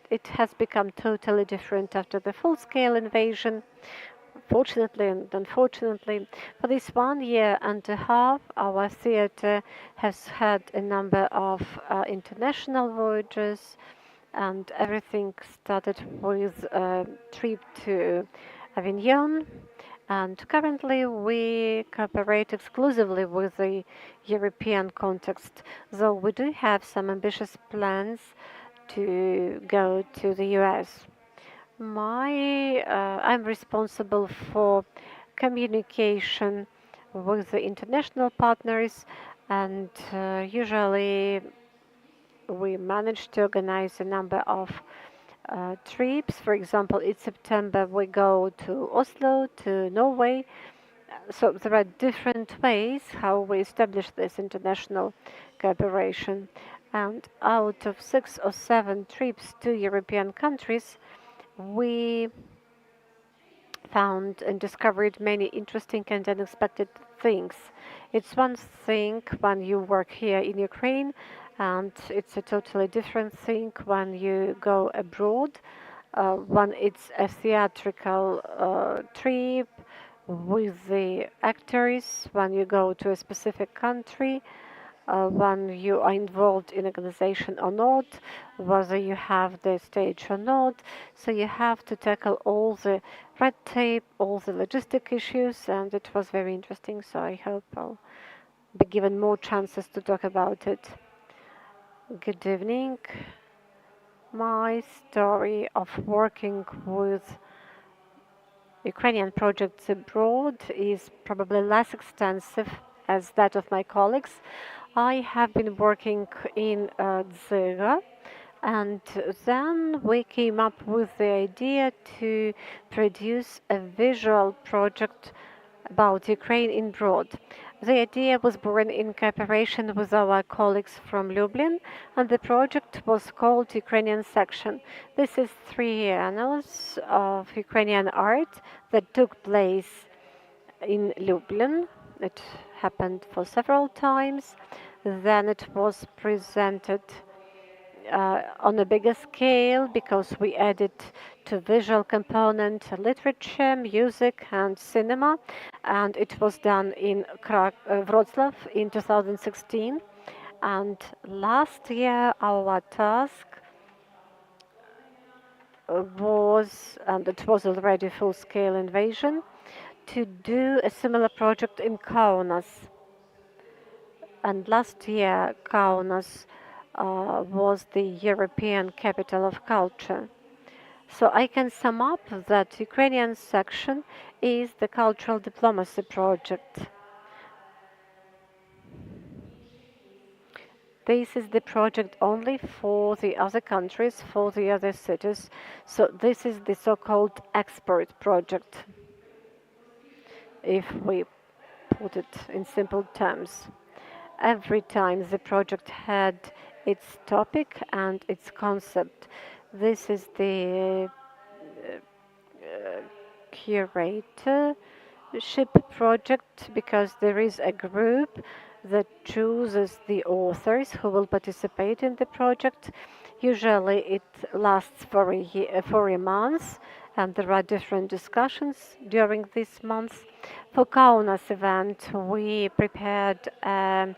it has become totally different after the full-scale invasion. Fortunately and unfortunately, for this 1.5 years, our theater has had a number of international voyages, and everything started with a trip to Avignon. And currently, we cooperate exclusively with the European context, though we do have some ambitious plans to go to the US. I'm responsible for communication with the international partners, and usually we manage to organize a number of trips. For example, in September we go to Oslo, to Norway. So there are different ways how we establish this international cooperation. And out of 6 or 7 trips to European countries, we found and discovered many interesting and unexpected things. It's one thing when you work here in Ukraine, and it's a totally different thing when you go abroad. When it's a theatrical trip with the actors, when you go to a specific country, when you are involved in organization or not, whether you have the stage or not. So you have to tackle all the red tape, all the logistic issues, and it was very interesting. So I hope I'll be given more chances to talk about it. Good evening. My story of working with Ukrainian projects abroad is probably less extensive as that of my colleagues. I have been working in Dziga, and then we came up with the idea to produce a visual project about Ukraine in broad. The idea was born in cooperation with our colleagues from Lublin, and the project was called Ukrainian Section. This is 3 annals of Ukrainian art that took place in Lublin. It happened for several times. Then it was presented on a bigger scale because we added to visual component literature, music, and cinema, and it was done in Wrocław in 2016. And last year our task was, and it was already full-scale invasion, to do a similar project in Kaunas. And last year Kaunas was the European capital of culture. So I can sum up that Ukrainian section is the cultural diplomacy project. This is the project only for the other countries, for the other cities. So this is the so-called export project, if we put it in simple terms. Every time the project had its topic and its concept. This is the curatorship project, because there is a group that chooses the authors who will participate in the project. Usually it lasts for a month, and there are different discussions during this month. For Kaunas event, we prepared a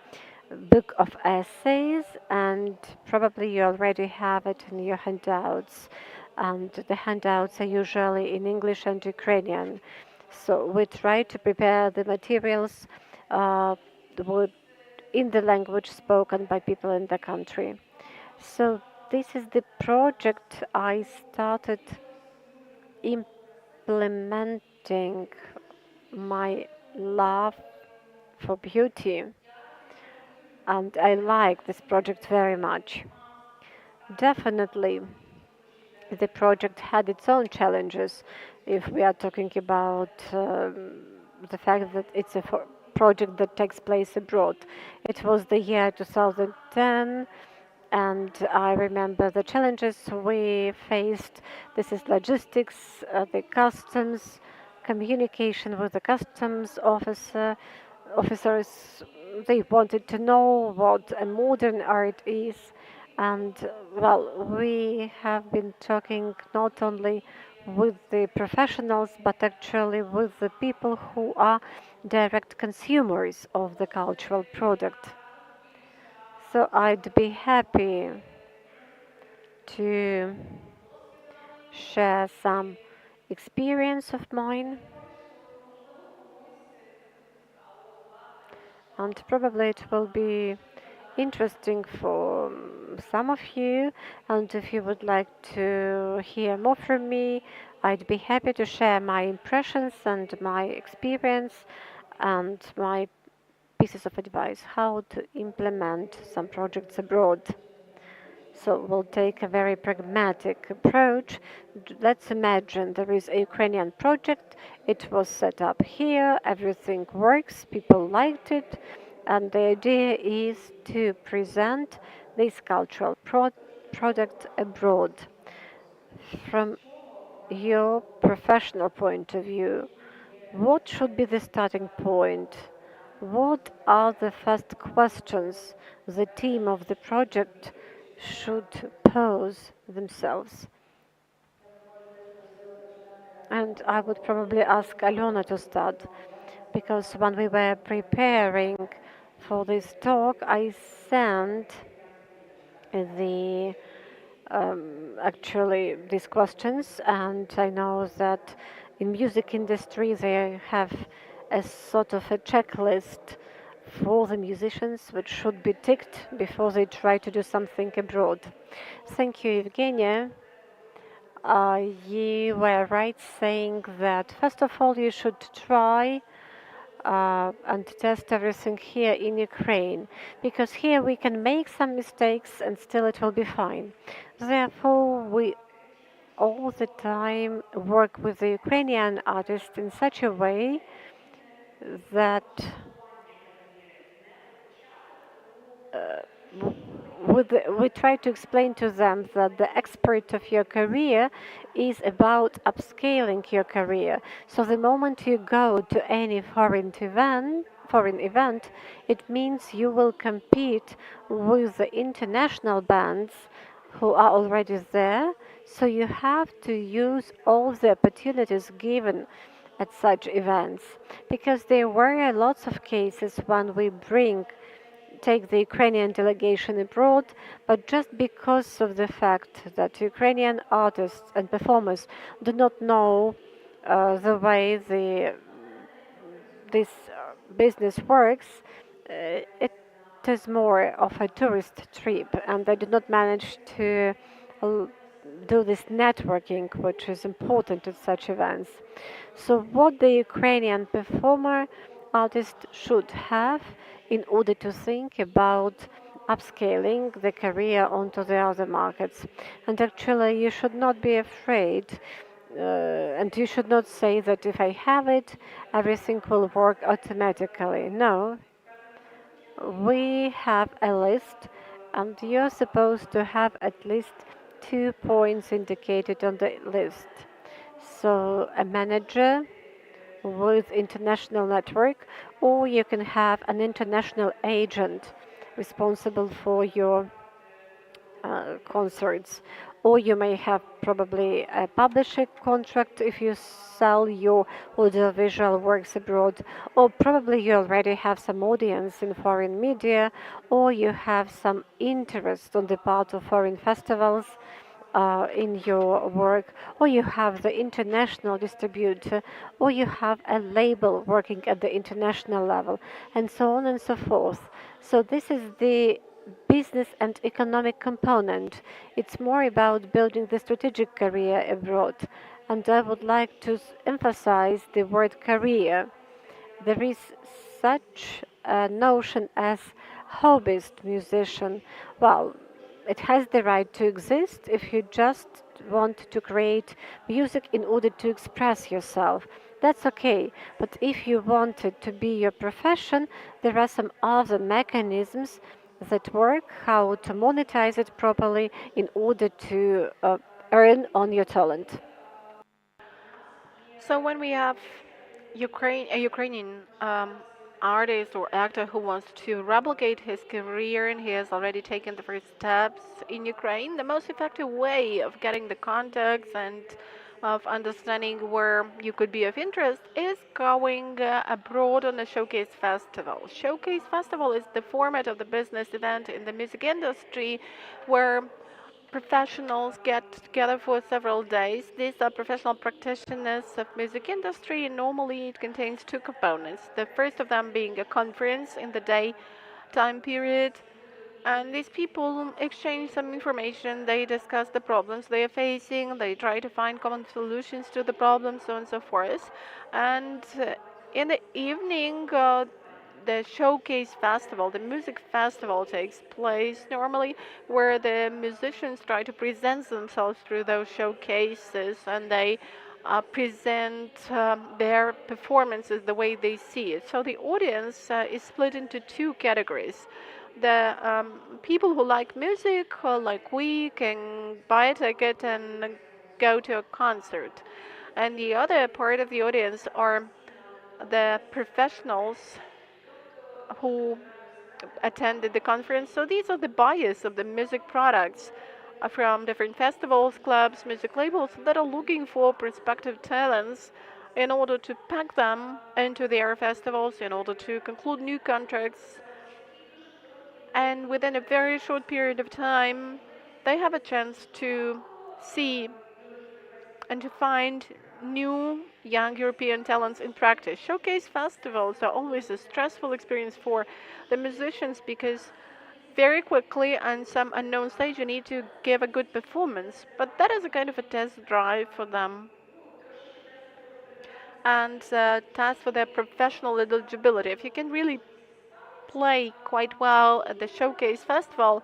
book of essays, and probably you already have it in your handouts. And the handouts are usually in English and Ukrainian. So we try to prepare the materials uh, with- in the language spoken by people in the country. So this is the project I started implementing my love for beauty, and I like this project very much. Definitely, the project had its own challenges if we are talking about the fact that it's a project that takes place abroad. It was the year 2010, and I remember the challenges we faced. This is logistics, the customs, communication with the customs officers. They wanted to know what a modern art is. And well, we have been talking not only with the professionals, but actually with the people who are direct consumers of the cultural product. So I'd be happy to share some experience of mine, and probably it will be interesting for some of you. And if you would like to hear more from me, I'd be happy to share my impressions and my experience and my pieces of advice how to implement some projects abroad. So we'll take a very pragmatic approach. Let's imagine there is a Ukrainian project. It was set up here, everything works, people liked it, and the idea is to present this cultural product abroad. From your professional point of view, what should be the starting point? What are the first questions the team of the project should pose themselves? And I would probably ask Alona to start, because when we were preparing for this talk, I sent the actually these questions, and I know that in music industry they have a sort of a checklist for the musicians which should be ticked before they try to do something abroad. Thank you, Yevheniia. You were right saying that first of all you should try and test everything here in Ukraine, because here we can make some mistakes and still it will be fine. Therefore, we all the time work with the Ukrainian artists in such a way that we try to explain to them that the expert of your career is about upscaling your career. So the moment you go to any foreign event, it means you will compete with the international bands who are already there. So you have to use all the opportunities given at such events, because there were lots of cases when we take the Ukrainian delegation abroad, but just because of the fact that Ukrainian artists and performers do not know the way this business works, it is more of a tourist trip, and they did not manage to uh, do this networking, which is important at such events. So, what the Ukrainian performer artist should have in order to think about upscaling the career onto the other markets. And actually, you should not be afraid, and you should not say that if I have it, everything will work automatically. No, we have a list, and you're supposed to have at least 2 points indicated on the list. So, a manager with international network, or you can have an international agent responsible for your concerts. Or you may have probably a publishing contract if you sell your audiovisual works abroad, or probably you already have some audience in foreign media, or you have some interest on the part of foreign festivals in your work, or you have the international distributor, or you have a label working at the international level, and so on and so forth. So this is the business and economic component. It's more about building the strategic career abroad. And I would like to emphasize the word career. There is such a notion as hobbyist musician. Well, it has the right to exist if you just want to create music in order to express yourself. That's okay. But if you want it to be your profession, there are some other mechanisms that work, how to monetize it properly in order to earn on your talent. So when we have a Ukrainian artist or actor who wants to replicate his career and he has already taken the first steps in Ukraine, the most effective way of getting the contacts and of understanding where you could be of interest is going abroad on a showcase festival. Showcase festival is the format of the business event in the music industry where professionals get together for several days. These are professional practitioners of music industry, and normally it contains two components. The first of them being a conference in the day time period, and these people exchange some information, they discuss the problems they are facing, they try to find common solutions to the problems, so on and so forth. And in the evening, the showcase festival, the music festival takes place normally, where the musicians try to present themselves through those showcases, and they present their performances the way they see it. So the audience is split into two categories. The people who like music, like we, can buy a ticket and go to a concert. And the other part of the audience are the professionals who attended the conference. So these are the buyers of the music products from different festivals, clubs, music labels that are looking for prospective talents in order to pack them into their festivals, in order to conclude new contracts. And within a very short period of time, they have a chance to see and to find new young European talents in practice. Showcase festivals are always a stressful experience for the musicians because very quickly on some unknown stage you need to give a good performance, but that is a kind of a test drive for them and test for their professional eligibility. If you can really play quite well at the showcase festival,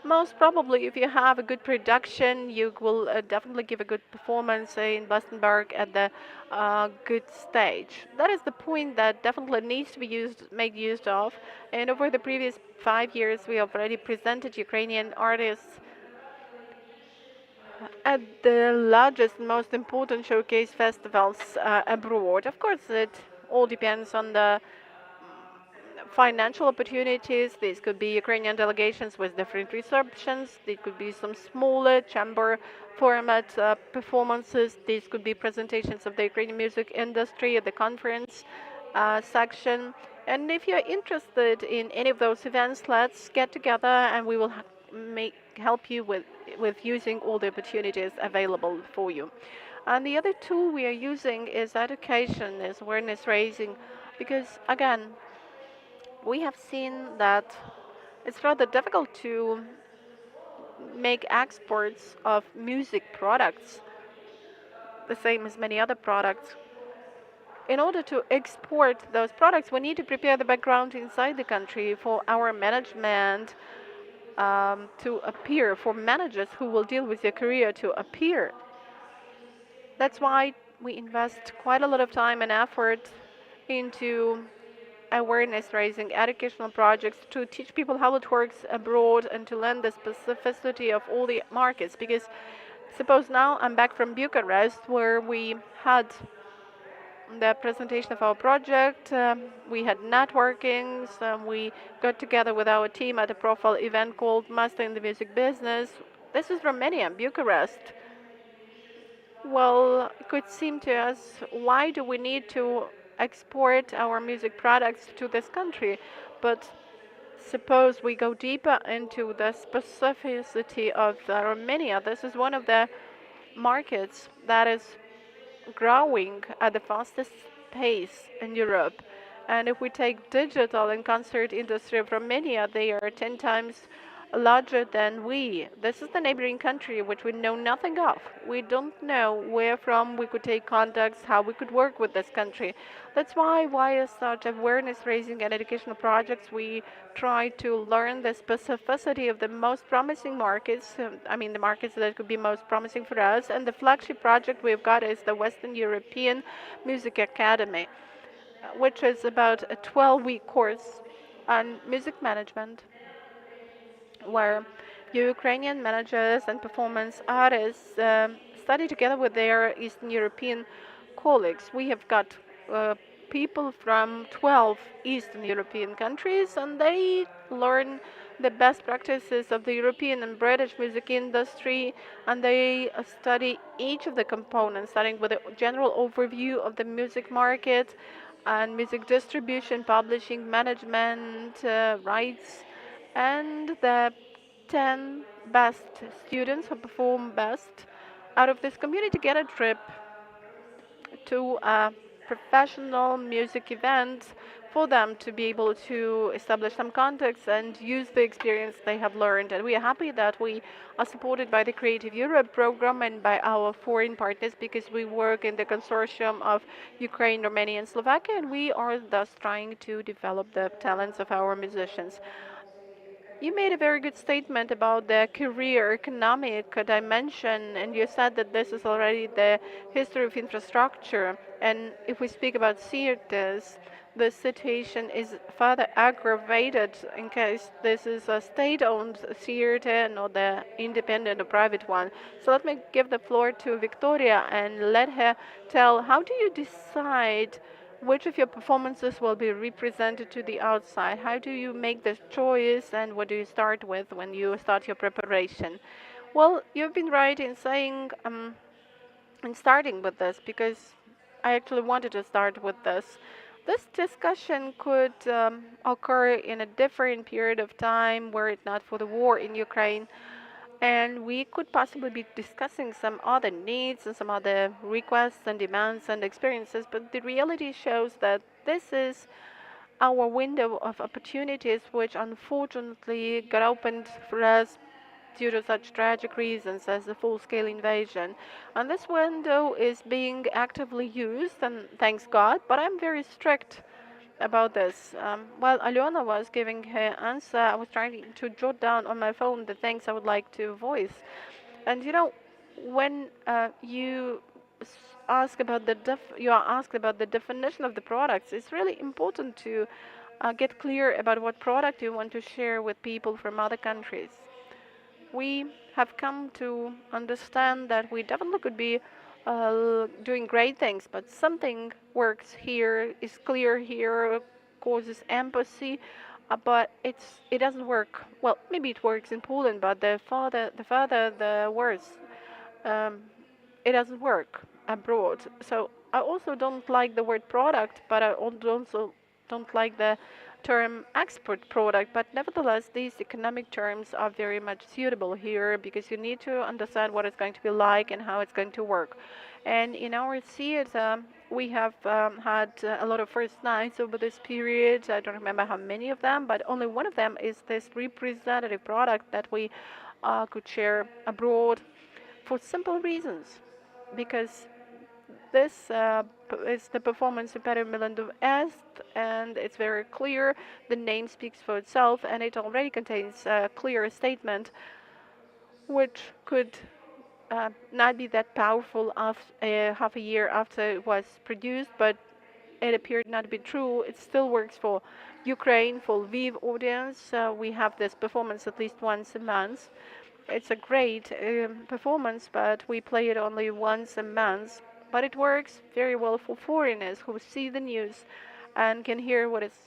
most probably if you have a good production, you will definitely give a good performance in Glastonbury at the good stage. That is the point that definitely needs to be made use of. And over the previous 5 years, we have already presented Ukrainian artists at the largest, most important showcase festivals abroad. Of course, it all depends on the financial opportunities. These could be Ukrainian delegations with different receptions. There could be some smaller chamber format performances. These could be presentations of the Ukrainian music industry at the conference section. And if you're interested in any of those events, let's get together and we will help you with using all the opportunities available for you. And the other tool we are using is education, is awareness raising, because again, we have seen that it's rather difficult to make exports of music products, the same as many other products. In order to export those products, we need to prepare the background inside the country for our management to appear, for managers who will deal with your career to appear. That's why we invest quite a lot of time and effort into awareness raising educational projects to teach people how it works abroad and to learn the specificity of all the markets. Because suppose now I'm back from Bucharest, where we had the presentation of our project. We had networkings. We got together with our team at a profile event called Master in the Music Business. This is Romania, Bucharest. Well, it could seem to us, why do we need to export our music products to this country? But suppose we go deeper into the specificity of Romania. This is one of the markets that is growing at the fastest pace in Europe. And if we take digital and concert industry of Romania, they are 10 times larger than we. This is the neighboring country which we know nothing of. We don't know where from we could take contacts, how we could work with this country. That's why via such awareness raising and educational projects we try to learn the specificity of the most promising markets, the markets that could be most promising for us. And the flagship project we've got is the Western European Music Academy, which is about a 12-week course on music management, where Ukrainian managers and performance artists study together with their Eastern European colleagues. We have got people from 12 Eastern European countries, and they learn the best practices of the European and British music industry, and they study each of the components, starting with a general overview of the music market and music distribution, publishing, management, rights, and the 10 best students who perform best out of this community get a trip to a professional music event for them to be able to establish some contacts and use the experience they have learned. And we are happy that we are supported by the Creative Europe program and by our foreign partners, because we work in the consortium of Ukraine, Romania, and Slovakia, and we are thus trying to develop the talents of our musicians. You made a very good statement about the career economic dimension, and you said that this is already the history of infrastructure. And if we speak about theaters, the situation is further aggravated in case this is a state-owned theater, not the independent or private one. So let me give the floor to Victoria and let her tell, how do you decide which of your performances will be represented to the outside? How do you make this choice, and what do you start with when you start your preparation? Well, you've been right in saying, in starting with this, because I actually wanted to start with this. This discussion could occur in a different period of time were it not for the war in Ukraine. And we could possibly be discussing some other needs and some other requests and demands and experiences, but the reality shows that this is our window of opportunities, which unfortunately got opened for us due to such tragic reasons as the full-scale invasion. And this window is being actively used, and thanks God, but I'm very strict about this. While Alona was giving her answer, I was trying to jot down on my phone the things I would like to voice. And when you ask about you are asked about the definition of the products, it's really important to get clear about what product you want to share with people from other countries. We have come to understand that we definitely could be doing great things, but something works here, is clear here, causes empathy, but it doesn't work. Well, maybe it works in Poland, but the further the worse. It doesn't work abroad. So I also don't like the word product, but I also don't like the term export product. But nevertheless, these economic terms are very much suitable here, because you need to understand what it's going to be like and how it's going to work. And in our theater, we have had a lot of first nights over this period. I don't remember how many of them, but only one of them is this representative product that we could share abroad for simple reasons. Because this is the performance of Peter Milan do Est, and it's very clear. The name speaks for itself, and it already contains a clear statement which could not be that powerful after half a year after it was produced, but it appeared not to be true. It still works for Ukraine, for Lviv audience. We have this performance at least once a month. It's a great performance, but we play it only once a month. but it works very well for foreigners who see the news and can hear what is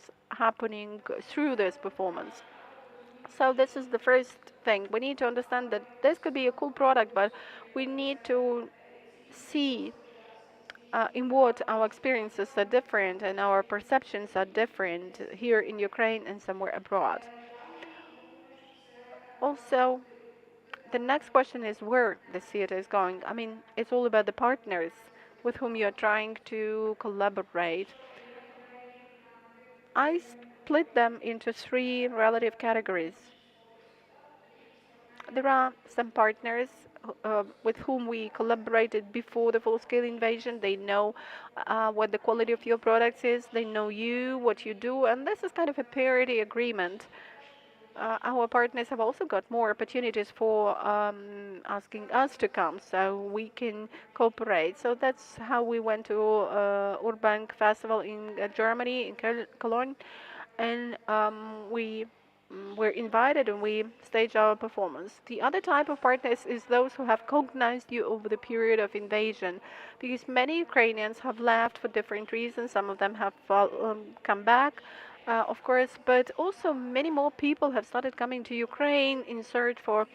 happening through this performance. So this is the first thing. We need to understand that this could be a cool product, but we need to see in what our experiences are different and our perceptions are different here in Ukraine and somewhere abroad. Also, the next question is where the theater is going. I mean, it's all about the partners with whom you're trying to collaborate. I split them into three relative categories. There are some partners with whom we collaborated before the full-scale invasion. They know what the quality of your products is. They know you, what you do, and this is kind of a parity agreement. Our partners have also got more opportunities for asking us to come, so we can cooperate. So that's how we went to Urbank Festival in Germany, in Cologne, and we were invited and we staged our performance. The other type of partners is those who have cognized you over the period of invasion, because many Ukrainians have left for different reasons. Some of them have come back, of course, but also many more people have started coming to Ukraine in search for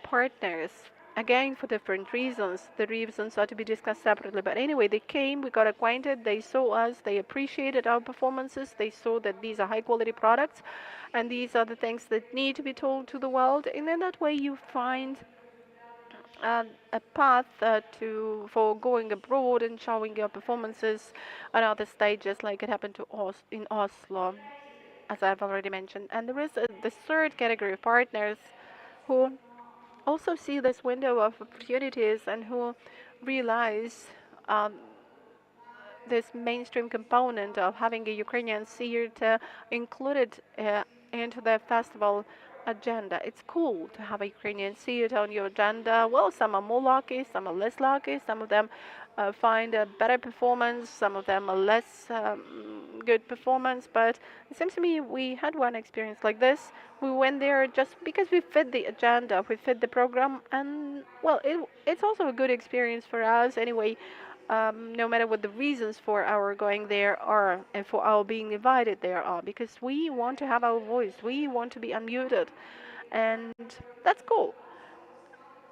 partners. Again, for different reasons. The reasons are to be discussed separately. But anyway, they came, we got acquainted, they saw us, they appreciated our performances, they saw that these are high quality products, and these are the things that need to be told to the world. And in that way, you find a path for going abroad and showing your performances on other stages, like it happened to us in Oslo, as I've already mentioned. And there is the third category of partners who also see this window of opportunities and who realize this mainstream component of having a Ukrainian theater included into the festival agenda. It's cool to have a Ukrainian theater on your agenda. Well, some are more lucky, some are less lucky, some of them find a better performance, some of them a less good performance, but it seems to me we had one experience like this. We went there just because we fit the agenda, we fit the program, and well, it's also a good experience for us anyway, no matter what the reasons for our going there are and for our being invited there are, because we want to have our voice, we want to be unmuted, and that's cool.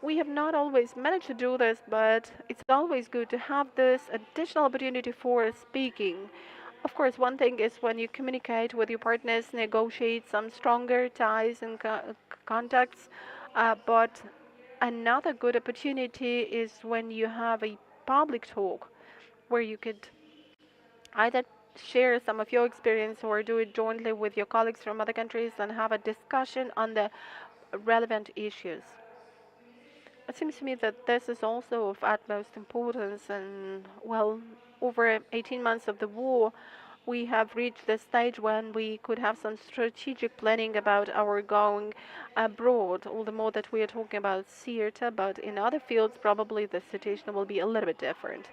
We have not always managed to do this, but it's always good to have this additional opportunity for speaking. Of course, one thing is when you communicate with your partners, negotiate some stronger ties and contacts, but another good opportunity is when you have a public talk where you could either share some of your experience or do it jointly with your colleagues from other countries and have a discussion on the relevant issues. It seems to me that this is also of utmost importance, and well, over 18 months of the war, we have reached the stage when we could have some strategic planning about our going abroad, all the more that we are talking about theater, but in other fields probably the situation will be a little bit different.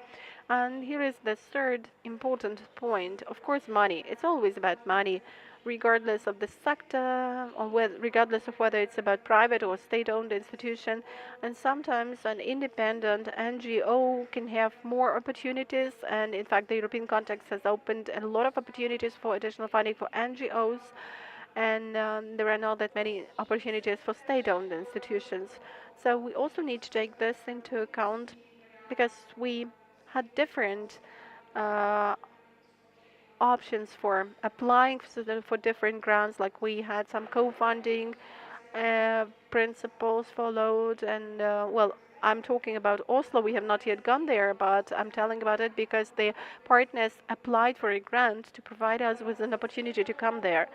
And here is the third important point. Of course, money. It's always about money, regardless of the sector, or regardless of whether it's about private or state-owned institution. And sometimes an independent NGO can have more opportunities. And in fact, the European context has opened a lot of opportunities for additional funding for NGOs. And there are not that many opportunities for state-owned institutions. So we also need to take this into account, because we had different options for applying for different grants. Like we had some co-funding principles followed, and well, I'm talking about Oslo. We have not yet gone there, but I'm telling about it because the partners applied for a grant to provide us with an opportunity to come there.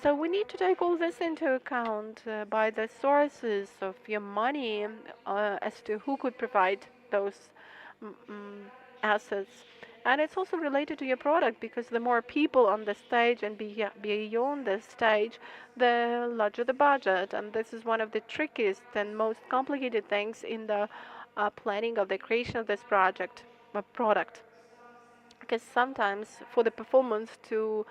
So we need to take all this into account by the sources of your money as to who could provide those assets. And it's also related to your product, because the more people on the stage and beyond the stage, the larger the budget. And this is one of the trickiest and most complicated things in the planning of the creation of this product. Because sometimes for the performance to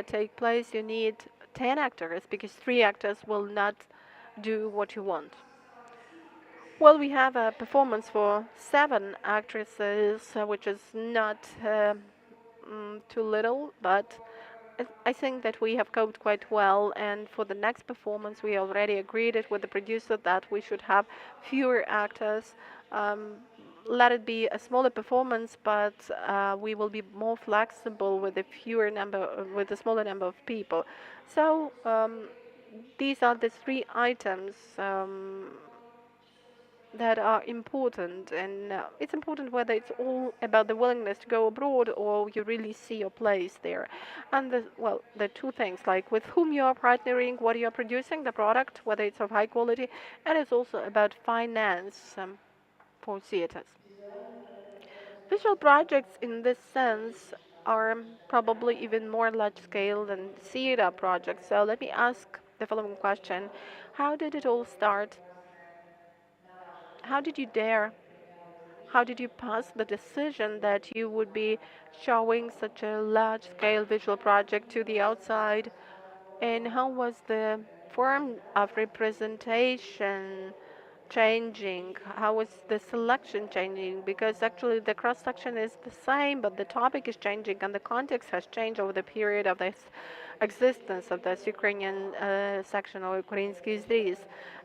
take place, you need 10 actors, because 3 actors will not do what you want. Well, we have a performance for 7 actresses, which is not too little, but I think that we have coped quite well. And for the next performance, we already agreed it with the producer that we should have fewer actors. Let it be a smaller performance, but we will be more flexible with with a smaller number of people. So these are the 3 items that are important, and it's important whether it's all about the willingness to go abroad or you really see your place there. And the 2 things, like with whom you are partnering, what you are producing, the product, whether it's of high quality, and it's also about finance for theaters. Visual projects in this sense are probably even more large scale than theater projects. So let me ask the following question: how did it all start? How did you dare? How did you pass the decision that you would be showing such a large-scale visual project to the outside? And how was the form of representation changing? How was the selection changing? Because actually the cross-section is the same, but the topic is changing and the context has changed over the period of this existence of this Ukrainian section or Ukrainsky Zdris.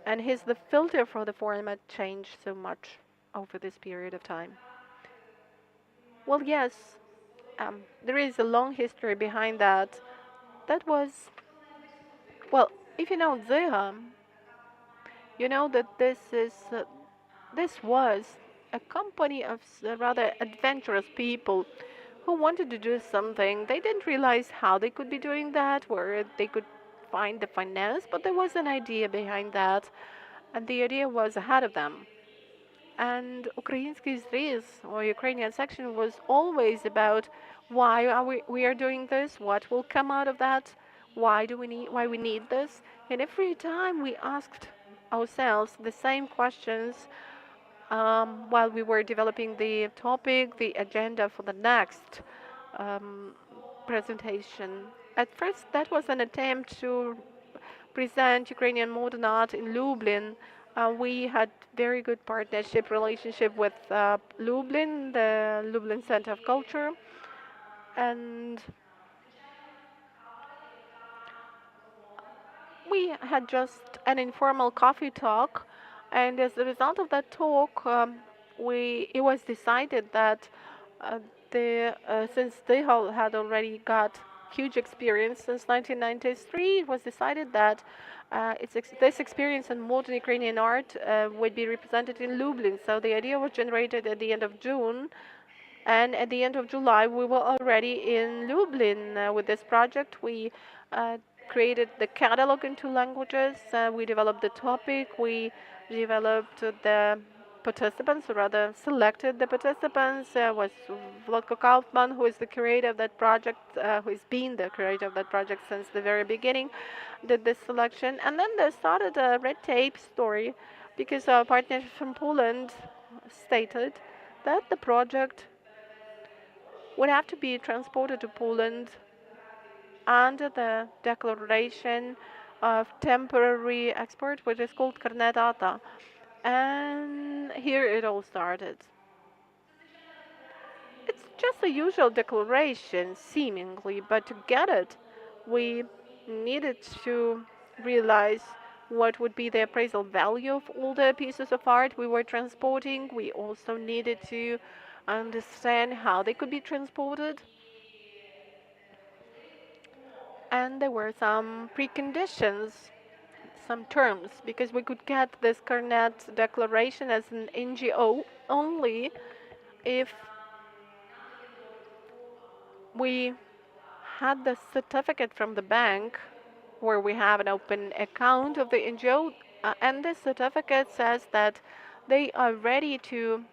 And has the filter for the format changed so much over this period of time? Well, yes, there is a long history behind that. That was, well, if you know Zeha, you know that this was a company of rather adventurous people who wanted to do something. They didn't realize how they could be doing that, where they could find the finance, but there was an idea behind that, and the idea was ahead of them. And Ukrainsky Zdris, or Ukrainian section, was always about we are doing this, what will come out of that, why we need this. And every time we asked ourselves the same questions while we were developing the topic, the agenda for the next um, presentation. At first, that was an attempt to present Ukrainian modern art in Lublin. We had very good partnership relationship with Lublin, the Lublin Center of Culture, and we had just an informal coffee talk. And as a result of that talk, it was decided that uh, since they had already got huge experience since 1993, it was decided that this experience in modern Ukrainian art would be represented in Lublin. So the idea was generated at the end of June, and at the end of July, we were already in Lublin with this project. We created the catalog in 2 languages. We developed the topic. We developed the participants, or rather selected the participants. Was Volodko Kaufman, who is the curator of that project, who has been the curator of that project since the very beginning, did this selection. And then there started a red tape story, because our partners from Poland stated that the project would have to be transported to Poland under the declaration of temporary export, which is called Karnetata. And here it all started. It's just a usual declaration, seemingly, but to get it, we needed to realize what would be the appraisal value of all the pieces of art we were transporting. We also needed to understand how they could be transported. And there were some preconditions, some terms, because we could get this Karnet declaration as an NGO only if we had the certificate from the bank where we have an open account of the NGO, and this certificate says that they are ready to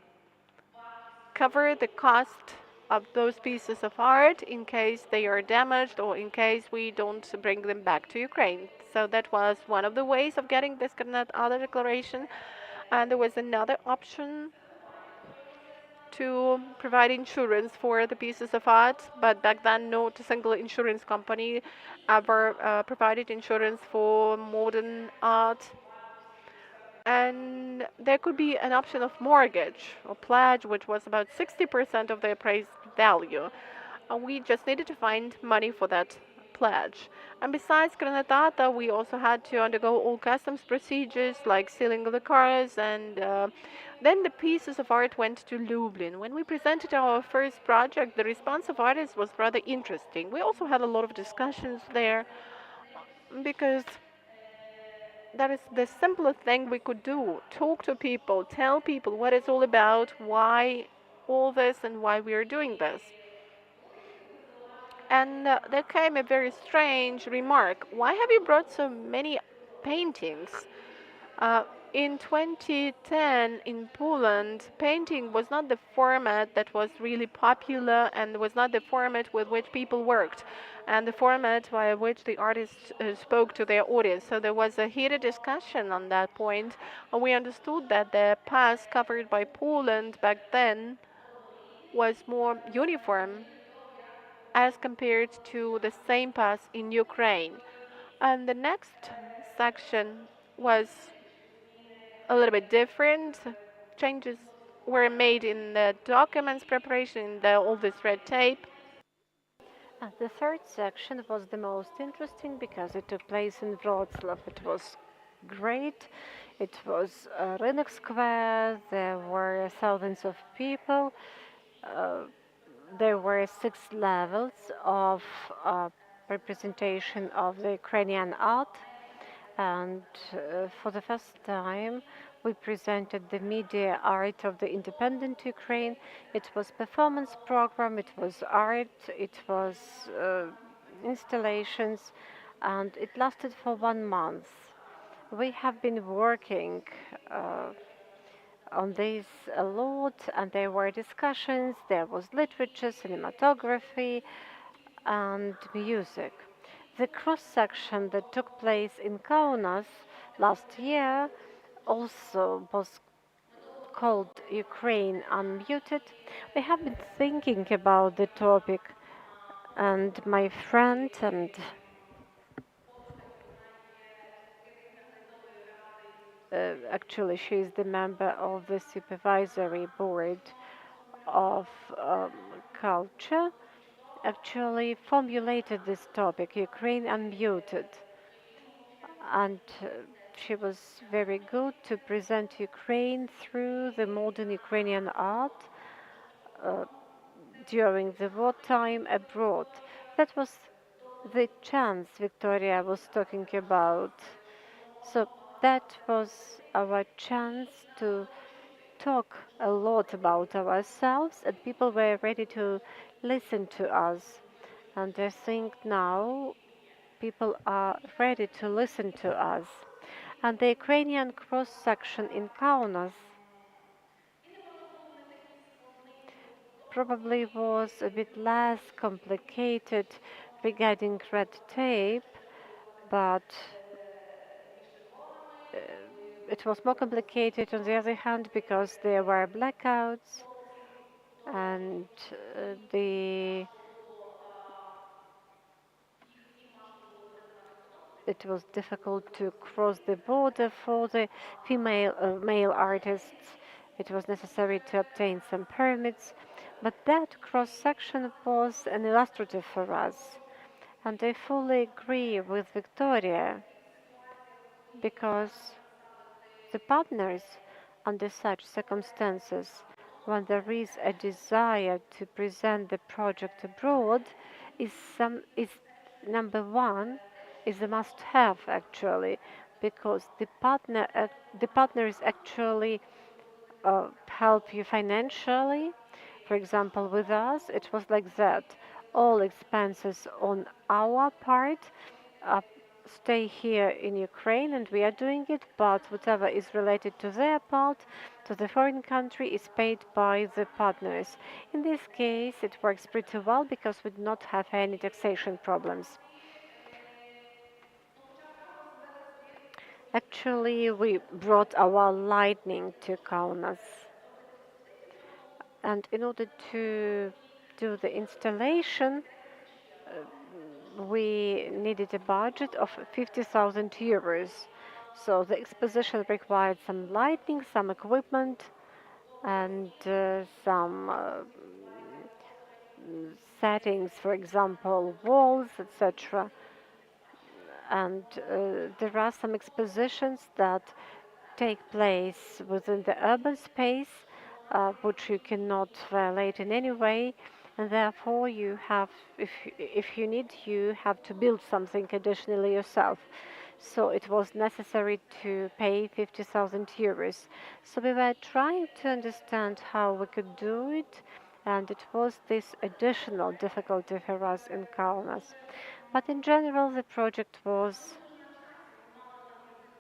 cover the cost of those pieces of art in case they are damaged or in case we don't bring them back to Ukraine. So that was one of the ways of getting this other declaration. And there was another option to provide insurance for the pieces of art, but back then not a single insurance company ever provided insurance for modern art. And there could be an option of mortgage or pledge, which was about 60% of the appraised value. And we just needed to find money for that pledge. And besides Granatata, we also had to undergo all customs procedures like sealing of the cars, and then the pieces of art went to Lublin. When we presented our first project, the response of artists was rather interesting. We also had a lot of discussions there because that is the simplest thing we could do. Talk to people, tell people what it's all about, why all this, and why we are doing this. And there came a very strange remark. Why have you brought so many paintings? Uh, in 2010 in Poland, painting was not the format that was really popular and was not the format with which people worked and the format by which the artists spoke to their audience. So there was a heated discussion on that point, and we understood that the past covered by Poland back then was more uniform as compared to the same past in Ukraine. And the next section was a little bit different. Changes were made in the documents preparation, all this red tape. And the third section was the most interesting because it took place in Wrocław. It was great. It was Rynek Square. There were thousands of people. Uh, there were 6 levels of representation of the Ukrainian art. And for the first time, we presented the media art of the independent Ukraine. It was performance program, it was art, it was installations, and it lasted for 1 month. We have been working on this a lot, and there were discussions, there was literature, cinematography, and music. The cross-section that took place in Kaunas last year also was called Ukraine Unmuted. We have been thinking about the topic, and my friend and actually she is the member of the supervisory board of culture, actually formulated this topic, Ukraine Unmuted. And she was very good to present Ukraine through the modern Ukrainian art during the wartime abroad. That was the chance Victoria was talking about. So that was our chance to talk a lot about ourselves, and people were ready to listen to us. And I think now people are ready to listen to us. And the Ukrainian cross-section in Kaunas probably was a bit less complicated regarding red tape, but it was more complicated on the other hand because there were blackouts and it was difficult to cross the border for the male artists. It was necessary to obtain some permits, but that cross-section was an illustrative for us. And I fully agree with Victoria, because the partners under such circumstances, when there is a desire to present the project abroad, is number one, is a must-have actually, because the partners actually help you financially. For example, with us, it was like that. All expenses on our part stay here in Ukraine, and we are doing it, but whatever is related to their part, to the foreign country, is paid by the partners. In this case, it works pretty well because we do not have any taxation problems. Actually, we brought our lightning to Kaunas. And in order to do the installation, we needed a budget of 50,000 euros. So the exposition required some lighting, some equipment, and some settings, for example, walls, etc. And there are some expositions that take place within the urban space, which you cannot violate in any way, and therefore you have, if you need, you have to build something additionally yourself. So it was necessary to pay 50,000 euros. So we were trying to understand how we could do it, and it was this additional difficulty for us in Kaunas. But in general, the project was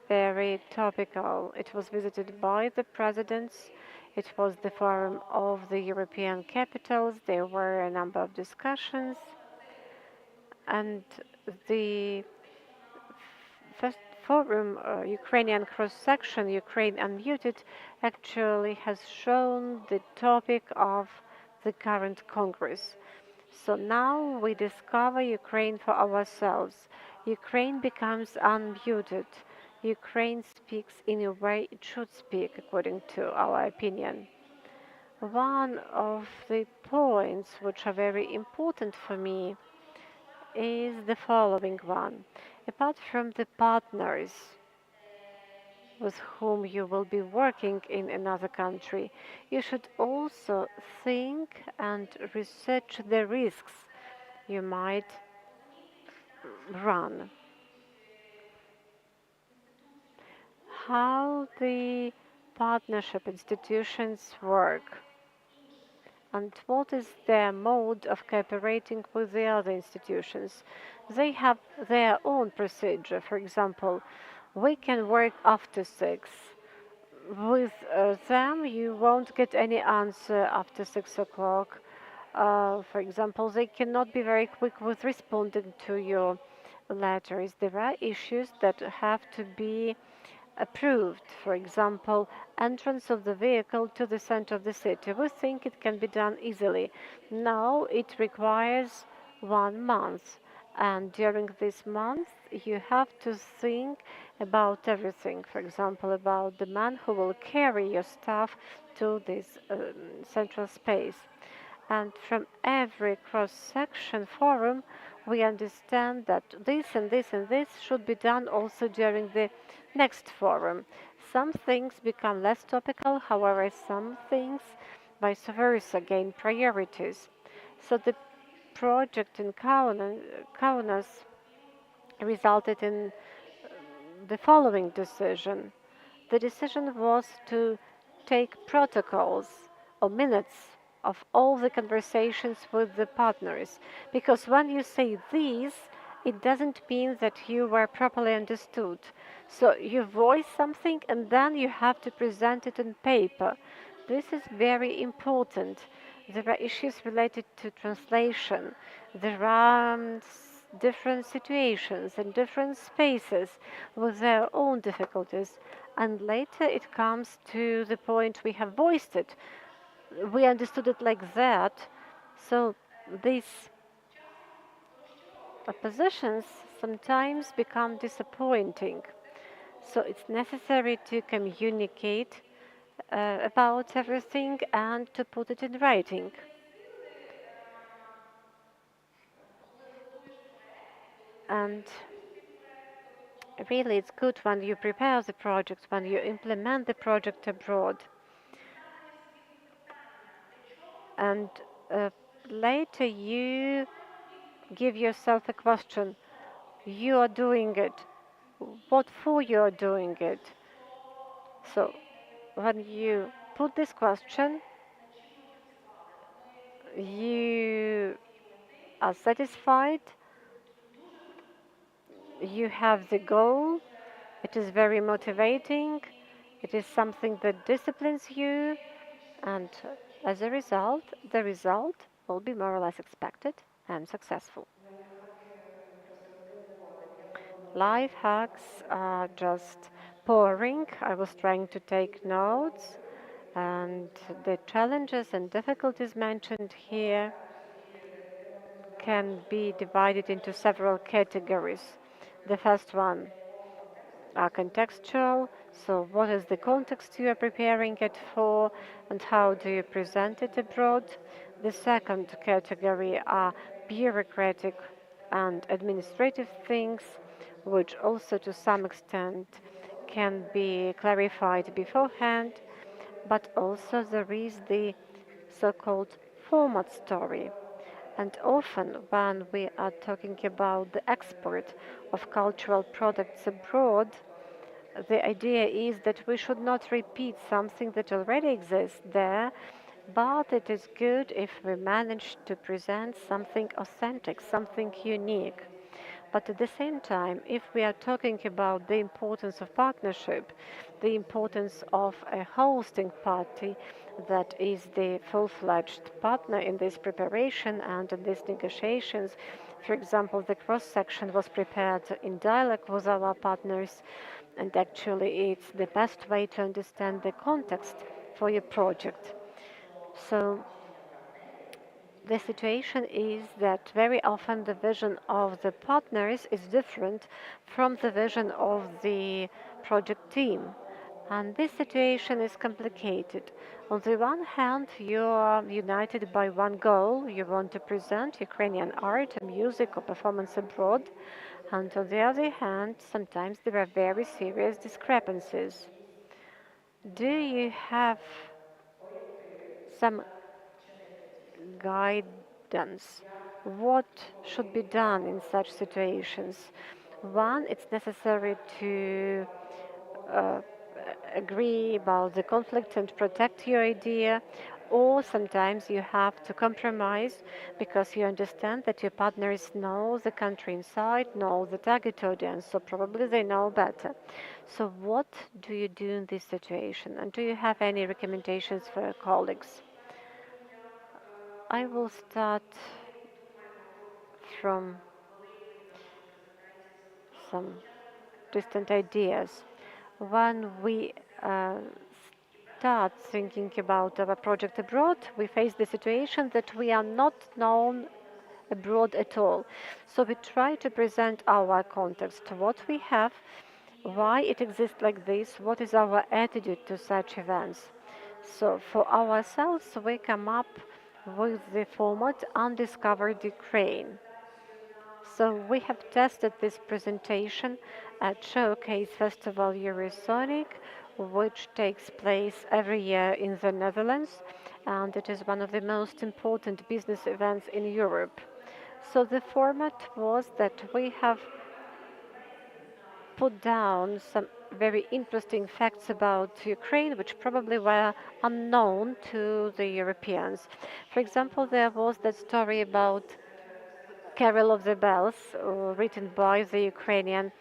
very topical. It was visited by the presidents. It was the forum of the European capitals. There were a number of discussions. And the first forum, Ukrainian cross-section, Ukraine Unmuted, actually has shown the topic of the current Congress. So now we discover Ukraine for ourselves. Ukraine becomes unmuted. Ukraine speaks in a way it should speak, according to our opinion. One of the points which are very important for me is the following one. Apart from the partners with whom you will be working in another country, you should also think and research the risks you might run. How the partnership institutions work and what is their mode of cooperating with the other institutions. They have their own procedure. For example, we can work after 6. With them, you won't get any answer after 6 o'clock. For example, they cannot be very quick with responding to your letters. There are issues that have to be approved. For example, entrance of the vehicle to the center of the city. We think it can be done easily. Now it requires 1 month. And during this month, you have to think about everything. For example, about the man who will carry your stuff to this central space. And from every cross-section forum, we understand that this and this and this should be done also during the next forum. Some things become less topical, however, some things, vice versa, gain priorities. So the project in Kaunas resulted in the following decision. The decision was to take protocols or minutes of all the conversations with the partners, because when you say these, it doesn't mean that you were properly understood. So you voice something and then you have to present it on paper. This is very important. There are issues related to translation. There are different situations and different spaces with their own difficulties. And later it comes to the point we have voiced it. We understood it like that. So these oppositions sometimes become disappointing. So it's necessary to communicate about everything and to put it in writing. And really, it's good when you prepare the project, when you implement the project abroad. And later you give yourself a question. You are doing it. What for you are doing it? So when you put this question, you are satisfied, you have the goal, it is very motivating, it is something that disciplines you, and as a result, the result will be more or less expected and successful. Life hacks are just pouring. I was trying to take notes, and the challenges and difficulties mentioned here can be divided into several categories. The first one, are contextual. So, what is the context you are preparing it for, and how do you present it abroad? The second category are bureaucratic and administrative things, which also to some extent can be clarified beforehand, but also there is the so called format story. And often, when we are talking about the export of cultural products abroad, the idea is that we should not repeat something that already exists there, but it is good if we manage to present something authentic, something unique. But at the same time, if we are talking about the importance of partnership, the importance of a hosting party that is the full-fledged partner in this preparation and in these negotiations, for example, the cross-section was prepared in dialogue with our partners, and actually it's the best way to understand the context for your project. So the situation is that very often the vision of the partners is different from the vision of the project team. And this situation is complicated. On the one hand, you are united by one goal. You want to present Ukrainian art, music, or performance abroad. And on the other hand, sometimes there are very serious discrepancies. Do you have some guidance? What should be done in such situations? One, it's necessary to uh, agree about the conflict and protect your idea, or sometimes you have to compromise because you understand that your partners know the country inside, know the target audience, so probably they know better. So, what do you do in this situation? And do you have any recommendations for your colleagues? I will start from some distant ideas. When we start thinking about our project abroad, we face the situation that we are not known abroad at all. So we try to present our context, what we have, why it exists like this, what is our attitude to such events. So for ourselves, we come up with the format Undiscovered Ukraine. So we have tested this presentation at Showcase Festival Eurosonic, which takes place every year in the Netherlands, and it is one of the most important business events in Europe. So the format was that we have put down some very interesting facts about Ukraine, which probably were unknown to the Europeans. For example, there was that story about Carol of the Bells, written by the Ukrainian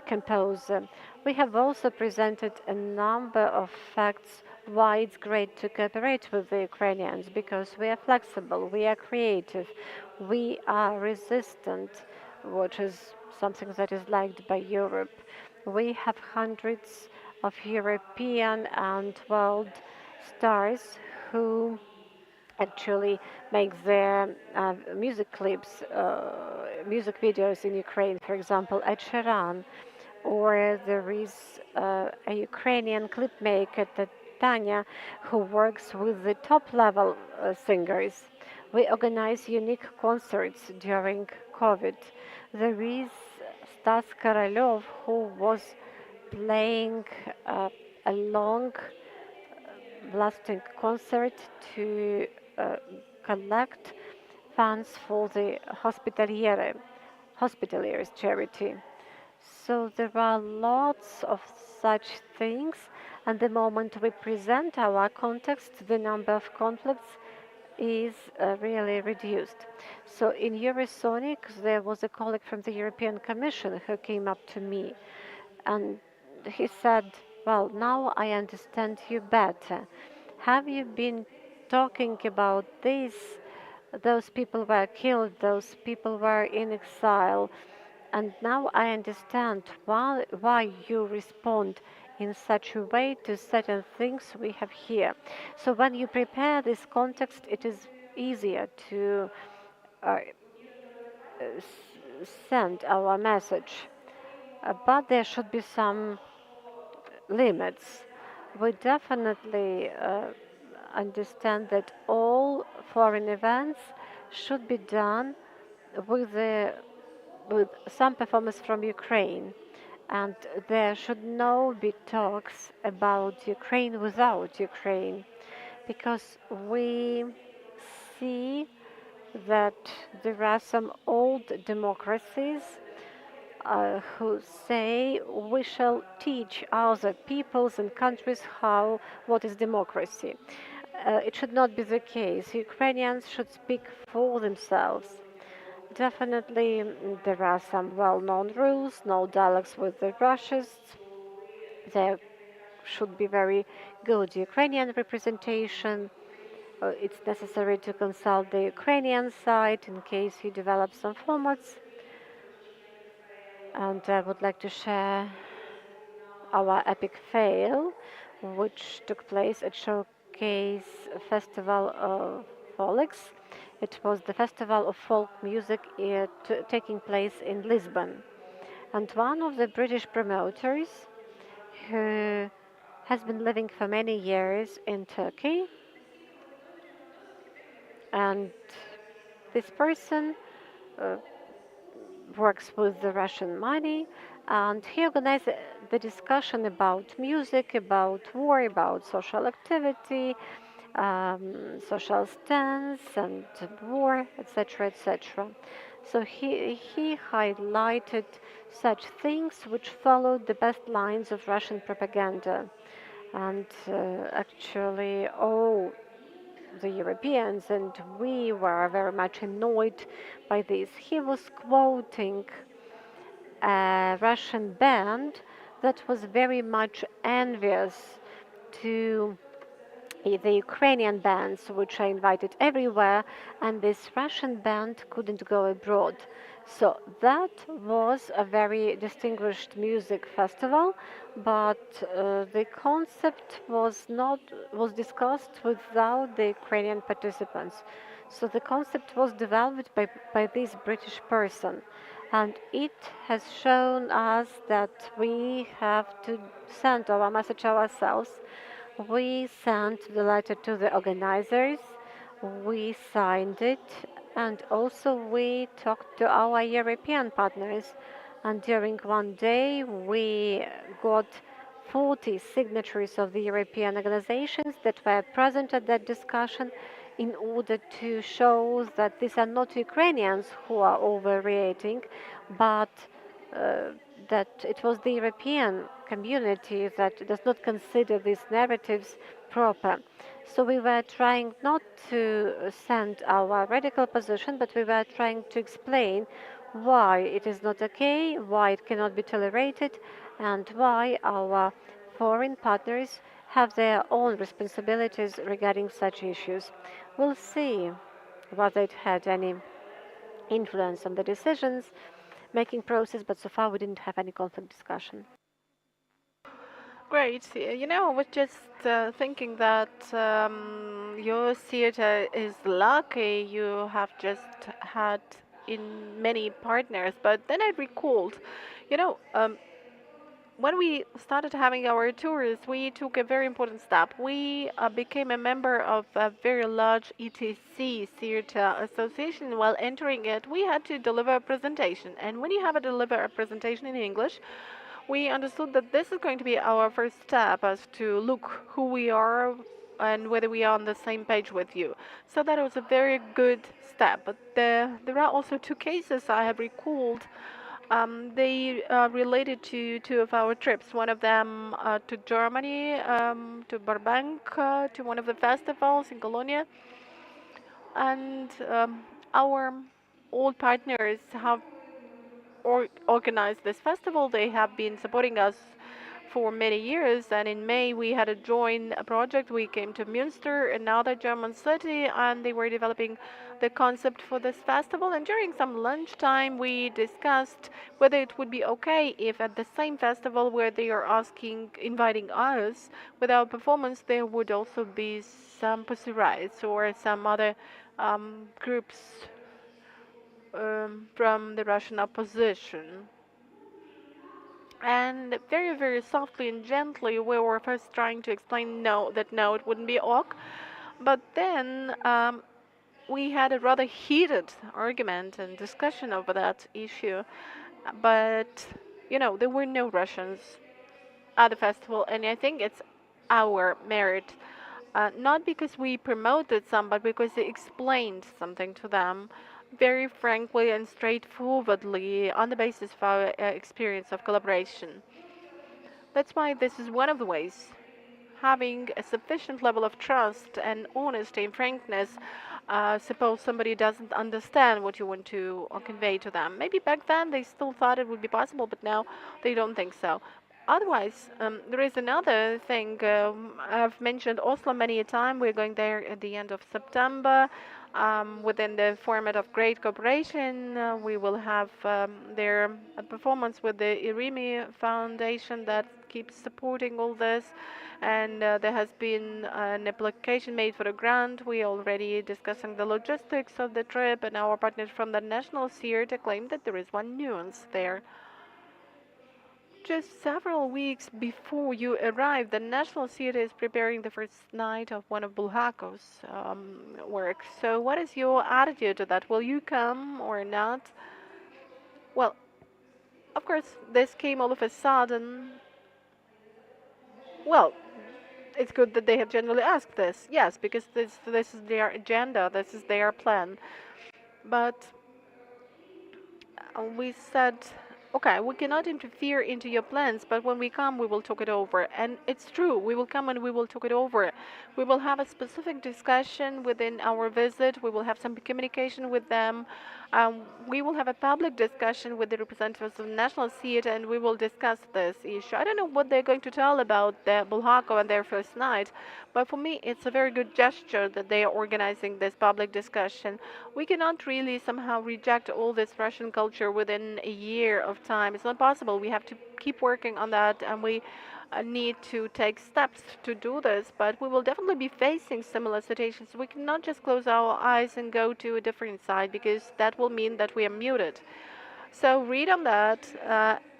composer. We have also presented a number of facts why it's great to cooperate with the Ukrainians, because we are flexible, we are creative, we are resistant, which is something that is liked by Europe. We have hundreds of European and world stars who actually make their music clips, music videos in Ukraine, for example, Ed Sheeran, or there is a Ukrainian clip maker, Tanya, who works with the top level singers. We organize unique concerts during COVID. There is Stas Korolev, who was playing a long lasting concert to uh, collect funds for the Hospitaliers charity. So there are lots of such things, and the moment we present our context, the number of conflicts is really reduced. So in Eurosonic, there was a colleague from the European Commission who came up to me and he said, "Well, now I understand you better. Have you been talking about this? Those people were killed, those people were in exile, and now I understand why you respond in such a way to certain things we have here." So when you prepare this context, it is easier to send our message. but there should be some limits. We definitely understand that all foreign events should be done with with some performance from Ukraine, and there should no be talks about Ukraine without Ukraine, because we see that there are some old democracies who say we shall teach other peoples and countries what is democracy. It should not be the case. Ukrainians should speak for themselves. Definitely, there are some well-known rules, no dialogues with the Russians. There should be very good Ukrainian representation. It's necessary to consult the Ukrainian side in case you develop some formats. And I would like to share our epic fail, which took place at Showcase Festival of Folks. It was the festival of folk music taking place in Lisbon. And one of the British promoters, who has been living for many years in Turkey, and this person works with the Russian money, and he organized the discussion about music, about war, about social activity, social stance and war, etc., etc. So he highlighted such things which followed the best lines of Russian propaganda. And actually, all the Europeans and we were very much annoyed by this. He was quoting a Russian band that was very much envious to the Ukrainian bands, which are invited everywhere, and this Russian band couldn't go abroad. So that was a very distinguished music festival, but the concept was discussed without the Ukrainian participants. So the concept was developed by this British person, and it has shown us that we have to send our message ourselves. We sent the letter to the organizers, we signed it, and also we talked to our European partners. And during one day, we got 40 signatories of the European organizations that were present at that discussion in order to show that these are not Ukrainians who are overreacting, but that it was the European community that does not consider these narratives proper. So we were trying not to send our radical position, but we were trying to explain why it is not okay, why it cannot be tolerated, and why our foreign partners have their own responsibilities regarding such issues. We'll see whether it had any influence on the decisions making process, but so far we didn't have any conflict discussion. Great. I was just thinking that your theater is lucky you have just had in many partners. But then I recalled, you know, when we started having our tours, we took a very important step. We became a member of a very large ETC theater association. While entering it, we had to deliver a presentation. And when you have to deliver a presentation in English, we understood that this is going to be our first step as to look who we are and whether we are on the same page with you. So that was a very good step. But there are also two cases I have recalled. They related to two of our trips. One of them to Germany, to Burbank, to one of the festivals in Colonia. And our old partners have organized this festival. They have been supporting us for many years, and in May we had a joint project. We came to Münster, another German city, and they were developing the concept for this festival. And during some lunchtime we discussed whether it would be okay if at the same festival where they are inviting us with our performance, there would also be some Pussy Riot or some other groups from the Russian opposition. And very, very softly and gently, we were first trying to explain no, it wouldn't be ok. But then we had a rather heated argument and discussion over that issue. But, there were no Russians at the festival, and I think it's our merit. Not because we promoted some, but because they explained something to them very frankly and straightforwardly on the basis of our experience of collaboration. That's why this is one of the ways. Having a sufficient level of trust and honesty and frankness. Suppose somebody doesn't understand what you want to convey to them. Maybe back then they still thought it would be possible, but now they don't think so. Otherwise, there is another thing. I've mentioned Oslo many a time. We're going there at the end of September. Within the format of great cooperation, we will have their performance with the IRIMI Foundation that keeps supporting all this. And there has been an application made for a grant. We already discussing the logistics of the trip, and our partners from the National Theatre claim that there is one nuance there. Just several weeks before you arrive, the National Theatre is preparing the first night of one of Bulhakov's works. So what is your attitude to that? Will you come or not? Well, of course, this came all of a sudden. Well, it's good that they have generally asked this. Yes, because this is their agenda, this is their plan. But we said, okay, we cannot interfere into your plans, but when we come, we will talk it over. And it's true, we will come and we will talk it over. We will have a specific discussion within our visit. We will have some communication with them. We will have a public discussion with the representatives of the National Theatre, and we will discuss this issue. I don't know what they're going to tell about the Bulhakov and their first night, but for me, it's a very good gesture that they are organizing this public discussion. We cannot really somehow reject all this Russian culture within a year of time. It's not possible. We have to keep working on that, and we need to take steps to do this, but we will definitely be facing similar situations. We cannot just close our eyes and go to a different side, because that will mean that we are muted. So read on that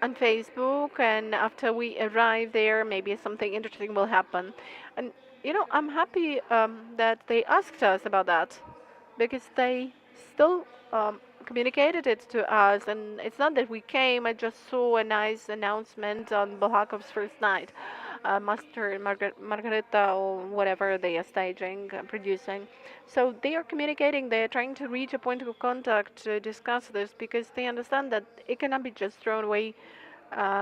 on Facebook, and after we arrive there, maybe something interesting will happen. And I'm happy that they asked us about that, because they still communicated it to us, and it's not that we came. I just saw a nice announcement on Bulhakov's first night, Master and Margareta, or whatever they are staging, producing. So they are communicating. They are trying to reach a point of contact to discuss this, because they understand that it cannot be just thrown away,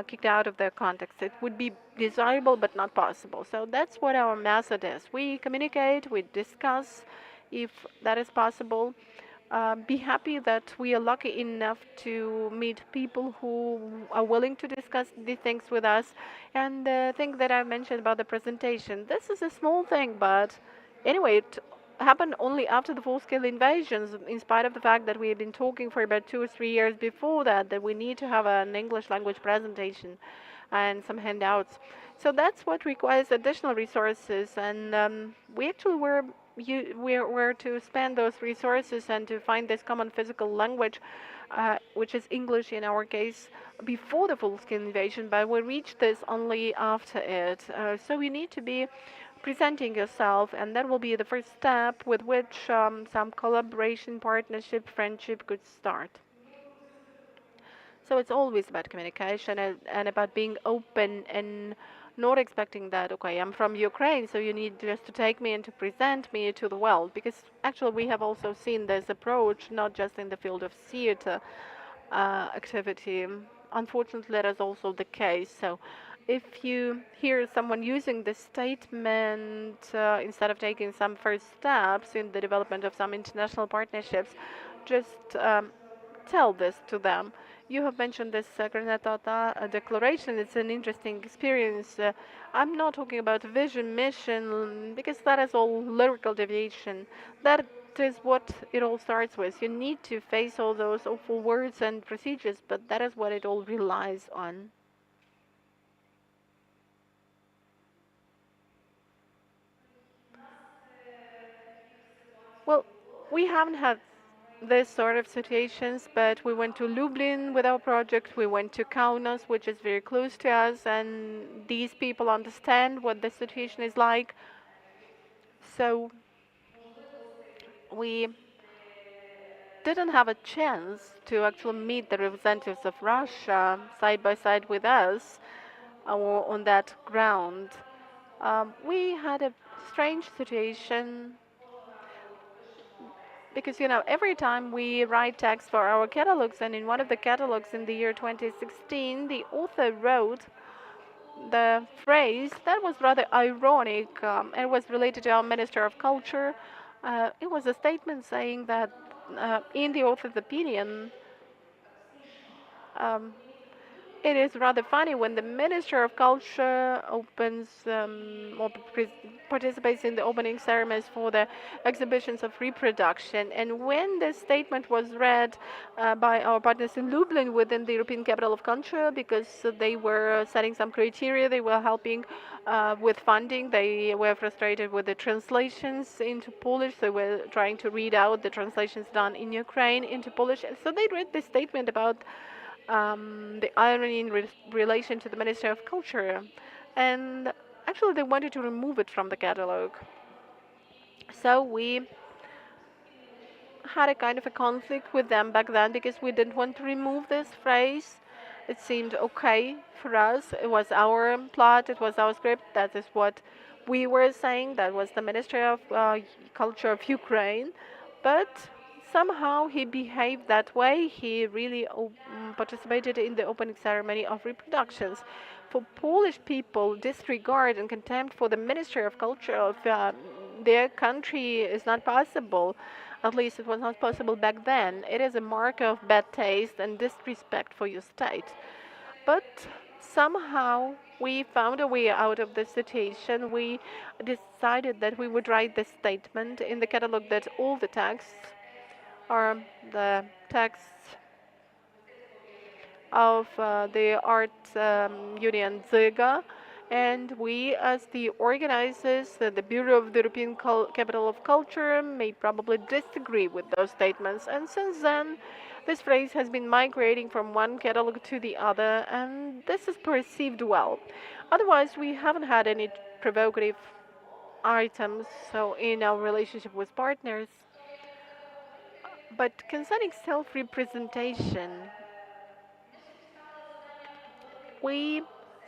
kicked out of their context. It would be desirable, but not possible. So that's what our method is. We communicate, we discuss if that is possible. Be happy that we are lucky enough to meet people who are willing to discuss the things with us. And the thing that I mentioned about the presentation, this is a small thing, but anyway, it happened only after the full-scale invasions, in spite of the fact that we had been talking for about 2 or 3 years before that we need to have an English language presentation and some handouts. So that's what requires additional resources, and we actually were to spend those resources and to find this common physical language, which is English in our case, before the full-scale invasion, but we reached this only after it. So you need to be presenting yourself, and that will be the first step with which some collaboration, partnership, friendship could start. So it's always about communication and about being open and not expecting that, okay, I'm from Ukraine, so you need just to take me and to present me to the world. Because actually we have also seen this approach, not just in the field of theater activity. Unfortunately, that is also the case. So if you hear someone using this statement instead of taking some first steps in the development of some international partnerships, just tell this to them. You have mentioned this Granatata declaration. It's an interesting experience. I'm not talking about vision, mission, because that is all lyrical deviation. That is what it all starts with. You need to face all those awful words and procedures, but that is what it all relies on. Well, we haven't had this sort of situations, but we went to Lublin with our project, we went to Kaunas, which is very close to us, and these people understand what the situation is like. So we didn't have a chance to actually meet the representatives of Russia side by side with us or on that ground. We had a strange situation because, you know, every time we write text for our catalogs, and in one of the catalogs in the year 2016, the author wrote the phrase that was rather ironic. It was related to our Minister of Culture. It was a statement saying that, in the author's opinion, um, it is rather funny when the Minister of Culture opens or participates in the opening ceremonies for the exhibitions of reproduction. And when this statement was read by our partners in Lublin within the European Capital of Culture, because they were setting some criteria, they were helping with funding, they were frustrated with the translations into Polish, they were trying to read out the translations done in Ukraine into Polish. And so they read this statement about the irony in relation to the Minister of Culture, and actually they wanted to remove it from the catalogue. So we had a kind of a conflict with them back then because we didn't want to remove this phrase. It seemed okay for us. It was our plot, it was our script, that is what we were saying, that was the Ministry of Culture of Ukraine. But somehow he behaved that way. He really participated in the opening ceremony of reproductions. For Polish people, disregard and contempt for the Ministry of Culture of their country is not possible. At least it was not possible back then. It is a mark of bad taste and disrespect for your state. But somehow we found a way out of the situation. We decided that we would write this statement in the catalog that all the texts are the texts of the art union ZYGA, and we, as the organizers, the Bureau of the European Capital of Culture, may probably disagree with those statements. And since then, this phrase has been migrating from one catalog to the other, and this is perceived well. Otherwise, we haven't had any provocative items so in our relationship with partners. But concerning self-representation, we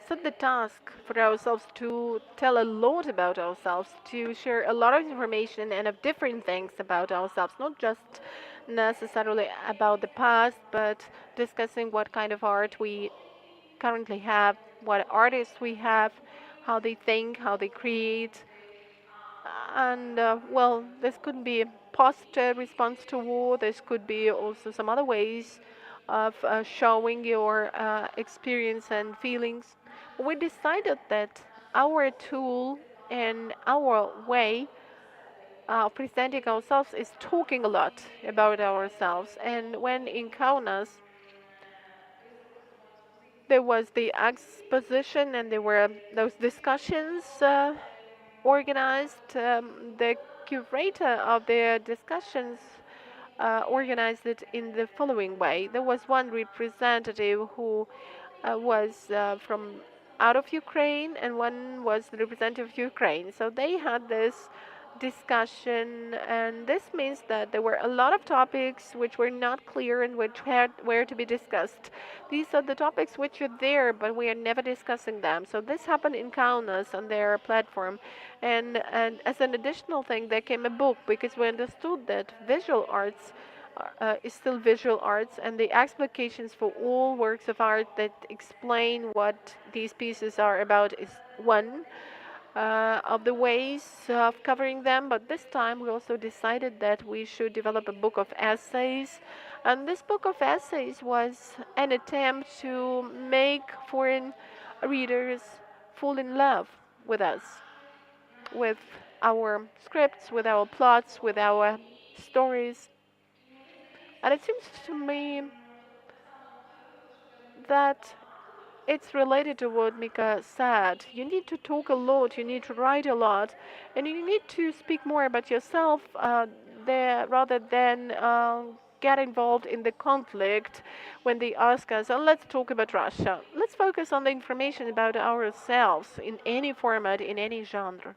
set the task for ourselves to tell a lot about ourselves, to share a lot of information and of different things about ourselves, not just necessarily about the past, but discussing what kind of art we currently have, what artists we have, how they think, how they create. And well, this could be a positive response to war. This could be also some other ways of showing your experience and feelings. We decided that our tool and our way of presenting ourselves is talking a lot about ourselves. And when in Kaunas there was the exposition and there were those discussions organized, the curator of the discussions organized it in the following way. There was one representative who was from out of Ukraine, and one was the representative of Ukraine. So they had this discussion, and this means that there were a lot of topics which were not clear and which were to be discussed. These are the topics which are there, but we are never discussing them. So this happened in Kaunas on their platform, and as an additional thing, there came a book because we understood that visual arts is still visual arts, and the explications for all works of art that explain what these pieces are about is one of the ways of covering them. But this time we also decided that we should develop a book of essays, and this book of essays was an attempt to make foreign readers fall in love with us, with our scripts, with our plots, with our stories. And it seems to me that it's related to what Mika said. You need to talk a lot, you need to write a lot, and you need to speak more about yourself rather than get involved in the conflict when they ask us, oh, let's talk about Russia. Let's focus on the information about ourselves in any format, in any genre.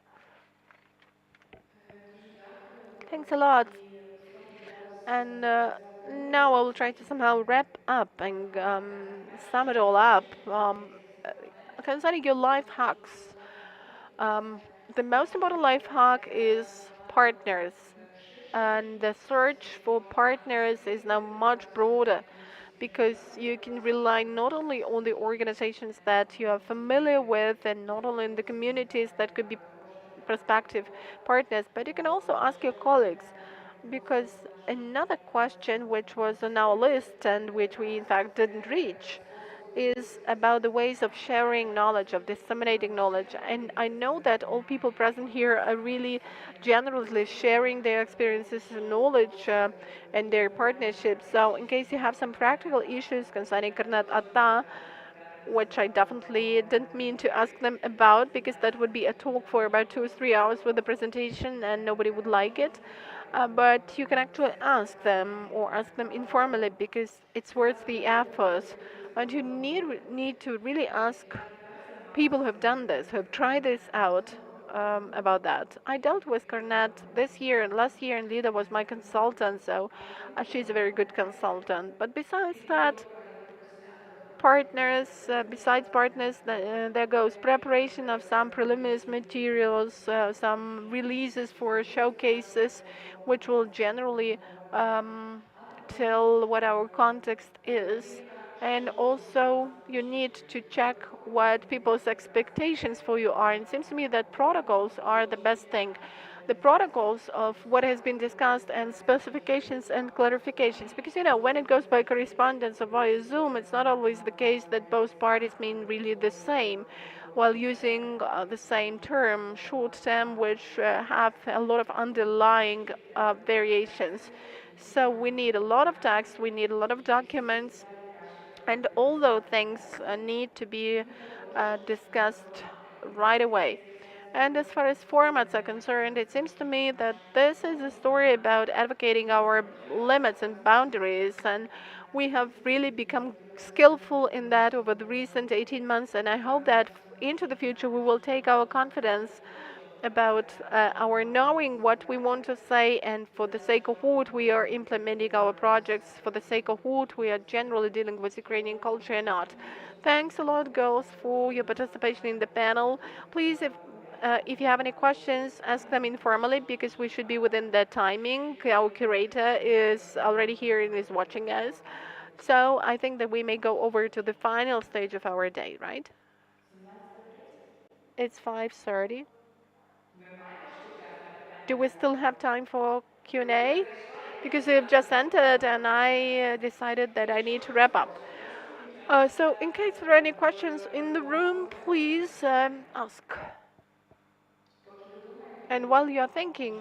Thanks a lot. And now I will try to somehow wrap up and sum it all up. Concerning your life hacks, the most important life hack is partners. And the search for partners is now much broader because you can rely not only on the organizations that you are familiar with and not only in the communities that could be prospective partners, but you can also ask your colleagues. Because another question which was on our list and which we in fact didn't reach is about the ways of sharing knowledge, of disseminating knowledge. And I know that all people present here are really generously sharing their experiences and knowledge and their partnerships. So in case you have some practical issues concerning Karnat Atta, which I definitely didn't mean to ask them about because that would be a talk for about 2 or 3 hours with the presentation and nobody would like it. But you can actually ask them or ask them informally because it's worth the effort. And you need to really ask people who have done this, who have tried this out about that. I dealt with Karnat this year and last year, and Lida was my consultant, so she's a very good consultant. But besides that, besides partners, there goes preparation of some preliminary materials, some releases for showcases, which will generally tell what our context is. And also, you need to check what people's expectations for you are. And it seems to me that protocols are the best thing. The protocols of what has been discussed and specifications and clarifications. Because, when it goes by correspondence or via Zoom, it's not always the case that both parties mean really the same while using the same term, short term, which have a lot of underlying variations. So we need a lot of text, we need a lot of documents, and all those things need to be discussed right away. And as far as formats are concerned, it seems to me that this is a story about advocating our limits and boundaries, and we have really become skillful in that over the recent 18 months, and I hope that into the future we will take our confidence about our knowing what we want to say, and for the sake of what we are implementing our projects, for the sake of what we are generally dealing with Ukrainian culture and art. Thanks a lot, girls, for your participation in the panel. Please, if you have any questions, ask them informally because we should be within the timing. Our curator is already here and is watching us. So I think that we may go over to the final stage of our day, right? It's 5:30. Do we still have time for Q&A? Because we've just entered and I decided that I need to wrap up. So in case there are any questions in the room, please ask. And while you're thinking,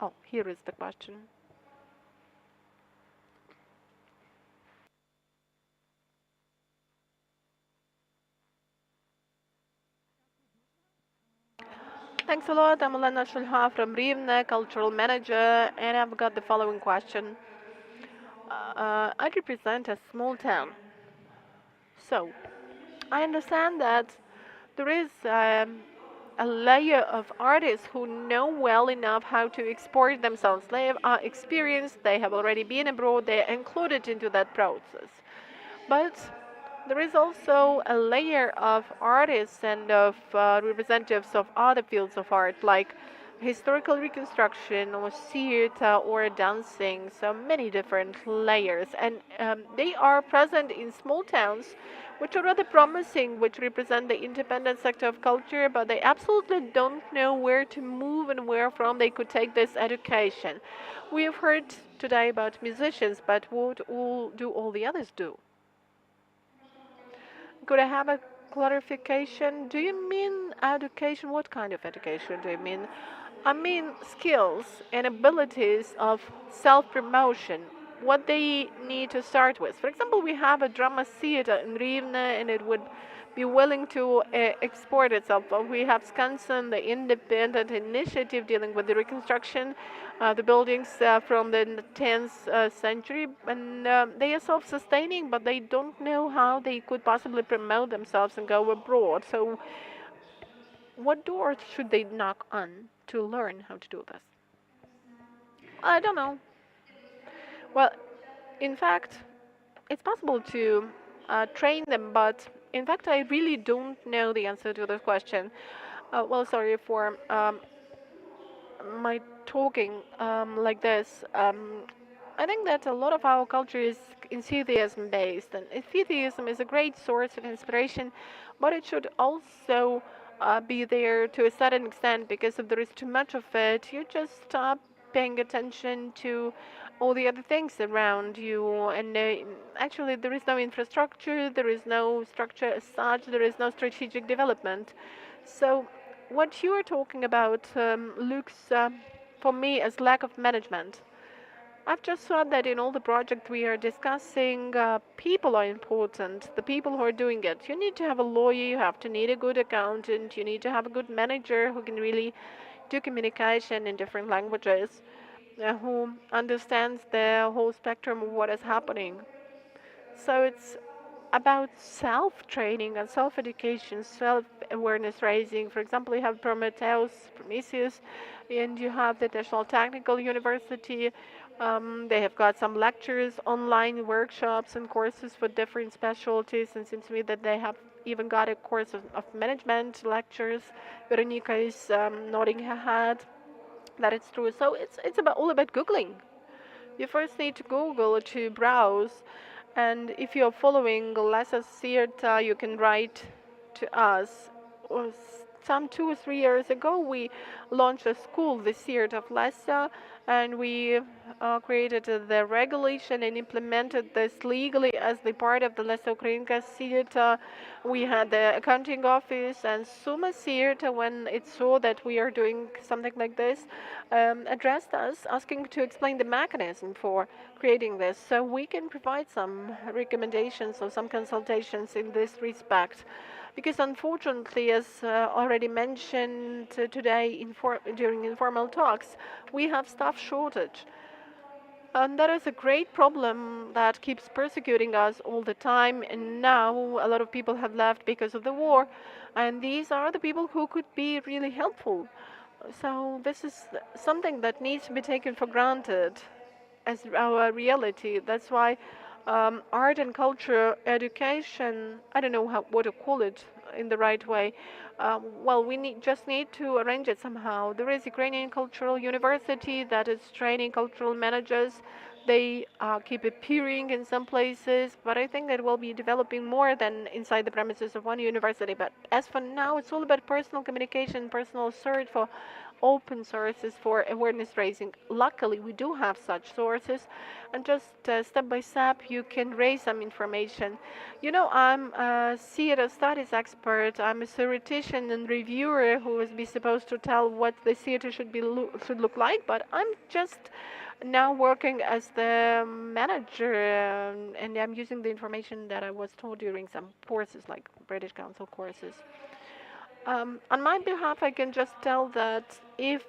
oh, here is the question. Thanks a lot. I'm Olena from Rivne, cultural manager, and I've got the following question. I represent a small town. So, I understand that there is a layer of artists who know well enough how to export themselves. They are experienced, they have already been abroad, they are included into that process. But there is also a layer of artists and of representatives of other fields of art, like historical reconstruction or theater or dancing, so many different layers. And they are present in small towns, which are rather promising, which represent the independent sector of culture, but they absolutely don't know where to move and where from they could take this education. We have heard today about musicians, but what do all the others do? Could I have a clarification? Do you mean education? What kind of education do you mean? I mean skills and abilities of self-promotion, what they need to start with. For example, we have a drama theater in Rivne, and it would be willing to export itself. We have Skansen, the independent initiative dealing with the reconstruction, the buildings from the 10th century, and they are self-sustaining, but they don't know how they could possibly promote themselves and go abroad. So what doors should they knock on to learn how to do this? I don't know. Well, in fact, it's possible to train them, but in fact, I really don't know the answer to this question. Well, sorry for my talking like this. I think that a lot of our culture is enthusiasm based, and enthusiasm is a great source of inspiration, but it should also be there to a certain extent, because if there is too much of it, you just stop paying attention to all the other things around you, and actually there is no infrastructure, there is no structure as such, there is no strategic development. So what you are talking about looks for me as lack of management. I've just thought that in all the projects we are discussing, people are important, the people who are doing it. You need to have a lawyer, you have to need a good accountant, you need to have a good manager who can really do communication in different languages, who understands the whole spectrum of what is happening. So it's about self-training and self-education, self-awareness raising. For example, you have Prometheus, and you have the National Technical University. They have got some lectures, online workshops and courses for different specialties, and it seems to me that they have even got a course of management lectures. Veronika is nodding her head that it's true. So it's all about Googling. You first need to Google to browse, and if you're following Olesia OSTROVSKA, you can write to us. Some 2 or 3 years ago, we launched a school, the Seert of Olesia, and we created the regulation and implemented this legally as the part of the Olesia Ukrainka Seert. We had the accounting office, and Suma Seert, when it saw that we are doing something like this, addressed us asking to explain the mechanism for creating this, so we can provide some recommendations or some consultations in this respect. Because unfortunately, as already mentioned today during informal talks, we have staff shortage. And that is a great problem that keeps persecuting us all the time. And now a lot of people have left because of the war. And these are the people who could be really helpful. So this is something that needs to be taken for granted as our reality. That's why art and culture education, I don't know what to call it in the right way. Well, we just need to arrange it somehow. There is Ukrainian Cultural University that is training cultural managers. They keep appearing in some places, but I think that will be developing more than inside the premises of one university. But as for now, it's all about personal communication, personal search for open sources for awareness raising. Luckily, we do have such sources, and just step by step, you can raise some information. You know, I'm a theater studies expert. I'm a theoretician and reviewer who is supposed to tell what the theater should look like, but I'm just now working as the manager, and I'm using the information that I was told during some courses, like British Council courses. On my behalf, I can just tell that if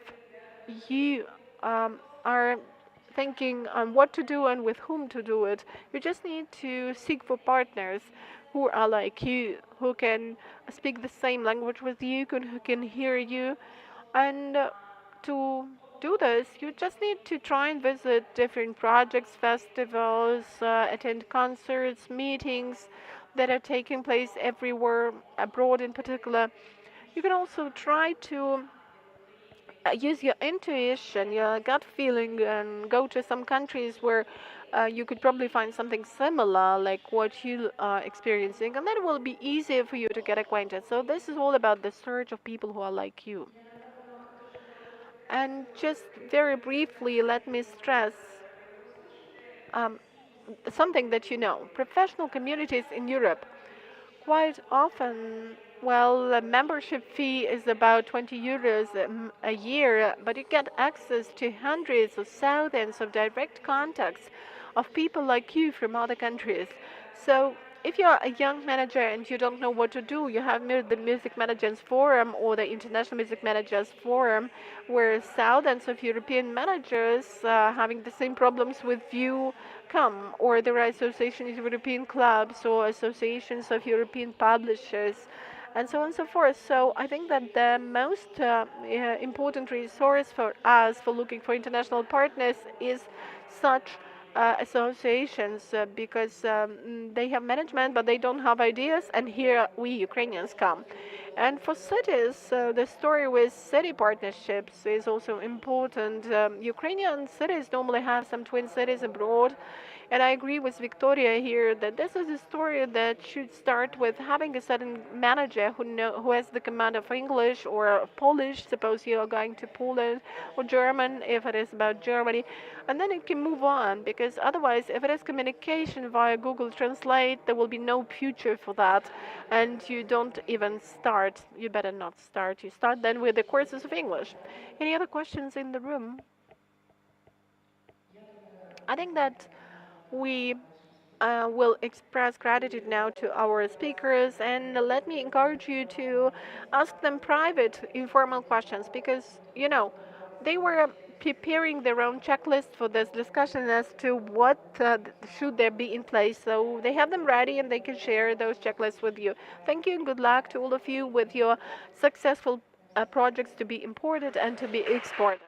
you are thinking on what to do and with whom to do it, you just need to seek for partners who are like you, who can speak the same language with you, who can hear you. And to do this, you just need to try and visit different projects, festivals, attend concerts, meetings that are taking place everywhere, abroad in particular. You can also try to use your intuition, your gut feeling, and go to some countries where you could probably find something similar, like what you are experiencing, and then it will be easier for you to get acquainted. So this is all about the search of people who are like you. And just very briefly, let me stress something that you know. Professional communities in Europe, quite often, well, the membership fee is about 20 euros a year, but you get access to hundreds of thousands of direct contacts of people like you from other countries. So if you're a young manager and you don't know what to do, you have the Music Managers Forum or the International Music Managers Forum, where thousands of European managers having the same problems with you come, or there are associations of European clubs or associations of European publishers, and so on and so forth. So I think that the most important resource for us for looking for international partners is such associations, because they have management but they don't have ideas, and here we Ukrainians come. And for cities, the story with city partnerships is also important. Ukrainian cities normally have some twin cities abroad, and I agree with Victoria here that this is a story that should start with having a certain manager who has the command of English or Polish, suppose you are going to Poland, or German if it is about Germany, and then it can move on, because otherwise if it is communication via Google Translate, there will be no future for that, and you don't even start. You better not start. You start then with the courses of English. Any other questions in the room? I think that we will express gratitude now to our speakers, and let me encourage you to ask them private, informal questions, because they were preparing their own checklist for this discussion as to what should there be in place. So they have them ready and they can share those checklists with you. Thank you and good luck to all of you with your successful projects to be imported and to be exported.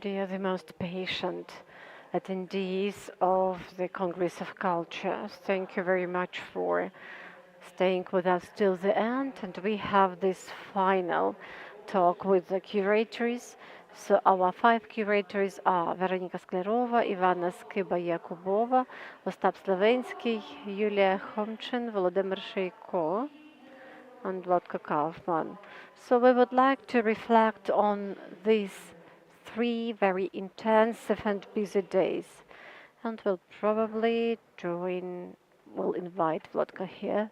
Dear the most patient attendees of the Congress of Cultures, thank you very much for staying with us till the end. And we have this final talk with the curators. So our 5 curators are Veronika SKLIAROVA, Ivanna SKYBA-YAKUBOVA, Ostap SLYVYNSKY, Yuliia KHOMCHYN, Volodymyr SHEIKO, and Volodka Kaufman. So we would like to reflect on these 3 very intensive and busy days. And we'll probably we'll invite Volodka here.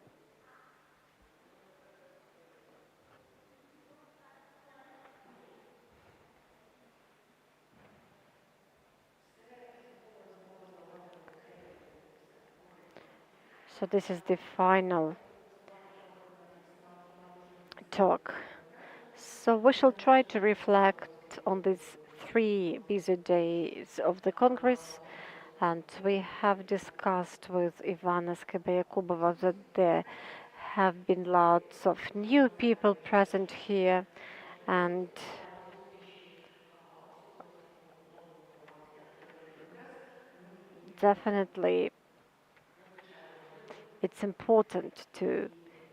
So this is the final talk. So we shall try to reflect on these 3 busy days of the Congress, and we have discussed with Ivanna SKYBA-YAKUBOVA that there have been lots of new people present here, and definitely it's important to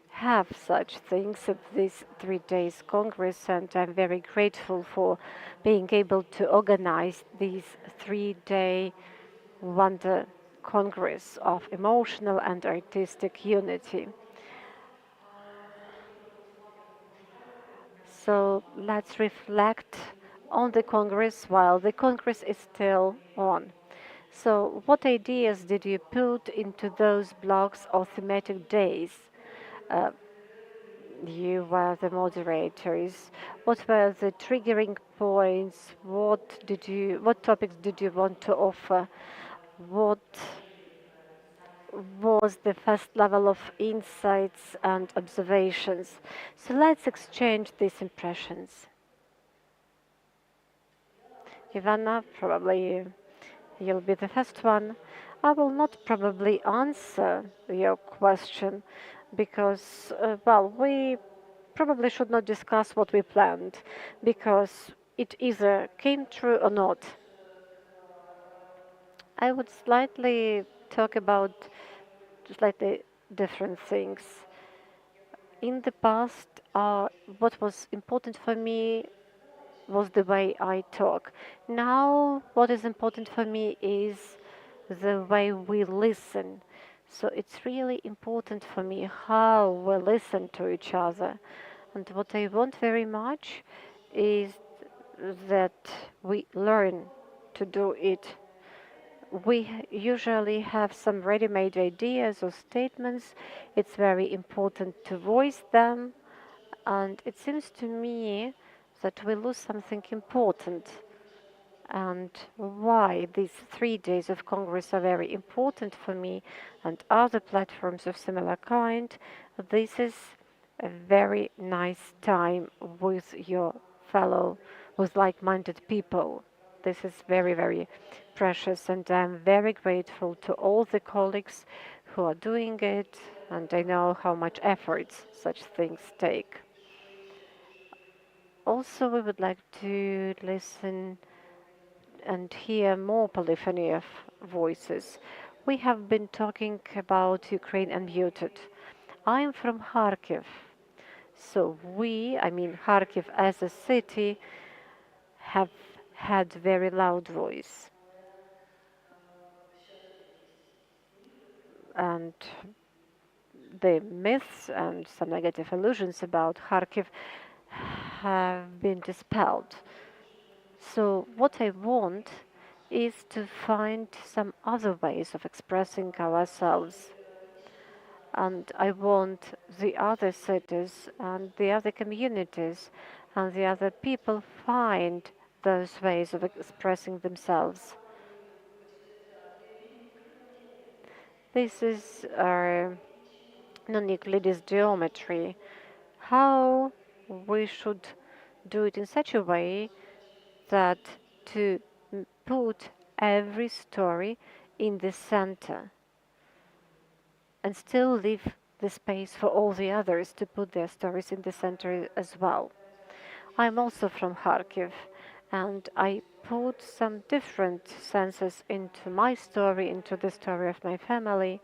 have such things at this 3 days Congress, and I'm very grateful for being able to organize these 3-day Wonder Congress of emotional and artistic unity. So let's reflect on the Congress while the Congress is still on. So what ideas did you put into those blocks or thematic days? You were the moderators. What were the triggering points? What topics did you want to offer? What was the first level of insights and observations? So let's exchange these impressions. Ivanna, probably you'll be the first one. I will not probably answer your question because, well, we probably should not discuss what we planned because it either came true or not. I would slightly talk about slightly different things. In the past, what was important for me was the way I talk. Now, what is important for me is the way we listen. So it's really important for me how we listen to each other. And what I want very much is that we learn to do it. We usually have some ready-made ideas or statements. It's very important to voice them. And it seems to me that we lose something important. And why these 3 days of Congress are very important for me and other platforms of similar kind. This is a very nice time with your with like-minded people. This is very, very precious, and I'm very grateful to all the colleagues who are doing it, and I know how much effort such things take. Also, we would like to listen and hear more polyphony of voices. We have been talking about Ukraine Unmuted. I'm from Kharkiv. So I mean Kharkiv as a city, have had very loud voice. And the myths and some negative illusions about Kharkiv have been dispelled. So what I want is to find some other ways of expressing ourselves. And I want the other cities and the other communities and the other people find those ways of expressing themselves. This is our non-Euclidean geometry, how we should do it in such a way that to put every story in the center and still leave the space for all the others to put their stories in the center as well. I'm also from Kharkiv, and I put some different senses into my story, into the story of my family.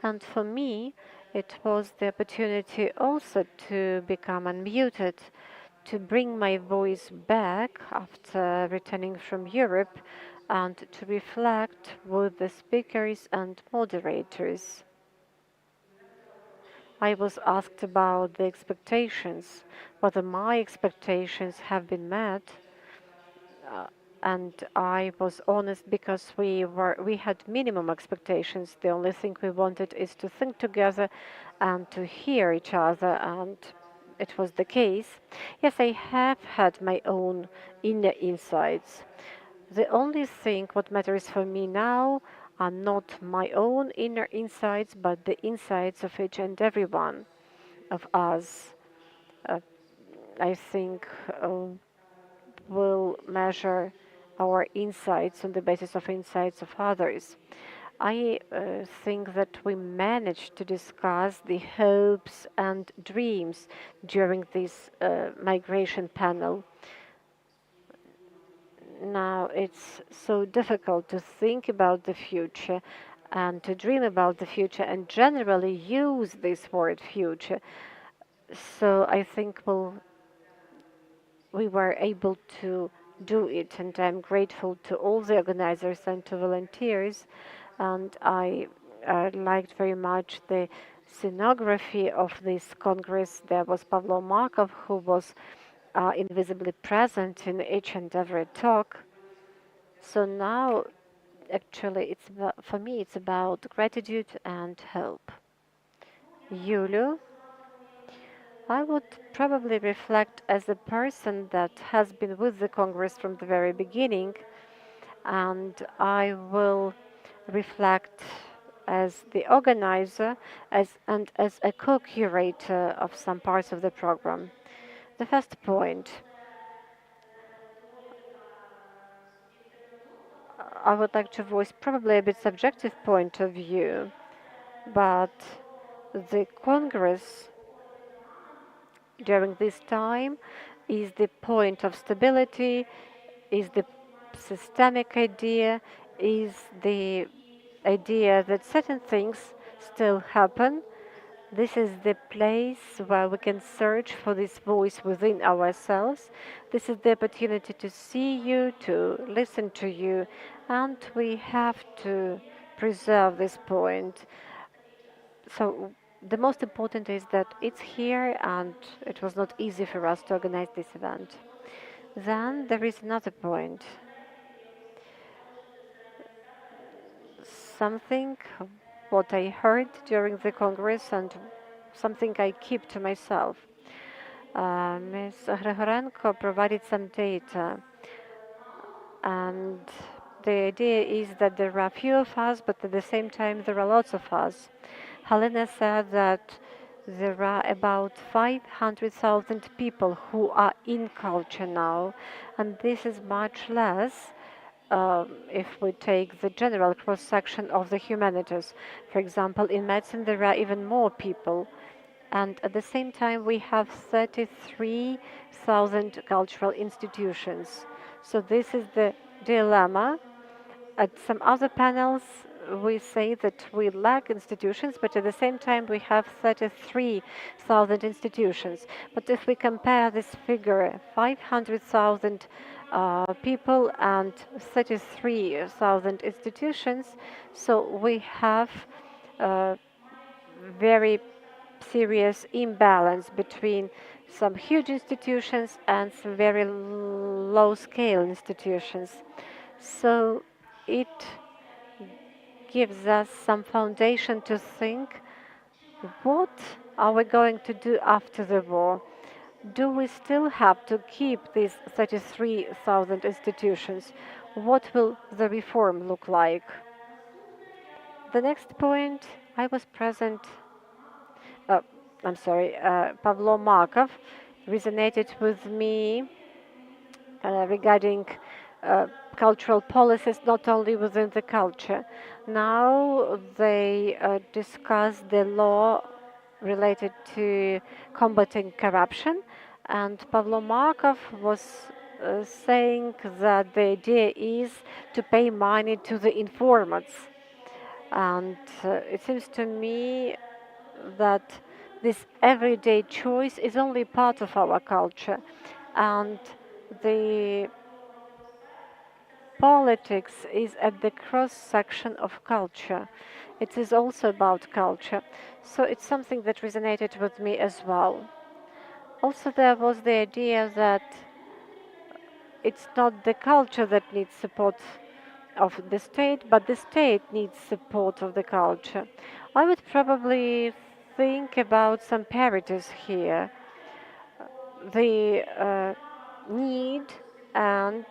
And for me, it was the opportunity also to become unmuted, to bring my voice back after returning from Europe, and to reflect with the speakers and moderators. I was asked about the expectations, whether my expectations have been met, and I was honest because we had minimum expectations. The only thing we wanted is to think together and to hear each other, and it was the case. Yes, I have had my own inner insights. The only thing what matters for me now are not my own inner insights, but the insights of each and every one of us. Uh, I think will measure our insights on the basis of insights of others. I think that we managed to discuss the hopes and dreams during this migration panel. Now it's so difficult to think about the future and to dream about the future and generally use this word future. So I think we were able to do it, and I'm grateful to all the organizers and to volunteers. And I liked very much the scenography of this Congress. There was Pavlo Markov, who was invisibly present in each and every talk. So now, actually, for me, it's about gratitude and hope. Yuliia, I would probably reflect as a person that has been with the Congress from the very beginning, and I will reflect as the organizer and as a co-curator of some parts of the program. The first point, I would like to voice probably a bit subjective point of view, but the Congress during this time is the point of stability, is the systemic idea, is the idea that certain things still happen. This is the place where we can search for this voice within ourselves. This is the opportunity to see you, to listen to you, and we have to preserve this point. So the most important is that it's here, and it was not easy for us to organize this event. Then there is another point. Something what I heard during the Congress and something I keep to myself. Ms. Grigorenko provided some data, and the idea is that there are few of us, but at the same time there are lots of us. Halyna said that there are about 500,000 people who are in culture now, and this is much less if we take the general cross-section of the humanities. For example, in medicine there are even more people, and at the same time we have 33,000 cultural institutions. So this is the dilemma. At some other panels we say that we lack institutions, but at the same time we have 33,000 institutions. But if we compare this figure, 500,000 people and 33,000 institutions, so we have very serious imbalance between some huge institutions and some very low-scale institutions. So it gives us some foundation to think, what are we going to do after the war? Do we still have to keep these 33,000 institutions? What will the reform look like? The next point, I was present, Pavlo Markov resonated with me regarding cultural policies, not only within the culture. Now they discuss the law related to combating corruption, and Pavlo Markov was saying that the idea is to pay money to the informants. And it seems to me that this everyday choice is only part of our culture. And the politics is at the cross section of culture. It is also about culture. So it's something that resonated with me as well. Also, there was the idea that it's not the culture that needs support of the state, but the state needs support of the culture. I would probably think about some parities here. The need and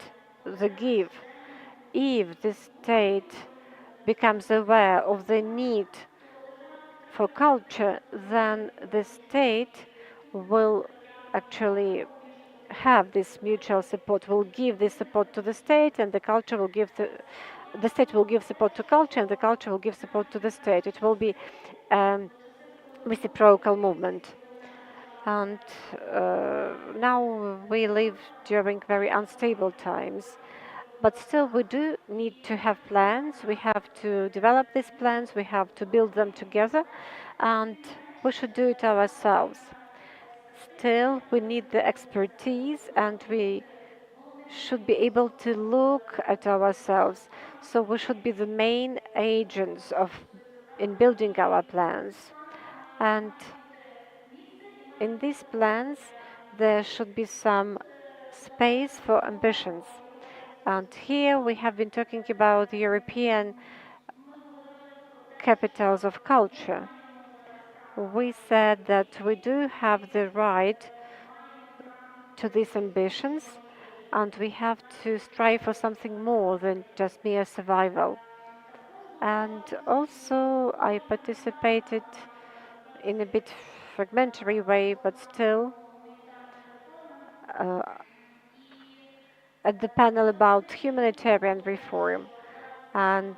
the give. If the state becomes aware of the need for culture, then the state will actually have this mutual support, will give this support to the state, and the culture will give the state will give support to culture, and the culture will give support to the state. It will be reciprocal movement. And now we live during very unstable times. But still, we do need to have plans. We have to develop these plans. We have to build them together. And we should do it ourselves. Still, we need the expertise, and we should be able to look at ourselves. So we should be the main agents in building our plans. And in these plans, there should be some space for ambitions. And here we have been talking about the European capitals of culture. We said that we do have the right to these ambitions, and we have to strive for something more than just mere survival. And also I participated in a bit fragmentary way, but still, at the panel about humanitarian reform. And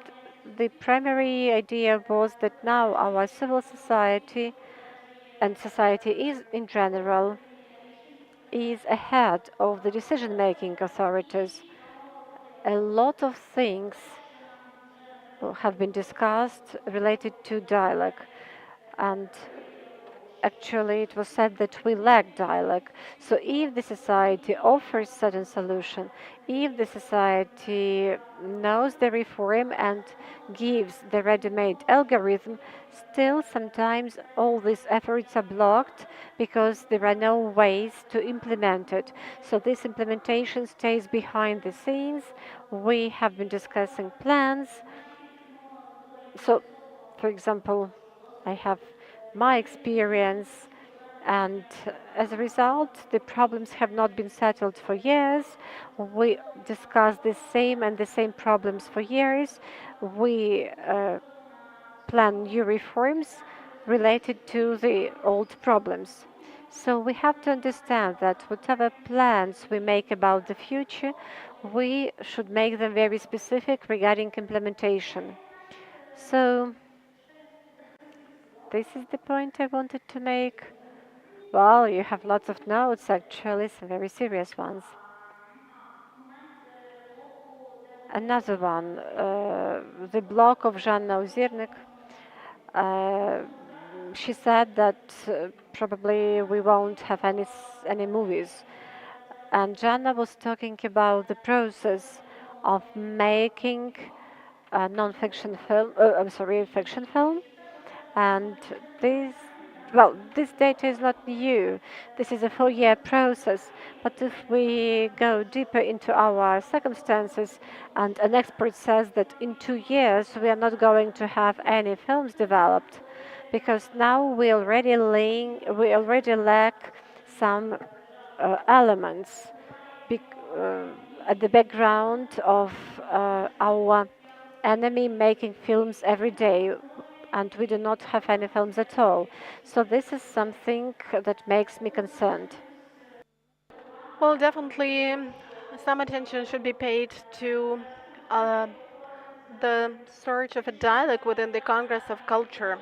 the primary idea was that now our civil society and society is in general is ahead of the decision-making authorities. A lot of things have been discussed related to dialogue, and actually it was said that we lack dialogue. So if the society offers certain solution, if the society knows the reform and gives the ready-made algorithm, still sometimes all these efforts are blocked because there are no ways to implement it. So this implementation stays behind the scenes. We have been discussing plans. So, for example, I have my experience, and as a result, the problems have not been settled for years. We discussed the same problems for years. We plan new reforms related to the old problems. So we have to understand that whatever plans we make about the future, we should make them very specific regarding implementation. So this is the point I wanted to make. Well, you have lots of notes, actually, some very serious ones. Another one, the blog of Zhanna Ozirnik. She said that probably we won't have any movies. And Zhanna was talking about the process of making a non-fiction film, fiction film. And this data is not new. This is a 4-year process. But if we go deeper into our circumstances, and an expert says that in 2 years we are not going to have any films developed, because now we already lack some elements at the background of our enemy making films every day, and we do not have any films at all. So this is something that makes me concerned. Well, definitely some attention should be paid to the search of a dialogue within the Congress of Culture.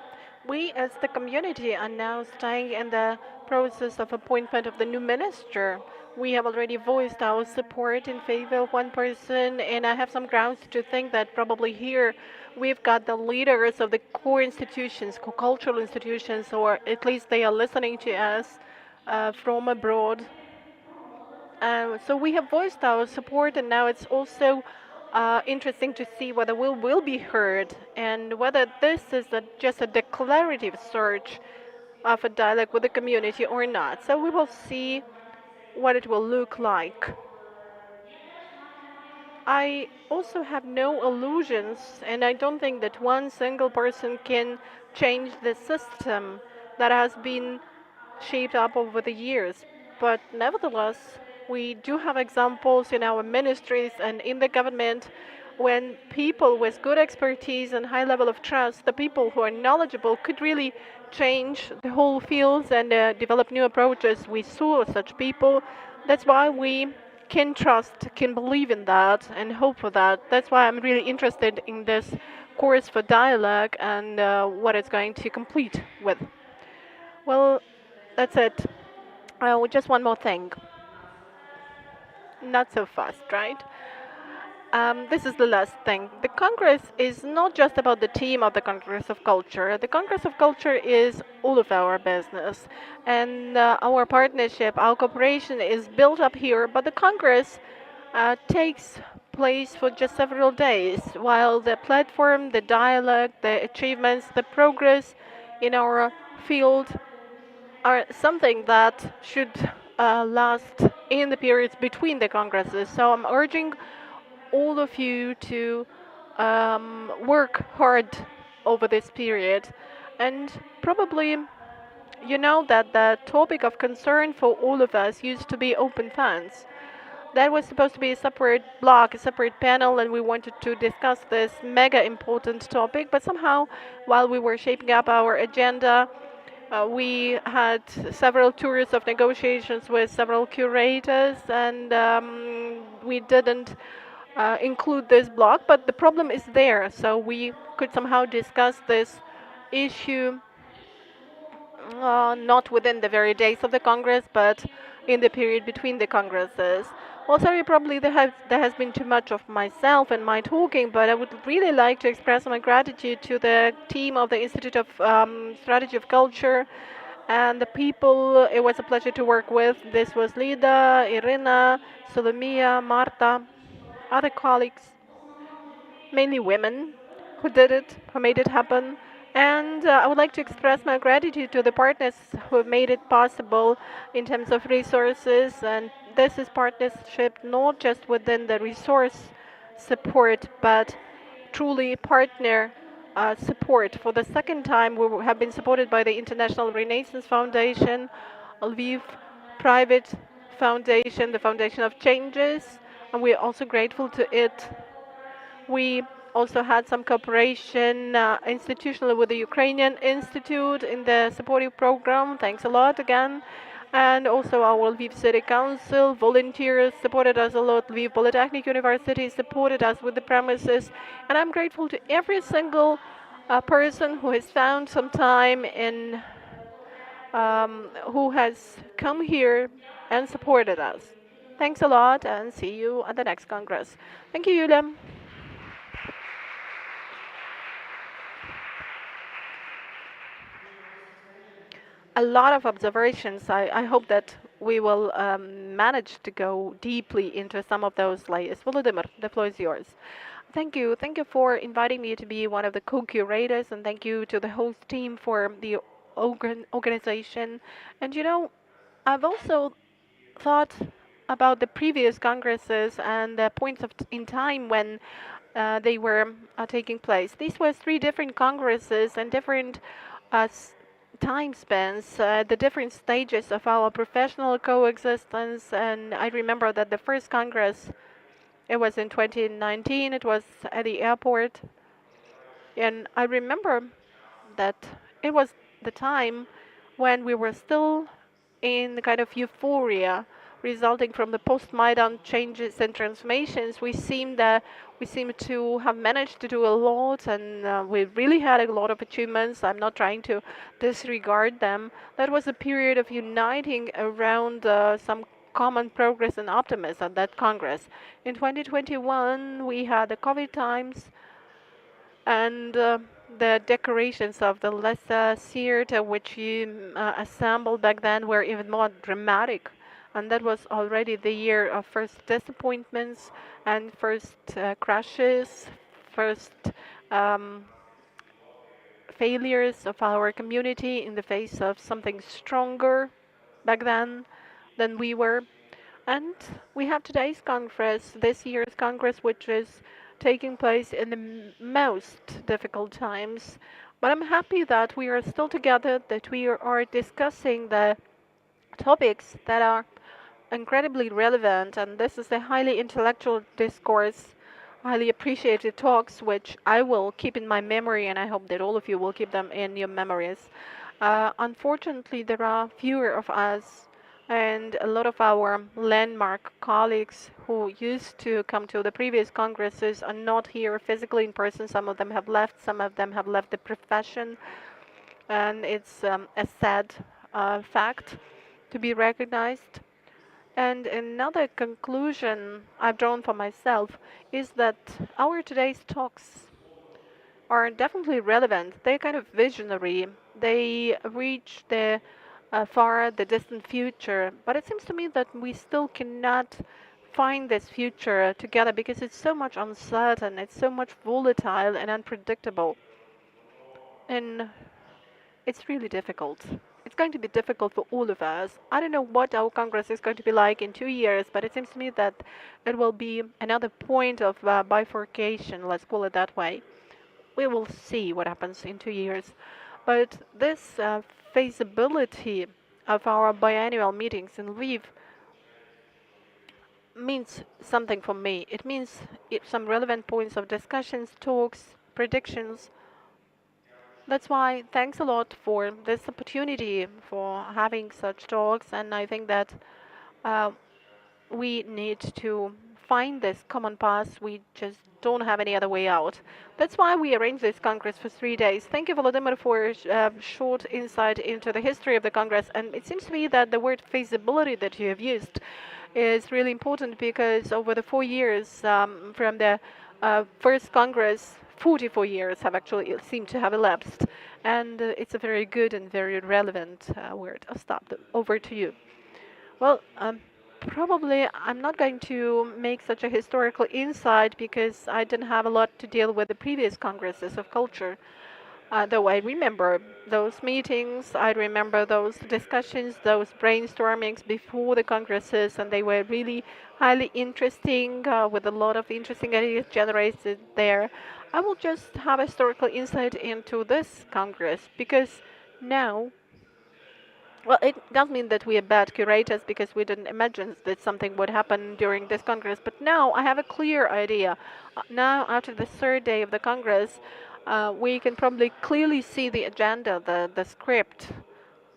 We, as the community, are now staying in the process of appointment of the new minister. We have already voiced our support in favor of one person, and I have some grounds to think that probably here we've got the leaders of the core institutions, core cultural institutions, or at least they are listening to us from abroad. So we have voiced our support, and now it's also interesting to see whether we will be heard and whether this is just a declarative search of a dialogue with the community or not. So we will see what it will look like. I also have no illusions, and I don't think that one single person can change the system that has been shaped up over the years. But nevertheless, we do have examples in our ministries and in the government when people with good expertise and high level of trust, the people who are knowledgeable, could really change the whole fields and develop new approaches. We saw such people. That's why we can trust, can believe in that and hope for that. That's why I'm really interested in this course for dialogue and what it's going to complete with. Well, that's it. Just one more thing. Not so fast, right? This is the last thing. The Congress is not just about the team of the Congress of Culture. The Congress of Culture is all of our business. And our partnership, our cooperation is built up here, but the Congress takes place for just several days, while the platform, the dialogue, the achievements, the progress in our field are something that should last in the periods between the congresses. So I'm urging all of you to work hard over this period. And probably you know that the topic of concern for all of us used to be open funds. That was supposed to be a separate block, a separate panel, and we wanted to discuss this mega important topic. But somehow, while we were shaping up our agenda, we had several tours of negotiations with several curators, and we didn't include this block. But the problem is there, so we could somehow discuss this issue not within the very days of the Congress, but in the period between the Congresses. Well, sorry, probably there has been too much of myself and my talking, but I would really like to express my gratitude to the team of the Institute of Strategy of Culture and the people it was a pleasure to work with. This was Lida, Irina, Solomia, Marta, other colleagues, mainly women, who did it, who made it happen. And I would like to express my gratitude to the partners who have made it possible in terms of resources. And this is partnership not just within the resource support, but truly partner support. For the second time, we have been supported by the International Renaissance Foundation, Lviv Private Foundation, the Foundation of Changes, and we are also grateful to it. We also had some cooperation institutionally with the Ukrainian Institute in the supportive program. Thanks a lot again. And also our Lviv City Council volunteers supported us a lot. Lviv Polytechnic University supported us with the premises. And I'm grateful to every single person who has found some time and who has come here and supported us. Thanks a lot, and see you at the next Congress. Thank you, Yulia. A lot of observations. I hope that we will manage to go deeply into some of those layers. Volodymyr, the floor is yours. Thank you. Thank you for inviting me to be one of the co-curators, and thank you to the host team for the organization. And you know, I've also thought about the previous congresses and the points in time when they were taking place. These were three different congresses and different time spans, the different stages of our professional coexistence. And I remember that the first Congress, it was in 2019, it was at the airport. And I remember that it was the time when we were still in the kind of euphoria, resulting from the post-Maidan changes and transformations, we seem to have managed to do a lot, and we really had a lot of achievements. I'm not trying to disregard them. That was a period of uniting around some common progress and optimism at that Congress. In 2021, we had the COVID times, and the decorations of the Lesser Theater, which you assembled back then, were even more dramatic. And that was already the year of first disappointments and first crashes, first um, failures of our community in the face of something stronger back then than we were. And we have today's Congress, this year's Congress, which is taking place in the most difficult times. But I'm happy that we are still together, that we are discussing the topics that are incredibly relevant, and this is a highly intellectual discourse, highly appreciated talks, which I will keep in my memory, and I hope that all of you will keep them in your memories. Unfortunately, there are fewer of us, and a lot of our landmark colleagues who used to come to the previous congresses are not here physically in person. Some of them have left, some of them have left the profession, and it's a sad fact to be recognized. And another conclusion I've drawn for myself is that our today's talks are definitely relevant. They're kind of visionary. They reach the the distant future. But it seems to me that we still cannot find this future together because it's so much uncertain, it's so much volatile and unpredictable. And it's really difficult. It's going to be difficult for all of us. I don't know what our Congress is going to be like in 2 years, but it seems to me that it will be another point of bifurcation, let's call it that way. We will see what happens in 2 years. But this feasibility of our biannual meetings in Lviv means something for me. It means some relevant points of discussions, talks, predictions. That's why thanks a lot for this opportunity for having such talks, and I think that we need to find this common path. We just don't have any other way out. That's why we arranged this Congress for 3 days. Thank you, Volodymyr, for a short insight into the history of the Congress. And it seems to me that the word feasibility that you have used is really important because over the 4 years from the first Congress, 44 years have actually seemed to have elapsed. And it's a very good and very relevant word. Ostap, over to you. Well, probably I'm not going to make such a historical insight because I didn't have a lot to deal with the previous congresses of culture. Though I remember those meetings, I remember those discussions, those brainstormings before the congresses, and they were really highly interesting, with a lot of interesting ideas generated there. I will just have a historical insight into this congress because now, well, it does mean that we are bad curators because we didn't imagine that something would happen during this Congress. But now I have a clear idea. Now, after the third day of the Congress, we can probably clearly see the agenda, the script,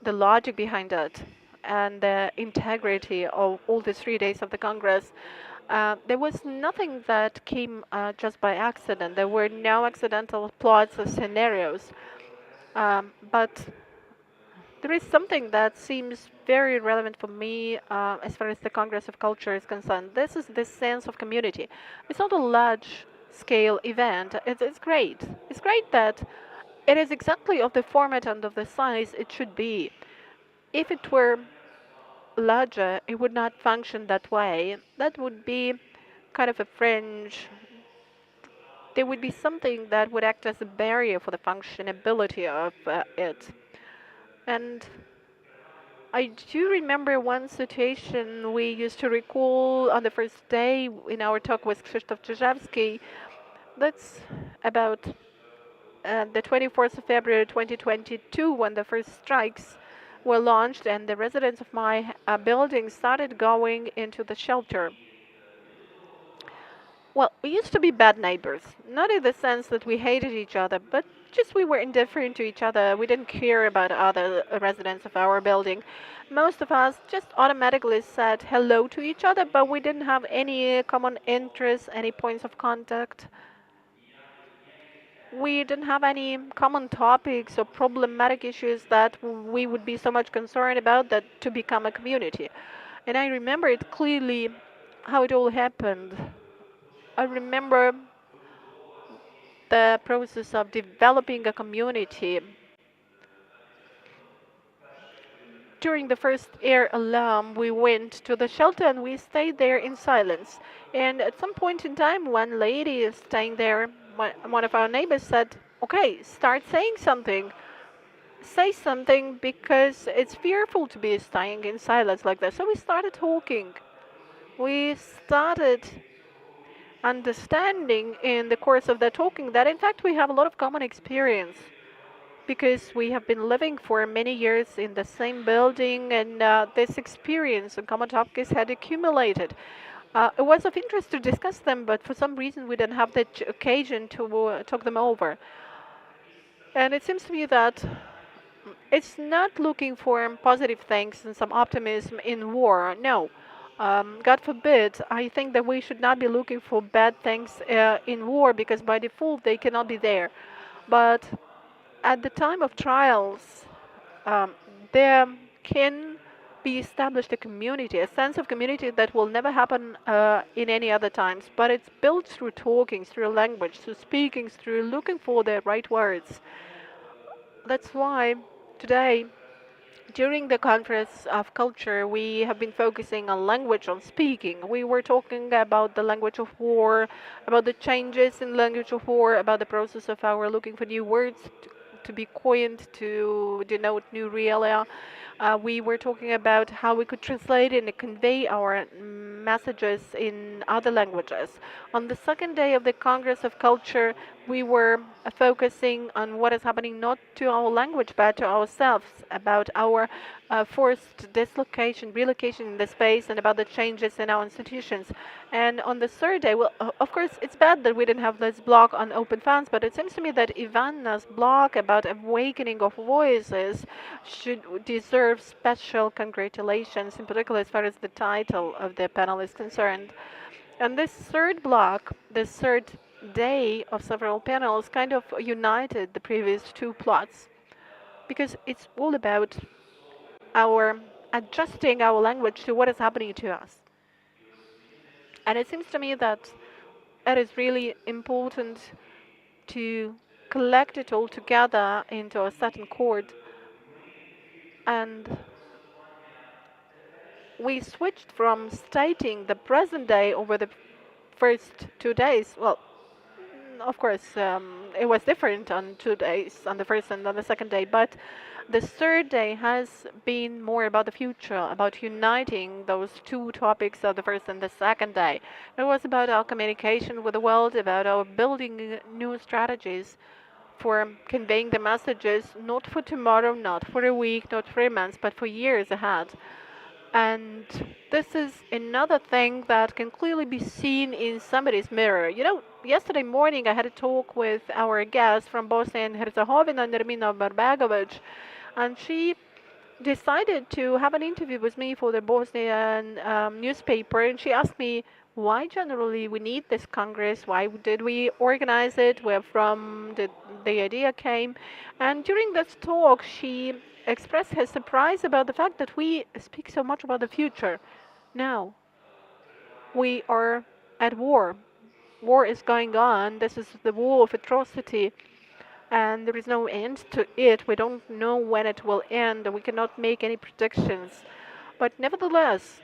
the logic behind it, and the integrity of all the 3 days of the Congress. There was nothing that came just by accident. There were no accidental plots or scenarios. But there is something that seems very relevant for me as far as the Congress of Culture is concerned. This is this sense of community. It's not a large-scale event. It's great. It's great that it is exactly of the format and of the size it should be. If it were larger, it would not function that way. That would be kind of a fringe. There would be something that would act as a barrier for the functionability of it. And I do remember one situation we used to recall on the first day in our talk with Krzysztof Czyżewski. That's about the 24th of February 2022, when the first strikes were launched and the residents of my building started going into the shelter. Well, we used to be bad neighbors, not in the sense that we hated each other, but just we were indifferent to each other. We didn't care about other residents of our building. Most of us just automatically said hello to each other, but we didn't have any common interests, any points of contact. We didn't have any common topics or problematic issues that we would be so much concerned about that to become a community. And I remember it clearly how it all happened. I remember the process of developing a community. During the first air alarm, we went to the shelter and we stayed there in silence. And at some point in time, one lady is staying there, one of our neighbors said, okay, start saying something. Say something because it's fearful to be staying in silence like that. So we started talking. We started understanding in the course of the talking that in fact we have a lot of common experience because we have been living for many years in the same building, and this experience and common topics had accumulated. It was of interest to discuss them, but for some reason we didn't have the occasion to talk them over. And it seems to me that it's not looking for positive things and some optimism in war. No. God forbid, I think that we should not be looking for bad things in war because by default they cannot be there. But at the time of trials, there can be established a community, a sense of community that will never happen in any other times. But it's built through talking, through language, through speaking, through looking for the right words. That's why today, during the Conference of Culture, we have been focusing on language, on speaking. We were talking about the language of war, about the changes in language of war, about the process of our looking for new words to be coined to denote new realia. We were talking about how we could translate and convey our messages in other languages. On the second day of the Congress of Culture, we were focusing on what is happening not to our language but to ourselves, about our forced dislocation, relocation in the space, and about the changes in our institutions. And on the third day, well, of course, it's bad that we didn't have this blog on open fans, but it seems to me that Ivanna's blog about awakening of voices should deserve special congratulations, in particular as far as the title of the panel is concerned. And this third block, this third day of several panels, kind of united the previous two plots, because it's all about our adjusting our language to what is happening to us. And it seems to me that it is really important to collect it all together into a certain chord. And we switched from stating the present day over the first 2 days. Well, of course, it was different on 2 days, on the first and on the second day, but the third day has been more about the future, about uniting those two topics of the first and the second day. It was about our communication with the world, about our building new strategies for conveying the messages, not for tomorrow, not for a week, not for a month, but for years ahead. And this is another thing that can clearly be seen in somebody's mirror. You know, yesterday morning I had a talk with our guest from Bosnia and Herzegovina, Nermina Barbagovic, and she decided to have an interview with me for the Bosnian newspaper, and she asked me why generally we need this Congress, why did we organize it, where from the idea came. And during this talk, she expressed her surprise about the fact that we speak so much about the future. Now, we are at war. War is going on. This is the war of atrocity, and there is no end to it. We don't know when it will end. We cannot make any predictions. But nevertheless,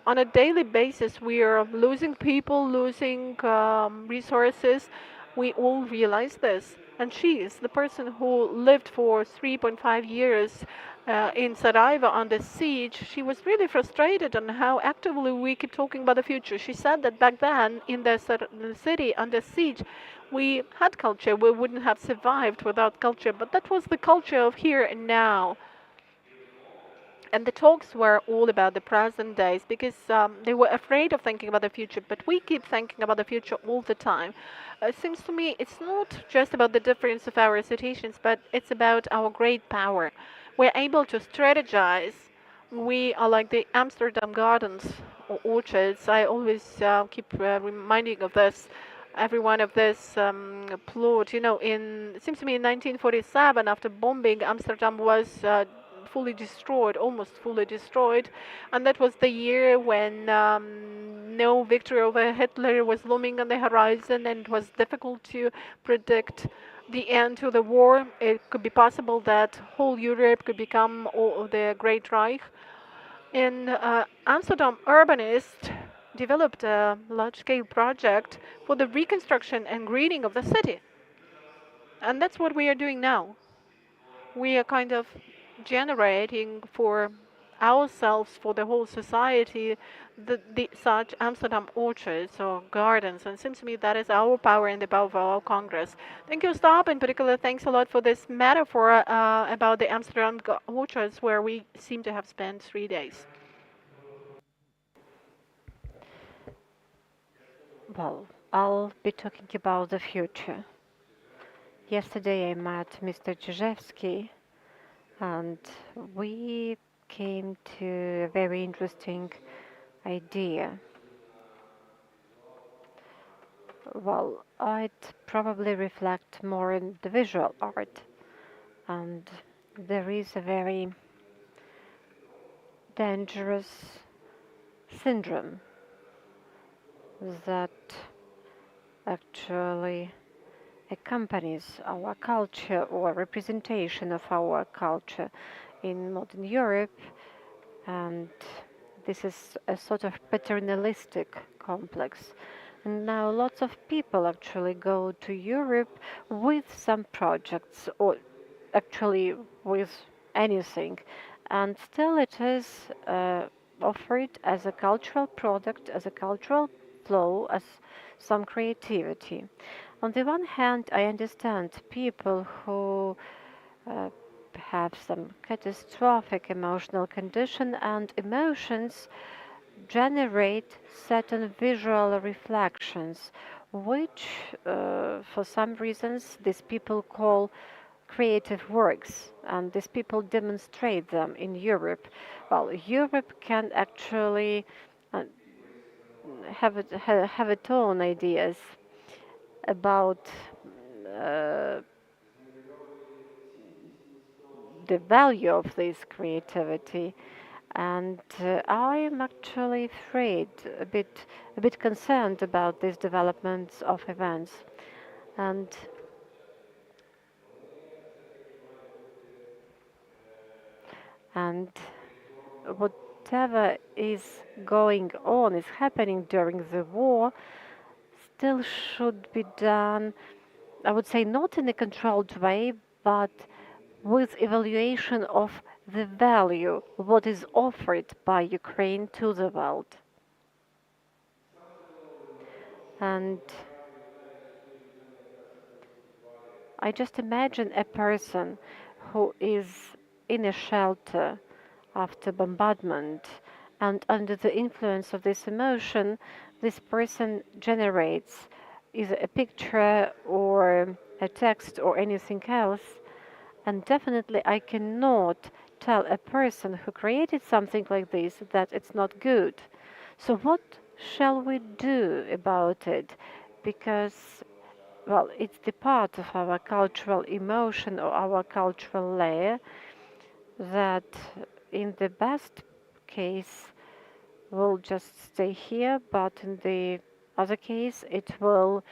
on a daily basis, we are losing people, losing resources. We all realize this. And she is the person who lived for 3.5 years in Sarajevo under siege. She was really frustrated on how actively we keep talking about the future. She said that back then, in the city under siege, we had culture. We wouldn't have survived without culture. But that was the culture of here and now. And the talks were all about the present days because they were afraid of thinking about the future, but we keep thinking about the future all the time. It seems to me it's not just about the difference of our situations, but it's about our great power. We're able to strategize. We are like the Amsterdam gardens or orchards. I always keep reminding of this. Every one of this plot, it seems to me in 1947, after bombing, Amsterdam was fully destroyed, almost fully destroyed, and that was the year when no victory over Hitler was looming on the horizon, and it was difficult to predict the end to the war. It could be possible that whole Europe could become the Great Reich. And Amsterdam urbanists developed a large-scale project for the reconstruction and greening of the city. And that's what we are doing now. We are kind of generating for ourselves, for the whole society, the such Amsterdam orchards or gardens. And it seems to me that is our power and the power of our Congress. Thank you, Ostap. In particular, thanks a lot for this metaphor about the Amsterdam orchards, where we seem to have spent 3 days. Well, I'll be talking about the future. Yesterday I met Mr. Chizhevsky, and we came to a very interesting idea. Well, I'd probably reflect more in the visual art, and there is a very dangerous syndrome that actually accompanies our culture or representation of our culture in modern Europe, and this is a sort of paternalistic complex. And now lots of people actually go to Europe with some projects, or actually with anything, and still it is offered as a cultural product, as a cultural flow, as some creativity. On the one hand, I understand people who have some catastrophic emotional condition, and emotions generate certain visual reflections, which for some reasons these people call creative works, and these people demonstrate them in Europe. Well, Europe can actually have its own ideas about the value of this creativity, and I am actually afraid, a bit concerned about these developments of events, and whatever is going on, is happening during the war, still should be done, I would say, not in a controlled way, but with evaluation of the value, what is offered by Ukraine to the world. And I just imagine a person who is in a shelter after bombardment, and under the influence of this emotion, this person generates either a picture or a text or anything else. And definitely I cannot tell a person who created something like this that it's not good. So what shall we do about it? Because, well, it's the part of our cultural emotion or our cultural layer that in the best case will just stay here, but in the other case it will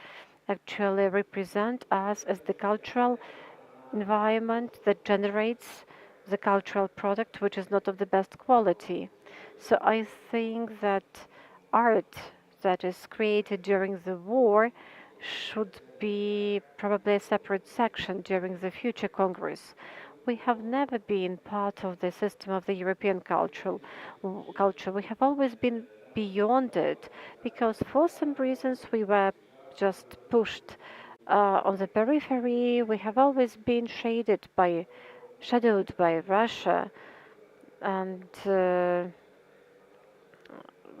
actually represent us as the cultural environment that generates the cultural product, which is not of the best quality. So I think that art that is created during the war should be probably a separate section during the future Congress. We have never been part of the system of the European culture. We have always been beyond it, because for some reasons we were just pushed on the periphery. We have always been shadowed by Russia, and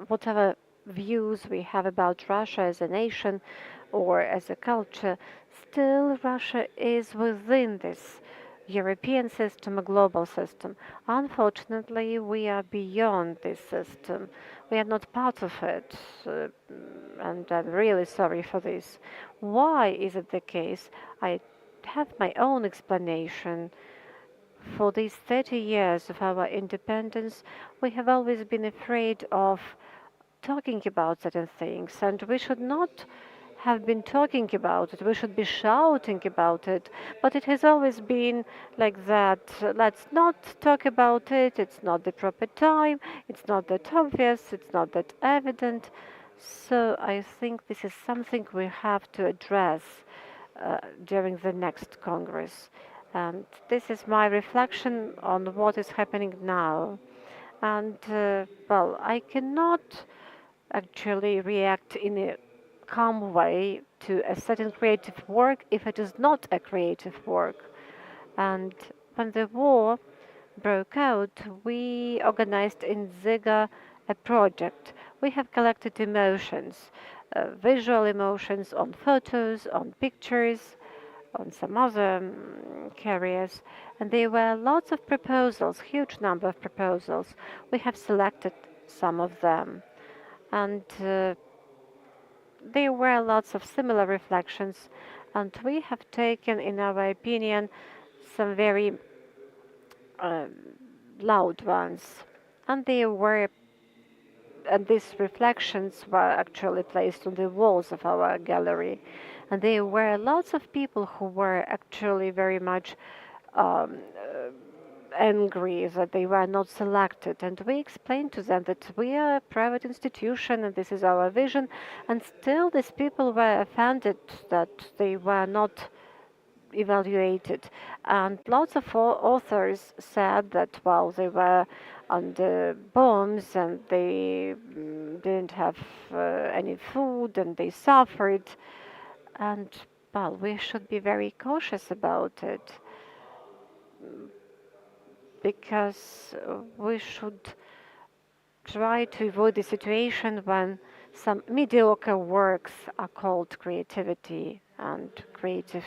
whatever views we have about Russia as a nation or as a culture, still Russia is within this European system, a global system. Unfortunately, we are beyond this system. We are not part of it, and I'm really sorry for this. Why is it the case? I have my own explanation. For these 30 years of our independence, we have always been afraid of talking about certain things, and we should not have been talking about it. We should be shouting about it, but it has always been like that. Let's not talk about it. It's not the proper time. It's not that obvious. It's not that evident. So I think this is something we have to address during the next Congress. And this is my reflection on what is happening now. And well, I cannot actually react in a calm way to a certain creative work if it is not a creative work. And when the war broke out, we organized in Ziga a project. We have collected emotions, visual emotions on photos, on pictures, on some other carriers, and there were lots of proposals, huge number of proposals. We have selected some of them, and there were lots of similar reflections, and we have taken, in our opinion, some very loud ones, and these reflections were actually placed on the walls of our gallery. And there were lots of people who were actually very much angry that they were not selected. And we explained to them that we are a private institution and this is our vision. And still these people were offended that they were not evaluated. And lots of authors said that, well, they were under bombs and they didn't have any food and they suffered. And, well, we should be very cautious about it because we should try to avoid the situation when some mediocre works are called creativity and creative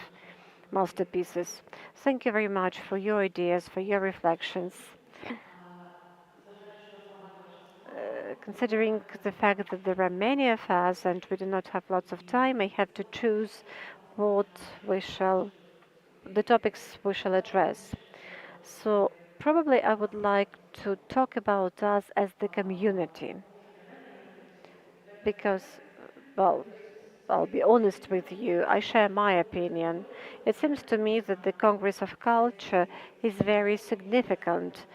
masterpieces. Thank you very much for your ideas, for your reflections. Considering the fact that there are many of us and we do not have lots of time, I have to choose the topics we shall address. So probably I would like to talk about us as the community, because, well, I'll be honest with you, I share my opinion. It seems to me that the Congress of Culture is very significant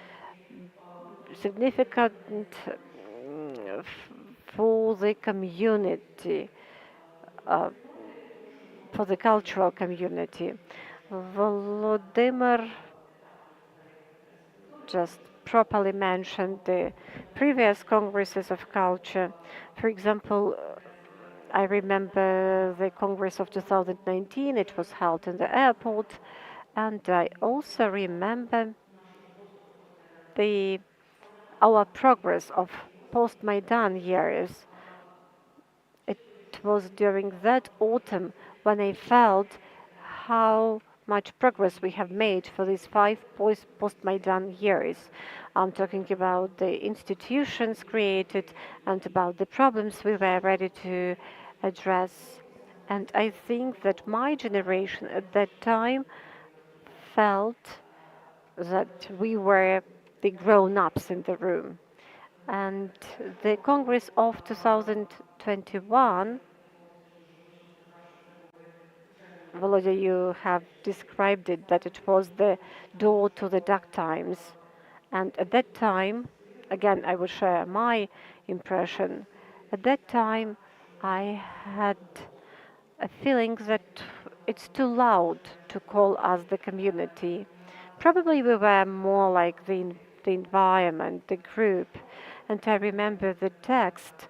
for the community, for the cultural community. Volodymyr just properly mentioned the previous congresses of culture. For example, I remember the Congress of 2019, it was held in the airport, and I also remember our progress of post-Maidan years. It was during that autumn when I felt how much progress we have made for these 5 post-Maidan years. I'm talking about the institutions created and about the problems we were ready to address. And I think that my generation at that time felt that we were the grown-ups in the room. And the Congress of 2021, Volodya, you have described it, that it was the door to the dark times. And at that time, again, I will share my impression. At that time, I had a feeling that it's too loud to call us the community. Probably we were more like the environment, the group. And I remember the text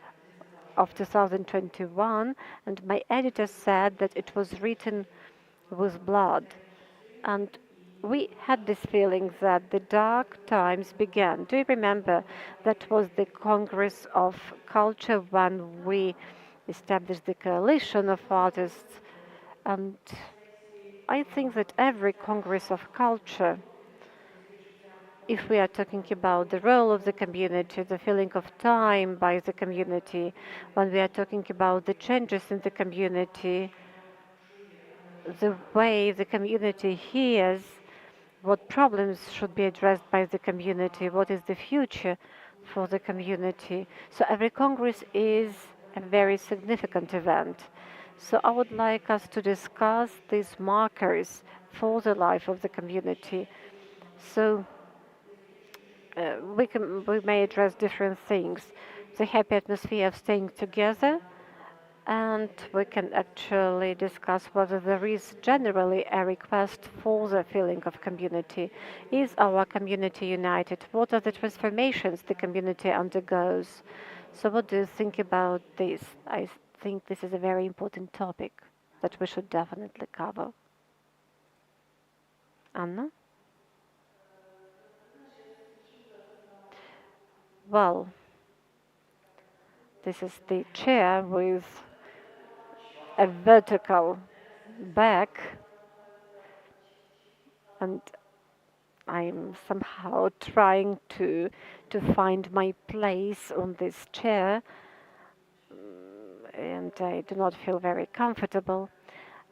of 2021, and my editor said that it was written with blood. And we had this feeling that the dark times began. Do you remember that was the Congress of Culture when we established the coalition of artists? And I think that every Congress of Culture, if we are talking about the role of the community, the feeling of time by the community, when we are talking about the changes in the community, the way the community hears what problems should be addressed by the community, what is the future for the community. So every Congress is a very significant event. So I would like us to discuss these markers for the life of the community. So we may address different things. The happy atmosphere of staying together, and we can actually discuss whether there is generally a request for the feeling of community. Is our community united? What are the transformations the community undergoes? So what do you think about this? I think this is a very important topic that we should definitely cover. Anna? Well, this is the chair with a vertical back, and I'm somehow trying to find my place on this chair, and I do not feel very comfortable.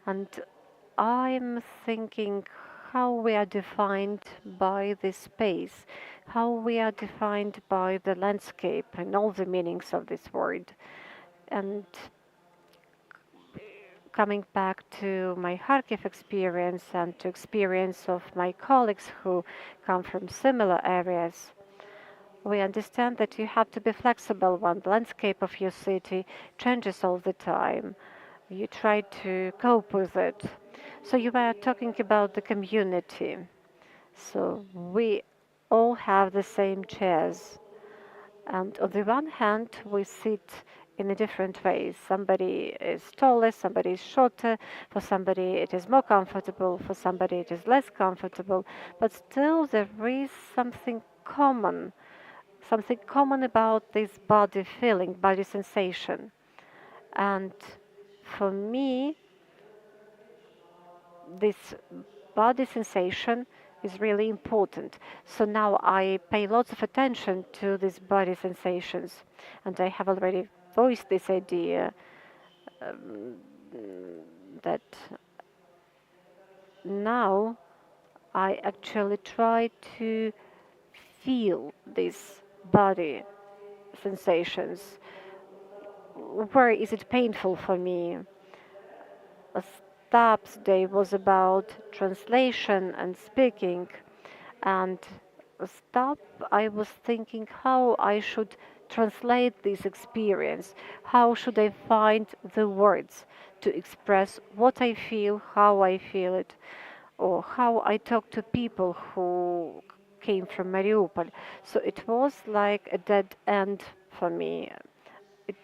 And I'm thinking how we are defined by this space, how we are defined by the landscape and all the meanings of this word. And coming back to my Kharkiv experience and to experience of my colleagues who come from similar areas, we understand that you have to be flexible when the landscape of your city changes all the time. You try to cope with it. So you were talking about the community. So we all have the same chairs. And on the one hand, we sit in a different ways. Somebody is taller, somebody is shorter. For somebody, it is more comfortable. For somebody, it is less comfortable. But still, there is something common about this body feeling, body sensation. And for me, this body sensation is really important. So now I pay lots of attention to these body sensations, and I have already voiced this idea that now I actually try to feel these body sensations. Where is it painful for me? Ostap's day was about translation and speaking, and Ostap, I was thinking how I should translate this experience, how should I find the words to express what I feel, how I feel it, or how I talk to people who came from Mariupol. So it was like a dead end for me. It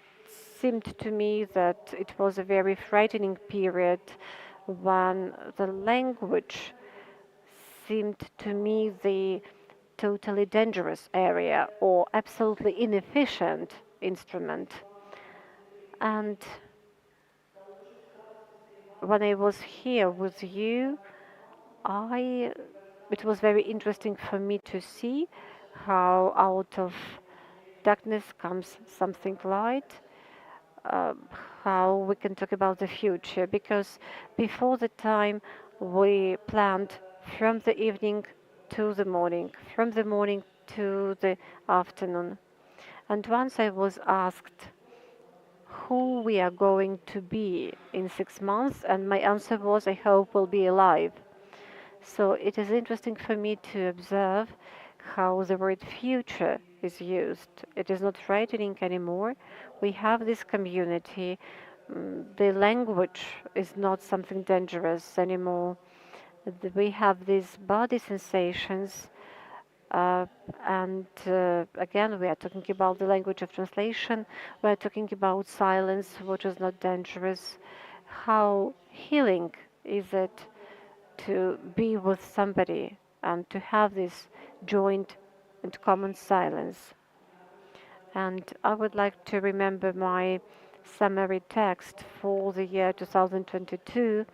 seemed to me that it was a very frightening period when the language seemed to me the totally dangerous area or absolutely inefficient instrument. And when I was here with you, it was very interesting for me to see how out of darkness comes something light, how we can talk about the future, because before the time we planned from the evening to the morning, from the morning to the afternoon. And once I was asked who we are going to be in 6 months, and my answer was, I hope we'll be alive. So it is interesting for me to observe how the word future is used. It is not frightening anymore. We have this community. The language is not something dangerous anymore. We have these body sensations. And again, we are talking about the language of translation. We are talking about silence, which is not dangerous. How healing is it to be with somebody and to have this joint and common silence. And I would like to remember my summary text for the year 2022,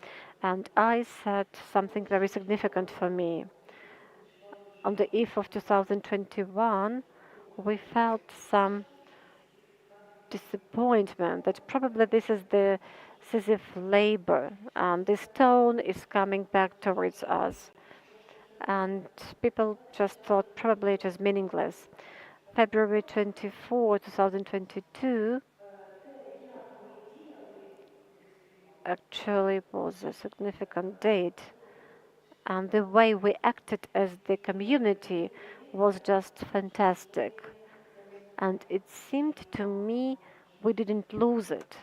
and I said something very significant for me. On the eve of 2021, we felt some disappointment that probably this is the Sisyphean labor, and this stone is coming back towards us. And people just thought probably it is meaningless. February 24, 2022 actually was a significant date, and the way we acted as the community was just fantastic. And it seemed to me we didn't lose it.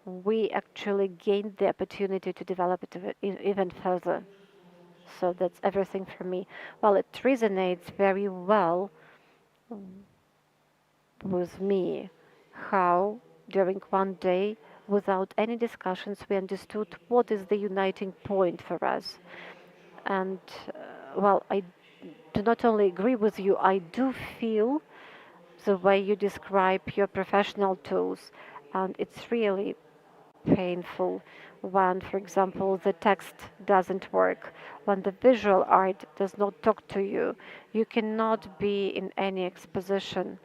We actually gained the opportunity to develop it even further. So that's everything for me. Well, it resonates very well with me how during one day, without any discussions, we understood what is the uniting point for us. And well, I do not only agree with you, I do feel the way you describe your professional tools, and it's really painful when, for example, the text doesn't work, when the visual art does not talk to you. You cannot be in any exposition,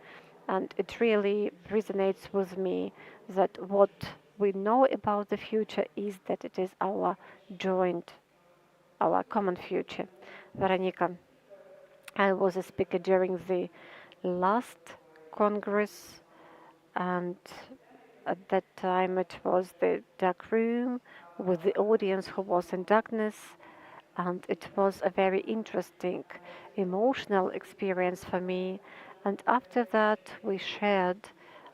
and it really resonates with me that what we know about the future is that it is our joint, our common future. Veronika, I was a speaker during the last Congress, and at that time it was the dark room with the audience who was in darkness, and it was a very interesting emotional experience for me. And after that we shared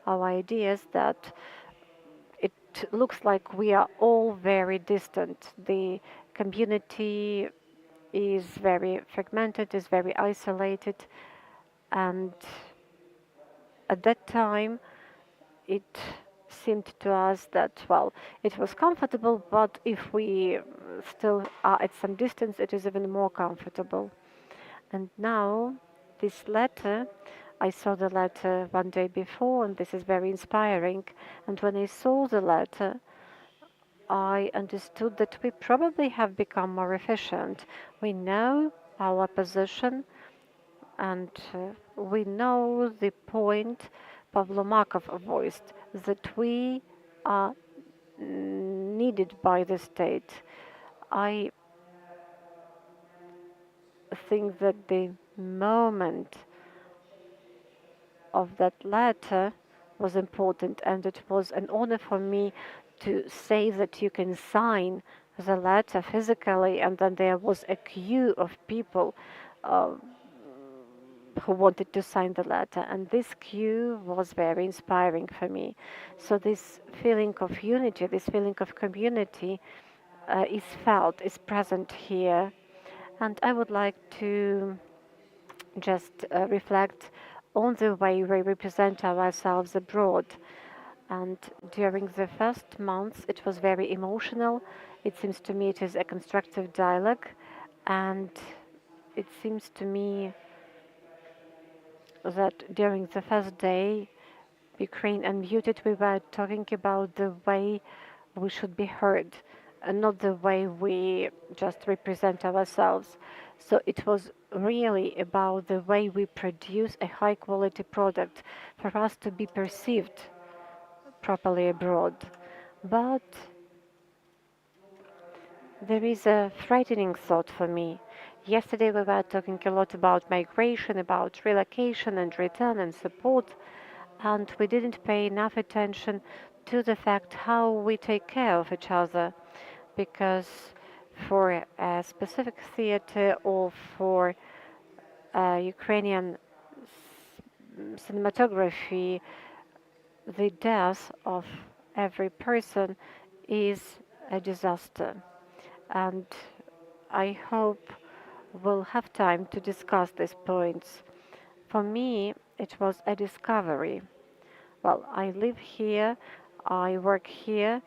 our ideas that it looks like we are all very distant. The community is very fragmented, is very isolated, and at that time it seemed to us that, well, it was comfortable, but if we still are at some distance, it is even more comfortable. And now, this letter, I saw the letter one day before, and this is very inspiring. And when I saw the letter, I understood that we probably have become more efficient. We know our position, and we know the point Pavlo Markov voiced, that we are needed by the state. I think that the moment of that letter was important, and it was an honor for me to say that you can sign the letter physically, and then there was a queue of people who wanted to sign the letter, and this queue was very inspiring for me. So this feeling of unity, this feeling of community is felt, is present here. And I would like to just reflect on the way we represent ourselves abroad. And during the first months it was very emotional. It seems to me it is a constructive dialogue, and it seems to me that during the first day, Ukraine Unmuted, we were talking about the way we should be heard, and not the way we just represent ourselves. So it was really about the way we produce a high quality product for us to be perceived properly abroad. But there is a frightening thought for me. Yesterday we were talking a lot about migration, about relocation and return and support, and we didn't pay enough attention to the fact how we take care of each other, because for a specific theater or for Ukrainian cinematography, the death of every person is a disaster. And I hope we'll have time to discuss these points. For me, it was a discovery. Well, I live here, I work here.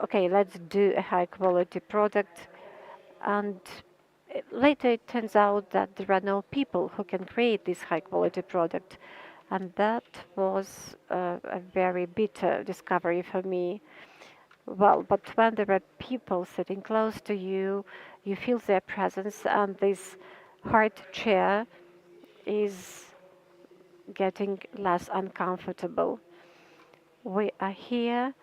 Okay, let's do a high quality product. And later it turns out that there are no people who can create this high quality product. And that was a very bitter discovery for me. Well, but when there are people sitting close to you, you feel their presence, and this hard chair is getting less uncomfortable. We are here.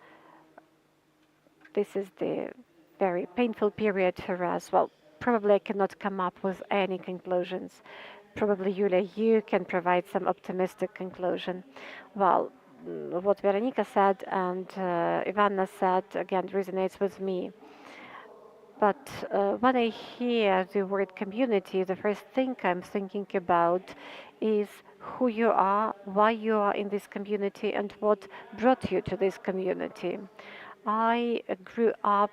This is the very painful period for us. Well, probably I cannot come up with any conclusions. Probably, Yulia, you can provide some optimistic conclusion. Well, what Veronika said and Ivanna said, again, resonates with me. But when I hear the word community, the first thing I'm thinking about is who you are, why you are in this community, and what brought you to this community. I grew up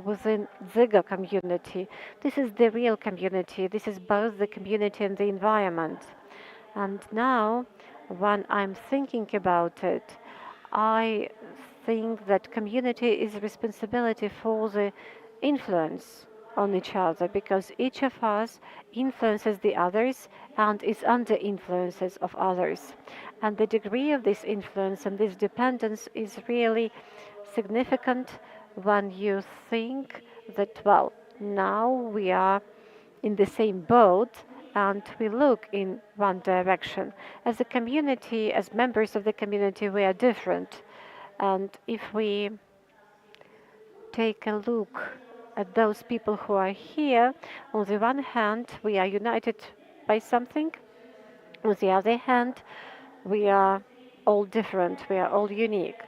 within Zygo community. This is the real community. This is both the community and the environment. And now, when I'm thinking about it, I think that community is responsibility for the influence on each other, because each of us influences the others and is under influences of others. And the degree of this influence and this dependence is really significant when you think that, well, now we are in the same boat and we look in one direction. As a community, as members of the community, we are different. And if we take a look at those people who are here, on the one hand, we are united by something. On the other hand, we are all different, we are all unique.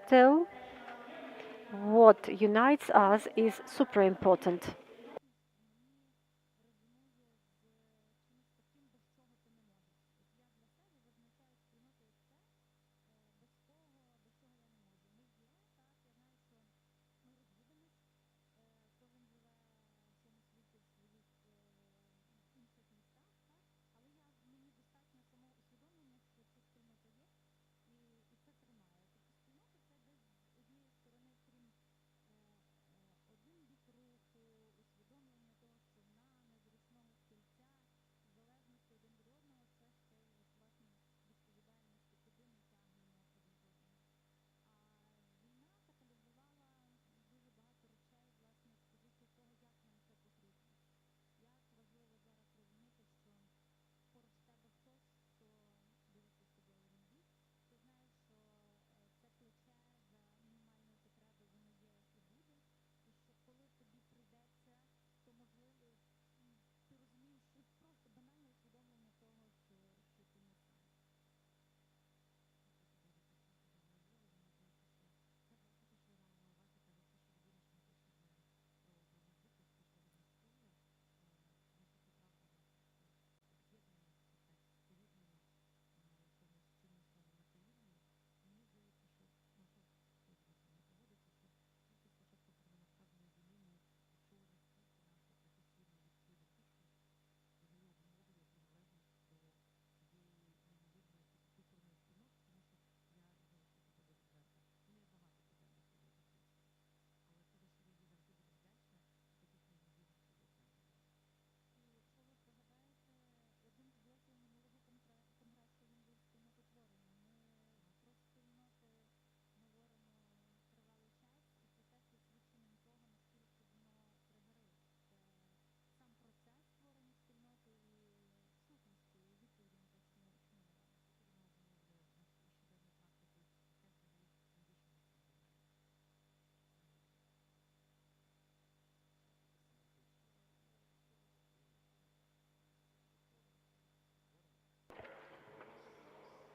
Still, what unites us is super important.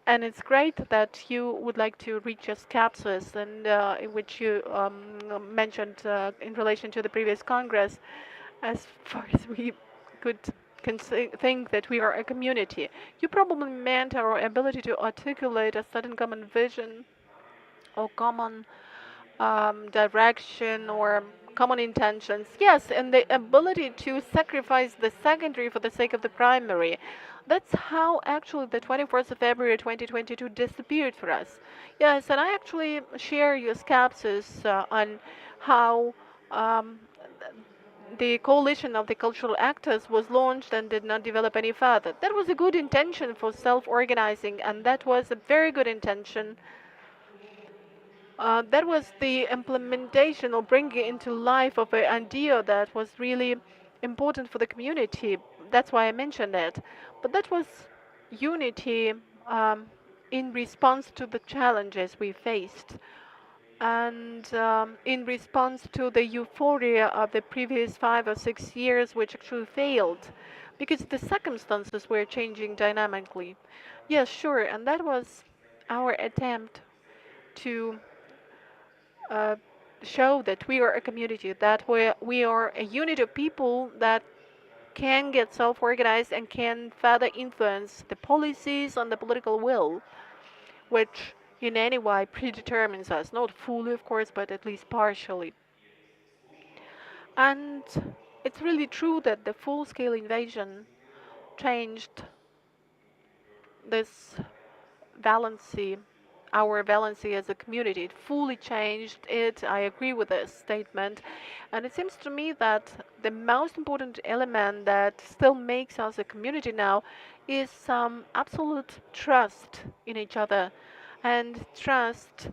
And it's great that you would like to reach your capsules, and in which you mentioned in relation to the previous Congress, as far as we could think that we are a community. You probably meant our ability to articulate a certain common vision or common direction or common intentions. Yes, and the ability to sacrifice the secondary for the sake of the primary. That's how actually the 24th of February 2022 disappeared for us. Yes, and I actually share your skepsis on how the coalition of the cultural actors was launched and did not develop any further. That was a good intention for self-organizing, and that was a very good intention. That was the implementation or bringing into life of an idea that was really important for the community. That's why I mentioned it. But that was unity in response to the challenges we faced and in response to the euphoria of the previous 5 or 6 years, which actually failed because the circumstances were changing dynamically. Yes, sure, and that was our attempt to uh, show that we are a community, that we are a unit of people that can get self-organized and can further influence the policies and the political will, which in any way predetermines us, not fully, of course, but at least partially. And it's really true that the full-scale invasion changed this valency, our valency as a community. It fully changed it. I agree with this statement. And it seems to me that the most important element that still makes us a community now is some absolute trust in each other and trust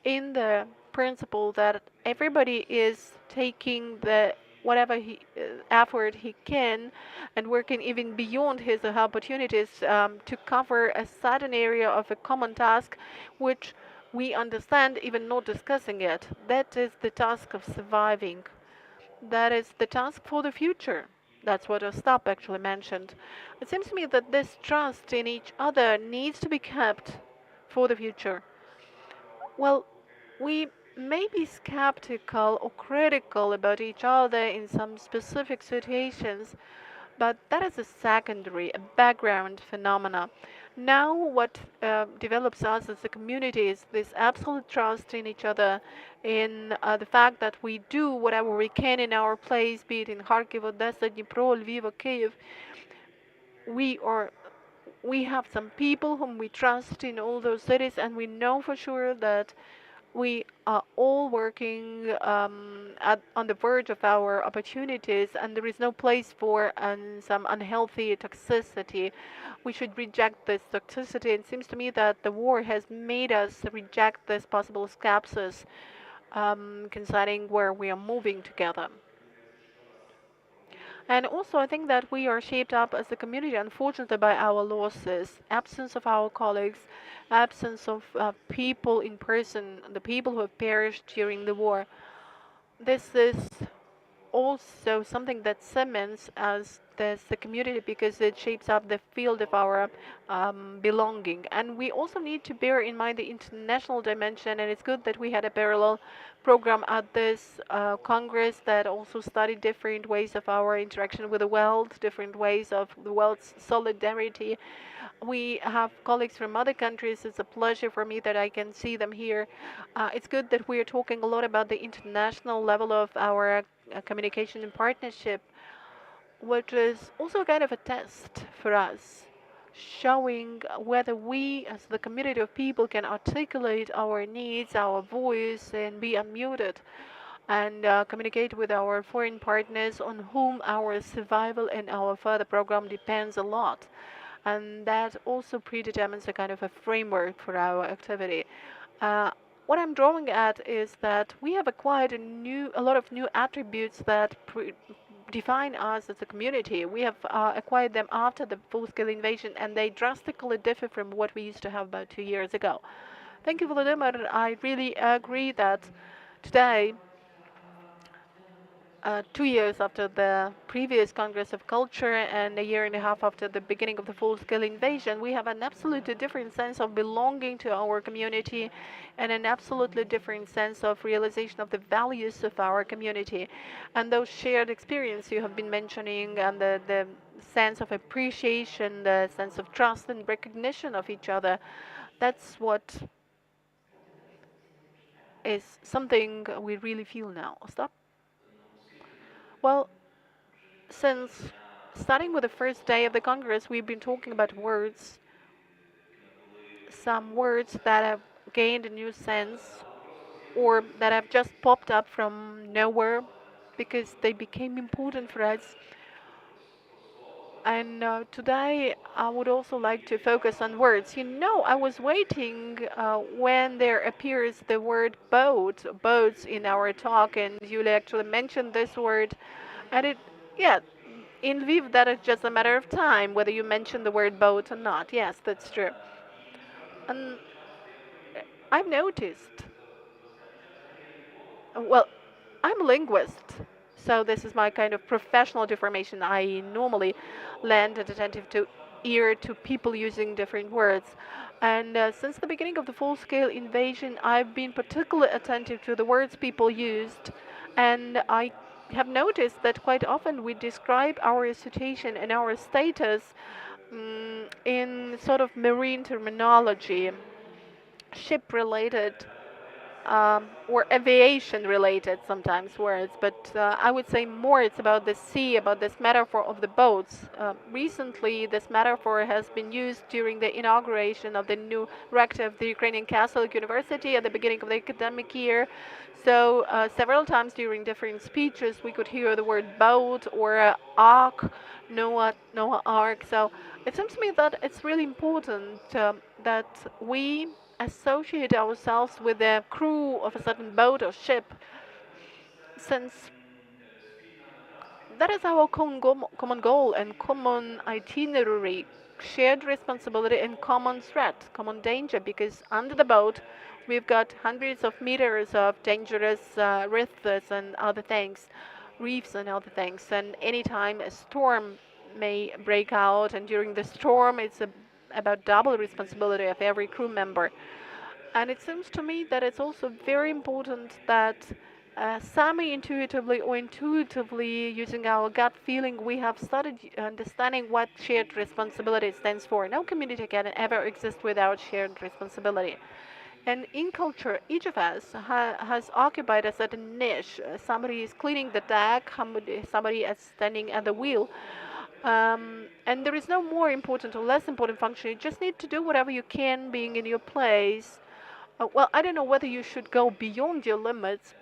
in the principle that everybody is taking the whatever effort he can and working even beyond his or her opportunities to cover a certain area of a common task which we understand even not discussing it. That is the task of surviving. That is the task for the future. That's what Ostap actually mentioned. It seems to me that this trust in each other needs to be kept for the future. Well, we may be skeptical or critical about each other in some specific situations, but that is a secondary, a background phenomena. Now, what develops us as a community is this absolute trust in each other, in the fact that we do whatever we can in our place, be it in Kharkiv, Odessa, Dnipro, Lviv, or Kiev. We are we have some people whom we trust in all those cities, and we know for sure that we are all working on the verge of our opportunities, and there is no place for some unhealthy toxicity. We should reject this toxicity. It seems to me that the war has made us reject this possible skepsis concerning where we are moving together. And also, I think that we are shaped up as a community, unfortunately, by our losses, absence of our colleagues, absence of people in person, the people who have perished during the war. This is also something that cements us as a community because it shapes up the field of our belonging. And we also need to bear in mind the international dimension, and it's good that we had a parallel program at this Congress that also studied different ways of our interaction with the world, different ways of the world's solidarity. We have colleagues from other countries. It's a pleasure for me that I can see them here. It's good that we are talking a lot about the international level of our communication and partnership, which is also kind of a test for us, showing whether we, as the community of people, can articulate our needs, our voice, and be unmuted, and communicate with our foreign partners on whom our survival and our further program depends a lot. And that also predetermines a kind of a framework for our activity. What I'm drawing at is that we have acquired a lot of new attributes that define us as a community. We have acquired them after the full-scale invasion, and they drastically differ from what we used to have about 2 years ago. Thank you, Volodymyr. I really agree that today, 2 years after the previous Congress of Culture and a year and a half after the beginning of the full-scale invasion, we have an absolutely different sense of belonging to our community and an absolutely different sense of realization of the values of our community. And those shared experience you have been mentioning, and the sense of appreciation, the sense of trust and recognition of each other, that's what is something we really feel now. Stop. Well, since starting with the first day of the Congress, we've been talking about words, some words that have gained a new sense or that have just popped up from nowhere. because they became important for us. And today I would also like to focus on words. I was waiting when there appears the word boats in our talk, and Yulia actually mentioned this word. And yeah, in Lviv, that is just a matter of time whether you mention the word boat or not. Yes, that's true. And I've noticed, well, I'm a linguist, so this is my kind of professional deformation. I normally lend an attentive ear to people using different words. And since the beginning of the full-scale invasion, I've been particularly attentive to the words people used. And I have noticed that quite often we describe our situation and our status in sort of marine terminology, ship-related or aviation-related sometimes words, but I would say more it's about the sea, about this metaphor of the boats. Recently, this metaphor has been used during the inauguration of the new rector of the Ukrainian Catholic University at the beginning of the academic year. So several times during different speeches, we could hear the word boat or ark, Noah Ark. So it seems to me that it's really important that we associate ourselves with the crew of a certain boat or ship, since that is our common goal and common itinerary, shared responsibility and common threat, common danger, because under the boat we've got hundreds of meters of dangerous reefs and other things, and anytime a storm may break out, and during the storm it's about double responsibility of every crew member. And it seems to me that it's also very important that semi-intuitively or intuitively, using our gut feeling, we have started understanding what shared responsibility stands for. No community can ever exist without shared responsibility. And in culture, each of us has occupied a certain niche. Somebody is cleaning the deck, somebody is standing at the wheel. And there is no more important or less important function. You just need to do whatever you can, being in your place. Well, I don't know whether you should go beyond your limits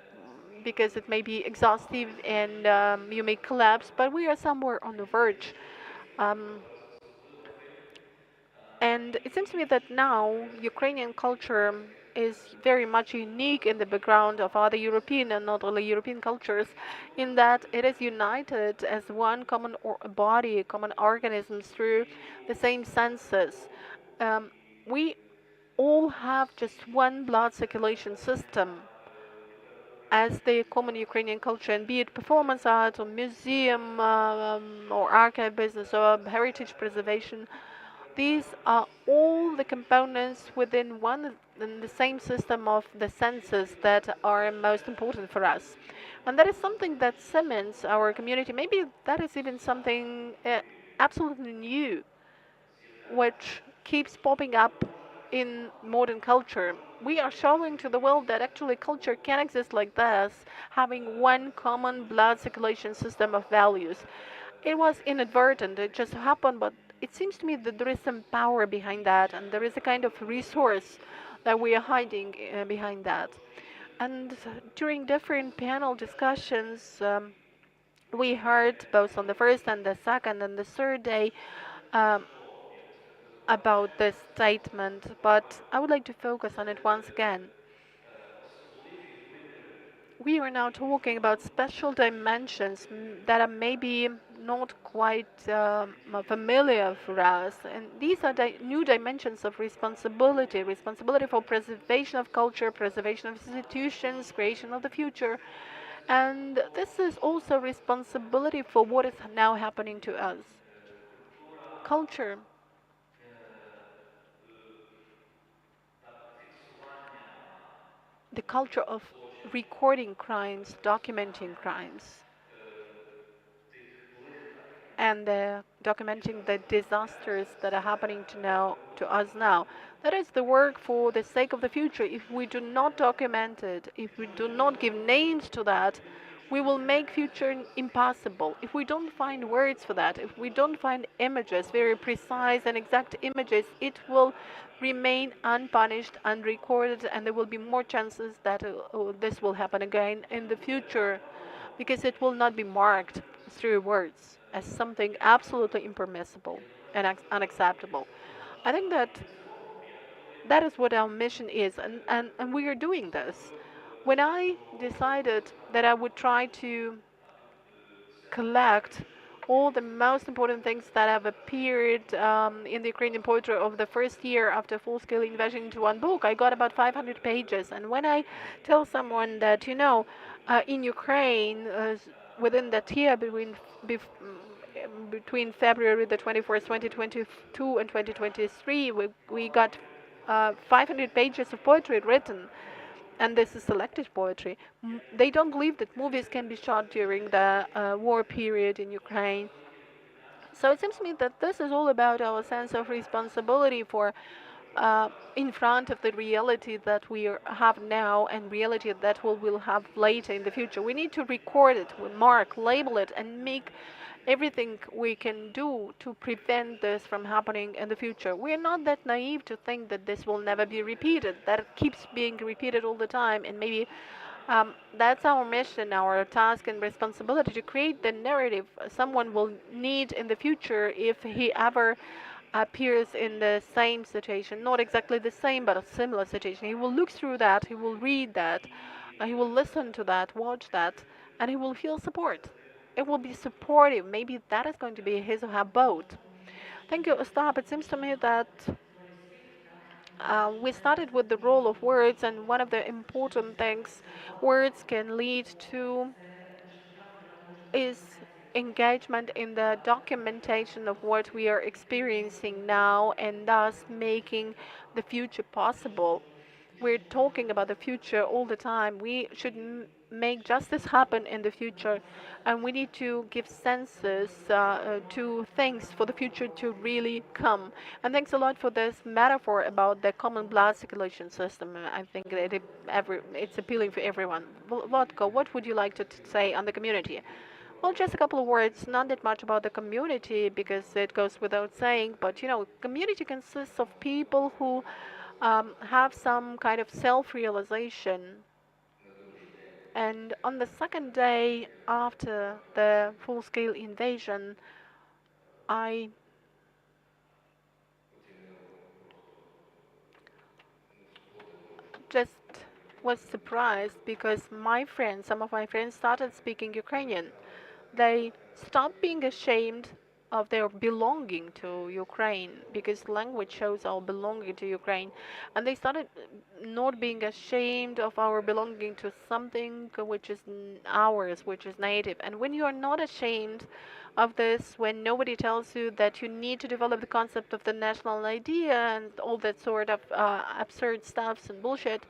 because it may be exhaustive and you may collapse, but we are somewhere on the verge. Um, and it seems to me that now Ukrainian culture is very much unique in the background of other European and not only European cultures, in that it is united as one common body, common organisms through the same senses. We all have just one blood circulation system as the common Ukrainian culture, and be it performance art or museum or archive business or heritage preservation, these are all the components within one and the same system of the senses that are most important for us. And that is something that cements our community. Maybe that is even something absolutely new, which keeps popping up in modern culture. We are showing to the world that actually culture can exist like this, having one common blood circulation system of values. It was inadvertent, it just happened, but it seems to me that there is some power behind that, and there is a kind of resource that we are hiding behind that. And during different panel discussions, we heard both on the first and the second and the third day um, about this statement, but I would like to focus on it once again. We are now talking about special dimensions that are maybe not quite familiar for us, and these are new dimensions of responsibility for preservation of culture, preservation of institutions, creation of the future, and this is also responsibility for what is now happening to us. Culture the culture of recording crimes, documenting crimes, and documenting the disasters that are happening to us now. That is the work for the sake of the future. If we do not document it, if we do not give names to that, we will make future impossible. If we don't find words for that, if we don't find images, very precise and exact images, it will remain unpunished, unrecorded, and there will be more chances that this will happen again in the future. because it will not be marked through words as something absolutely impermissible and unacceptable. I think that that is what our mission is, and we are doing this. When I decided that I would try to collect all the most important things that have appeared in the Ukrainian poetry of the first year after full-scale invasion into one book, I got about 500 pages. And when I tell someone that, in Ukraine, within that year between February the 24th, 2022 and 2023, we got 500 pages of poetry written, and this is selected poetry. They don't believe that movies can be shot during the war period in Ukraine. So it seems to me that this is all about our sense of responsibility for in front of the reality that we have now and reality that we will have later in the future. We need to record it, mark, label it, and make everything we can do to prevent this from happening in the future. We're not that naive to think that this will never be repeated, that it keeps being repeated all the time, and maybe that's our mission, our task and responsibility, to create the narrative someone will need in the future if he ever appears in the same situation, not exactly the same, but a similar situation. He will look through that, he will read that, he will listen to that, watch that, and he will feel support. It will be supportive. Maybe that is going to be his or her boat. Thank you, Ostap. It seems to me that we started with the role of words, and one of the important things words can lead to is engagement in the documentation of what we are experiencing now, and thus making the future possible. We're talking about the future all the time. We should make justice happen in the future, and we need to give senses to things for the future to really come. And thanks a lot for this metaphor about the common blood circulation system. I think that it's appealing for everyone. Volodko, what would you like to say on the community? Well, just a couple of words, not that much about the community because it goes without saying, but community consists of people who have some kind of self-realization. And on the second day after the full-scale invasion, I just was surprised because some of my friends started speaking Ukrainian. They stopped being ashamed of their belonging to Ukraine, because language shows our belonging to Ukraine, and they started not being ashamed of our belonging to something which is ours, which is native. And when you are not ashamed of this, when nobody tells you that you need to develop the concept of the national idea and all that sort of absurd stuffs and bullshit,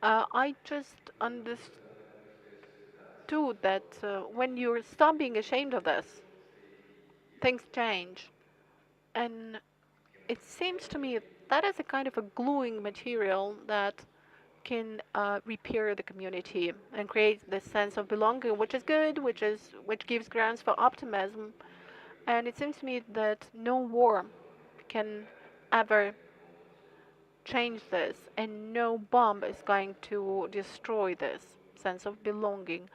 I just understood that when you stop being ashamed of this, things change. And it seems to me that is a kind of a gluing material that can repair the community and create this sense of belonging, which is good, which gives grounds for optimism. And it seems to me that no war can ever change this, and no bomb is going to destroy this sense of belonging.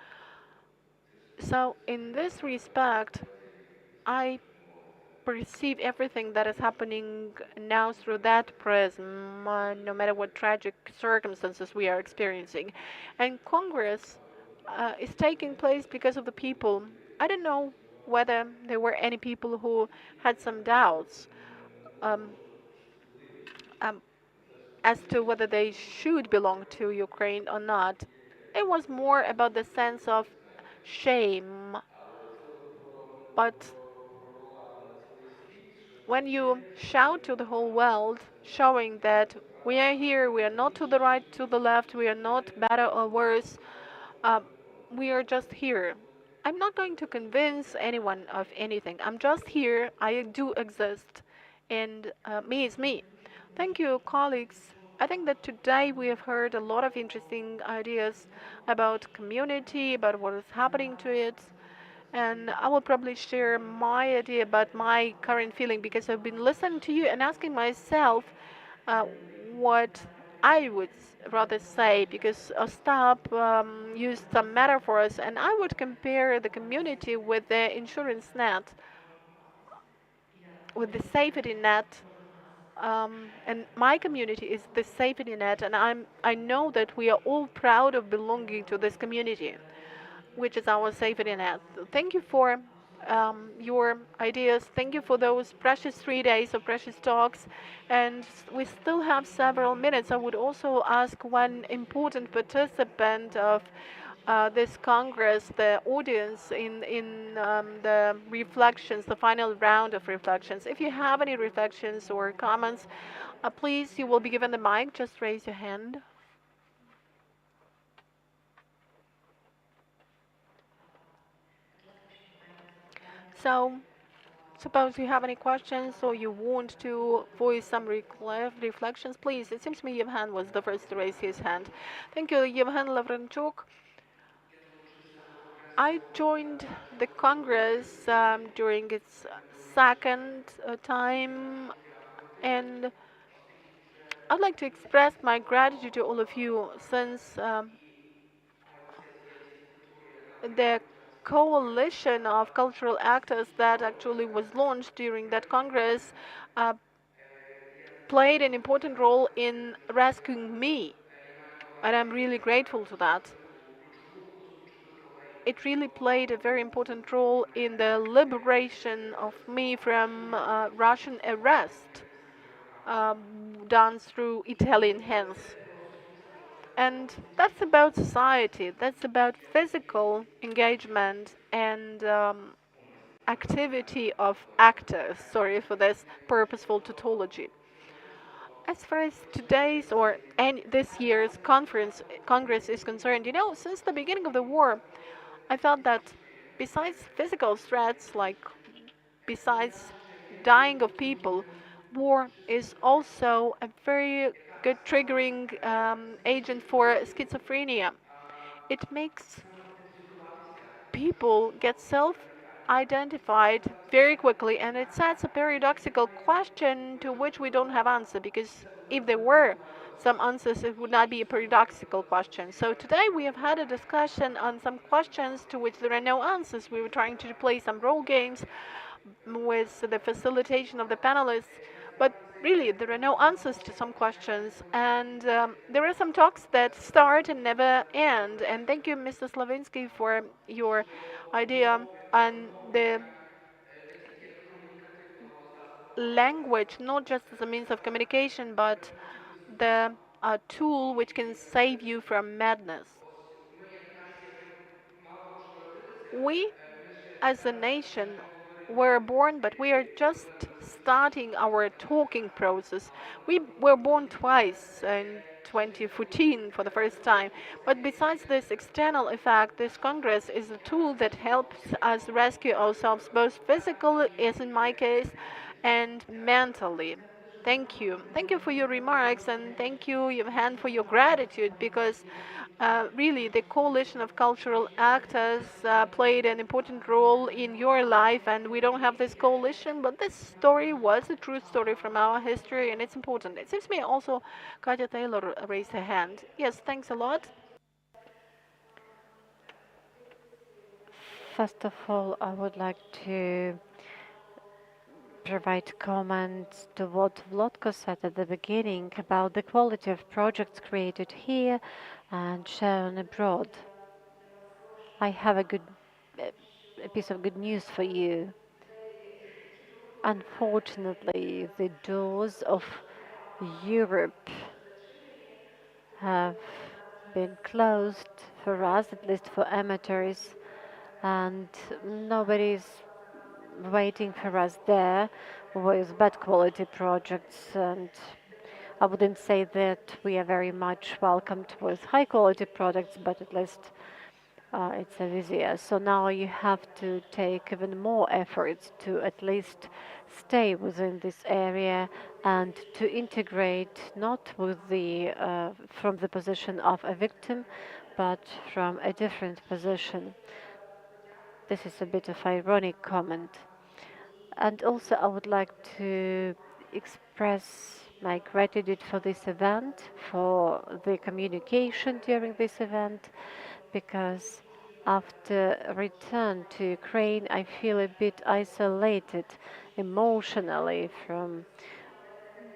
So in this respect, I perceive everything that is happening now through that prism, no matter what tragic circumstances we are experiencing. And Congress is taking place because of the people. I don't know whether there were any people who had some doubts um, um, as to whether they should belong to Ukraine or not. It was more about the sense of shame. But when you shout to the whole world, showing that we are here, we are not to the right, to the left, we are not better or worse, uh, we are just here. I'm not going to convince anyone of anything. I'm just here, I do exist, and me is me. Thank you, colleagues. I think that today we have heard a lot of interesting ideas about community, about what is happening to it. And I will probably share my idea about my current feeling, because I've been listening to you and asking myself uh, what I would rather say, because Ostap used some metaphors, and I would compare the community with the insurance net, with the safety net. And my community is the safety net, and I know that we are all proud of belonging to this community, which is our safety net. Thank you for your ideas. Thank you for those precious 3 days of precious talks. And we still have several minutes. I would also ask one important participant of this Congress, the audience in the reflections, the final round of reflections. If you have any reflections or comments, please, you will be given the mic. Just raise your hand. So, suppose you have any questions or you want to voice some reflections, please. It seems to me Yevhen was the first to raise his hand. Thank you, Yevhen Lavrenchuk. I joined the Congress during its second time, and I'd like to express my gratitude to all of you, since the coalition of cultural actors that actually was launched during that Congress uh, played an important role in rescuing me, and I'm really grateful to that. It really played a very important role in the liberation of me from Russian arrest done through Italian hands. And that's about society, that's about physical engagement and activity of actors. Sorry for this purposeful tautology. As far as today's or this year's Congress is concerned, since the beginning of the war, I felt that besides physical threats, like besides dying of people, war is also a very good triggering agent for schizophrenia. It makes people get self-identified very quickly, and it sets a paradoxical question to which we don't have answer, because if there were some answers, it would not be a paradoxical question. So today we have had a discussion on some questions to which there are no answers. We were trying to play some role games with the facilitation of the panelists, but really there are no answers to some questions, and there are some talks that start and never end. And thank you, Mr. Slavinsky, for your idea on the language, not just as a means of communication, but the tool which can save you from madness. We, as a nation, were born, but we are just starting our talking process. We were born twice in 2014 for the first time. But besides this external effect, this Congress is a tool that helps us rescue ourselves, both physically, as in my case, and mentally. Thank you. Thank you for your remarks, and thank you, Yevhen, for your gratitude, because really the coalition of cultural actors played an important role in your life, and we don't have this coalition, but this story was a true story from our history, and it's important. It seems to me also Katya Taylor raised her hand. Yes, thanks a lot. First of all, I would like to provide comments to what Volodko said at the beginning about the quality of projects created here and shown abroad. I have a piece of good news for you. Unfortunately, the doors of Europe have been closed for us, at least for amateurs, and nobody's waiting for us there with bad quality projects. And I wouldn't say that we are very much welcomed with high quality products, but at least it's easier. So now you have to take even more efforts to at least stay within this area and to integrate not with from the position of a victim, but from a different position. This is a bit of ironic comment. And also I would like to express my gratitude for this event, for the communication during this event, because after return to Ukraine, I feel a bit isolated emotionally from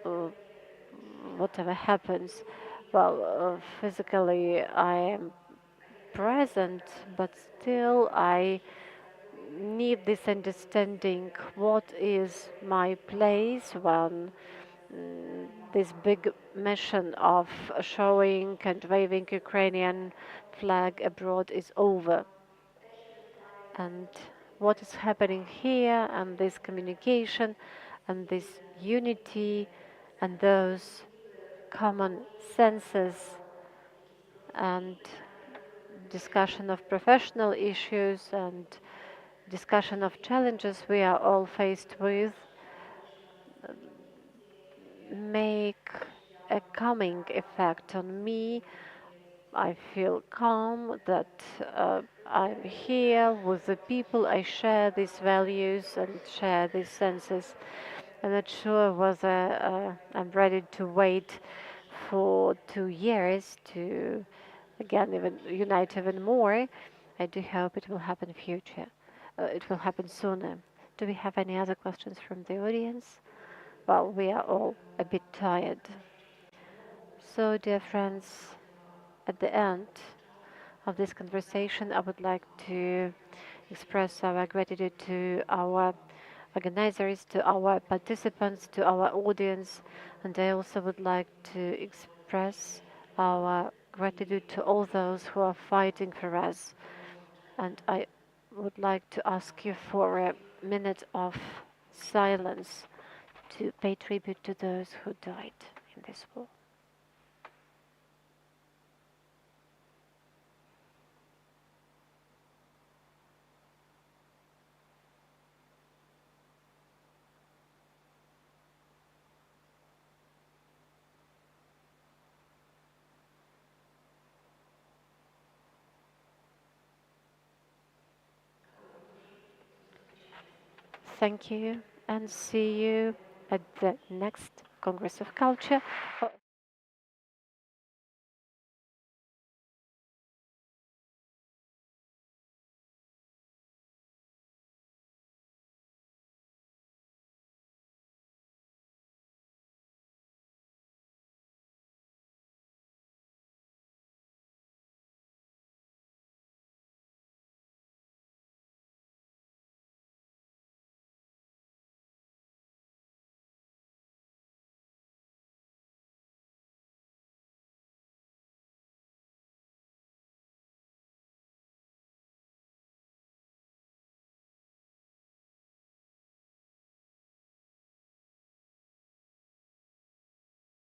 uh, whatever happens. Well, physically I am present, but still I need this understanding what is my place when this big mission of showing and waving Ukrainian flag abroad is over. And what is happening here, and this communication, and this unity, and those common senses, and discussion of professional issues, and discussion of challenges we are all faced with, make a calming effect on me. I feel calm that I'm here with the people. I share these values and share these senses. I'm not sure whether I'm ready to wait for 2 years to again even unite even more. I do hope it will happen in future. It will happen sooner. Do we have any other questions from the audience? Well, we are all a bit tired. So, dear friends, at the end of this conversation, I would like to express our gratitude to our organizers, to our participants, to our audience, and I also would like to express our gratitude to all those who are fighting for us. And I would like to ask you for a minute of silence to pay tribute to those who died in this war. Thank you, and see you at the next Congress of Culture.